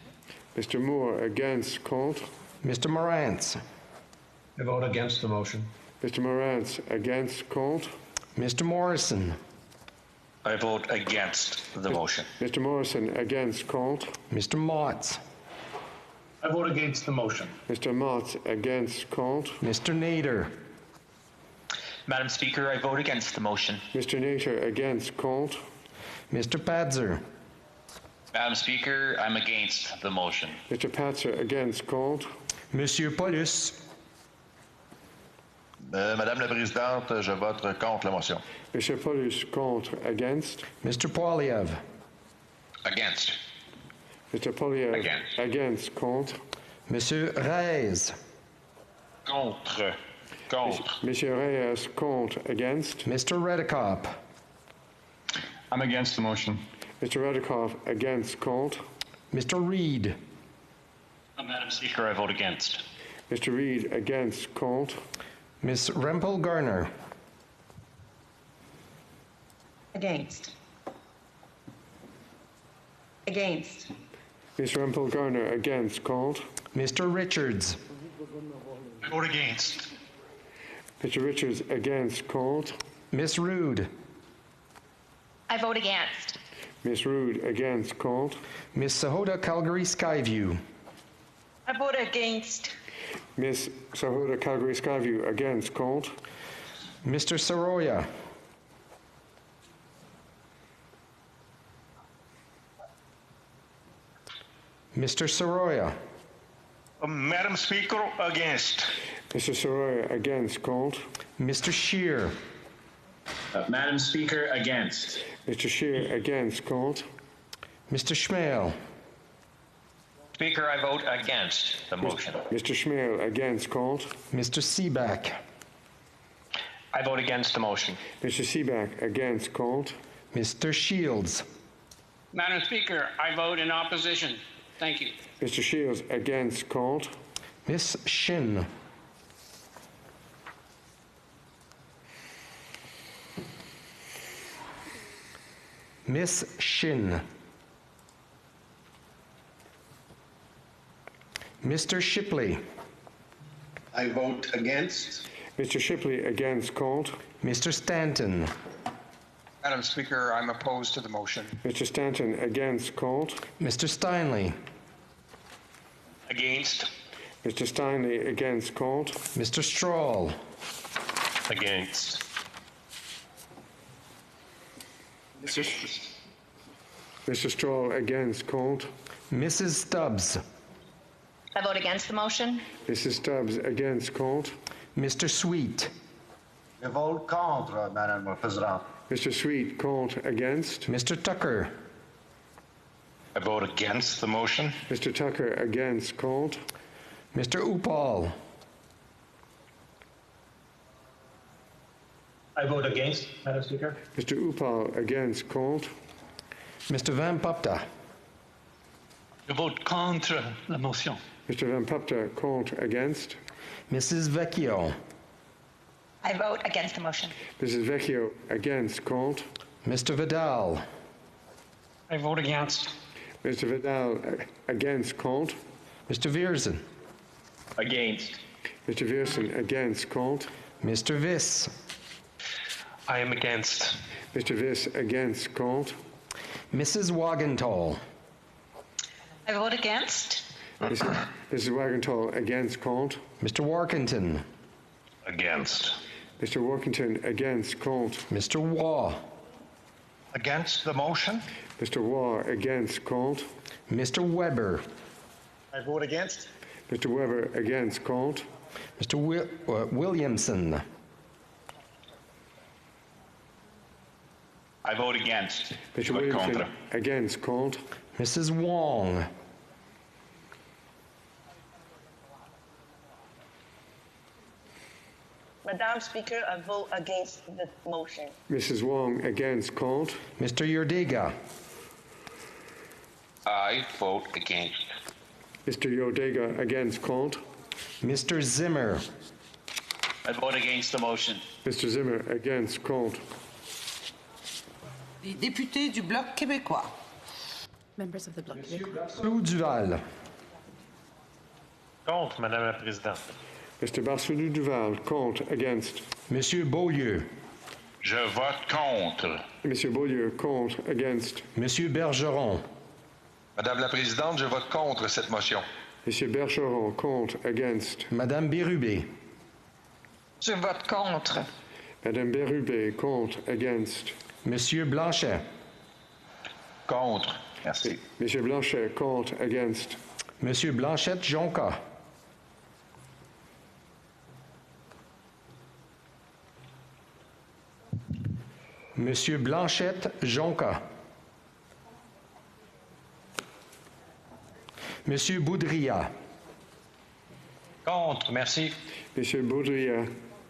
Mr. Moore, against, contre. Mr. Morantz. I vote against the motion. Mr. Morantz, against, contre. Mr. Morrison. I vote against the motion. Mr. Morrison, against, contre. Mr. Motts. I vote against the motion. Mr. Motts, against, contre. Mr. Nader. Madam Speaker, I vote against the motion. Mr. Nater, against, contre. Mr. Padzer. Madam Speaker, I'm against the motion. Mr. Patzer, against, contre. Monsieur Paulus. Madame la Présidente, je vote contre la motion. Mr. Paulus, contre, against. Mr. Poiliev. Against. Mr. Poliev, Against. against, contre. Monsieur Reyes. Contre. Contre. Monsieur Reyes, contre, against. Mr. Redekop. I'm against the motion. Mr. Radikoff, against, contre. Mr. Reed. Madam Speaker, I vote against. Mr. Reed, against, contre. Miss Rempel Garner. Against. Against. Ms. Rempel Garner, against, contre. Mr. Richards. I vote against. Mr. Richards, against, contre. Miss Rude. I vote against. Ms. Rood, against, called. Ms. Sahota Calgary Skyview. I vote against. Ms. Sahota Calgary Skyview, against, called. Mr. Soroya. Mr. Soroya. Madam Speaker, against. Mr. Soroya, against, called. Mr. Shear. Madam Speaker, against. Mr. Shear, against, called. Mr. Schmale. Speaker, I vote against the motion. Mr. Schmale, against, called. Mr. Seaback. I vote against the motion. Mr. Seaback, against, called. Mr. Shields. Madam Speaker, I vote in opposition. Thank you. Mr. Shields, against, called. Ms. Shin. Miss Shin. Mr. Shipley. I vote against. Mr. Shipley, against, called. Mr. Stanton. Madam Speaker, I'm opposed to the motion. Mr. Stanton, against, called. Mr. Steinley. Against. Mr. Steinley, against, called. Mr. Strahl. Against. Mr. Strahl, against, called. Mrs. Stubbs. I vote against the motion. Mrs. Stubbs, against, called. Mr. Sweet. Je vote contre, Madame la Présidente. Mr. Sweet, called, against. Mr. Tucker. I vote against the motion. Mr. Tucker, against, called. Mr. Upal. I vote against, Madam Speaker. Mr. Upal, against, called. Mr. Van Papta. Je vote contre la motion. Mr. Van Papta, called, against. Mrs. Vecchio. I vote against the motion. Mrs. Vecchio, against, called. Mr. Vidal. I vote against. Mr. Vidal, against, called. Mr. Viersen. Against. Mr. Viersen, against, called. Mr. Viss. I am against. Mr. Viss, against, called. Mrs. Wagenthal. I vote against. Mrs. Wagenthal, against, called. Mr. Workington. Against. Mr. Workington, against, called. Mr. Waugh. Against the motion? Mr. Waugh, against, called. Mr. Weber. I vote against. Mr. Weber, against, called. Mr. Williamson. I vote against. Mr. Vote Williamson, contre. against, called. Mrs. Wong. Madam Speaker, I vote against the motion. Mrs. Wong, against, called. Mr. Yurdega. I vote against. Mr. Yodega, against, called. Mr. Zimmer. I vote against the motion. Mr. Zimmer, against, called. Les députés du Bloc québécois. Members of the Bloc québécois. Lou Duval. Contre, Madame la Présidente. Mr. Barcelou Duval, contre, against. Monsieur Beaulieu. Je vote contre. Monsieur Beaulieu, contre, against. Monsieur Bergeron. Madame la Présidente, je vote contre cette motion. Monsieur Bergeron, contre, against. Madame Bérubé. Je vote contre. Madame Bérubé, contre, against. Monsieur Blanchet. Contre. Merci. Monsieur Blanchet, contre, against. Monsieur Blanchette-Jonca. Monsieur Blanchette-Jonca. Monsieur Boudria. Contre, merci. Monsieur Baudrillard,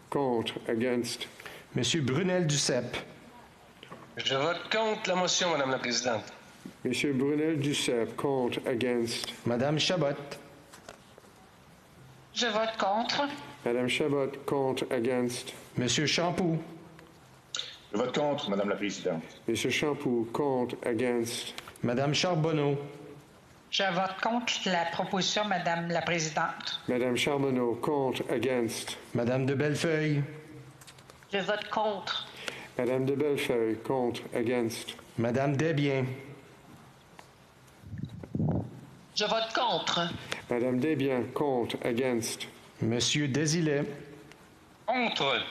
contre, against. Monsieur Brunel-Duceppe. Je vote contre la motion, Madame la Présidente. Monsieur Brunel-Duceppe, contre, against. Madame Chabot. Je vote contre. Madame Chabot, contre, against. Monsieur Champoux. Je vote contre, Madame la Présidente. Monsieur Champoux, contre, against. Madame Charbonneau. Je vote contre la proposition, Madame la Présidente. Madame Charbonneau, contre, against. Madame de Bellefeuille. Je vote contre. Madame de Bellefeuille, contre, against. Madame Desbiens. Je vote contre. Madame Desbiens, contre, against. Monsieur Désilet. Contre.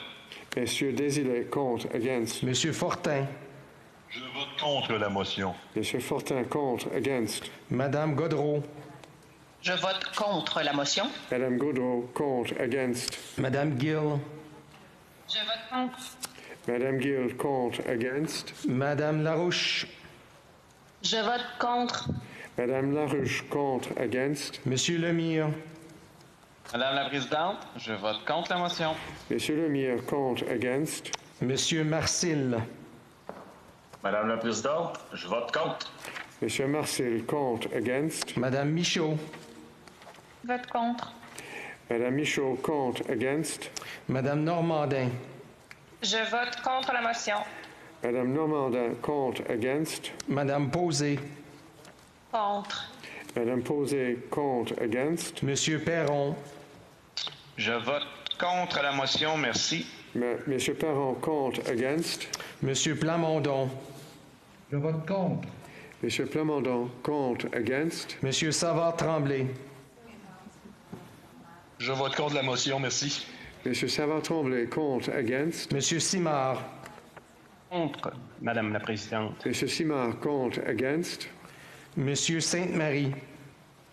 Monsieur Désilet, contre, against. Monsieur Fortin. Je vote contre la motion. Monsieur Fortin, contre, against. Madame Godreau. Je vote contre la motion. Madame Gaudreau, contre, against. Madame Gill. Je vote contre. Madame Gill, contre, against. Madame Larouche. Je vote contre. Madame Larouche, contre, against. Monsieur Lemire. Madame la Présidente, je vote contre la motion. Monsieur Lemire, contre, against. Monsieur Marcil. Madame la Présidente, je vote contre. Monsieur Marcil, contre, against. Madame Michaud. Vote contre. Madame Michaud, contre, against. Madame Normandin. Je vote contre la motion. Madame Normandin, contre, against. Madame Posé. Contre. Madame Posé, contre, against. Monsieur Perron. Je vote contre la motion, merci. Monsieur Perron, contre, against. Monsieur Plamondon. Je vote contre. Monsieur Plamondon, contre, against. Monsieur Savard-Tremblay. Je vote contre la motion, merci. Monsieur Savard-Tremblay, contre, against. Monsieur Simard. Contre, Madame la Présidente. Monsieur Simard, contre, against. Monsieur Sainte-Marie.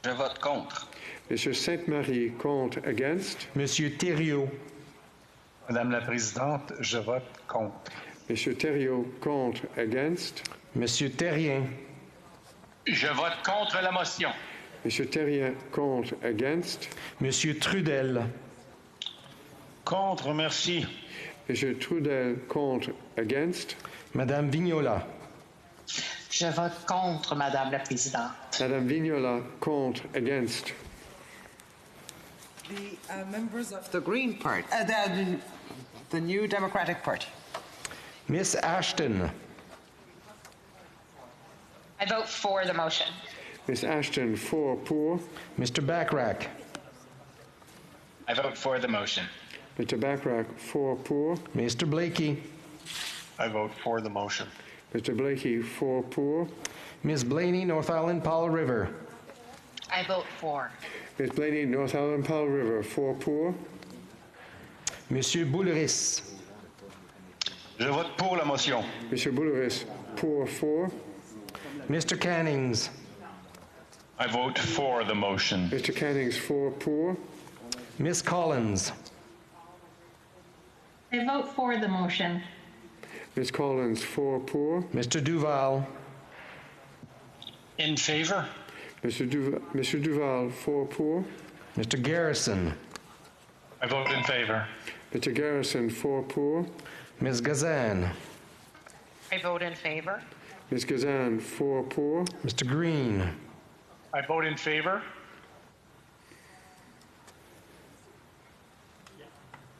Je vote contre. Monsieur Sainte-Marie, contre, against. Monsieur Thériault. Madame la Présidente, je vote contre. Monsieur Thériault, contre, against. Monsieur Terrien. Je vote contre la motion. Monsieur Terrien, contre, against. Monsieur Trudel. Contre, merci. Monsieur Trudel, contre, against. Madame Vignola. Je vote contre, Madame la Présidente. Madame Vignola, contre, against. The members of the Green Party, the New Democratic Party. Miss Ashton. I vote for the motion. Miss Ashton, pour. Mr. Backrack. I vote for the motion. Mr. Backrack, pour. Mr. Blakey. I vote for the motion. Mr. Blakey, pour. Miss Blaney, North Island, Powell River. I vote for. Miss Blaney, North Island, Powell River, pour. Monsieur Boulris. Je vote pour la motion. Monsieur Boulris, pour. Mr. Cannings. I vote for the motion. Mr. Cannings, pour. Miss Collins. I vote for the motion. Miss Collins, pour. Mr. Duval. In favor? Monsieur Duval, pour. Mr. Garrison. I vote in favor. Mr. Garrison, pour. Ms. Gazan. I vote in favor. Ms. Gazan, pour. Mr. Green. I vote in favor.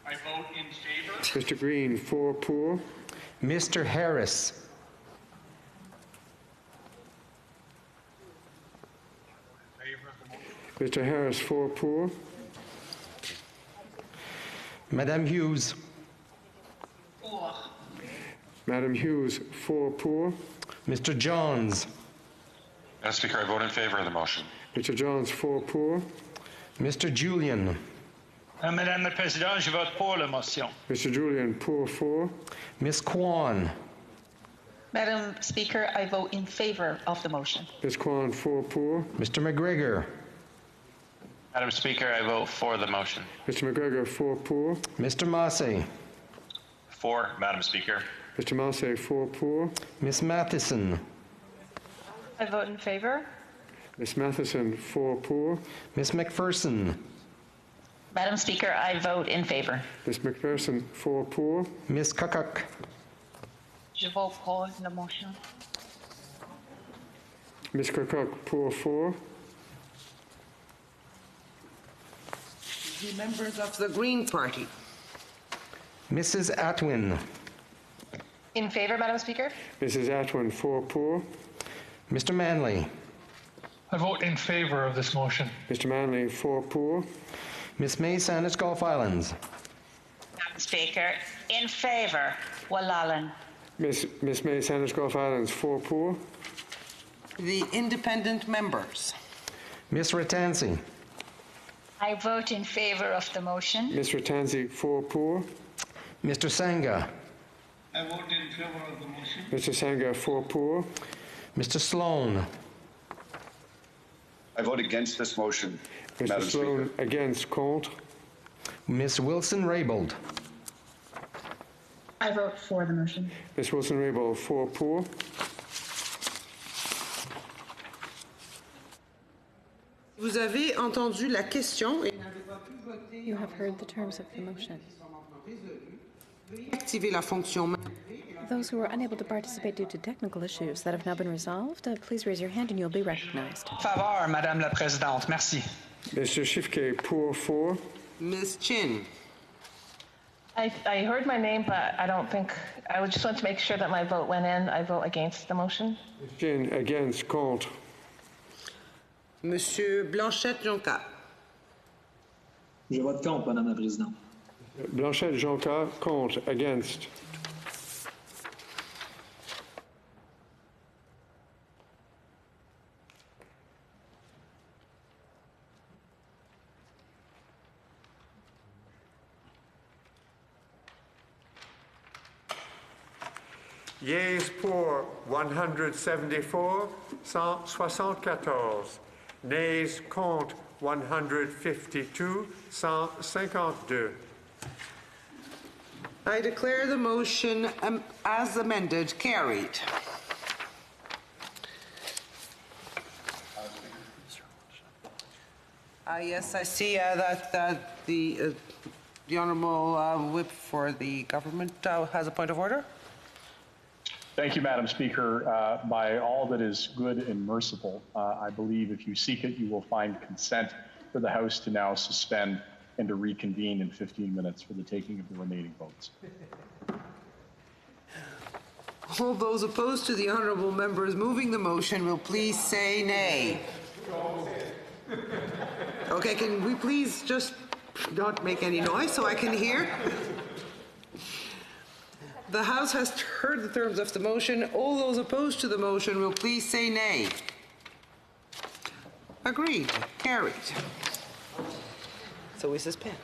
I vote in favor. Mr. Green, pour. Mr. Harris. Mr. Harris, pour. Madame Hughes. For. Madam Hughes, pour. Mr. Johns. Madam Speaker, I vote in favor of the motion. Mr. Johns, pour. Mr. Julian. Madame la Présidente, je vote pour la motion. Mr. Julian, pour. Miss Kwan. Madam Speaker, I vote in favor of the motion. Ms. Kwan, pour. Mr. McGregor. Madam Speaker, I vote for the motion. Mr. McGregor, pour. Mr. Massey. For, Madam Speaker. Mr. Massey, pour. Miss Matheson. I vote in favor. Miss Matheson, pour. Miss McPherson. Madam Speaker, I vote in favor. Miss McPherson, pour. Miss Kukuk. Je vote pour la motion. Miss Kirkuk, pour. The members of the Green Party. Mrs. Atwin. In favor, Madam Speaker. Mrs. Atwin, pour. Mr. Manley. I vote in favor of this motion. Mr. Manley, pour. Miss May, Sandwich Gulf Islands. Madam Speaker, in favor. Walalan. Miss May Sanders Gulf Islands, 4 pour. The independent members. Ms. Ratanzi. I vote in favor of the motion. Ms. Ratanzi, 4 pour. Mr. Sangha. I vote in favor of the motion. Mr. Sangha, 4 pour. Mr. Sloan. I vote against this motion, Mr. Madam Sloan, Speaker. against, contre. Ms. Wilson-Raybould. I vote for the motion. Ms. Wilson-Raybould, 4 pour. Vous avez entendu la question et You have heard the terms of the motion. activer la fonction. Those who are unable to participate due to technical issues that have now been resolved, please raise your hand and you'll be recognized. Faveur, Madame la Présidente. Merci. Mr. Schifke, pour, 4. Ms. Chin. I heard my name, but I don't think, I just want to make sure that my vote went in. I vote against the motion. Chin, against, contre. Monsieur Blanchette-Jonca. Je vote contre, Madame la Présidente. Blanchette, Jonca, contre, against. Yeas pour 174, 174. Nays contre 152, 152. I declare the motion as amended carried. Yes, I see that the Honourable Whip for the government has a point of order. Thank you, Madam Speaker. By all that is good and merciful, I believe if you seek it, you will find consent for the House to now suspend and to reconvene in 15 minutes for the taking of the remaining votes. All those opposed to the honourable members moving the motion will please say nay. Okay, can we please just not make any noise so I can hear? The House has heard the terms of the motion. All those opposed to the motion will please say nay. Agreed. Carried. So we suspend.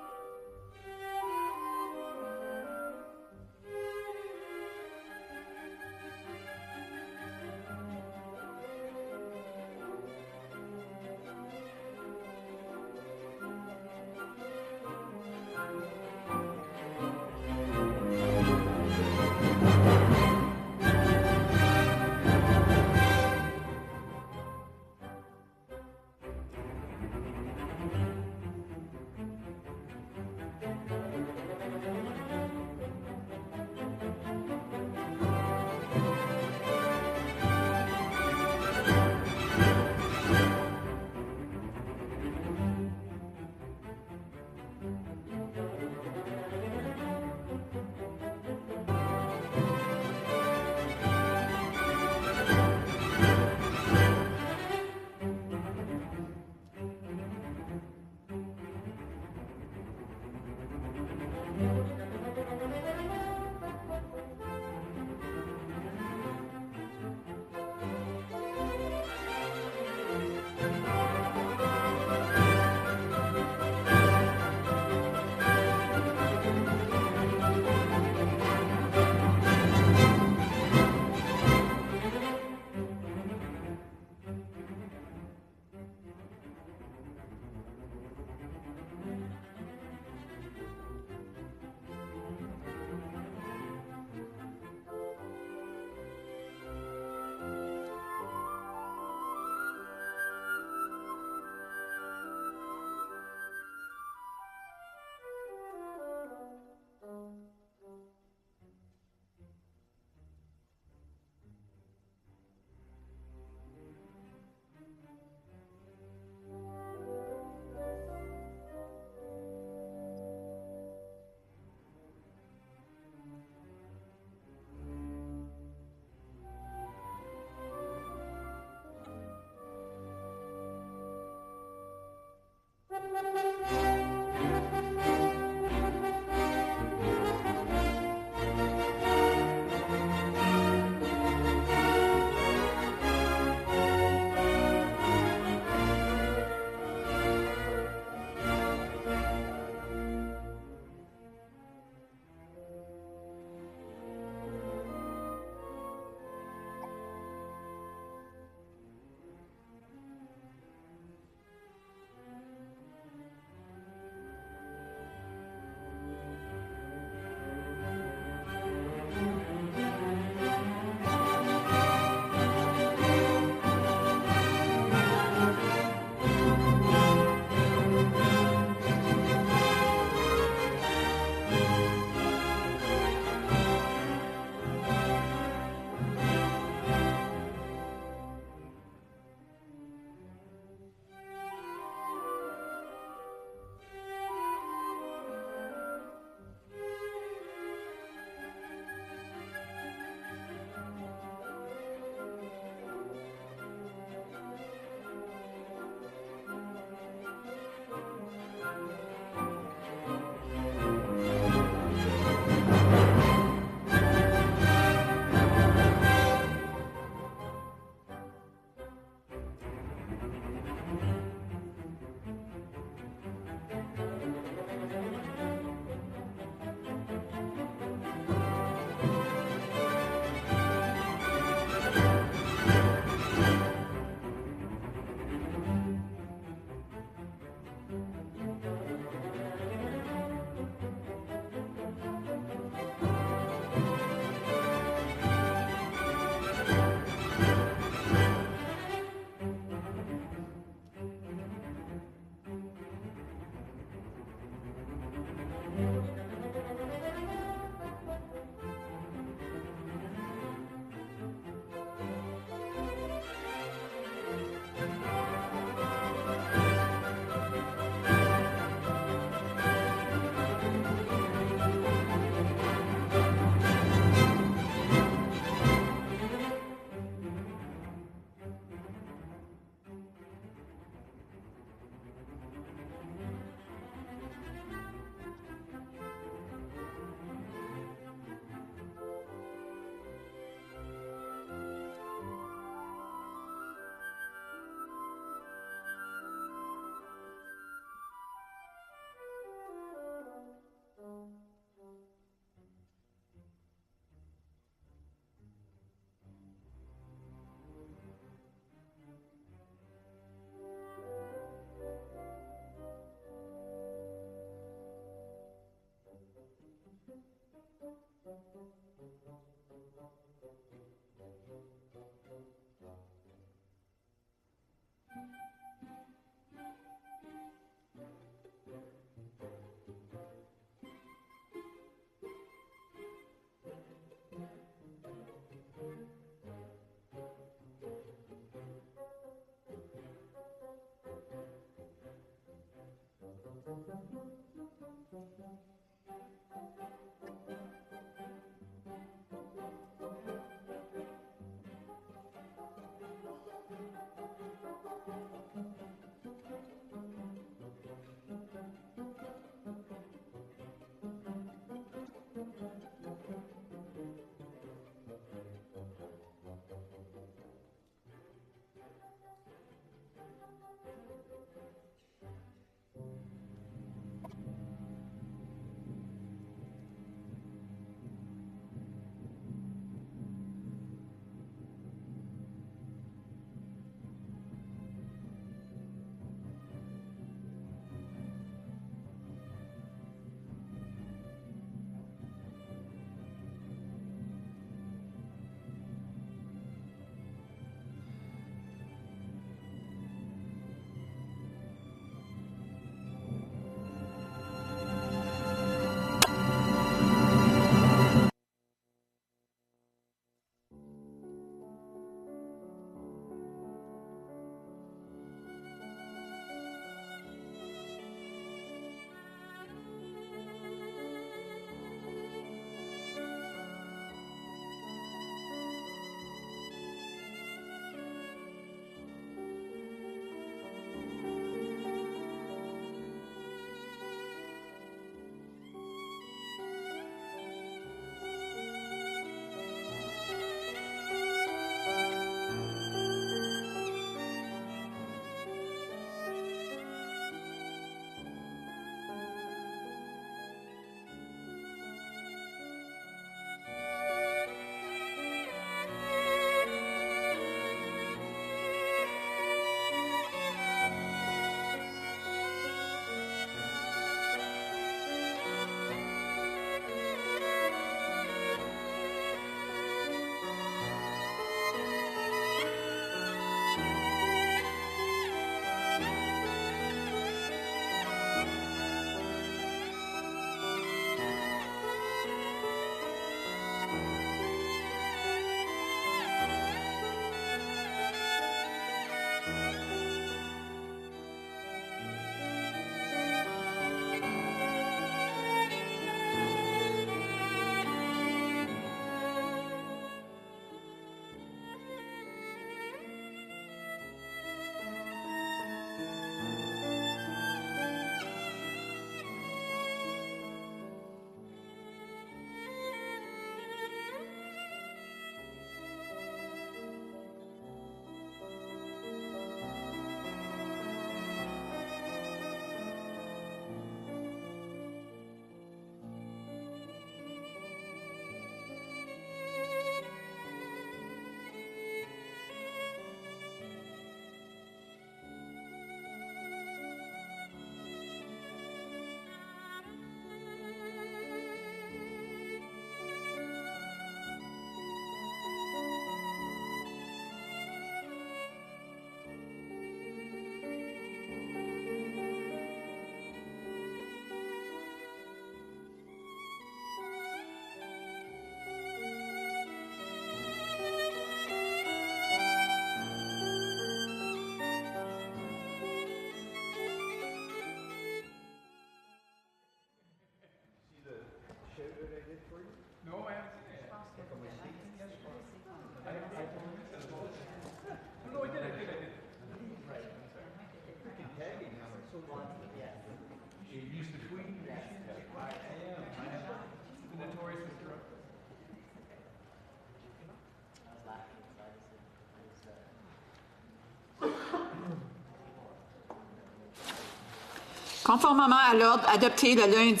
Conformément à l'ordre adopté le lundi.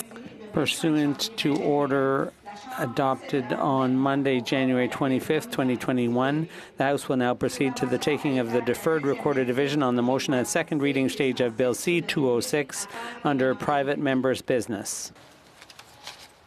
Pursuant to order adopted on Monday, January 25th, 2021, the House will now proceed to the taking of the deferred recorded division on the motion at second reading stage of Bill C-206 under private members' business.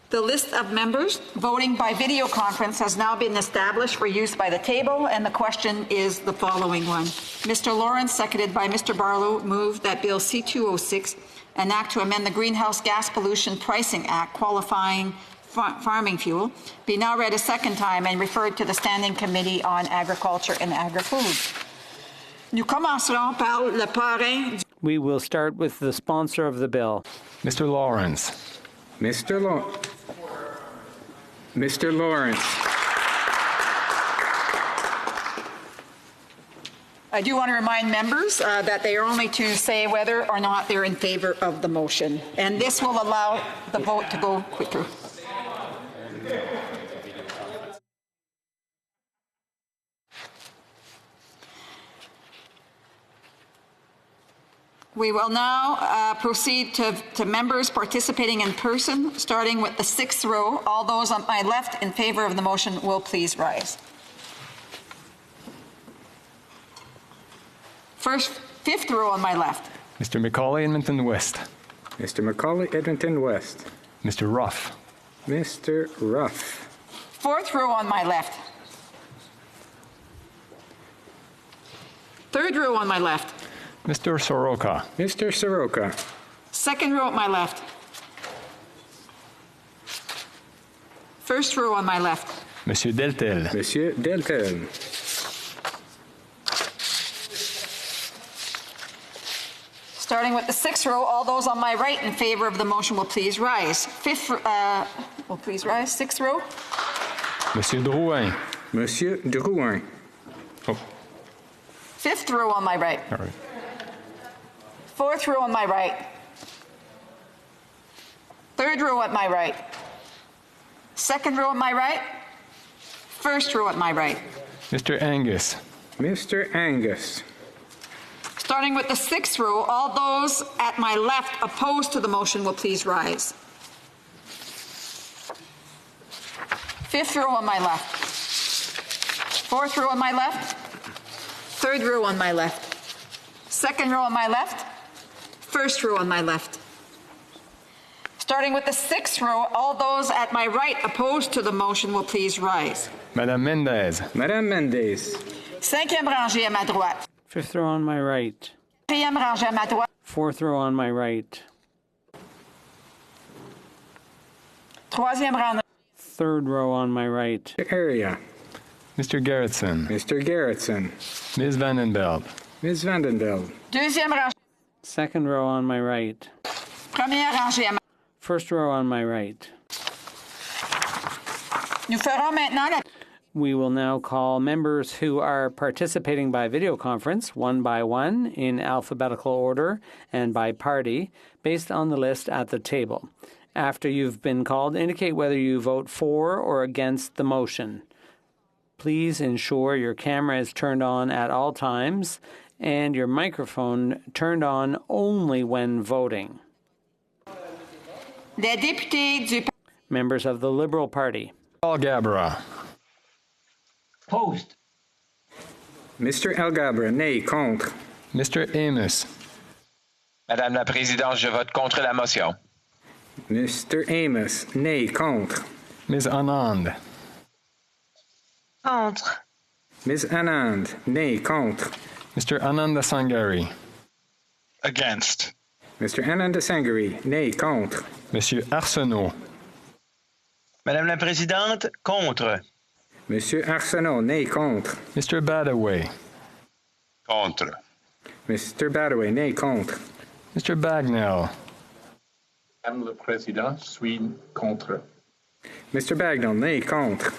The list of members voting by video conference has now been established for use by the table, and the question is the following one. Mr. Lawrence, seconded by Mr. Barlow, moved that Bill C-206, an act to amend the Greenhouse Gas Pollution Pricing Act qualifying farming fuel, be now read a second time and referred to the Standing Committee on Agriculture and Agri-Food. Nous commencerons par le parrain. We will start with the sponsor of the bill. Mr. Lawrence. Mr. Lawrence. I do want to remind members that they are only to say whether or not they're in favor of the motion. And this will allow the vote to go quicker. We will now proceed to members participating in person, starting with the 6th row. All those on my left in favor of the motion will please rise. First, 5th row on my left. Mr. Macaulay, Edmonton West. Mr. Macaulay, Edmonton West. Mr. Ruff. Mr. Ruff. 4th row on my left. 3rd row on my left. Mr. Soroka. Mr. Soroka. 2nd row at my left. 1st row on my left. Monsieur Deltel. Monsieur Deltel. Starting with the 6th row, all those on my right in favor of the motion will please rise. 6th row. Monsieur Drouin. Monsieur Drouin. Oh. 5th row on my right. All right. 4th row on my right. 3rd row at my right. 2nd row at my right. 1st row at my right. Mr. Angus. Mr. Angus. Starting with the 6th row, all those at my left opposed to the motion will please rise. 5th row on my left. 4th row on my left. 3rd row on my left. 2nd row on my left. 1st row on my left. Starting with the 6th row, all those at my right opposed to the motion will please rise. Madame Mendez. Madame Mendez. 5e rangée à ma droite. 5th row on my right. 4e rangée à ma droite. 4th row on my right. 3e rangée. 3rd row on my right. Area. Mr. Gerritsen. Mr. Gerritsen. Ms. Vandenbeld. Ms. Vandenbeld. 2e rangée. 2nd row on my right. 1e rangée à ma 1st row on my right. Nous ferons maintenant la We will now call members who are participating by video conference, one by one, in alphabetical order and by party, based on the list at the table. After you've been called, indicate whether you vote for or against the motion. Please ensure your camera is turned on at all times and your microphone turned on only when voting. Les députés du Members of the Liberal Party. Algabra. Opposed. Mr. Algabra, nay, contre. Mr. Amos. Madame la Présidente, je vote contre la motion. Mr. Amos, nay, contre. Ms. Anand. Contre. Ms. Anand, nay, contre. Mr. Ananda Sangari. Against. Mr. Ananda Sangari, nay, contre. Monsieur Arsenault. Madame la Présidente, contre. Monsieur Arsenault, nay, contre. Mr. Badaway. Contre. Mr. Badaway, nay, contre. Mr. Bagnell. Madame la Présidente, je suis contre. Mr. Bagnell, nay, contre.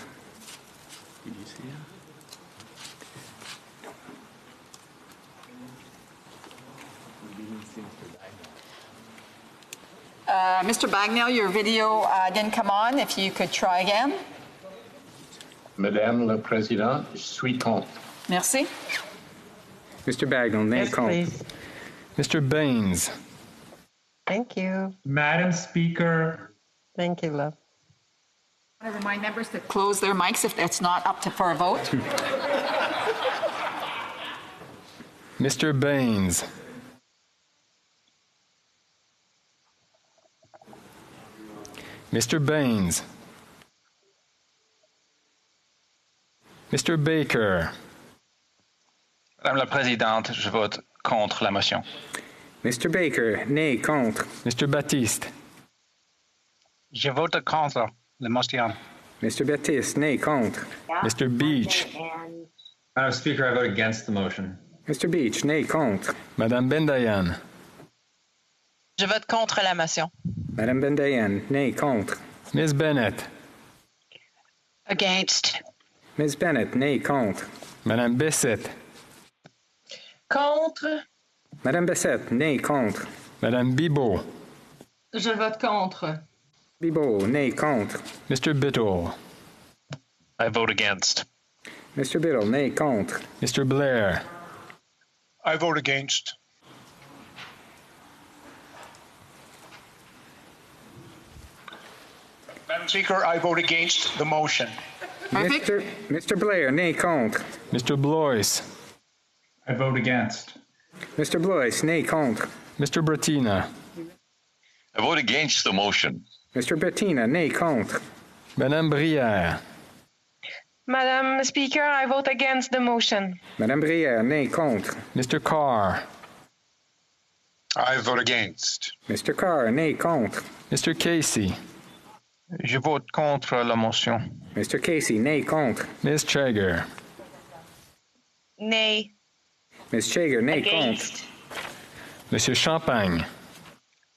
Mr. Bagnell, your video didn't come on. If you could try again. Madame la Présidente, je suis contre. Merci. Mr. Bagnell, nay, Yes, contre. please. Mr. Baines. Thank you. Madam Speaker. Thank you, love. I want to remind members to close their mics if that's not up for a vote. Mr. Baines. Mr. Baines. Mr. Baker. Madame la Présidente, je vote contre la motion. Mr. Baker, nay, contre. Mr. Baptiste. Je vote contre la motion. Mr. Baptiste, nay, contre. Mr. Beach. Madam Speaker, I vote against the motion. Mr. Beach, nay, contre. Madame Bendayan. Je vote contre la motion. Madame Bendayan, nay, contre. Ms. Bennett. Against. Ms. Bennett, nay, contre. Madame Bissett. Contre. Madame Bessette, nay, contre. Madame Bibeau. Je vote contre. Bibeau, nay, contre. Mr. Biddle. I vote against. Mr. Biddle, nay, contre. Mr. Blair. I vote against. Madam Speaker, I vote against the motion. Mr. Blair, nay, contre. Mr. Blois. I vote against. Mr. Blois, nay, contre. Mr. Brattina. I vote against the motion. Mr. Bettina, nay, contre. Madame Brière. Madam Speaker, I vote against the motion. Madame Brière, nay, contre. Mr. Carr. I vote against. Mr. Carr, nay, contre. Mr. Casey. Je vote contre la motion. Mr. Casey, nay, contre. Ms. Chager. Nay. Ms. Chager, nay, Against. Monsieur Champagne.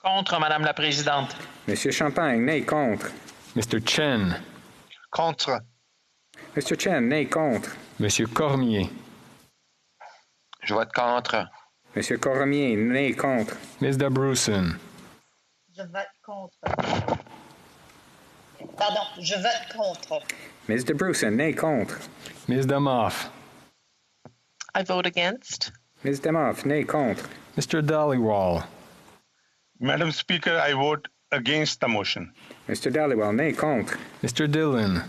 Contre, Madame la Présidente. contre. Monsieur Champagne, nay, contre. Mr. Chen. Contre. Mr. Chen, nay, contre. Monsieur Cormier. Je vote contre. Monsieur Cormier, nay, contre. Ms. Dabroussen. Je vote contre. Pardon, je vote contre. Ms. de Brussen, nay, contre. Ms. Damoff. I vote against. Ms. Demoff, nay, contre. Mr. Dollywall. Madam Speaker, I vote against the motion. Mr. Dhaliwal, nay, contre. Mr. Dillon.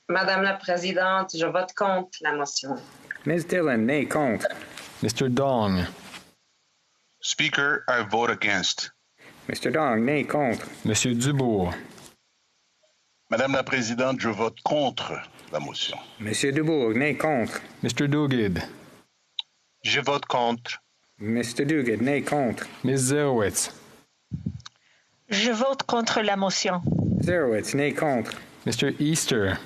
Madame la Présidente, je vote contre la motion. Ms. Dillon, nay, contre. Mr. Dong. Speaker, I vote against. Mr. Dong, nay, contre. Monsieur Dubourg. Madame la Présidente, je vote contre la motion. Monsieur Dubourg, nay, contre. Mr. Duguid. Je vote contre. Mr. Duguid, nay, contre. Ms. Zerowitz. Je vote contre la motion. Zerowitz, nay, contre. Mr. Easter.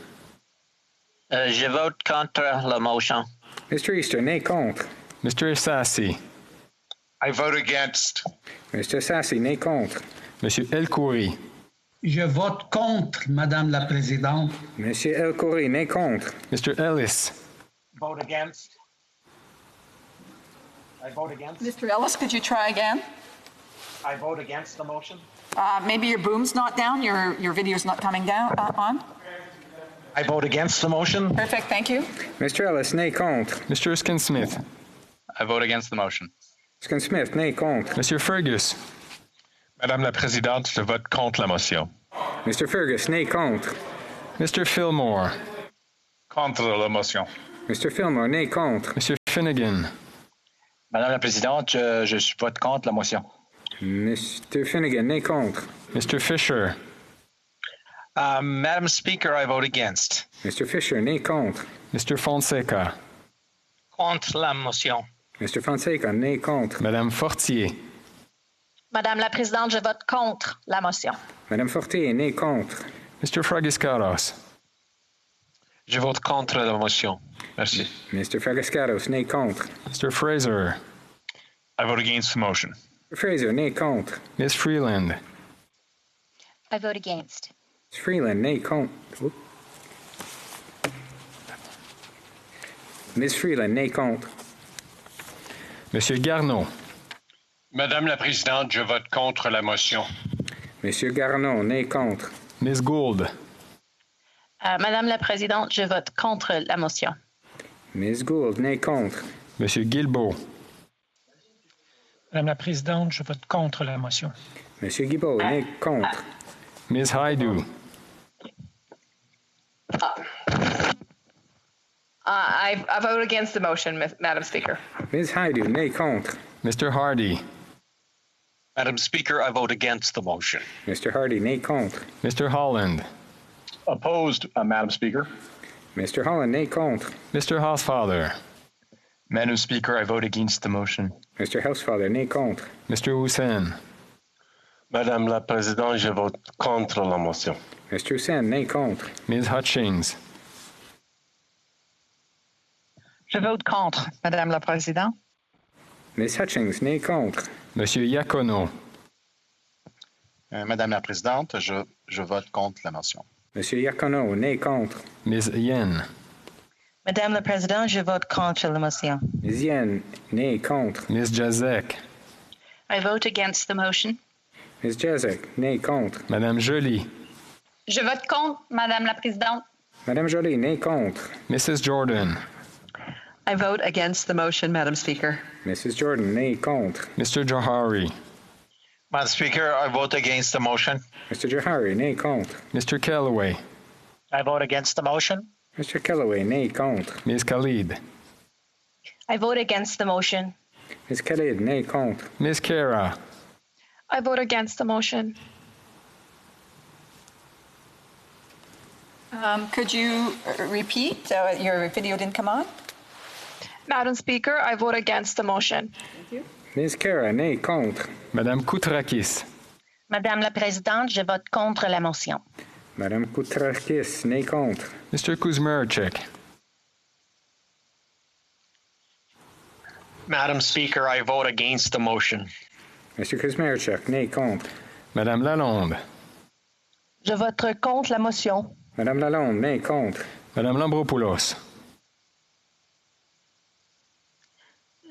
Je vote contre la motion. Mr. Easter, nay, contre. Mr. Sassi. I vote against. Mr. Sassi, nay, contre. Monsieur El Khoury. Je vote contre, Madame la Présidente. Monsieur El Khoury, nay, contre. Mr. Ellis. Vote against. I vote against. Mr. Ellis, could you try again? I vote against the motion. Maybe your boom's not down, your video's not coming down on? I vote against the motion. Perfect, thank you. Mr. Ellis, nay, contre. Mr. Erskine Smith. I vote against the motion. Erskine Smith, nay, contre. Monsieur Fergus. Madame la Présidente, je vote contre la motion. Mr. Fergus, nay, contre. Mr. Fillmore. Contre la motion. Mr. Fillmore, nay, contre. Monsieur Finnegan. Madame la Présidente, je vote contre la motion. Mr. Finnegan, nay, contre. Mr. Fisher. Madam Speaker, I vote against. Mr. Fisher, nay, contre. Mr. Fonseca. Contre la motion. Mr. Fonseca, nay, contre. Madame Fortier. Madame la Présidente, je vote contre la motion. Madame Fortier, nay, contre. Mr. Fragiscaros. Je vote contre la motion. Merci. Mr. Fragascaros, nay, contre. Mr. Fraser. I vote against the motion. Mr. Fraser, nay, contre. Ms. Freeland. I vote against. Ms. Freeland, nay, contre. Ms. Freeland, nay, contre. Monsieur Garneau. Madame la Présidente, je vote contre la motion. Monsieur Garneau, nay, contre. Ms. Gould. Madame la Présidente, je vote contre la motion. Ms. Gould, nay, contre. Monsieur Guilbeault. Madame la Présidente, je vote contre la motion. Monsieur Guilbeault, nay, contre. Ms. Haidou. I vote against the motion, Madam Speaker. Ms. Haidou, nay, contre. Mr. Hardy. Madam Speaker, I vote against the motion. Mr. Hardy, nay, contre. Mr. Holland. Opposed, Madam Speaker. Mr. Holland, nay, contre. Mr. Hosfather. Madam Speaker, I vote against the motion. Mr. Housefather, nay, contre. Mr. Hussein. Madame la Présidente, je vote contre la motion. Mr. Hussein, nay, contre. Ms. Hutchings. Je vote contre, Madame la Présidente. Ms. Hutchings, n'est contre. Monsieur Iacono. Madame la Présidente, je vote contre la motion. Monsieur Iacono, n'est contre. Ms. Yen. Madame la Présidente, je vote contre la motion. Ms. Yen, n'est contre. Ms. Jazek. I vote against the motion. Ms. Jezek, n'est contre. Madame Joly. Je vote contre, Madame la Présidente. Madame Joly, n'est contre. Mrs. Jordan. I vote against the motion, Madam Speaker. Mrs. Jordan, n'est contre. Mr. Johari. Madam Speaker, I vote against the motion. Mr. Johari, n'est contre. Mr. Callaway. I vote against the motion. Mr. Callaway, n'est contre. Ms. Khalid. I vote against the motion. Ms. Khalid, n'est contre. Ms. Kara. I vote against the motion. Could you repeat? Your video didn't come on. Madam Speaker, I vote against the motion. Thank you. Ms. Kara, n'est contre. Madame Koutrakis. Madame la Présidente, je vote contre la motion. Madame Koutrakis, n'est contre. Mr. Kuzmarczyk. Madam Speaker, I vote against the motion. Mr. Kuzmarczyk, n'est contre. Madame Lalonde. Je vote contre la motion. Madame Lalonde, n'est contre. Madame Lambropoulos.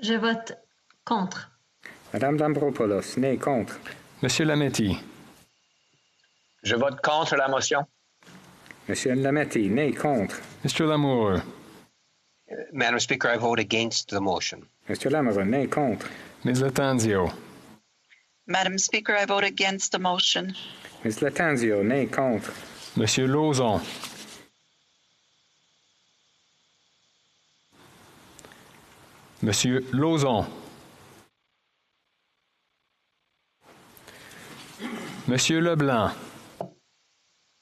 Je vote contre. Madame Lambropoulos, n'est contre. Monsieur Lametti. Je vote contre la motion. Monsieur Lametti, n'est contre. Mr. Lamour. Madam Speaker, I vote against the motion. Mr. Lamour, n'est contre. Ms. Latanzio. Madam Speaker, I vote against the motion. Ms. Latanzio, n'est contre. Monsieur Lauzon. Monsieur Lauzon. Monsieur Leblanc.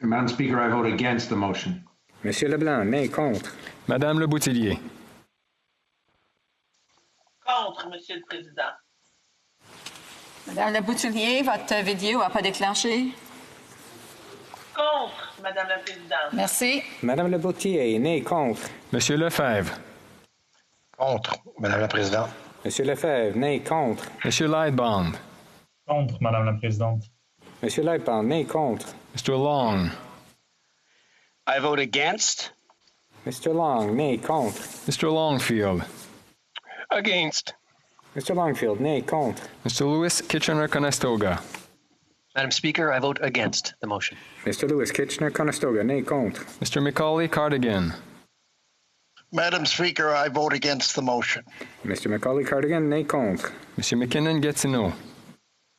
Madam Speaker, I vote against the motion. Monsieur Leblanc, n'est contre. Madame Le Boutillier. Contre, Monsieur le Président. Madame Le Boutillier, votre vidéo n'a pas déclenché. Contre, Madame la Présidente. Merci. Madame Le Boutillier, n'est contre. Monsieur Lefebvre. Contre, Madame la Présidente. Monsieur Lefebvre, n'est contre. Monsieur Lightbond. Contre, Madame la Présidente. Monsieur Lightbond, n'est contre. Mr. Long. I vote against. Mr. Long, n'est contre. Mr. Longfield. Against. Mr. Longfield, n'est contre. Mr. Lewis Kitchener-Conestoga. Madam Speaker, I vote against the motion. Mr. Lewis Kitchener-Conestoga, n'est contre. Mr. Macaulay Cardigan. Madam Speaker, I vote against the motion. Mr. Macaulay Cardigan, n'est contre. Monsieur McKinnon-Gatineau.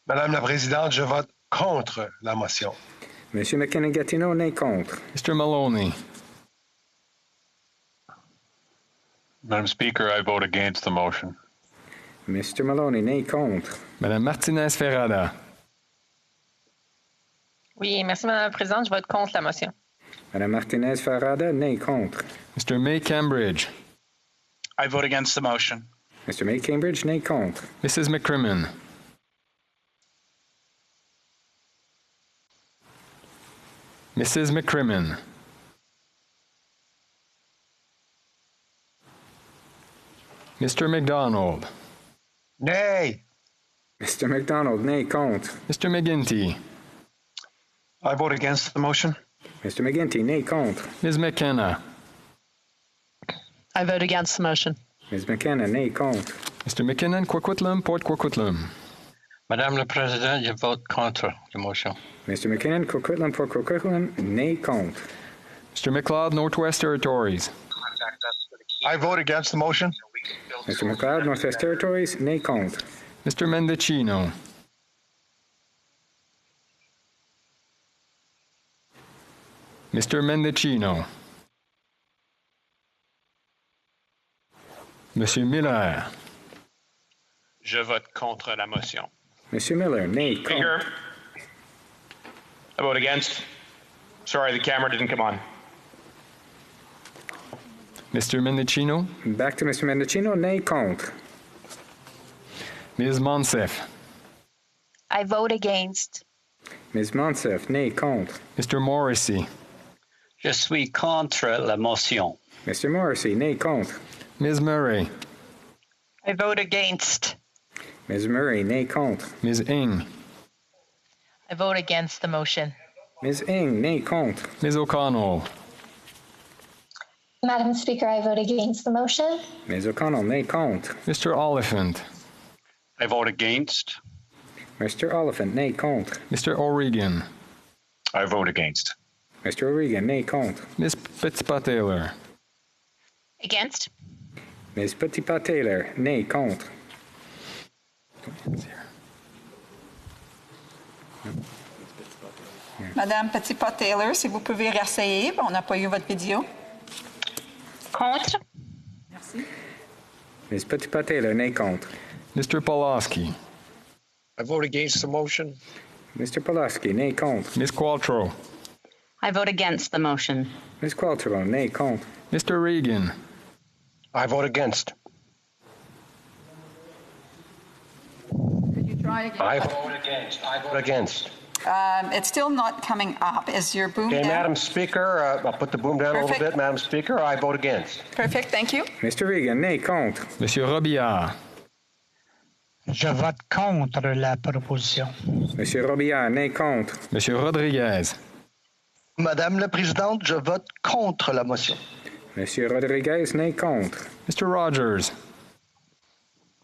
Madame la Présidente, je vote contre la motion. Monsieur McKinnon-Gatineau, n'est contre. Mr. Maloney. Madam Speaker, I vote against the motion. Mr. Maloney, n'est contre. Madame Martinez-Ferrada. Oui, merci, Madame la Présidente. Je vote contre la motion. Madame Martinez-Ferrada, n'est contre. Mr. May Cambridge. I vote against the motion. Mr. May Cambridge, n'est contre. Mrs. McCrimmon. Mrs. McCrimmon. Mr. McDonald. Nay. Mr. McDonald, n'est contre. Mr. McGinty. I vote against the motion. Mr. McGinty, n'est contre. Ms. McKenna. I vote against the motion. Ms. McKenna, n'est contre. Mr. McKinnon, Coquitlam, Port Coquitlam. Madame la Présidente, je vote contre la motion. Mr. McKinnon, Coquitlam, Port Coquitlam, n'est contre. Mr. McLeod, Northwest Territories. I vote against the motion. Mr. McLeod, Northwest Territories, n'est contre. Mr. Mendicino. Mr. Mendicino. Monsieur Miller. Je vote contre la motion. Monsieur Miller, n'est contre. Speaker, I vote against. Sorry, the camera didn't come on. Mr. Mendicino. Back to Mr. Mendicino, n'est contre. Ms. Monsef. I vote against. Ms. Monsef, n'est contre. Mr. Morrissey. Je suis contre la motion. Mr. Morrissey, n'est contre. Ms. Murray. I vote against. Ms. Murray, nay, contre. Ms. Ing. I vote against the motion. Ms. Ing, nay, contre. Ms. O'Connell. Madam Speaker, I vote against the motion. Ms. O'Connell, nay, contre. Mr. Oliphant. I vote against. Mr. Oliphant, nay, contre. Mr. O'Regan. I vote against. Mr. O'Regan, nay, contre. Ms. Fitzpatrick. Against. Ms. Petitpas-Taylor, nay, contre. Madame Petitpas-Taylor, si vous pouvez réessayer, on n'a pas eu votre vidéo. Contre. Merci. Ms. Petitpas-Taylor, nay, contre. Mr. Pulaski. I vote against the motion. Mr. Pulaski, nay, contre. Ms. Qualtrough. I vote against the motion. Ms. Qualtrough, nay, contre. Mr. Regan. I vote against. Could you try again? I vote against. I vote against. It's still not coming up. Is your boom Okay, down? Madam Speaker, I'll put the boom down a little bit. Madam Speaker, I vote against. Perfect, thank you. Mr. Regan, nay, contre. Monsieur Robillard. Je vote contre la proposition. Monsieur Robillard, nay, contre. Monsieur Rodriguez. Madame la Présidente, je vote contre la motion. Monsieur Rodriguez, nay, contre. Mr. Rogers.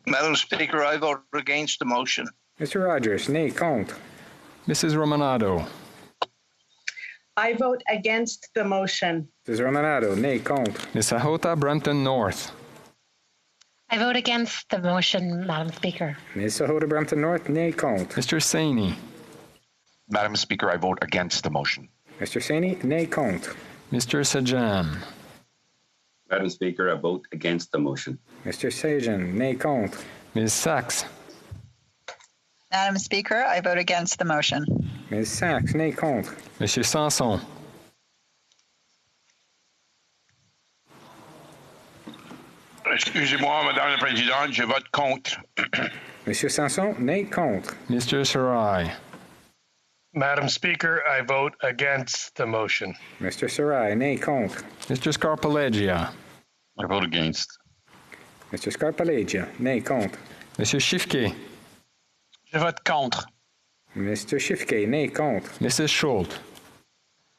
Madam Speaker, I vote against the motion. Mr. Rogers, nay, contre. Mrs. Romanado. I vote against the motion. Mrs. Romanado, nay, contre. Ms. Sahota Brampton North. I vote against the motion, Madam Speaker. Ms. Sahota Brampton North, nay, contre. Mr. Saini. Madam Speaker, I vote against the motion. Mr. Saini, nay, contre. Mr. Sajan. Madam Speaker, I vote against the motion. Mr. Sajan, nay, contre. Ms. Sachs. Madam Speaker, I vote against the motion. Ms. Sachs, nay, contre. Monsieur Sanson. Excusez-moi, Madame la Présidente, je vote contre. Monsieur Sanson, nay, contre. Mr. Sarai. Madam Speaker, I vote against the motion. Mr. Sarai, nay, contre. Mr. Scarpalegia. I vote against. Mr. Scarpalegia, nay, contre. Monsieur Schifke. Je vote contre. Mr. Schifke, nay, contre. Mrs. Schultz.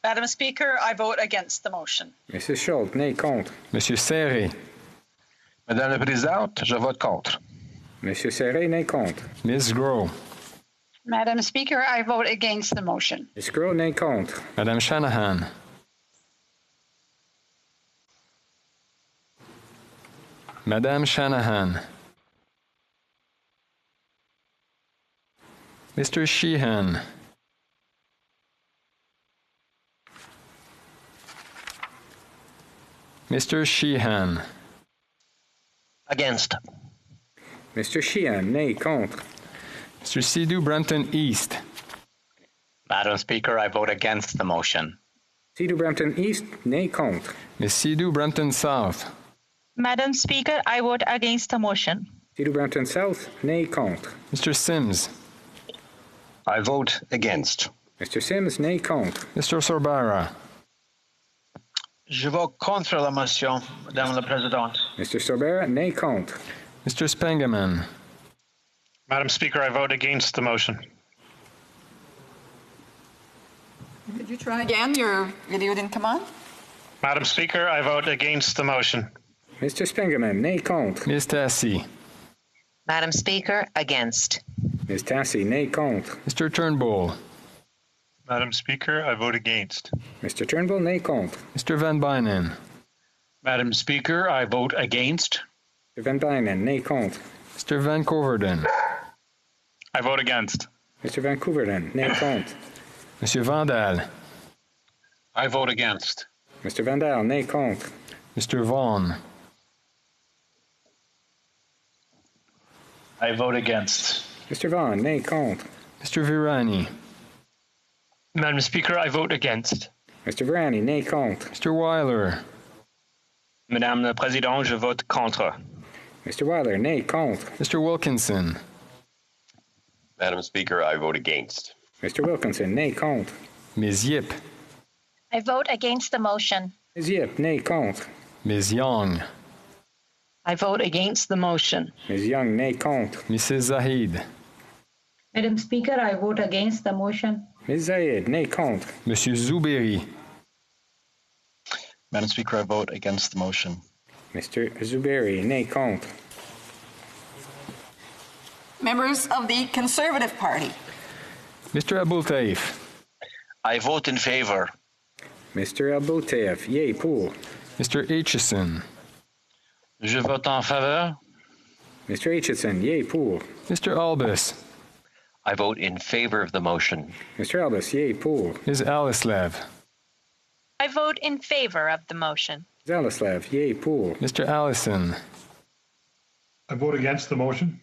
Madam Speaker, I vote against the motion. Mrs. Schultz, nay, contre. Monsieur Serré. Madame la Présidente, je vote contre. Monsieur Serré, nay, contre. Ms. Groh. Madam Speaker, I vote against the motion. Ms. Groh, nay, contre. Madame Shanahan. Madame Shanahan. Mr. Sheehan. Mr. Sheehan. Against. Mr. Sheehan, nay, contre. Mr. Sidhu Brampton East. Madam Speaker, I vote against the motion. Sidhu Brampton East, nay, contre. Ms. Sidhu Brampton South. Madam Speaker, I vote against the motion. Sidhu Brampton South, nay, contre. Mr. Sims. I vote against. Mr. Sims, nay, contre. Mr. Sorbara. Je vote contre la motion, Madame la Présidente. Mr. Sorbara, nay, contre. Mr. Spengeman. Madam Speaker, I vote against the motion. Could you try again? Your video didn't come on. Madam Speaker, I vote against the motion. Mr. Spengeman, nay, contre. Ms. Tassi. Madam Speaker, against. Ms. Tassi, nay, contre. Mr. Turnbull. Madam Speaker, I vote against. Mr. Turnbull, nay, contre. Mr. Van Bynen. Madam Speaker, I vote against. Mr. Van Bynen, nay, contre. Mr. Van Coverden. I vote against. Mr. Van Coverden, nay, contre. Monsieur Vandal. I vote against. Mr. Vandal, nay, contre. Mr. Vaughan. I vote against. Mr. Vaughan, nay, contre. Mr. Virani. Madam Speaker, I vote against. Mr. Virani, nay, contre. Mr. Weiler. Madame la Présidente, je vote contre. Mr. Weiler, nay, contre. Mr. Wilkinson. Madam Speaker, I vote against. Mr. Wilkinson, nay, contre. Ms. Yip. I vote against the motion. Ms. Yip, nay, contre. Ms. Young. I vote against the motion. Ms. Young, nay, contre. Mrs. Zahid. Madam Speaker, I vote against the motion. Ms. Zayed, nay, contre. Monsieur Zouberi. Madam Speaker, I vote against the motion. Mr. Zuberi, nay, contre. Members of the Conservative Party. Mr. Aboultaif. I vote in favor. Mr. Aboultaif, yea, pour. Mr. Aitchison. Je vote en faveur. Mr. Aitchison, yea, pour. Mr. Albus. I vote in favor of the motion. Mr. Albus, yea, pour. Ms. Alislav. I vote in favor of the motion. Zalislav, yea, pour. Mr. Allison. I vote against the motion.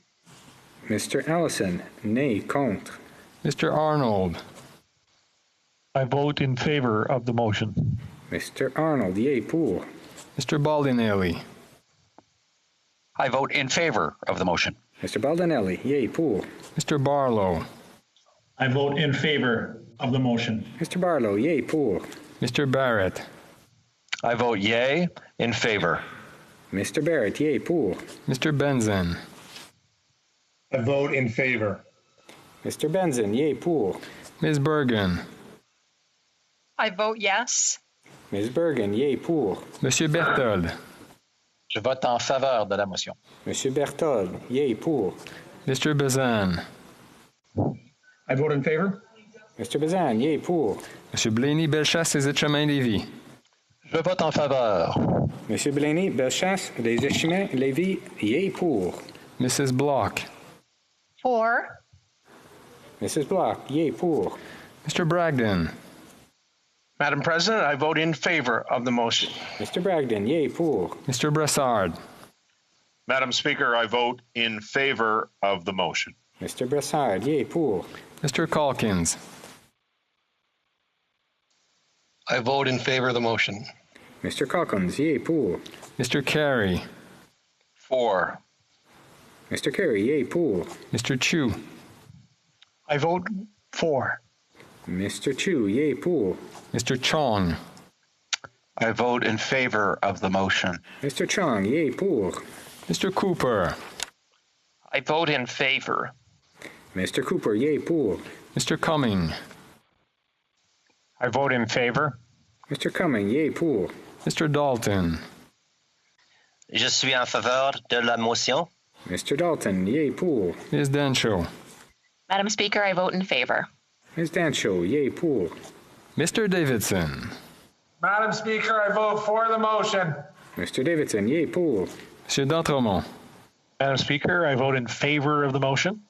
Mr. Allison, nay, contre. Mr. Arnold. I vote in favor of the motion. Mr. Arnold, yea, pour. Mr. Baldinelli. I vote in favor of the motion. Mr. Baldinelli, yea, pour. Mr. Barlow. I vote in favor of the motion. Mr. Barlow, yea, pour. Mr. Barrett. I vote yea in favor. Mr. Barrett, yea, pour. Mr. Benzen. I vote in favor. Mr. Benzen, yea, pour. Ms. Bergen. I vote yes. Ms. Bergen, yea, pour. Monsieur Berthold. Je vote en faveur de la motion. Monsieur Berthold, yea, pour. Mr. Bazan. I vote in favor. Mr. Bazan, yea, pour. Monsieur Blaney, Bellechasse et Etchemin-Lévis. Je vote en faveur. Monsieur Blaney, Bellechasse, des Échemins, Lévis, yea, pour. Mrs. Block. For. Mrs. Block, yea, pour. Mr. Bragdon. Madam President, I vote in favor of the motion. Mr. Bragdon, yea, pour. Mr. Brassard. Madam Speaker, I vote in favor of the motion. Mr. Brassard, yea, pour. Mr. Calkins. I vote in favor of the motion. Mr. Calkins, yea, pour. Mr. Carey. For. Mr. Carey, yea, pour. Mr. Chu. I vote for. Mr. Chu, yea, pour. Mr. Chong. I vote in favor of the motion. Mr. Chong, yea, pour. Mr. Cooper. I vote in favor. Mr. Cooper, yea, pour. Mr. Cumming. I vote in favor. Mr. Cumming, yea, pour. Mr. Dalton. Je suis en faveur de la motion. Mr. Dalton, yea, pour. Ms. Denshaw. Madam Speaker, I vote in favor. Ms. Dancho, yea, pour. Mr. Davidson. Madam Speaker, I vote for the motion. Mr. Davidson, yea, pour. Monsieur d'Entremont. Madam Speaker, I vote in favor of the motion.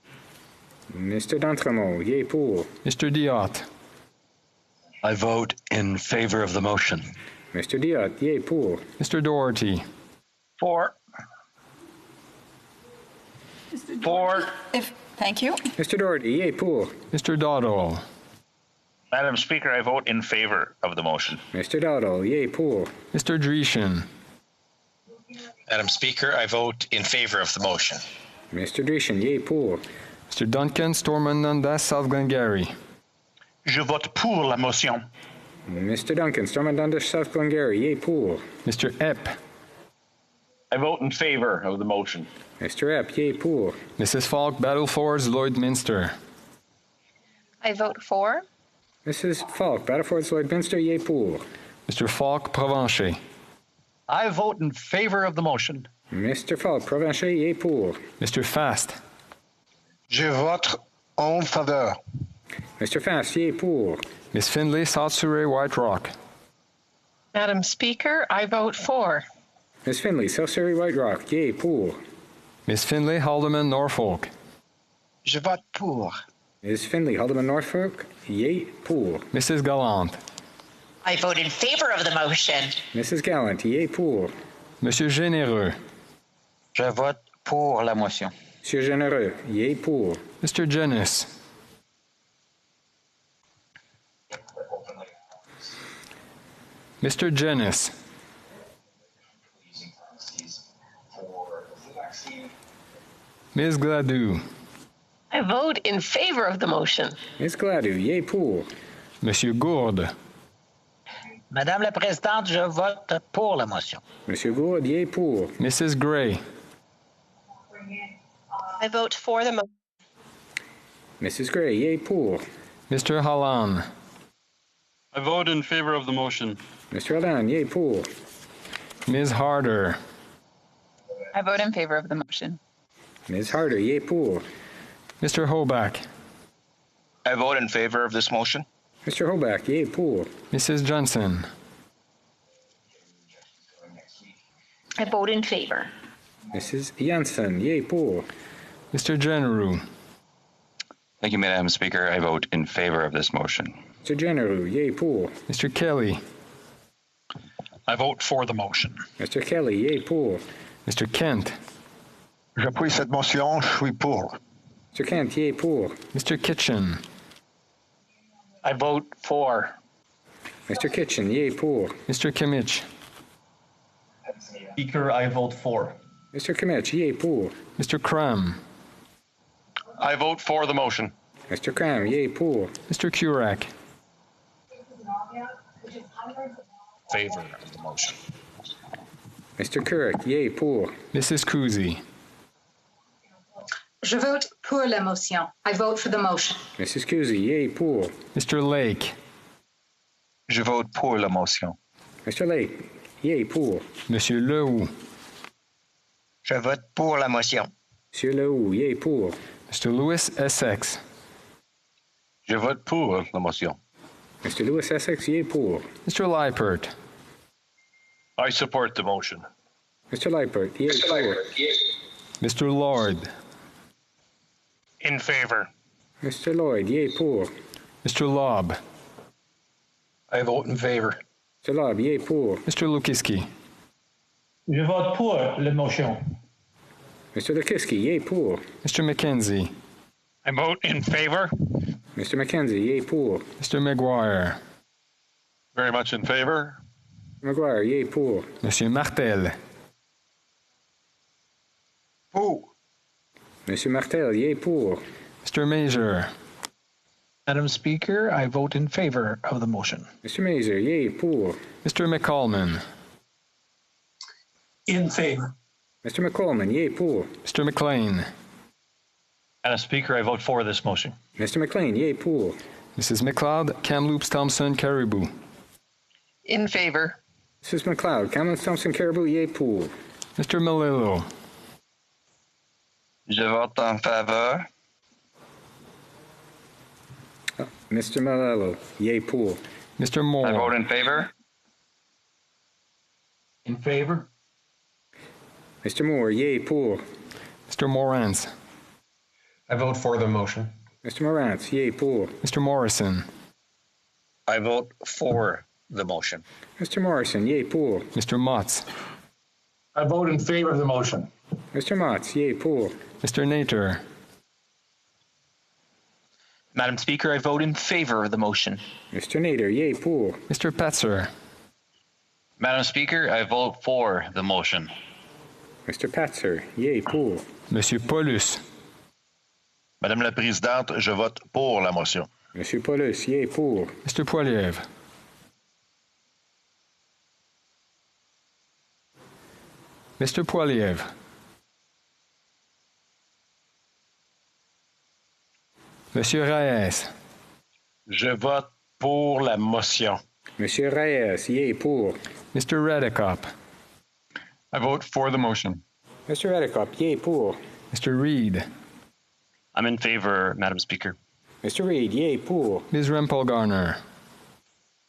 Mr. D'Entremont, yea, pour. Mr. Diot. I vote in favor of the motion. Mr. Diot, yea, pour. Mr. Doherty. For. For. Thank you. Mr. Doherty, yea, pour. Mr. Dowdall. Madam Speaker, I vote in favor of the motion. Mr. Dowdall, yea, pour. Mr. Dreeshen. Madam Speaker, I vote in favor of the motion. Mr. Dreeshen, yea, pour. Mr. Duncan, Stormont Dundas, South Glengarry. Je vote pour la motion. Mr. Duncan, Stormont Dundas, South Glengarry, yea, pour. Mr. Epp. I vote in favor of the motion. Mr. Epp, yea, pour. Mrs. Falk, Battlefords, Lloydminster. I vote for. Mrs. Falk, Battlefords, Lloydminster, yea, pour. Mr. Falk, Provencher. I vote in favor of the motion. Mr. Falk, Provencher, yea, pour. Mr. Fast. Je vote en faveur. Mr. Fast, yea, pour. Miss Findlay, South Surrey, White Rock. Madam Speaker, I vote for. Miss Findlay, South Surrey, White Rock, yea, pour. Miss Findlay, Haldeman, Norfolk. Je vote pour. Miss Findlay, Haldeman, Norfolk, yea, pour. Mrs. Gallant. I vote in favor of the motion. Mrs. Gallant, yea, pour. Monsieur Généreux. Je vote pour la motion. Monsieur Généreux, yea, pour. Mr. Jennings. Mr. Jennings. Ms. Gladue. I vote in favor of the motion. Ms. Gladue, yea, pour. Monsieur Gourde. Madame la Présidente, je vote pour la motion. Monsieur Gould, yay pour. Mrs. Gray. I vote for the motion. Mrs. Gray, yay pour. Mr. Hallan. I vote in favor of the motion. Mr. Allen, yay pour. Ms. Harder. I vote in favor of the motion. Ms. Harder, yay pour. Mr. Hoback. I vote in favor of this motion. Mr. Hoback, yay pour. Mrs. Johnson. I vote in favor. Mrs. Janssen, yay pour. Mr. Generou. Thank you, Madam Speaker. I vote in favor of this motion. Mr. Generou, yay pour. Mr. Kelly. I vote for the motion. Mr. Kelly, yay pour. Mr. Kent. J'appuie cette motion, je suis pour. Mr. Kent, yay pour. Mr. Kitchen. I vote for. Mr. Kitchen, yay pour. Mr. Kimmich. Speaker, I vote for. Mr. Kimmich, yay pour. Mr. Cram. I vote for the motion. Mr. Cram, yay pour. Mr. Kurak. Favor of the motion. Mr. Kurak, yay pour. Mrs. Kuzi. Je vote pour la motion. I vote for the motion. Mrs. Kuzi, yay pour. Mr. Lake. Je vote pour la motion. Mr. Lake, yay pour. Monsieur Lehoux. Je vote pour la motion. Monsieur Lehoux, yay pour. Mr. Louis Essex. Je vote pour la motion. Mr. Louis Essex, yay pour. Mr. Liepert. I support the motion. Mr. Liepert, yay pour. Mr. Lord. In favor. Mr. Lloyd, yay pour. Mr. Lobb. I vote in favor. Mr. Lobb, yay pour. Mr. Lukiski. Je vote pour la motion. Mr. Lukiski, yay pour. Mr. McKenzie. I vote in favor. Mr. McKenzie, yay pour. Mr. McGuire. Very much in favor. McGuire, yay pour. Monsieur Martel. Pour. Monsieur Martel, yay pour. Mr. Major. Madam Speaker, I vote in favor of the motion. Mr. Mazur, yay pour. Mr. McCallman. In favor. Mr. McCallman, yay pour. Mr. McLean. Madam Speaker, I vote for this motion. Mr. McLean, yay pour. Mrs. McLeod, Kamloops, Thompson, Caribou. In favor. Mrs. McLeod, Kamloops, Thompson, Caribou, yay pour. Mr. Melillo. Je vote en faveur. Mr. Malello, yay pour. Mr. Moore. I vote in favor. In favor. Mr. Moore, yay pour. Mr. Morantz. I vote for the motion. Mr. Morantz, yay pour. Mr. Morrison. I vote for the motion. Mr. Morrison, yay pour. Mr. Motz. I vote in favor of the motion. Mr. Motz, yay pour. Mr. Nater. Madam Speaker, I vote in favor of the motion. Mr. Nader, yay pour. Mr. Petzer. Madam Speaker, I vote for the motion. Mr. Patzer, yay pour. Monsieur Paulus. Madame la Présidente, je vote pour la motion. Monsieur Paulus, yay pour. Mr. Poiliev. Mr. Poiliev. Monsieur Reyes. Je vote pour la motion. Monsieur Reyes, yay pour. Mr. Redekop. I vote for the motion. Mr. Redekop, yay pour. Mr. Reed. I'm in favor, Madam Speaker. Mr. Reed, yay pour. Ms. Rempel Garner.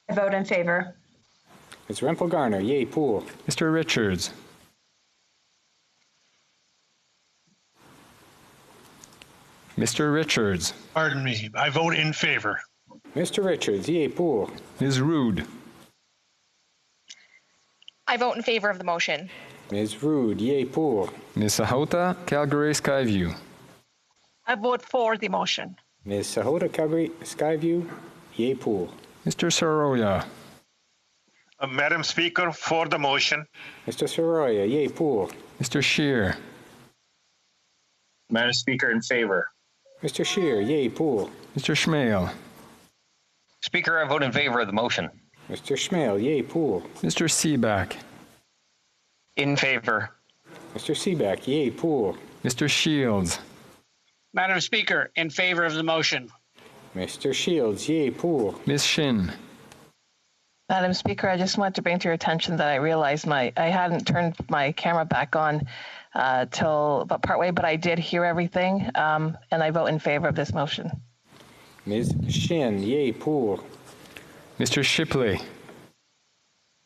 I vote in favor. Ms. Rempel Garner, yay pour. Mr. Richards. Mr. Richards. Pardon me. I vote in favor. Mr. Richards, yay pour. Ms. Rude. I vote in favor of the motion. Ms. Rude, yay pour. Ms. Sahota, Calgary Skyview. I vote for the motion. Ms. Sahota, Calgary Skyview, yay pour. Mr. Soroya. Madam Speaker, for the motion. Mr. Soroya, yay pour. Mr. Shear. Madam Speaker, in favor. Mr. Shear, yay pour. Mr. Schmale. Speaker, I vote in favor of the motion. Mr. Schmale, yay, pour. Mr. Seaback. In favor. Mr. Seaback, yay, pour. Mr. Shields. Madam Speaker, in favor of the motion. Mr. Shields, yay, pour. Ms. Shin. Madam Speaker, I just want to bring to your attention that I realized I hadn't turned my camera back on till about partway, but I did hear everything, and I vote in favor of this motion. Ms. Shin, yay, pour. Mr. Shipley.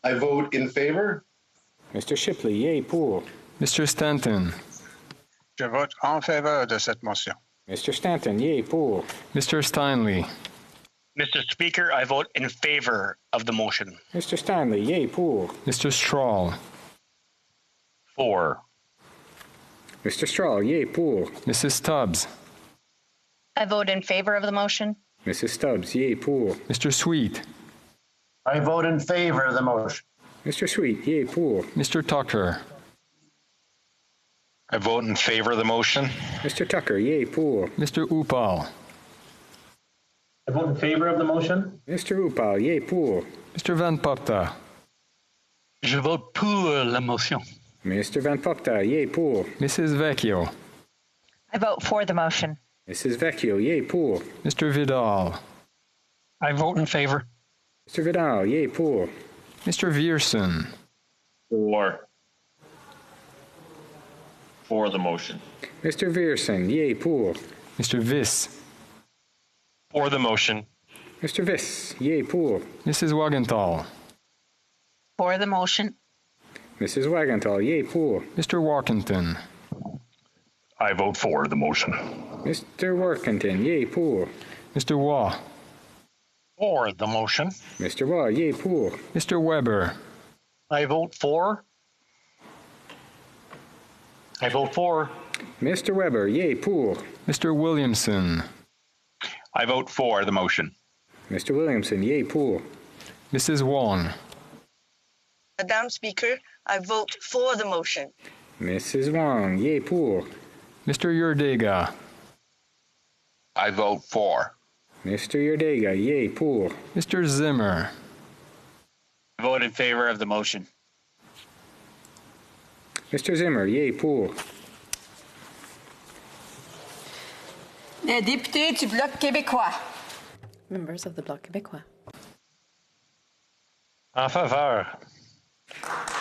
I vote in favor. Mr. Shipley, yay, pour. Mr. Stanton. Je vote en faveur de cette motion. Mr. Stanton, yay, pour. Mr. Steinley. Mr. Speaker, I vote in favor of the motion. Mr. Stanley, yay, pour. Mr. Strahl. For. Mr. Strahl, yay, pour. Mrs. Stubbs. I vote in favor of the motion. Mrs. Stubbs, yay, pour. Mr. Sweet. I vote in favor of the motion. Mr. Sweet, yay, pour. Mr. Tucker. I vote in favor of the motion. Mr. Tucker, yay, pour. Mr. Upal. I vote in favor of the motion. Mr. Upal, yay, pour. Mr. Van Popta. Je vote pour la motion. Mr. Van Popta, yay, pour. Mrs. Vecchio. I vote for the motion. Mrs. Vecchio, yay, pour. Mr. Vidal. I vote in favor. Mr. Vidal, yay, pour. Mr. Viersen. For the motion. Mr. Viersen, yay, pour. Mr. Viss. For the motion. Mr. Viss, yay, pour. Mrs. Wagenthal. For the motion. Mrs. Wagenthal, yay, pour. Mr. Walkington. I vote for the motion. Mr. Workington, yay, pour. Mr. Waugh. For the motion. Mr. Waugh, yay, pour. Mr. Weber. I vote for. I vote for. Mr. Weber, yay, pour. Mr. Williamson. I vote for the motion. Mr. Williamson, yay, pour. Mrs. Wong. Madam Speaker, I vote for the motion. Mrs. Wong, yay, pour. Mr. Yurdega. I vote for. Mr. Yurdega, yay, pour. Mr. Zimmer. I vote in favor of the motion. Mr. Zimmer, yay, pour. Les députés du Bloc québécois. Members of the Bloc québécois. En faveur.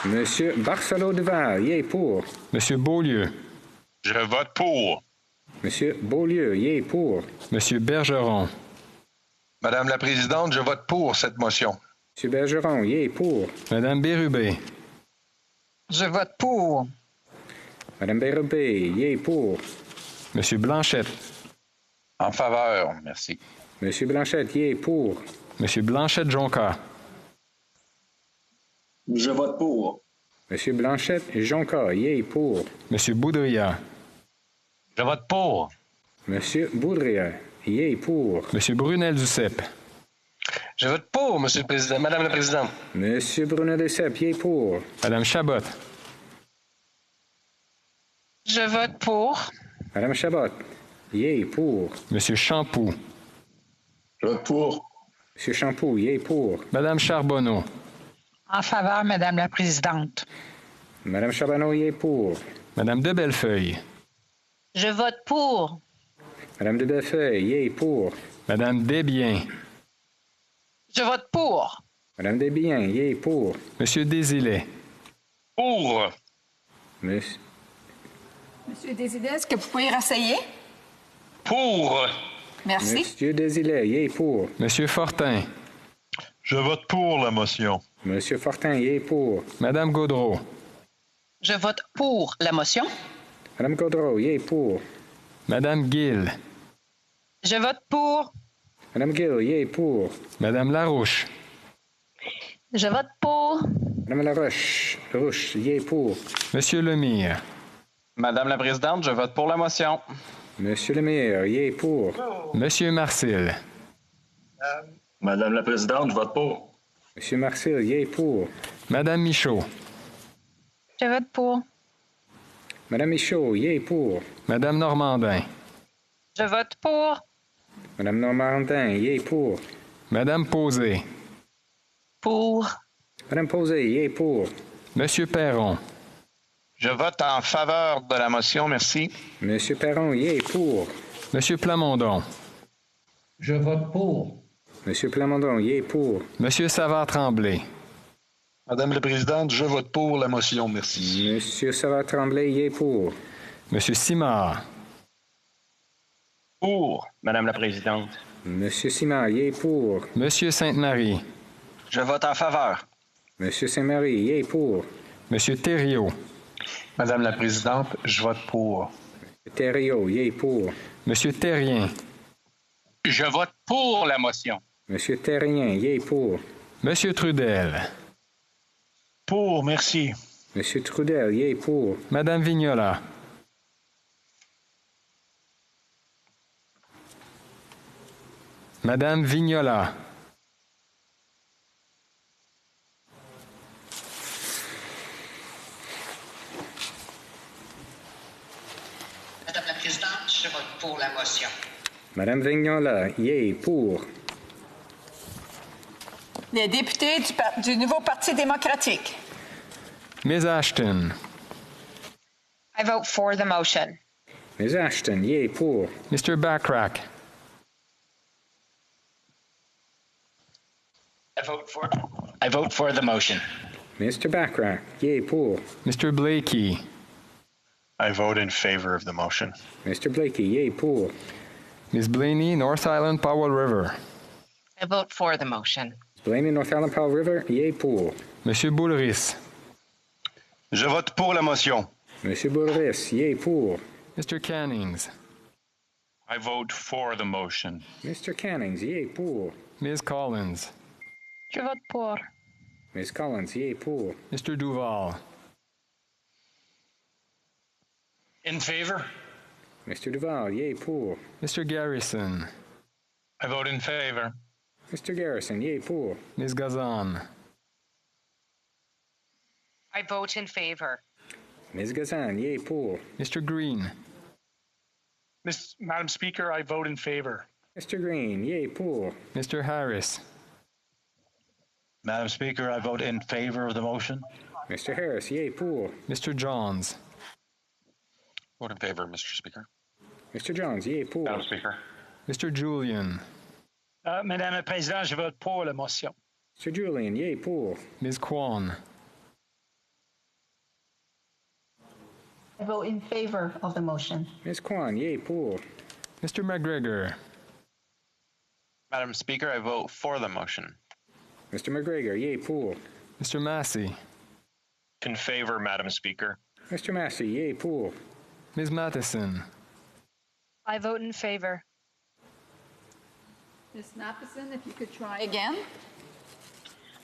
Monsieur Barcelot-Duval, yay, pour. Monsieur Beaulieu. Je vote pour. Monsieur Beaulieu, yay, pour. Monsieur Bergeron. Madame la Présidente, je vote pour cette motion. Monsieur Bergeron, yay, pour. Madame Bérubé. Je vote pour. Madame Bérubé, yay, pour. Monsieur Blanchette. En faveur, merci. Monsieur Blanchette, yay, pour. Monsieur Blanchette-Jonca. Je vote pour. Monsieur Blanchette-Jonca, yay, pour. Monsieur Boudria. Je vote pour. Monsieur Boudria, yay, pour. Monsieur Brunel-Duceppe. Je vote pour, Monsieur le Président. Madame la Présidente. Monsieur Brunel-Duceppe, yay, pour. Madame Chabot. Je vote pour. Madame Chabot, yay, pour. Monsieur Champoux. Je vote pour. Monsieur Champoux, yay, pour. Madame Charbonneau. En faveur, Madame la Présidente. Madame Charbonneau, yay, pour. Madame de Bellefeuille. Je vote pour. Madame de Bellefeuille, yay, pour. Madame Desbiens. Je vote pour. Madame Desbiens, yay, pour. Monsieur Désilet. Pour. Monsieur Désilet, est-ce que vous pouvez rasseyer? Pour. Merci. Monsieur Désilet, yay, pour. Monsieur Fortin. Je vote pour la motion. Monsieur Fortin, yay, pour. Madame Gaudreau. Je vote pour la motion. Madame Gaudreau, yay, pour. Madame Gill. Je vote pour. Madame Gill, yay, pour. Madame Larouche. Je vote pour. Madame Larouche, yay, pour. Monsieur Lemire. Madame la Présidente, je vote pour la motion. Monsieur Lemire, yay, pour. Monsieur Marcil. Madame la Présidente, je vote pour. Monsieur Marcil, yay, pour. Madame Michaud. Je vote pour. Madame Michaud, yay, pour. Madame Normandin. Je vote pour. Madame Normandin, yay, pour. Madame Posé. Pour. Madame Posé, yay pour. Monsieur Perron. Je vote en faveur de la motion, merci. Monsieur Perron, yay pour. Monsieur Plamondon. Je vote pour. Monsieur Plamondon, yay pour. Monsieur Savard-Tremblay. Madame la Présidente, je vote pour la motion, merci. Monsieur Savard-Tremblay, yay pour. Monsieur Simard. Pour, Madame la Présidente. Monsieur Simard, yay pour. Monsieur Sainte-Marie. Je vote en faveur. Monsieur Saint-Marie, yay pour. Monsieur Thériault. Madame la Présidente, je vote pour. Monsieur Thériault, yay pour. Monsieur Terrien. Je vote pour la motion. Monsieur Terrien, yay pour. Monsieur Trudel. Pour, merci. Monsieur Trudel, yay pour. Madame Vignola. Madame Vignola. Madame la Présidente, je vote pour la motion. Madame Vignola, yay pour. Les députés du nouveau Parti démocratique. Ms. Ashton. I vote for the motion. Ms. Ashton, yay pour. Mr. Backrack. I vote for the motion. Mr. Backrack, yay pour. Mr. Blakey. I vote in favor of the motion. Mr. Blakey, yay pour. Ms. Blaney, North Island, Powell River. I vote for the motion. Blaney, North Island, Powell River, yay pour. Monsieur Boulris. Je vote pour la motion. Monsieur Boulris, yay pour. Mr. Cannings. I vote for the motion. Mr. Cannings, yay pour. Ms. Collins. Je vote pour. Ms. Collins, yay pour. Mr. Duval. In favor? Mr. Duval, yay pour. Mr. Garrison. I vote in favor. Mr. Garrison, yay pour. Ms. Gazan. I vote in favor. Ms. Gazan, yay pour. Mr. Green. Madam Speaker, I vote in favor. Mr. Green, yay pour. Mr. Harris. Madam Speaker, I vote in favor of the motion. Mr. Harris, yay pour. Mr. Johns. Vote in favor, Mr. Speaker. Mr. Johns, yay pour. Madam Speaker. Mr. Julian. Madame la Présidente, je vote pour la motion. Mr. Julian, yay pour. Ms. Kwan. I vote in favor of the motion. Ms. Kwan, yay pour. Mr. McGregor. Madam Speaker, I vote for the motion. Mr. McGregor, yay pour. Mr. Massey. In favor, Madam Speaker. Mr. Massey, yay pour. Ms. Matheson. I vote in favor. Ms. Matheson, if you could try again.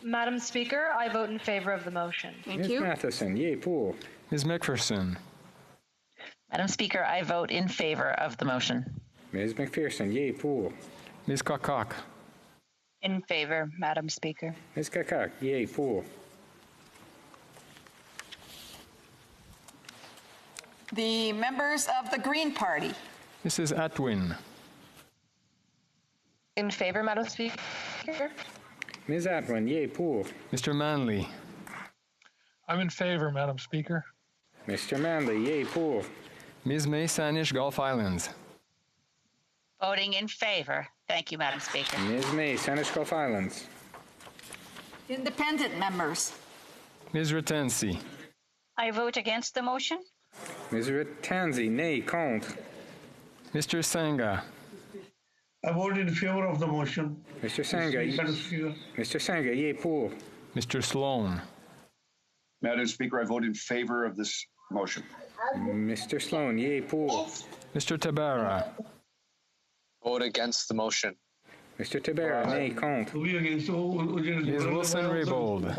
Madam Speaker, I vote in favor of the motion. Thank Ms. you. Matheson, yay pour. Ms. McPherson. Madam Speaker, I vote in favor of the motion. Ms. McPherson, yay pour. Ms. Kokok. In favor, Madam Speaker. Ms. Kakak, yay pour. The members of the Green Party. Mrs. Atwin. In favor, Madam Speaker. Ms. Atwin, yay pour. Mr. Manley. I'm in favor, Madam Speaker. Mr. Manley, yay pour. Ms. May Sanish, Gulf Islands. Voting in favor. Thank you, Madam Speaker. Ms. May, Sanish Gulf Islands. Independent members. Ms. Ratensi. I vote against the motion. Ms. Ratanzi, nay, contre. Mr. Sangha. I vote in favor of the motion. Mr. Sangha, Mr. Sangha, yay pour. Mr. Sloan. Madam Speaker, I vote in favor of this motion. Mr. Sloan, yay pour. Mr. Tabara. Vote against the motion. Mr. Tabara, nay, contre. Ms. Wilson-Raybould.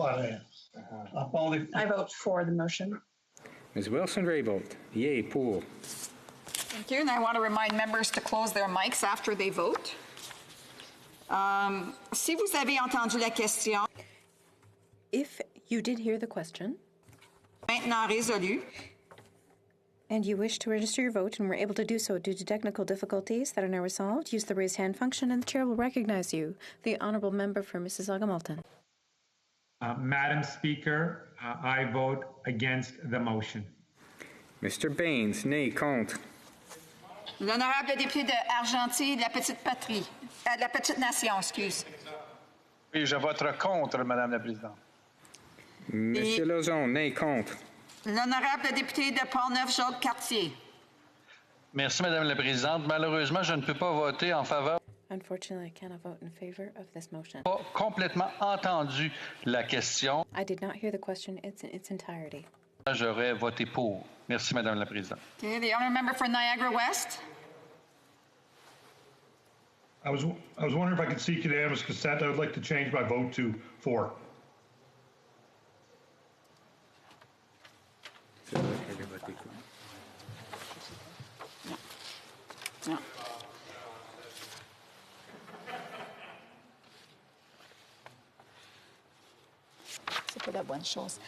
I vote for the motion. Ms. Wilson-Raybould, yay pour. Thank you. And I want to remind members to close their mics after they vote. Si vous avez entendu la question, If you did hear the question, maintenant résolue, and you wish to register your vote and were able to do so due to technical difficulties that are now resolved, use the raise hand function and the chair will recognize you. The Honourable Member for Mississauga-Malton. Madam Speaker, I vote against the motion. Mr. Baines, nay, contre. L'honorable député de Argentie, de la Petite Patrie, de la Petite Nation, excuse. Oui, je voterai contre, Madame la Présidente. Monsieur Lauzon, nay, contre. L'honorable député de Portneuf-Jacques-Cartier. Merci, Madame la Présidente. Malheureusement, je ne peux pas voter en faveur. Unfortunately, I cannot vote in favor of this motion. Pas complètement entendu la question. I did not hear the question in its entirety. J'aurais voté pour. Merci, Madame la Présidente. Okay, the honourable member for Niagara West. I was wondering if I could seek unanimous consent. I would like to change my vote to 4. No. C'est pas la bonne chose.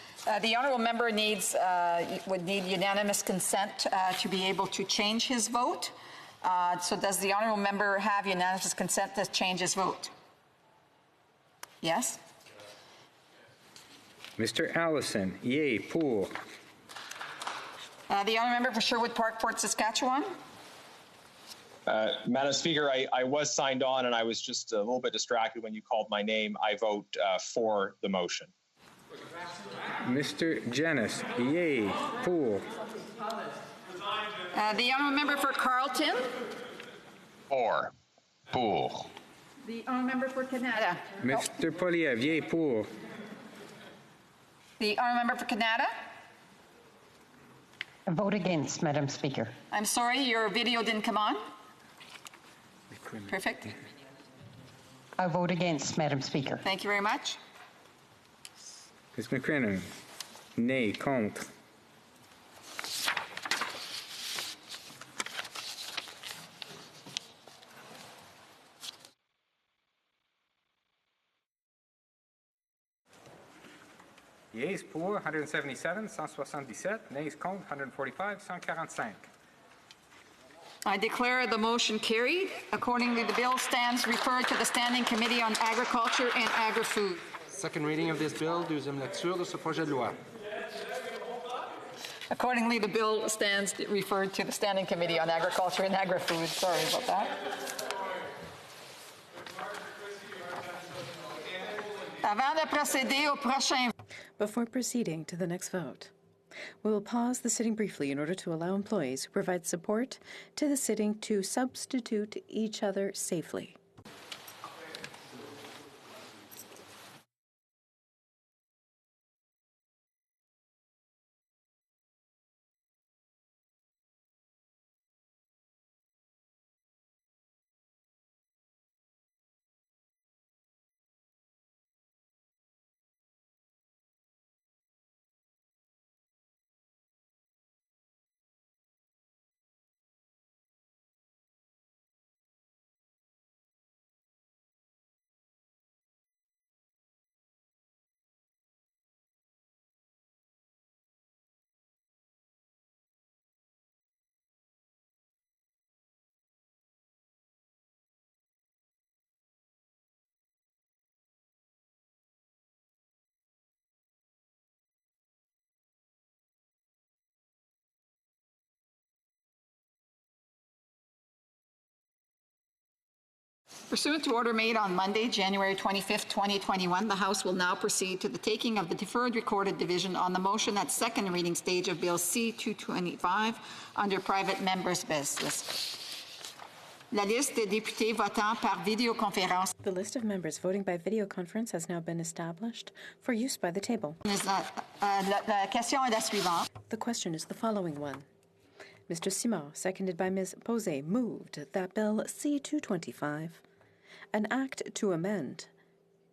The honourable member would need unanimous consent to be able to change his vote. So does the honourable member have unanimous consent to change his vote? Yes? Mr. Allison, yea, pour. The honourable member for Sherwood Park, Fort Saskatchewan. Madam Speaker, I was signed on and I was just a little bit distracted when you called my name. I vote for the motion. Mr. Janis, yea, pour. The honourable member for Carleton. Pour. The honourable member for Canada. Mr. Poliev, yea, pour. The honourable member for Canada. I vote against, Madam Speaker. I'm sorry, your video didn't come on. Perfect. I vote against, Madam Speaker. Thank you very much. Ms. McCrinnan, nay, contre. Yeas pour 177, 177, nays contre 145, 145. I declare the motion carried. Accordingly, the bill stands referred to the Standing Committee on Agriculture and Agri-Food. Second reading of this bill, deuxième lecture de ce projet de loi. Accordingly, the bill stands referred to the Standing Committee on Agriculture and Agri-Food. Sorry about that. Avant de procéder au prochain. Before proceeding to the next vote, we will pause the sitting briefly in order to allow employees who provide support to the sitting to substitute each other safely. Pursuant to order made on Monday, January 25th, 2021, the House will now proceed to the taking of the deferred recorded division on the motion at second reading stage of Bill C-225 under private members' business. La liste des députés votant par vidéoconférence. The list of members voting by video conference has now been established for use by the table. La question est la suivante. The question is the following one. Mr. Simard, seconded by Ms. Posey, moved that Bill C-225, an act to amend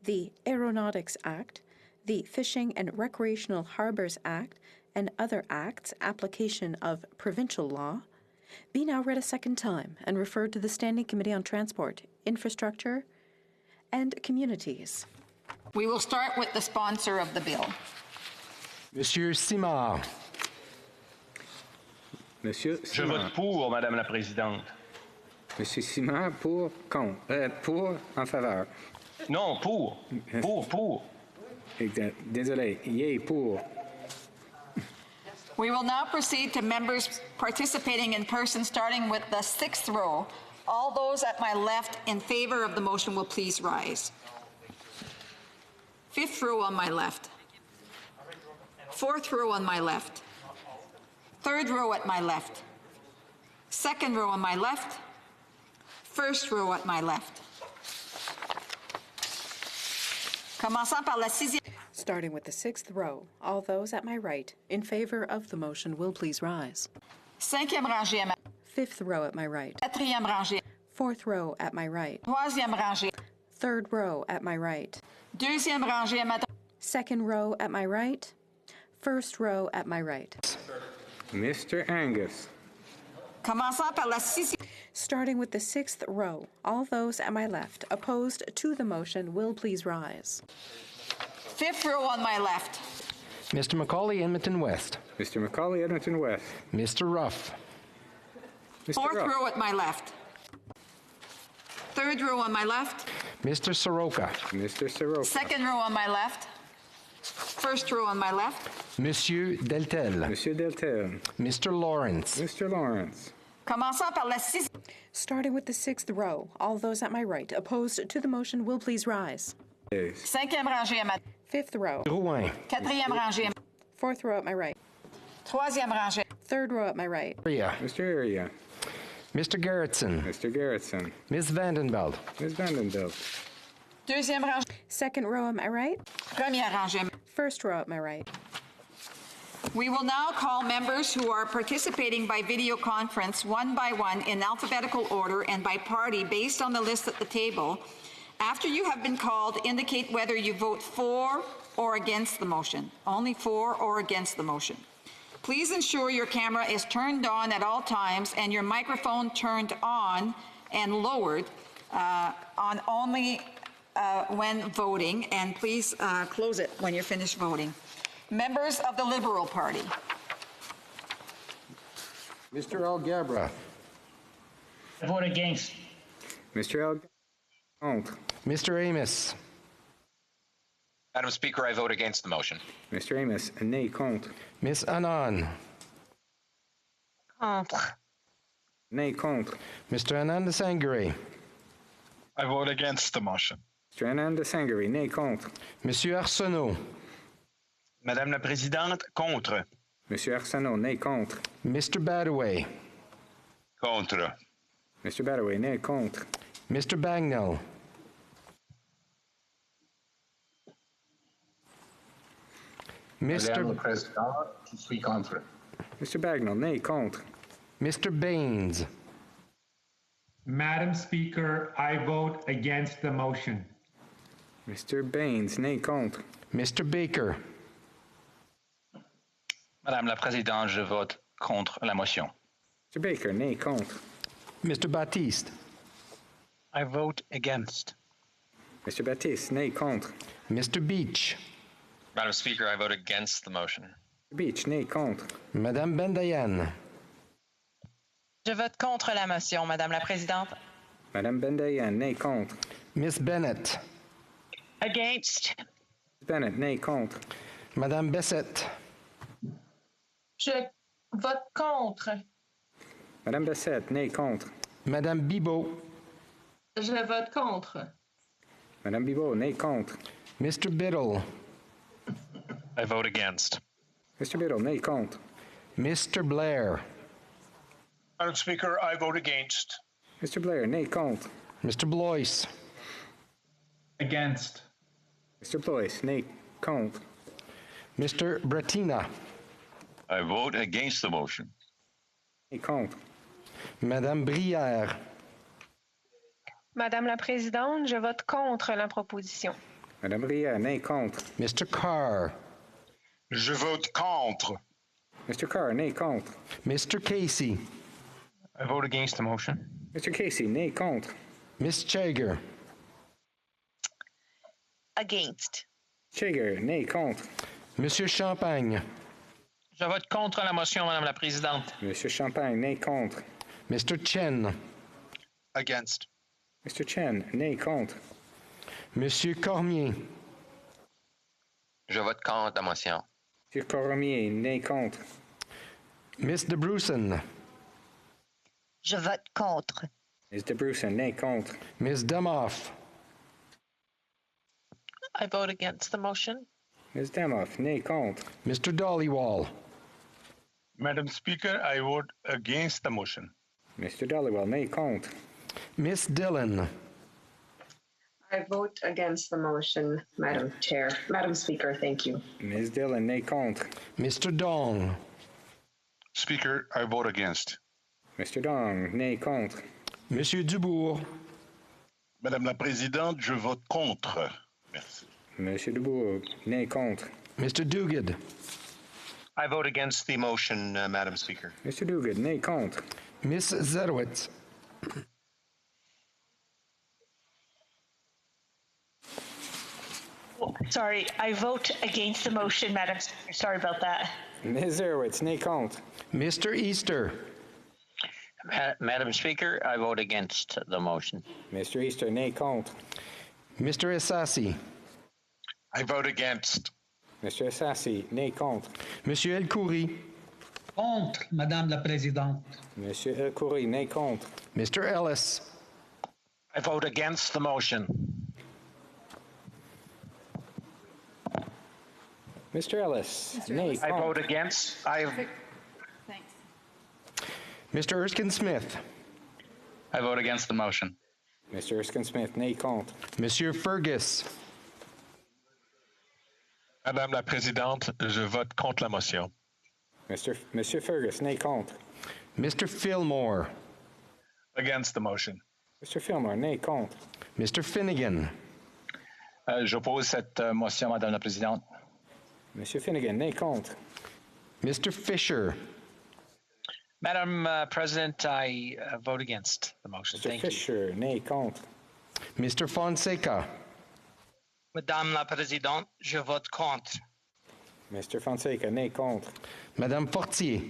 the Aeronautics Act, the Fishing and Recreational Harbors Act, and other acts, application of provincial law, be now read a second time and referred to the Standing Committee on Transport, Infrastructure, and Communities. We will start with the sponsor of the bill. Monsieur Simard. Monsieur Simard. Je vote pour, Madame la Présidente. Monsieur Simard, pour, contre, pour, en faveur. Non, pour. Désolé. Yay pour. We will now proceed to members participating in person, starting with the 6th row. All those at my left in favor of the motion will please rise. 5th row on my left. 4th row on my left. 3rd row at my left. 2nd row on my left. 1st row at my left. Commençant par la 6e. Starting with the 6th row, all those at my right in favor of the motion will please rise. 5e rangée à ma 5th row at my right. 4e rangée. 4th row at my right. 3e rangée. 3rd row at my right. 2e rangée à ma 2nd row at my right. 1st row at my right. Mr. Angus. Commençant par la 6e. Starting with the 6th row, all those at my left opposed to the motion will please rise. 5th row on my left. Mr. Macaulay, Edmonton West. Mr. Macaulay, Edmonton West. Mr. Ruff. Mr. 4th Ruff. row at my left. 3rd row on my left. Mr. Soroka. Mr. Soroka. 2nd row on my left. 1st row on my left. Monsieur Deltel. Monsieur Deltel. Mr. Lawrence. Mr. Lawrence. Commençant par la 6e. Starting with the 6th row, all those at my right opposed to the motion will please rise. 5e rangée à ma 5th row. Drouin. 4e rangée. 4th row at my right. 3e rangée. 3rd row at my right. Mr. Area. Mr. Gerritsen. Mr. Gerritsen. Ms. Vandenbeld. Ms. Vandenbelt. 2e rangée. 2nd row at my right. 1e rangée. 1st row at my right. We will now call members who are participating by video conference one by one in alphabetical order and by party based on the list at the table. After you have been called, indicate whether you vote for or against the motion. Only for or against the motion. Please ensure your camera is turned on at all times and your microphone turned on and lowered on only when voting, and please close it when you're finished voting. Members of the Liberal Party. Mr. Algabra. I vote against. Mr. Contre. Mr. Amos. Madam Speaker, I vote against the motion. Mr. Amos, nay, contre. Miss Anand. Contre. Nay, contre. Mr. Anand Sangari. I vote against the motion. Mr. Anand Sangari, nay, contre. Monsieur Arsenault. Madame la Présidente, contre. Monsieur Arsenault, nay, contre. Mr. Badaway. Contre. Mr. Badaway, nay, contre. Mr. Bagnell. Madame la Présidente, je suis contre. Mr. Bagnell, nay, contre. Mr. Baines. Madam Speaker, I vote against the motion. Mr. Baines, nay, contre. Mr. Baker. Madame la Présidente, je vote contre la motion. Mr. Baker, nay, contre. Mr. Baptiste. I vote against. Mr. Baptiste, nay, contre. Mr. Beach. Madam Speaker, I vote against the motion. Mr. Beach, nay, contre. Madame Bendayan. Je vote contre la motion, Madame la Présidente. Madame Bendayan, nay, contre. Miss Bennett. Against. Miss Bennett, nay, contre. Madame Bessette. Je vote contre. Madame Bessette, nay, contre. Madame Bibot. Je vote contre. Madame Bibot, nay, contre. Mr. Biddle. I vote against. Mr. Biddle, nay, contre. Mr. Blair. Madam Speaker, I vote against. Mr. Blair, nay, contre. Mr. Blois. Against. Mr. Blois, nay, contre. Mr. Brettina. I vote against the motion. Nay, contre. Madame Brière. Madame la Présidente, je vote contre la proposition. Madame Brière, nay, contre. Mr. Carr. Je vote contre. Mr. Carr, nay, contre. Mr. Casey. I vote against the motion. Mr. Casey, nay, contre. Miss Chager. Against. Chager, nay, contre. Monsieur Champagne. Je vote contre la motion, Madame la Présidente. Monsieur Champagne, nay, contre. Mr. Chen. Against. Mr. Chen, nay, contre. Monsieur Cormier. Je vote contre la motion. Monsieur Cormier, nay contre. Miss de Brusen. Je vote contre. Ms. de Brusen, nay contre. Ms. Demoff. I vote against the motion. Ms. Demoff, nay contre. Mr. Dollywall. Madam Speaker, I vote against the motion. Mr. Dollywell, nay contre. Miss Dillon. I vote against the motion, Madam Chair. Madam Speaker, thank you. Ms. Dillon, nay contre. Mr. Dong. Speaker, I vote against. Mr. Dong, nay contre. Monsieur Dubourg. Madame la Présidente, je vote contre. Merci. Monsieur Dubourg, nay contre. Mr. Duguid. I vote against the motion, Madam Speaker. Mr. Duguid, nay contre. Miss Zerwitz. Sorry, I vote against the motion, Madam Speaker. Sorry about that. Ms. Zerwitz, nay contre. Mr. Easter. Madam Speaker, I vote against the motion. Mr. Easter, nay contre. Mr. Essasi. I vote against. Mr. Essasi, nay contre. Monsieur El Khoury. Contre, Madame la Présidente. Monsieur El Khoury, nay contre. Mr. Ellis. I vote against the motion. Mr. Ellis, nay contre. I vote against. Thanks. Mr. Erskine Smith. I vote against the motion. Mr. Erskine Smith, nay contre. Monsieur Fergus. Madame la Présidente, je vote contre la motion. Monsieur Fergus, nay contre. Mr. Fillmore. Against the motion. Mr. Fillmore, nay contre. Mr. Finnegan. J'oppose cette motion, Madame la Présidente. Monsieur Finnegan, nay contre. Mr. Fisher. Madam President, I vote against the motion. Mr. Fisher, nay contre. Mr. Fonseca. Madame la Présidente, je vote contre. Mr. Fonseca, nay contre. Madame Fortier.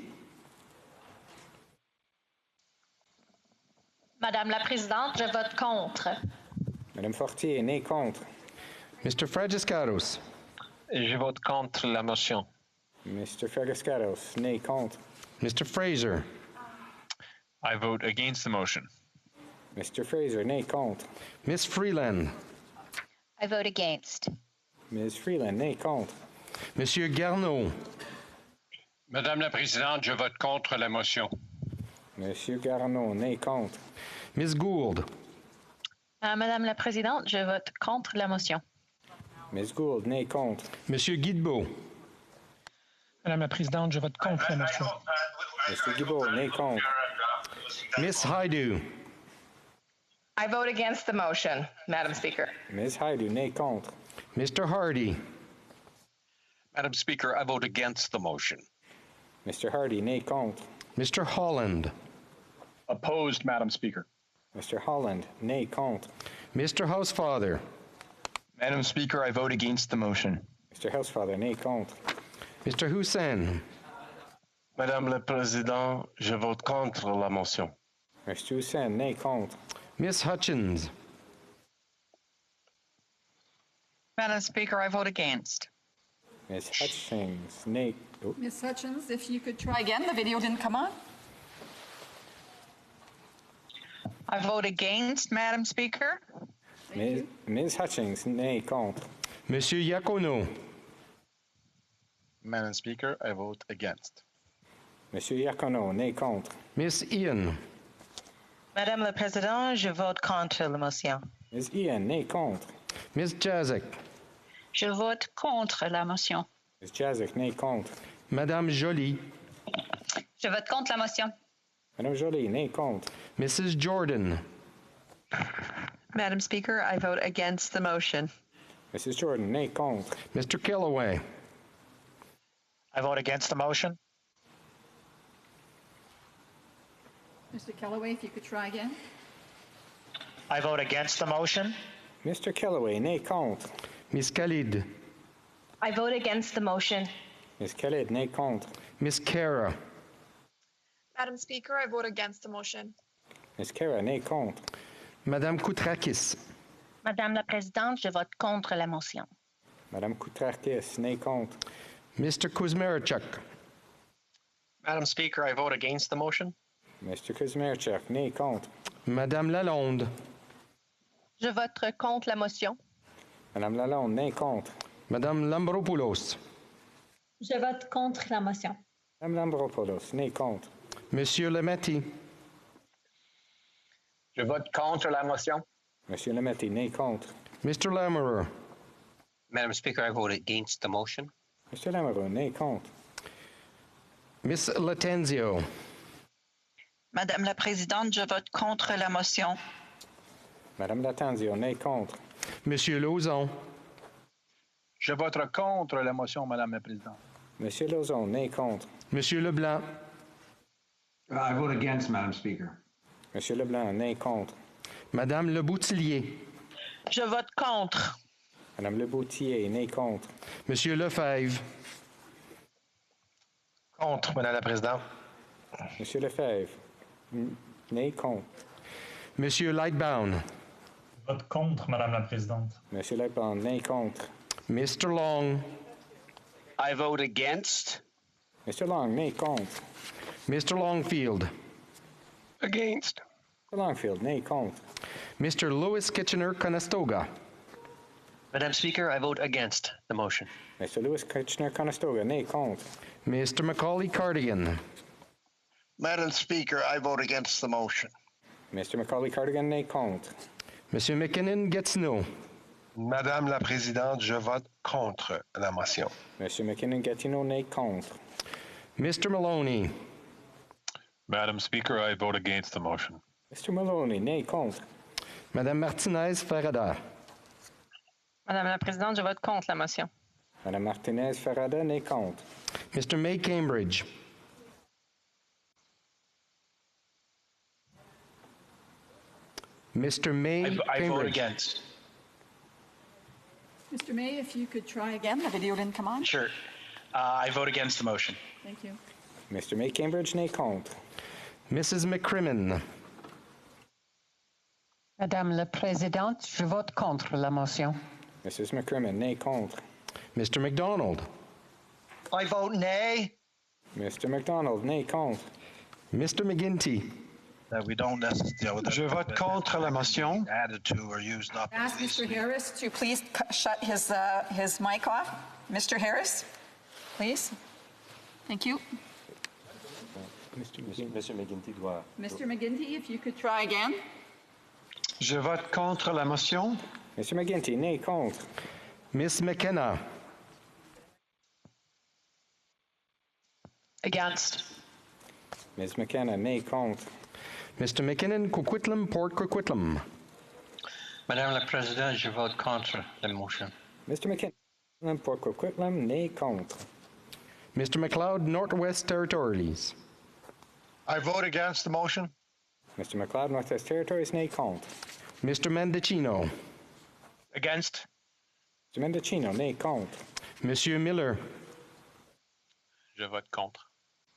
Madame la Présidente, je vote contre. Madame Fortier, nay contre. Mr. Fragiscaros. Je vote contre la motion. Mr. Fragiscaros, nay contre. Mr. Fraser. I vote against the motion. Mr. Fraser, nay contre. Miss Freeland. I vote against. Ms. Freeland, nay contre. Monsieur Garneau. Madame la Présidente, je vote contre la motion. Monsieur Garneau, nay contre. Miss Gould. Madame la Présidente, je vote contre la motion. Ms. Gould, nay contre. Monsieur Guilbeault. Madame la Présidente, je vote contre la motion. Mr. Guilbeault, nay contre. Miss Haidu. I vote against the motion, Madam Speaker. Ms. Haidu, nay contre. Mr. Hardy. Madam Speaker, I vote against the motion. Mr. Hardy, nay contre. Mr. Holland. Opposed, Madam Speaker. Mr. Holland, nay contre. Mr. Housefather. Madam Speaker, I vote against the motion. Mr. Housefather, nay contre. Mr. Hussein. Madame la Présidente, je vote contre la motion. Mr. Hussein, nay contre. Miss Hutchins. Madam Speaker, I vote against. Ms. Hutchins, nay. Oh. Ms. Hutchins, if you could try again, the video didn't come on. I vote against, Madam Speaker. Ms. Hutchins, nay contre. Monsieur Iacono. Madam Speaker, I vote against. Monsieur Iacono, nay contre. Miss Ian. Madame la Présidente, je vote contre la motion. Ms. Ian, nay contre. Miss Jazik. Je vote contre la motion. Ms. Jazik, nay contre. Madame Joly. Je vote contre la motion. Madame Joly, nay contre. Mrs. Jordan. Madam Speaker, I vote against the motion. Mrs. Jordan, nay contre. Mr. Kellaway. I vote against the motion. Mr. Kellaway, if you could try again. I vote against the motion. Mr. Kellaway, nay contre. Miss Khalid. I vote against the motion. Ms. Khalid, nay contre. Miss Kara. Madam Speaker, I vote against the motion. Ms. Kara, nay contre. Madame Koutrakis. Madame la Présidente, je vote contre la motion. Madame Koutrakis, nay, contre. Mr. Kuzmierczak. Madam Speaker, I vote against the motion. Mr. Kuzmierczak, nay, contre. Madame Lalonde. Je vote contre la motion. Madame Lalonde, nay, contre. Madame Lambropoulos. Je vote contre la motion. Madame Lambropoulos, nay, contre. Monsieur Lemaitre. Je vote contre la motion. Monsieur Lemaitre, nay, contre. Mr. Lamoureux. Madam Speaker, I vote against the motion. Mr. Lamoureux, nay, contre. Miss Latenzio. Madame la Présidente, je vote contre la motion. Madame Latenzio, nay, contre. Monsieur Lauzon. Je voterai contre la motion, Madame la Présidente. Monsieur Lauzon, nay, contre. Monsieur Leblanc. I vote against, Madam Speaker. Monsieur Leblanc, nay, contre. Madame Leboutillier. Je vote contre. Madame Leboutier, nay, contre. Monsieur Lefebvre. Contre, Madame la Présidente. Monsieur Lefebvre, nay, contre. Monsieur Lightbound. Vote contre, Madame la Présidente. Monsieur Lightbound, nay, contre. Mr. Long. I vote against. Mr. Long, nay, contre. Mr. Longfield. Against. Mr. Longfield, nay, contre. Mr. Louis Kitchener-Conestoga. Madam Speaker, I vote against the motion. Mr. Louis Kitchener-Conestoga, nay, contre. Mr. Macaulay Cardigan. Madam Speaker, I vote against the motion. Mr. Macaulay Cardigan, nay, contre. Monsieur McKinnon-Gatineau. Madame la Présidente, je vote contre la motion. Monsieur McKinnon-Gatineau, nay, contre. Mr. Maloney. Madam Speaker, I vote against the motion. Mr. Maloney, nay, contre. Madame Martinez-Farada. Madame la Présidente, je vote contre la motion. Madame Martinez-Farada, nay, contre. Mr. May Cambridge. Mr. May I Cambridge. vote against. Mr. May, if you could try again. The video didn't come on. Sure. I vote against the motion. Thank you. Mr. May Cambridge, nay, contre. Mrs. McCrimmon. Madame la Présidente, je vote contre la motion. Mrs. McCrimmon, nay, contre. Mr. McDonald. I vote nay. Mr. McDonald, nay, contre. Mr. McGinty. We don't necessarily. Je vote contre la motion. Added to or used up. Ask Mr. Harris to please shut his mic off. Mr. Harris, please. Thank you. Mr. McGinty doit. Mr. McGinty, if you could try again. Je vote contre la motion. Mr. McGinty, nay, contre. Miss McKenna. Against. Ms. McKenna, nay, contre. Mr. McKinnon, Coquitlam, Port Coquitlam. Madame la Présidente, je vote contre la motion. Mr. McKinnon, Port Coquitlam, nay, contre. Mr. McLeod, Northwest Territories. I vote against the motion. Mr. McLeod, Northwest Territories, nay, contre. Mr. Mendocino. Against. Mr. Mendocino, nay, contre. Monsieur Miller. Je vote contre.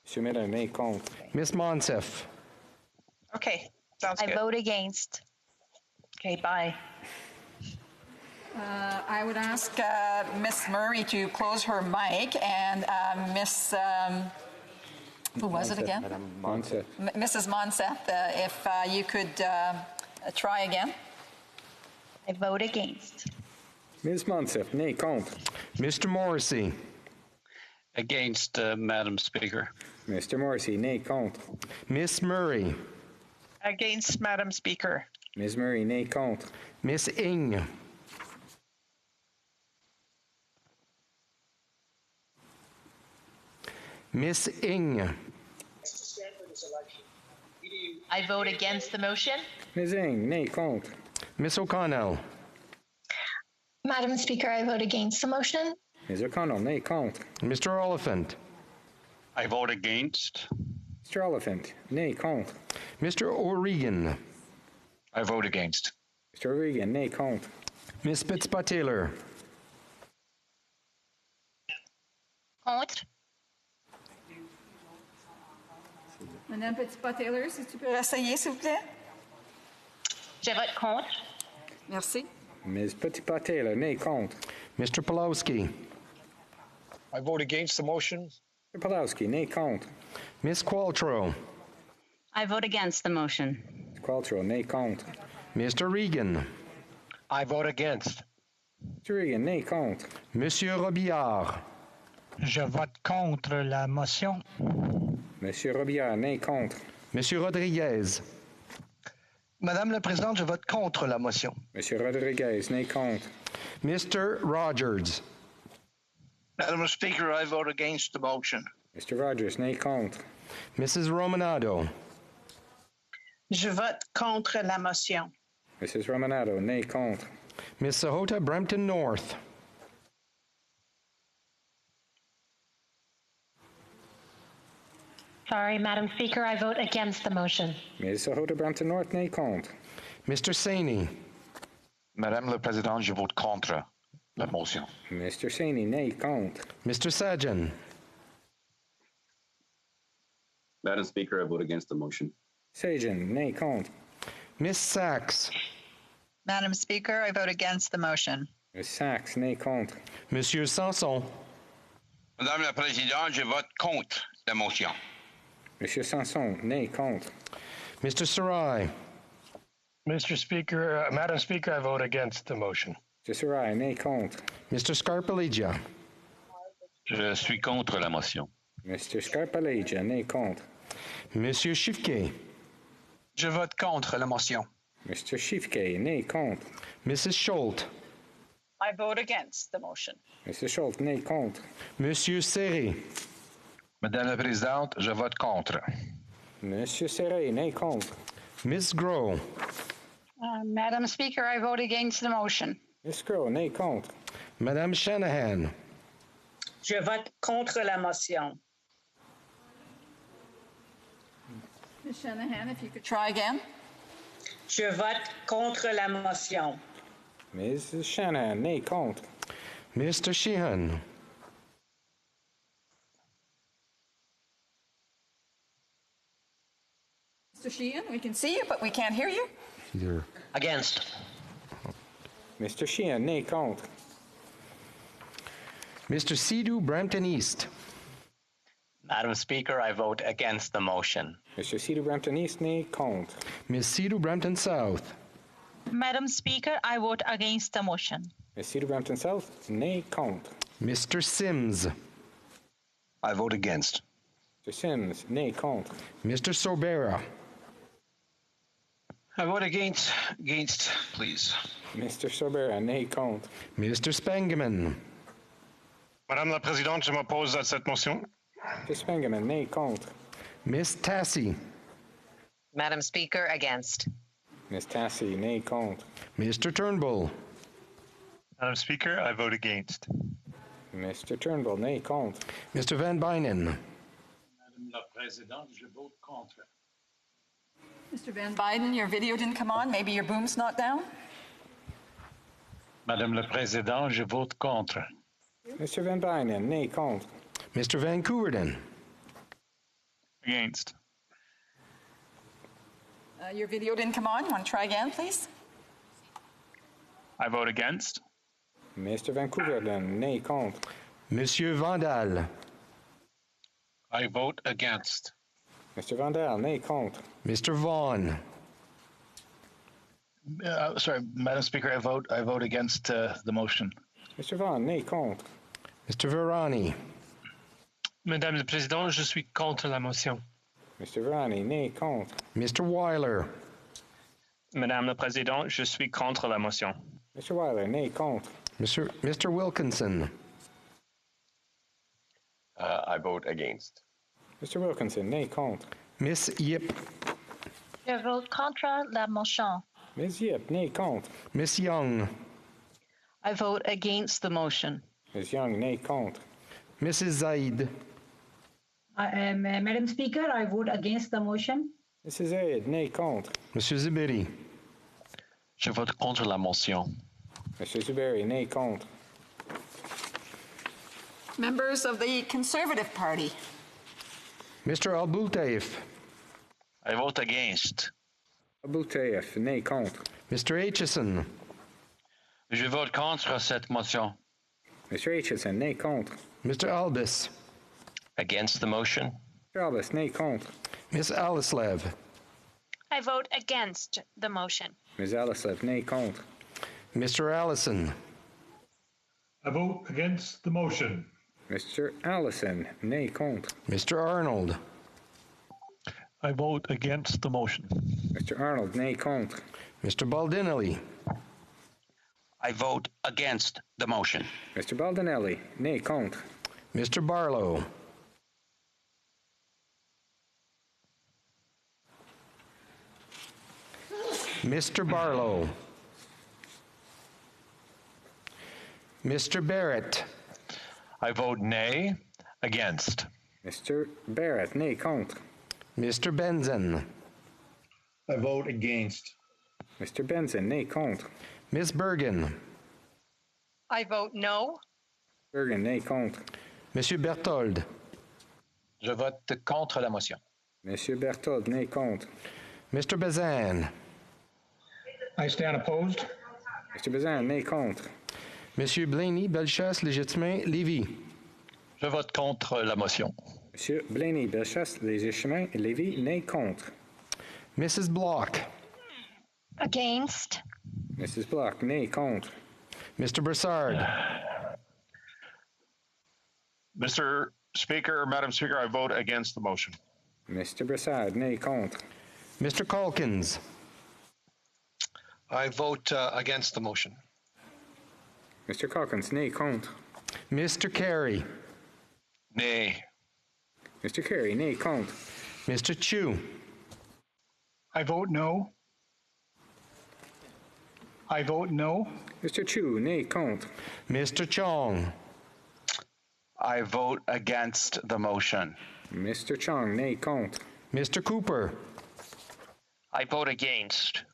Monsieur Miller, nay, contre. Miss Monsef. Okay, sounds I good. vote against. Okay, bye. I would ask Miss Murray to close her mic and Miss, who was it again? Monsef. Mrs. Monseth, if you could try again. I vote against. Ms. Monsef, nay, contre. Mr. Morrissey. Against, Madam Speaker. Mr. Morrissey, nay, contre. Miss Murray. Against, Madam Speaker. Ms. Murray, nay, contre. Miss Ing. Miss Ing. I vote against the motion. Ms. Ing, nay, contre. Miss O'Connell. Madam Speaker, I vote against the motion. Ms. O'Connell, nay, contre. Mr. Oliphant. I vote against. Mr. Oliphant, nay, contre. Mr. O'Regan. I vote against. Mr. O'Regan, nay, contre. Miss Fitzpatrick. Contre. Madame Fitzpatrick, si tu peux essayer, s'il vous plaît. Je vote contre. Merci. Ms. Petitpas-Taylor, nay, contre. Mr. Pulowski. I vote against the motion. Mr. Pulowski, nay, contre. Ms. Qualtrough. I vote against the motion. Mr. Qualtrough, nay, contre. Mr. Regan. I vote against. Mr. Regan, nay, contre. Monsieur Robillard. Je vote contre la motion. Monsieur Robillard, nay, contre. Monsieur Rodriguez. Madame la Présidente, je vote contre la motion. Monsieur Rodriguez, nay, contre. Mr. Rogers. Madam Speaker, I vote against the motion. Mr. Rogers, nay, contre. Mrs. Romanado. Je vote contre la motion. Mrs. Romanado, nay, contre. Miss Sahota Brampton North. Sorry, Madam Speaker, I vote against the motion. Ms. Sahota Brampton North, nay, contre. Mr. Saini. Madame la Présidente, je vote contre la motion. Mr. Saini, nay, contre. Mr. Sajan. Madam Speaker, I vote against the motion. Sajan, nay, contre. Miss Sachs. Madam Speaker, I vote against the motion. Ms. Sachs, nay, contre. Monsieur Sanson. Madame la Présidente, je vote contre la motion. Monsieur Sanson, nay, contre. Mr. Sarai. Madam Speaker, I vote against the motion. Mr. Sarai, nay, contre. Mr. Scarpaligia. Je suis contre la motion. Mr. Scarpaligia, nay, contre. Monsieur Chifke. Je vote contre la motion. Mr. Chifke, nay, contre. Mrs. Schultz. I vote against the motion. Mr. Schultz, nay, contre. Monsieur Serré. Madame la Présidente, je vote contre. Monsieur Serré, nay, contre. Miss Groh. Madam Speaker, I vote against the motion. Miss Groh, nay, contre. Madame Shanahan. Je vote contre la motion. Ms. Shanahan, if you could try again. Je vote contre la motion. Ms. Shanahan, nay, contre. Mr. Sheehan. Mr. Sheehan, we can see you, but we can't hear you. Either. Against. Mr. Sheehan, nay, contre. Mr. Sidhu Brampton East. Madam Speaker, I vote against the motion. Mr. Sidhu Brampton East, nay, contre. Miss Sidhu Brampton South. Madam Speaker, I vote against the motion. Ms. Sidhu Brampton South, nay, contre. Mr. Sims. I vote against. Mr. Sims, nay, contre. Mr. Sorbera. I vote against, please. Mr. Sorbera, nay, contre. Mr. Spangeman. Madame la Présidente, je m'oppose à cette motion. Mr. Spangeman, nay, contre. Miss Tassie. Madam Speaker, against. Ms. Tassie, nay, contre. Mr. Turnbull. Madam Speaker, I vote against. Mr. Turnbull, nay, contre. Mr. Van Bynen. Madame la Présidente, je vote contre. Mr. Van Biden, your video didn't come on. Maybe your boom's not down. Madame la Présidente, je vote contre. Mr. Van Bynen, nay, contre. Mr. Van Coerden. Against. Your video didn't come on. You want to try again, please? I vote against. Mr. Van Coerden, nay, contre. Monsieur Vandal. I vote against. Mr. Vandal, nay, contre. Mr. Vaughn. Sorry, Madam Speaker, I vote against the motion. Mr. Vaughn, nay, contre. Mr. Virani. Madame la Présidente, je suis contre la motion. Mr. Virani, nay, contre. Mr. Weiler. Madame la Présidente, je suis contre la motion. Mr. Weiler, nay, contre. Mr. Wilkinson. I vote against. Mr. Wilkinson, nay, contre. Miss Yip. Je vote contre la motion. Ms. Yip, nay, contre. Miss Young. I vote against the motion. Ms. Young, nay, contre. Mrs. Zaid. Madam Speaker, I vote against the motion. Mrs. Zaid, nay, contre. Monsieur Zubiri. Je vote contre la motion. Mr. Zuberi, nay, contre. Members of the Conservative Party. Mr. Al-Bultaif. I vote against. Abultaif, nay, contre. Mr. Aitchison. Je vote contre cette motion. Mr. Aitchison, nay, contre. Mr. Albus. Against the motion. Mr. Albus, nay, contre. Ms. Alislev. I vote against the motion. Ms. Alislev, nay, contre. Mr. Allison. I vote against the motion. Mr. Allison, nay, contre. Mr. Arnold. I vote against the motion. Mr. Arnold, nay, contre. Mr. Baldinelli. I vote against the motion. Mr. Baldinelli, nay, contre. Mr. Barlow. Mr. Barlow. Mr. Barrett. I vote nay. Against. Mr. Barrett, nay, contre. Mr. Benson. I vote against. Mr. Benson, nay, contre. Ms. Bergen. I vote no. Bergen, nay, contre. Monsieur Berthold. Je vote contre la motion. Monsieur Berthold, nay, contre. Mr. Bazan. I stand opposed. Mr. Bazan, nay, contre. Monsieur Blaney, Bellechasse, Légitimin, Lévy. Je vote contre la motion. Monsieur Blaney, Bellechasse, Légitimin, Lévy, nay, contre. Mrs. Block. Against. Mrs. Block, nay, contre. Mr. Broussard. Mr. Speaker, Madam Speaker, I vote against the motion. Mr. Broussard, nay, contre. Mr. Calkins. I vote against the motion. Mr. Calkins, nay, contre. Mr. Carey. Nay. Mr. Carey, nay, contre. Mr. Chu. I vote no. I vote no. Mr. Chu, nay, contre. Mr. Chong. I vote against the motion. Mr. Chong, nay, contre. Mr. Cooper. I vote against.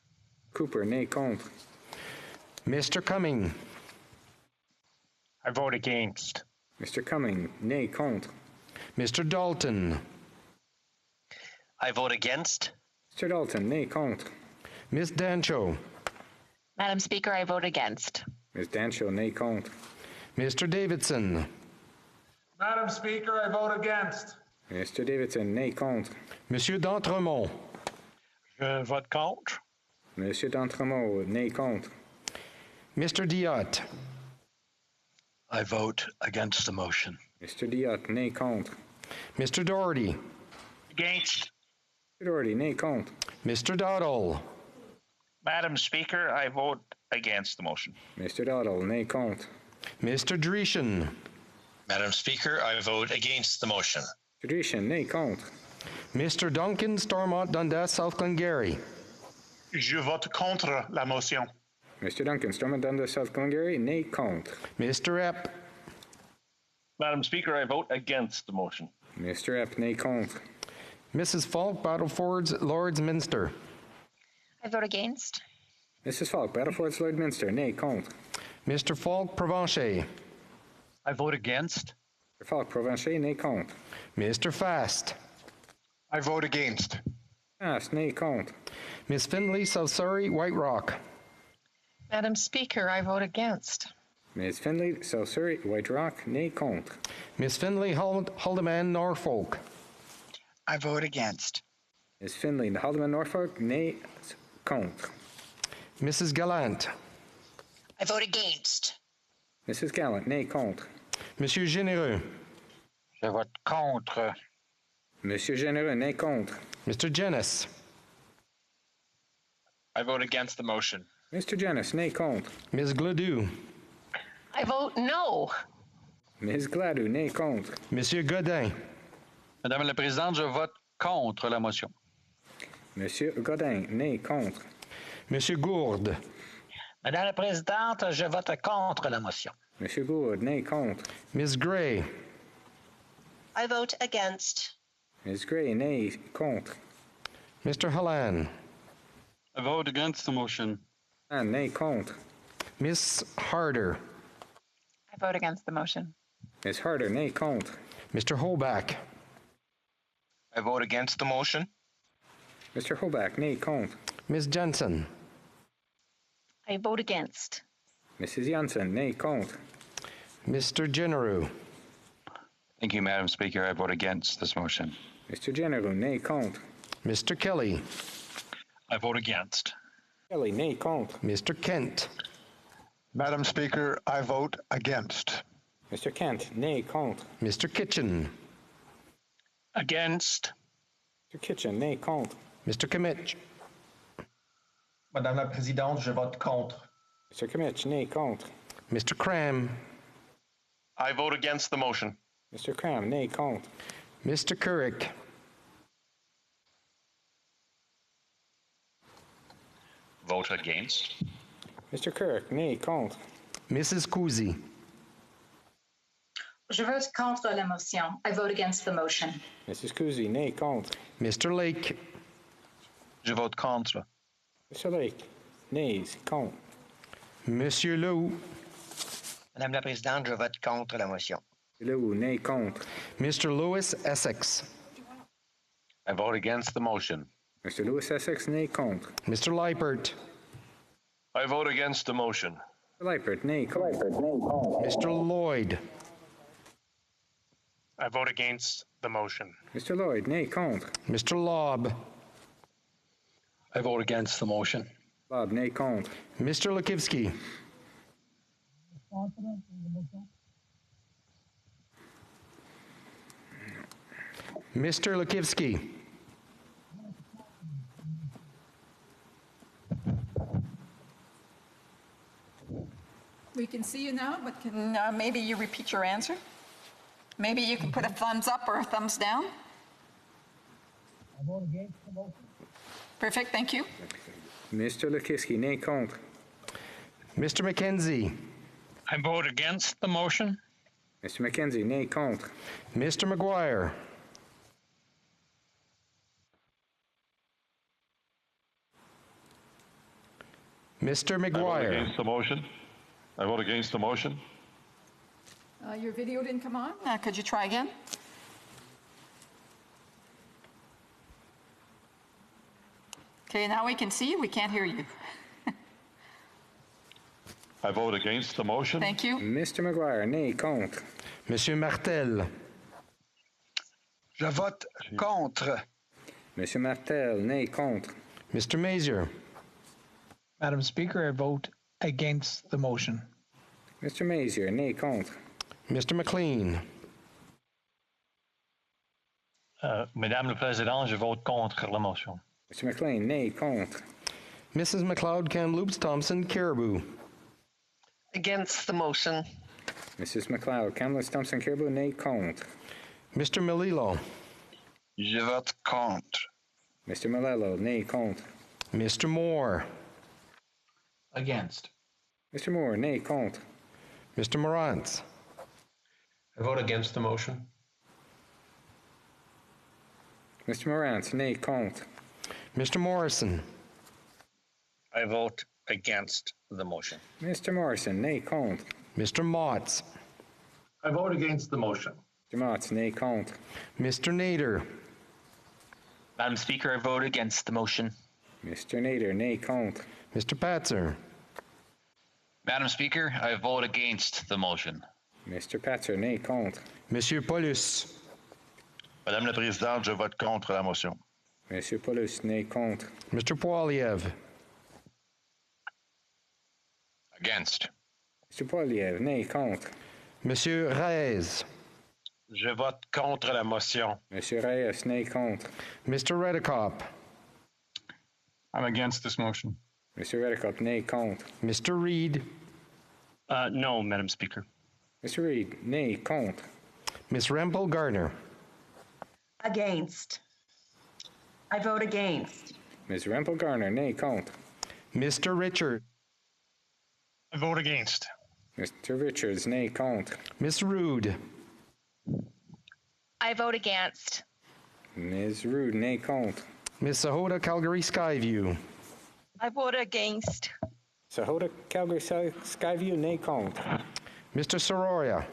Cooper, nay, contre. Mr. Cumming. I vote against. Mr. Cumming, nay, contre. Mr. Dalton. I vote against. Mr. Dalton, nay, contre. Ms. Dancho. Madam Speaker, I vote against. Ms. Dancho, nay, contre. Mr. Davidson. Madam Speaker, I vote against. Mr. Davidson, nay, contre. Monsieur d'Entremont. Je vote contre. Monsieur d'Entremont, nay, contre. Mr. Diot. I vote against the motion. Mr. Diot, nay, contre. Mr. Doherty. Against. Mr. Doherty, nay, contre. Mr. Dowdall. Madam Speaker, I vote against the motion. Mr. Dowdall, nay, contre. Mr. Dreeshen. Madam Speaker, I vote against the motion. Mr. Dreeshen, nay, contre. Mr. Duncan, Stormont, Dundas, South Glengarry. Je vote contre la motion. Mr. Duncan, Stormont, Dundas, South Glengarry, nay, contre. Mr. Epp. Madam Speaker, I vote against the motion. Mr. Epp, nay, contre. Mrs. Falk, Battlefords, Lords, Minster. I vote against. Mrs. Falk, Battlefords, Lloydminster, nay, contre. Mr. Falk, Provencher. I vote against. Mr. Falk, Provencher, nay, contre. Mr. Fast. I vote against. Fast, nay, contre. Miss Findlay, South Surrey, White Rock. Madam Speaker, I vote against. Ms. Findlay, South Surrey, White Rock, nay, contre. Miss Findlay, Haldeman, Norfolk. I vote against. Ms. Findlay, Haldeman, Norfolk, nay, contre. Mrs. Gallant. I vote against. Mrs. Gallant, nay, contre. Monsieur Généreux. Je vote contre. Monsieur Généreux, nay, contre. Mr. Jennis. I vote against the motion. Mr. Jennis, nay, contre. Ms. Gladue. I vote no. Ms. Gladue, nay, contre. Monsieur Godin. Madame la Présidente, je vote contre la motion. Monsieur Godin, nay, contre. Monsieur Gourde. Madame la Présidente, je vote contre la motion. Monsieur Gourde, nay, contre. Ms. Gray. I vote against. Ms. Gray, nay, contre. Mr. Hallan. I vote against the motion. And nay, contre. Miss Harder. I vote against the motion. Ms. Harder, nay, contre. Mr. Holback. I vote against the motion. Mr. Holback, nay, contre. Ms. Jensen. I vote against. Mrs. Janssen, nay, contre. Mr. Genereux. Thank you, Madam Speaker. I vote against this motion. Mr. Genereux, nay, contre. Mr. Kelly. I vote against. Kelly, nay, contre. Mr. Kent. Madam Speaker, I vote against. Mr. Kent, nay, contre. Mr. Kitchen. Against. Mr. Kitchen, nay, contre. Mr. Kimmich. Madame la Présidente, je vote contre. Mr. Kimmich, nay, contre. Mr. Cram. I vote against the motion. Mr. Cram, nay, contre. Mr. Couric. Vote against. Mr. Kirk, nay, contre. Mrs. Kuzi. Je vote contre la motion. I vote against the motion. Mrs. Kuzi, nay, contre. Mr. Lake. Je vote contre. Mr. Lake, nays, contre. Monsieur Leroux. Madame la Présidente, je vote contre la motion. Leroux, nay, contre. Mr. Lewis Essex. I vote against the motion. Mr. Lewis Essex, nay, contre. Mr. Leipert. I vote against the motion. Mr. Leipert, nay, contre. Mr. Lloyd. I vote against the motion. Mr. Lloyd, nay, contre. Mr. Lobb. I vote against the motion. Bob, nay, contre. Mr. Lukivsky. Mr. Lukivsky. We can see you now, but can maybe you repeat your answer? Maybe you can put a thumbs up or a thumbs down? I vote against the motion. Perfect, thank you. Mr. Lukivsky, nay, contre. Mr. McKenzie. I vote against the motion. Mr. McKenzie, nay, contre. Mr. McGuire. Mr. I vote McGuire. against the motion. I vote against the motion. Your video didn't come on? Could you try again? Okay, now we can see you. We can't hear you. I vote against the motion. Thank you. Mr. McGuire, nay, contre. Monsieur Martel. Je vote contre. Monsieur Martel, nay, contre. Mr. Mazier. Madam Speaker, I vote against the motion. Mr. Mazier, nay, contre. Mr. McLean. Madame la Présidente, je vote contre la motion. Mr. McLean, nay, contre. Mrs. McLeod, Kamloops, Thompson, Caribou. Against the motion. Mrs. McLeod, Kamloops, Thompson, Caribou, nay, contre. Mr. Melillo. Je vote contre. Mr. Melillo, nay, contre. Mr. Moore. Against. Mr. Moore, nay, contre. Mr. Morantz. I vote against the motion. Mr. Morantz, nay, contre. Mr. Morrison. I vote against the motion. Mr. Morrison, nay, contre. Mr. Motts. I vote against the motion. Mr. Motts, nay, contre. Mr. Nader. Madam Speaker, I vote against the motion. Mr. Nader, nay, contre. Mr. Patzer. Madam Speaker, I vote against the motion. Mr. Patzer, nay, contre. Monsieur Paulus. Madame la Présidente, je vote contre la motion. Monsieur Paulus, nay, contre. Mr. Poiliev. Against. Mr. Poiliev, nay, contre. Monsieur Reyes. Je vote contre la motion. Monsieur Reyes, nay, contre. Mr. Redekop. I'm against this motion. Mr. Redekop, nay, contre. Mr. Reed. No, Madam Speaker. Mr. Reed, nay, contre. Miss Rempel Gardner. Against. I vote against. Ms. Rempel Garner, nay, contre. Mr. Richard. I vote against. Mr. Richards, nay, contre. Miss Rude. I vote against. Ms. Rude, nay, contre. Miss Sahota Calgary Skyview. I vote against. Sahota Calgary Skyview, nay, contre. Mr. Soroya.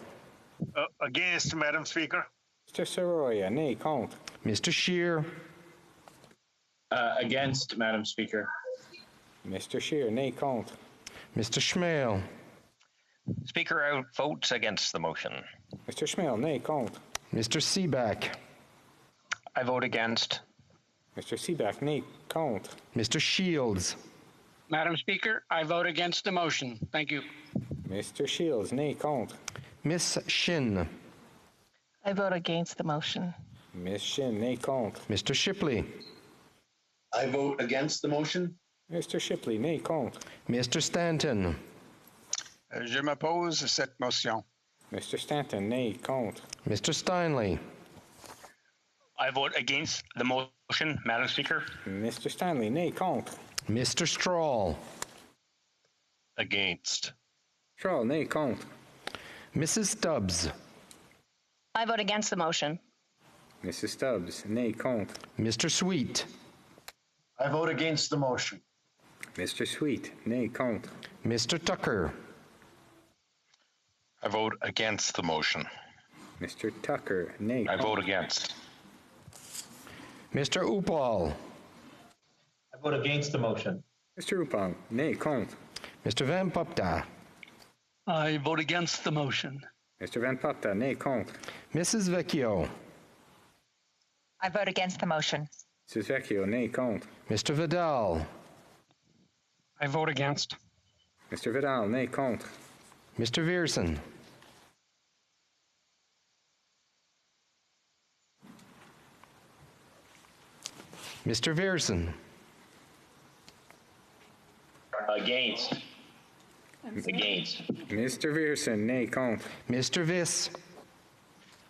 Against, Madam Speaker. Mr. Soroya, nay, contre. Mr. Shear. Against, Madam Speaker. Mr. Shear, nay, contre. Mr. Schmale. Speaker, I vote against the motion. Mr. Schmel, nay, contre. Mr. Seeback. I vote against. Mr. Seeback, nay, contre. Mr. Shields. Madam Speaker, I vote against the motion. Thank you. Mr. Shields, nay, contre. Miss Shin. I vote against the motion. Miss Shin, nay, contre. Mr. Shipley. I vote against the motion. Mr. Shipley, nay, contre. Mr. Stanton. Je m'oppose à cette motion. Mr. Stanton, nay, contre. Mr. Steinley. I vote against the motion, Madam Speaker. Mr. Stanley, nay, contre. Mr. Strahl. Against. Strahl, nay, contre. Mrs. Stubbs. I vote against the motion. Mrs. Stubbs, nay, contre. Mr. Sweet. I vote against the motion. Mr. Sweet, nay, contre. Mr. Tucker. I vote against the motion. Mr. Tucker, nay, I contre. vote against. Mr. Upal. I vote against the motion. Mr. Upal, nay, contre. Mr. Van Popta. I vote against the motion. Mr. Van Popta, nay, contre. Mrs. Vecchio. I vote against the motion. Mrs. Vecchio, nay, contre. Mr. Vidal. I vote against. Mr. Vidal, nay, contre. Mr. Viersen. Mr. Viersen. Against. Against. Mr. Viersen, nay, contre. Mr. Viss.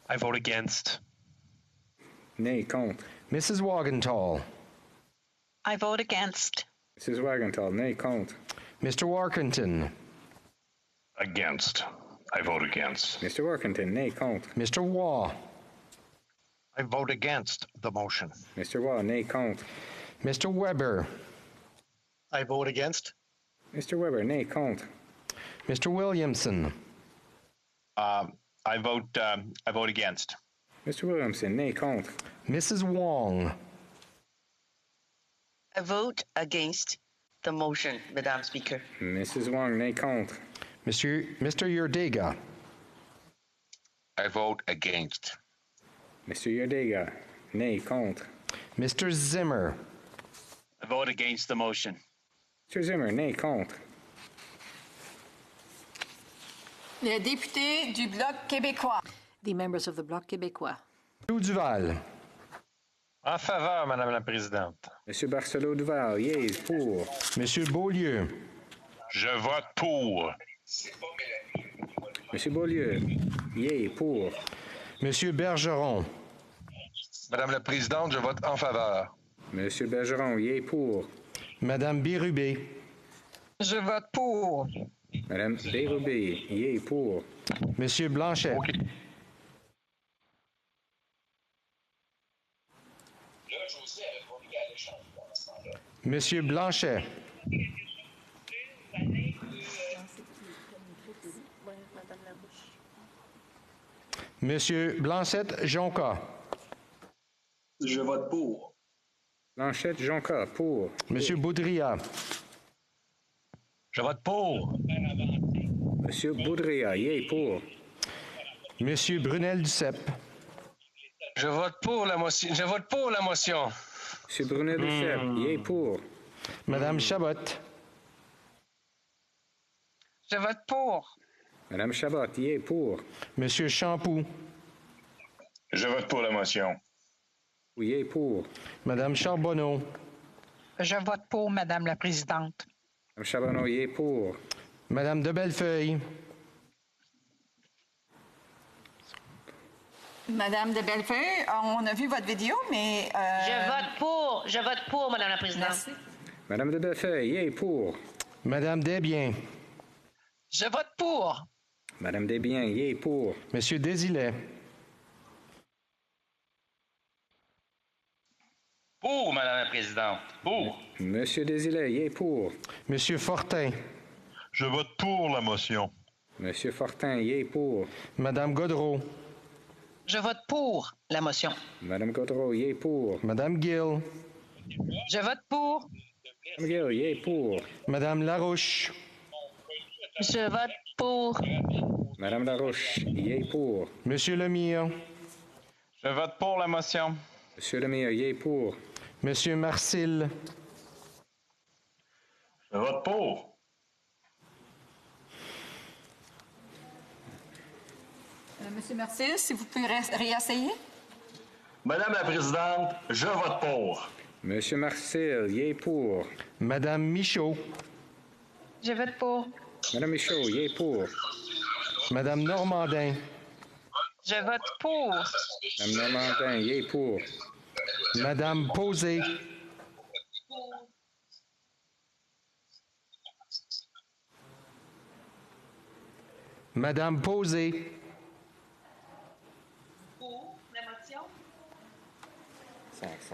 I vote against. Nay, contre. Mrs. Wagenthal. I vote against. Mrs. Wagenthal, nay, contre. Mr. Warkington. Against. I vote against. Mr. Workington, nay, contre. Mr. Waugh. I vote against the motion. Mr. Waugh, nay, contre. Mr. Weber. I vote against. Mr. Weber, nay, contre. Mr. Williamson. I vote against. Mr. Williamson, nay, contre. Mrs. Wong. I vote against the motion, Madam Speaker. Mrs. Wong, nay, contre. Mr. Yurdega. I vote against. Mr. Yurdega, nay, contre. Mr. Zimmer. I vote against the motion. Mr. Zimmer, nay, contre. Les députés du Bloc québécois. The members of the Bloc québécois. Duval. En faveur, Madame la Présidente. Monsieur Barcelo Duval, yea, pour. Monsieur Beaulieu. Je vote pour. Monsieur Beaulieu, yea, pour. Monsieur Bergeron. Madame la Présidente, je vote en faveur. Monsieur Bergeron, yea, pour. Madame Bérubé. Je vote pour. Madame Bérubé, yea, pour. Monsieur Blanchet. OK. Monsieur Blanchet. Monsieur Blanchette-Jonca. Je vote pour. Blanchette-Jonca, pour. Monsieur Boudria. Je vote pour. Monsieur Boudria, yea, pour. Monsieur Brunel-Duceppe. Je vote pour la motion. Je vote pour la motion. Monsieur Brunet-Duceppe, yea, pour. Madame Chabot. Je vote pour. Madame Chabot, yea, pour. Monsieur Champoux. Je vote pour la motion. Yea, pour. Madame Charbonneau. Je vote pour, Madame la Présidente. Madame Charbonneau, yea, pour. Madame de Bellefeuille. Madame de Bellefeuille, on a vu votre vidéo, mais... Je vote pour, Madame la Présidente. Merci. Madame de Bellefeuille, yea, pour. Madame Desbiens. Je vote pour. Madame Desbiens, yea, pour. Monsieur Désilet. Pour, Madame la Présidente. Pour. Monsieur Désilet, yea, pour. Monsieur Fortin. Je vote pour la motion. Monsieur Fortin, yea, pour. Madame Godreau. Je vote pour la motion. Madame Godreau, yea, pour. Madame Gill. Je vote pour. Madame Gill, yea, pour. Madame Larouche. Je vote Pour. Madame Larouche, yé pour. Monsieur Lemire. Je vote pour la motion. Monsieur Lemire, yé pour. Monsieur Marcil. Je vote pour. Monsieur Mercier, si vous pouvez réessayer. Madame la Présidente, je vote pour. Monsieur Marcel, yé pour. Madame Michaud. Je vote pour. Madame Michaud, yé pour. Madame Normandin. Je vote pour. Madame Normandin, yé pour. Madame Posé. Madame Posé.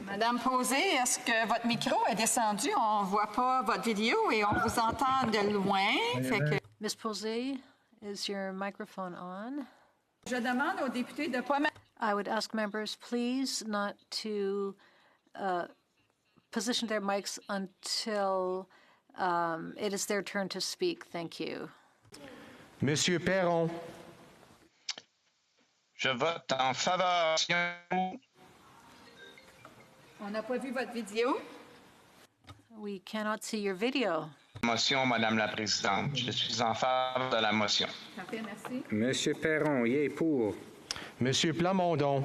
Madame Posé, est-ce que votre micro est descendu? On ne voit pas votre vidéo et on vous entend de loin. Fait que... Ms. Posey, is your microphone on? Je demande aux députés de ne pas... I would ask members, please, not to position their mics until it is their turn to speak. Thank you. Monsieur Perron. Je vote en faveur. On n'a pas vu votre vidéo. We cannot see your video. Motion, Madame la Présidente. Je suis en faveur de la motion. Parfait, merci. Monsieur Perron, yé pour. Monsieur Plamondon.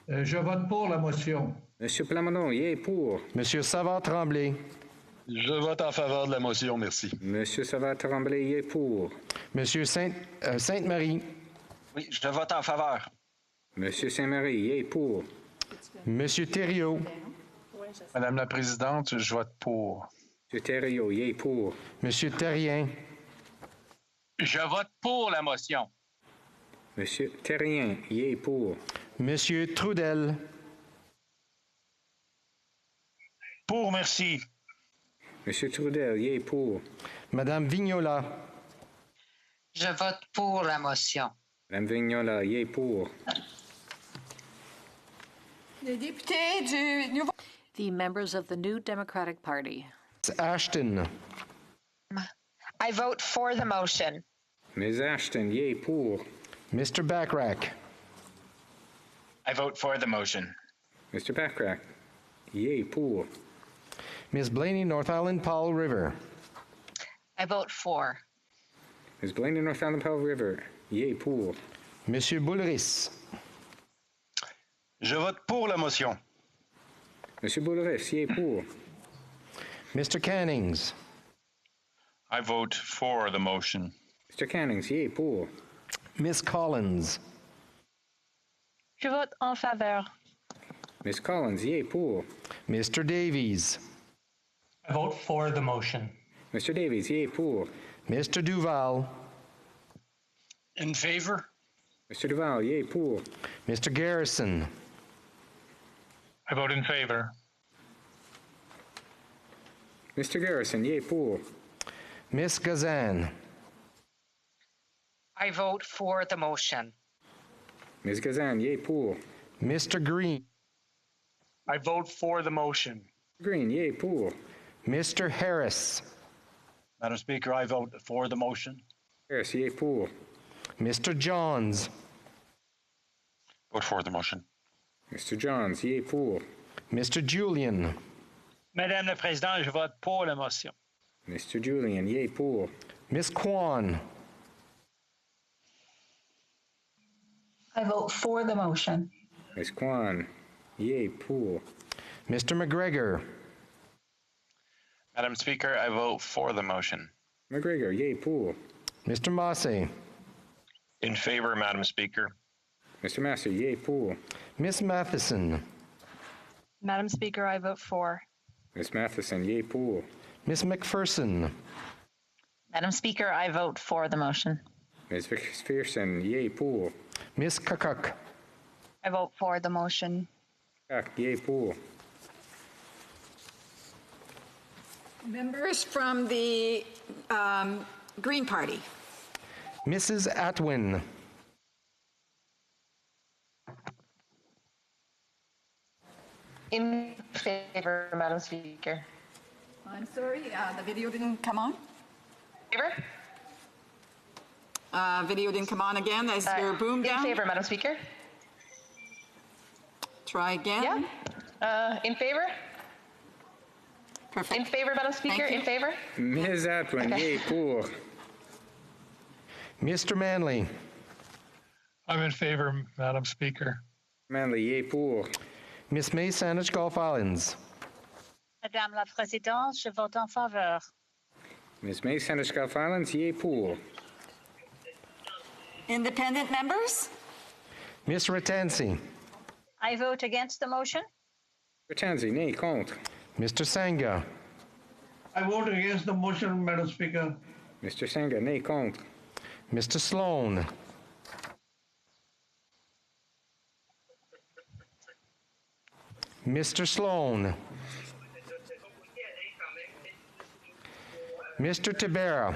Je vote pour la motion. Monsieur Plamondon, yé pour. Monsieur Savard-Tremblay. Je vote en faveur de la motion, merci. Monsieur Savard-Tremblay, yé pour. Monsieur Sainte-Marie. Oui, je vote en faveur. Monsieur Saint-Marie, yé pour. Monsieur Thériault. Madame la Présidente, je vote pour. Monsieur Thériault, yé pour. Monsieur Terrien. Je vote pour la motion. Monsieur Terrien, yé pour. Monsieur Trudel. Pour, merci. Monsieur Trudel, yé pour. Madame Vignola. Je vote pour la motion. Madame Vignola, yé pour. Les députés du Nouveau... The members of the New Democratic Party. Ashton. I vote for the motion. Ms. Ashton, yé pour. Mr. Backrack. I vote for the motion. Mr. Backrack, yé pour. Ms. Blaney, North Island, Powell River. I vote for. Ms. Blaney, North Island, Powell River, yé pour. Monsieur Boulris. Je vote pour la motion. Monsieur Boulris, yé pour. Mr. Cannings. I vote for the motion. Mr. Cannings, yé pour. Miss Collins. Je vote en faveur. Miss Collins, yé pour. Mr. Davies. I vote for the motion. Mr. Davies, yé pour. Mr. Duval. In favor? Mr. Duval, yé pour. Mr. Garrison. I vote in favor. Mr. Garrison, yé pour. Miss Gazan. I vote for the motion. Ms. Gazan, yé pour. Mr. Green. I vote for the motion. Green, yé pour. Mr. Harris. Madam Speaker, I vote for the motion. Harris, yé pour. Mr. Johns. Vote for the motion. Mr. Johns, yé pour. Mr. Julian. Madame la Présidente, je vote pour la motion. Mr. Julian, yé pour. Miss Kwan. I vote for the motion. Ms. Kwan, yé pour. Mr. McGregor. Madam Speaker, I vote for the motion. McGregor, yé pour. Mr. Massey. In favor, Madam Speaker. Mr. Massey, yé pour. Miss Matheson. Madam Speaker, I vote for. Ms. Matheson, yé pour. Miss McPherson. Madam Speaker, I vote for the motion. Ms. McPherson, yé pour. Miss Kakuk. I vote for the motion. Yé pour. Members from the Green Party. Mrs. Atwin. In favor, Madam Speaker. I'm sorry, the video didn't come on. Favor? Video didn't come on again. Is your boom down? In favor, Madam Speaker. Try again. Yeah. In favor? Perfect. In favor, Madam Speaker. In favor? Ms. Atwin, yay pour. Mr. Manley. I'm in favor, Madam Speaker. Manley, yay pour. Miss May Saanich Gulf Islands. Madame la Présidente, je vote en faveur. Ms. May Saanich Gulf Islands, yay pour. Independent members? Miss Ratansi. I vote against the motion. Ratansi, nay, contre. Mr. Sangha. I vote against the motion, Madam Speaker. Mr. Sangha, nay, contre. Mr. Sloan. Mr. Sloan. Mr. Tibera.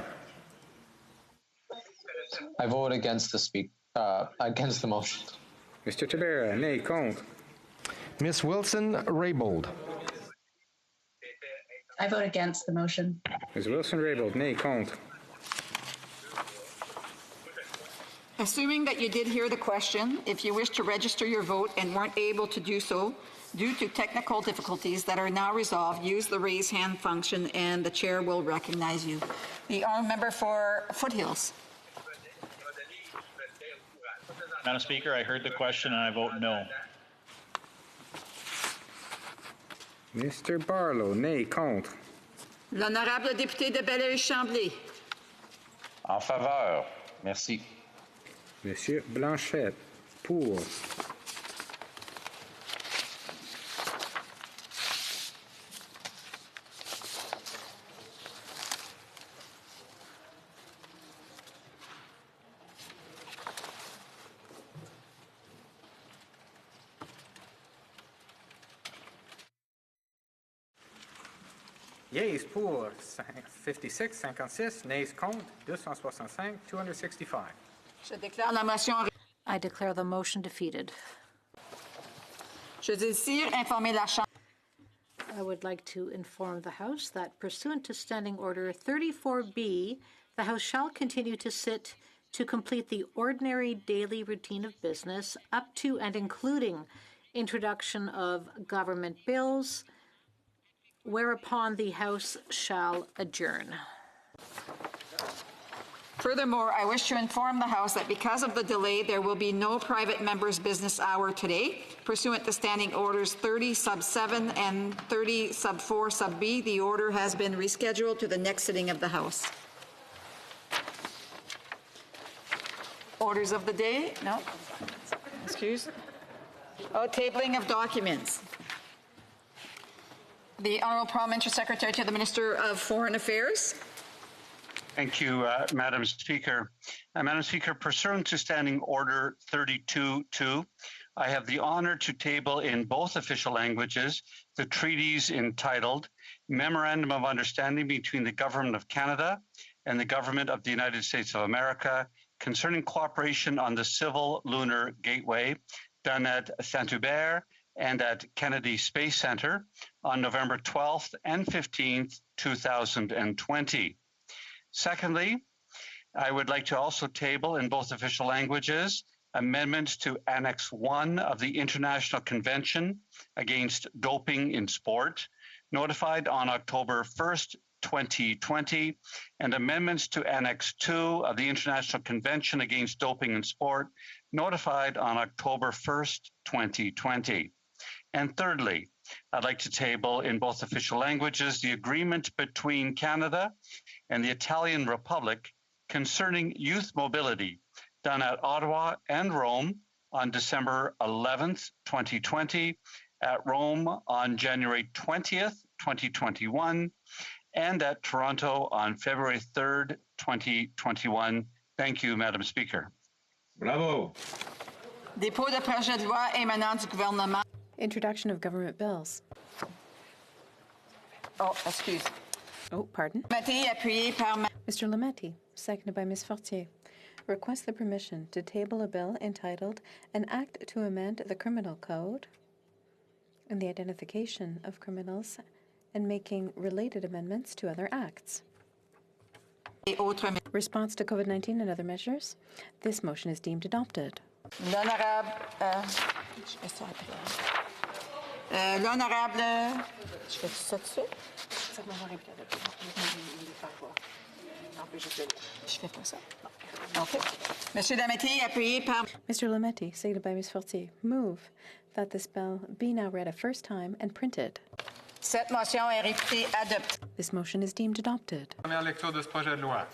I vote against against the motion. Mr. Tibera, nay, contre. Miss Wilson Raybould. I vote against the motion. Ms. Wilson Raybould, nay, contre. Assuming that you did hear the question, if you wish to register your vote and weren't able to do so due to technical difficulties that are now resolved, use the raise hand function and the chair will recognize you. The honourable member for Foothills. Madam Speaker, I heard the question and I vote no. Mr. Barlow, nay, contre. L'honorable député de Belleuil-Chambly. En faveur. Merci. Monsieur Blanchette, pour. Yeas pour 56, 56, nays contre 265, 265. Je déclare la motion. I declare the motion defeated. Je désire informer la Chambre. I would like to inform the House that pursuant to Standing Order 34B, the House shall continue to sit to complete the ordinary daily routine of business up to and including introduction of government bills, whereupon the House shall adjourn. Furthermore, I wish to inform the House that because of the delay, there will be no private members' business hour today. Pursuant to Standing Orders 30 sub 7 and 30 sub 4 sub B, the order has been rescheduled to the next sitting of the House. Orders of the day? No. Excuse. Oh, tabling of documents. The Honourable Parliamentary Secretary to the Minister of Foreign Affairs. Thank you, Madam Speaker. Madam Speaker, pursuant to Standing Order 32-2, I have the honor to table in both official languages the treaties entitled Memorandum of Understanding between the Government of Canada and the Government of the United States of America concerning cooperation on the Civil Lunar Gateway done at Saint-Hubert and at Kennedy Space Center on November 12th and 15th, 2020. Secondly, I would like to also table in both official languages amendments to Annex 1 of the International Convention Against Doping in Sport, notified on October 1st, 2020, and amendments to Annex 2 of the International Convention Against Doping in Sport, notified on October 1st, 2020. And thirdly, I'd like to table in both official languages the agreement between Canada and the Italian Republic concerning youth mobility done at Ottawa and Rome on December 11th, 2020, at Rome on January 20th, 2021, and at Toronto on February 3rd, 2021. Thank you, Madam Speaker. Bravo. Dépôt de projet de loi émanant du gouvernement. Introduction of government bills. Oh, excuse. Oh, pardon. Mr. Lametti, seconded by Ms. Fortier, requests the permission to table a bill entitled An Act to Amend the Criminal Code and the Identification of Criminals and making related amendments to other acts. Response to COVID-19 and other measures. This motion is deemed adopted. L'honorable... l'honorable... Je fais ça tout de suite? Je fais pas ça. OK. Monsieur Lametti, appuyé par... Mr. Lametti, seconded by Ms. Fortier, move that this bill be now read a first time and printed. Cette motion est réputée adoptée. This motion is deemed adopted. Première lecture de ce projet de loi.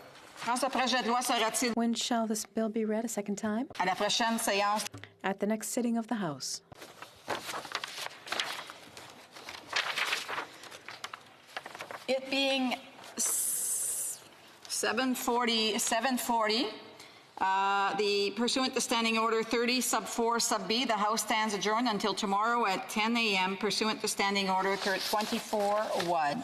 Quand ce projet de loi sera-t-il... When shall this bill be read a second time? À la prochaine séance. At the next sitting of the House. It being 7:40, the pursuant to Standing Order 30 sub 4 sub B, the House stands adjourned until tomorrow at 10 a.m. pursuant to Standing Order 24-1.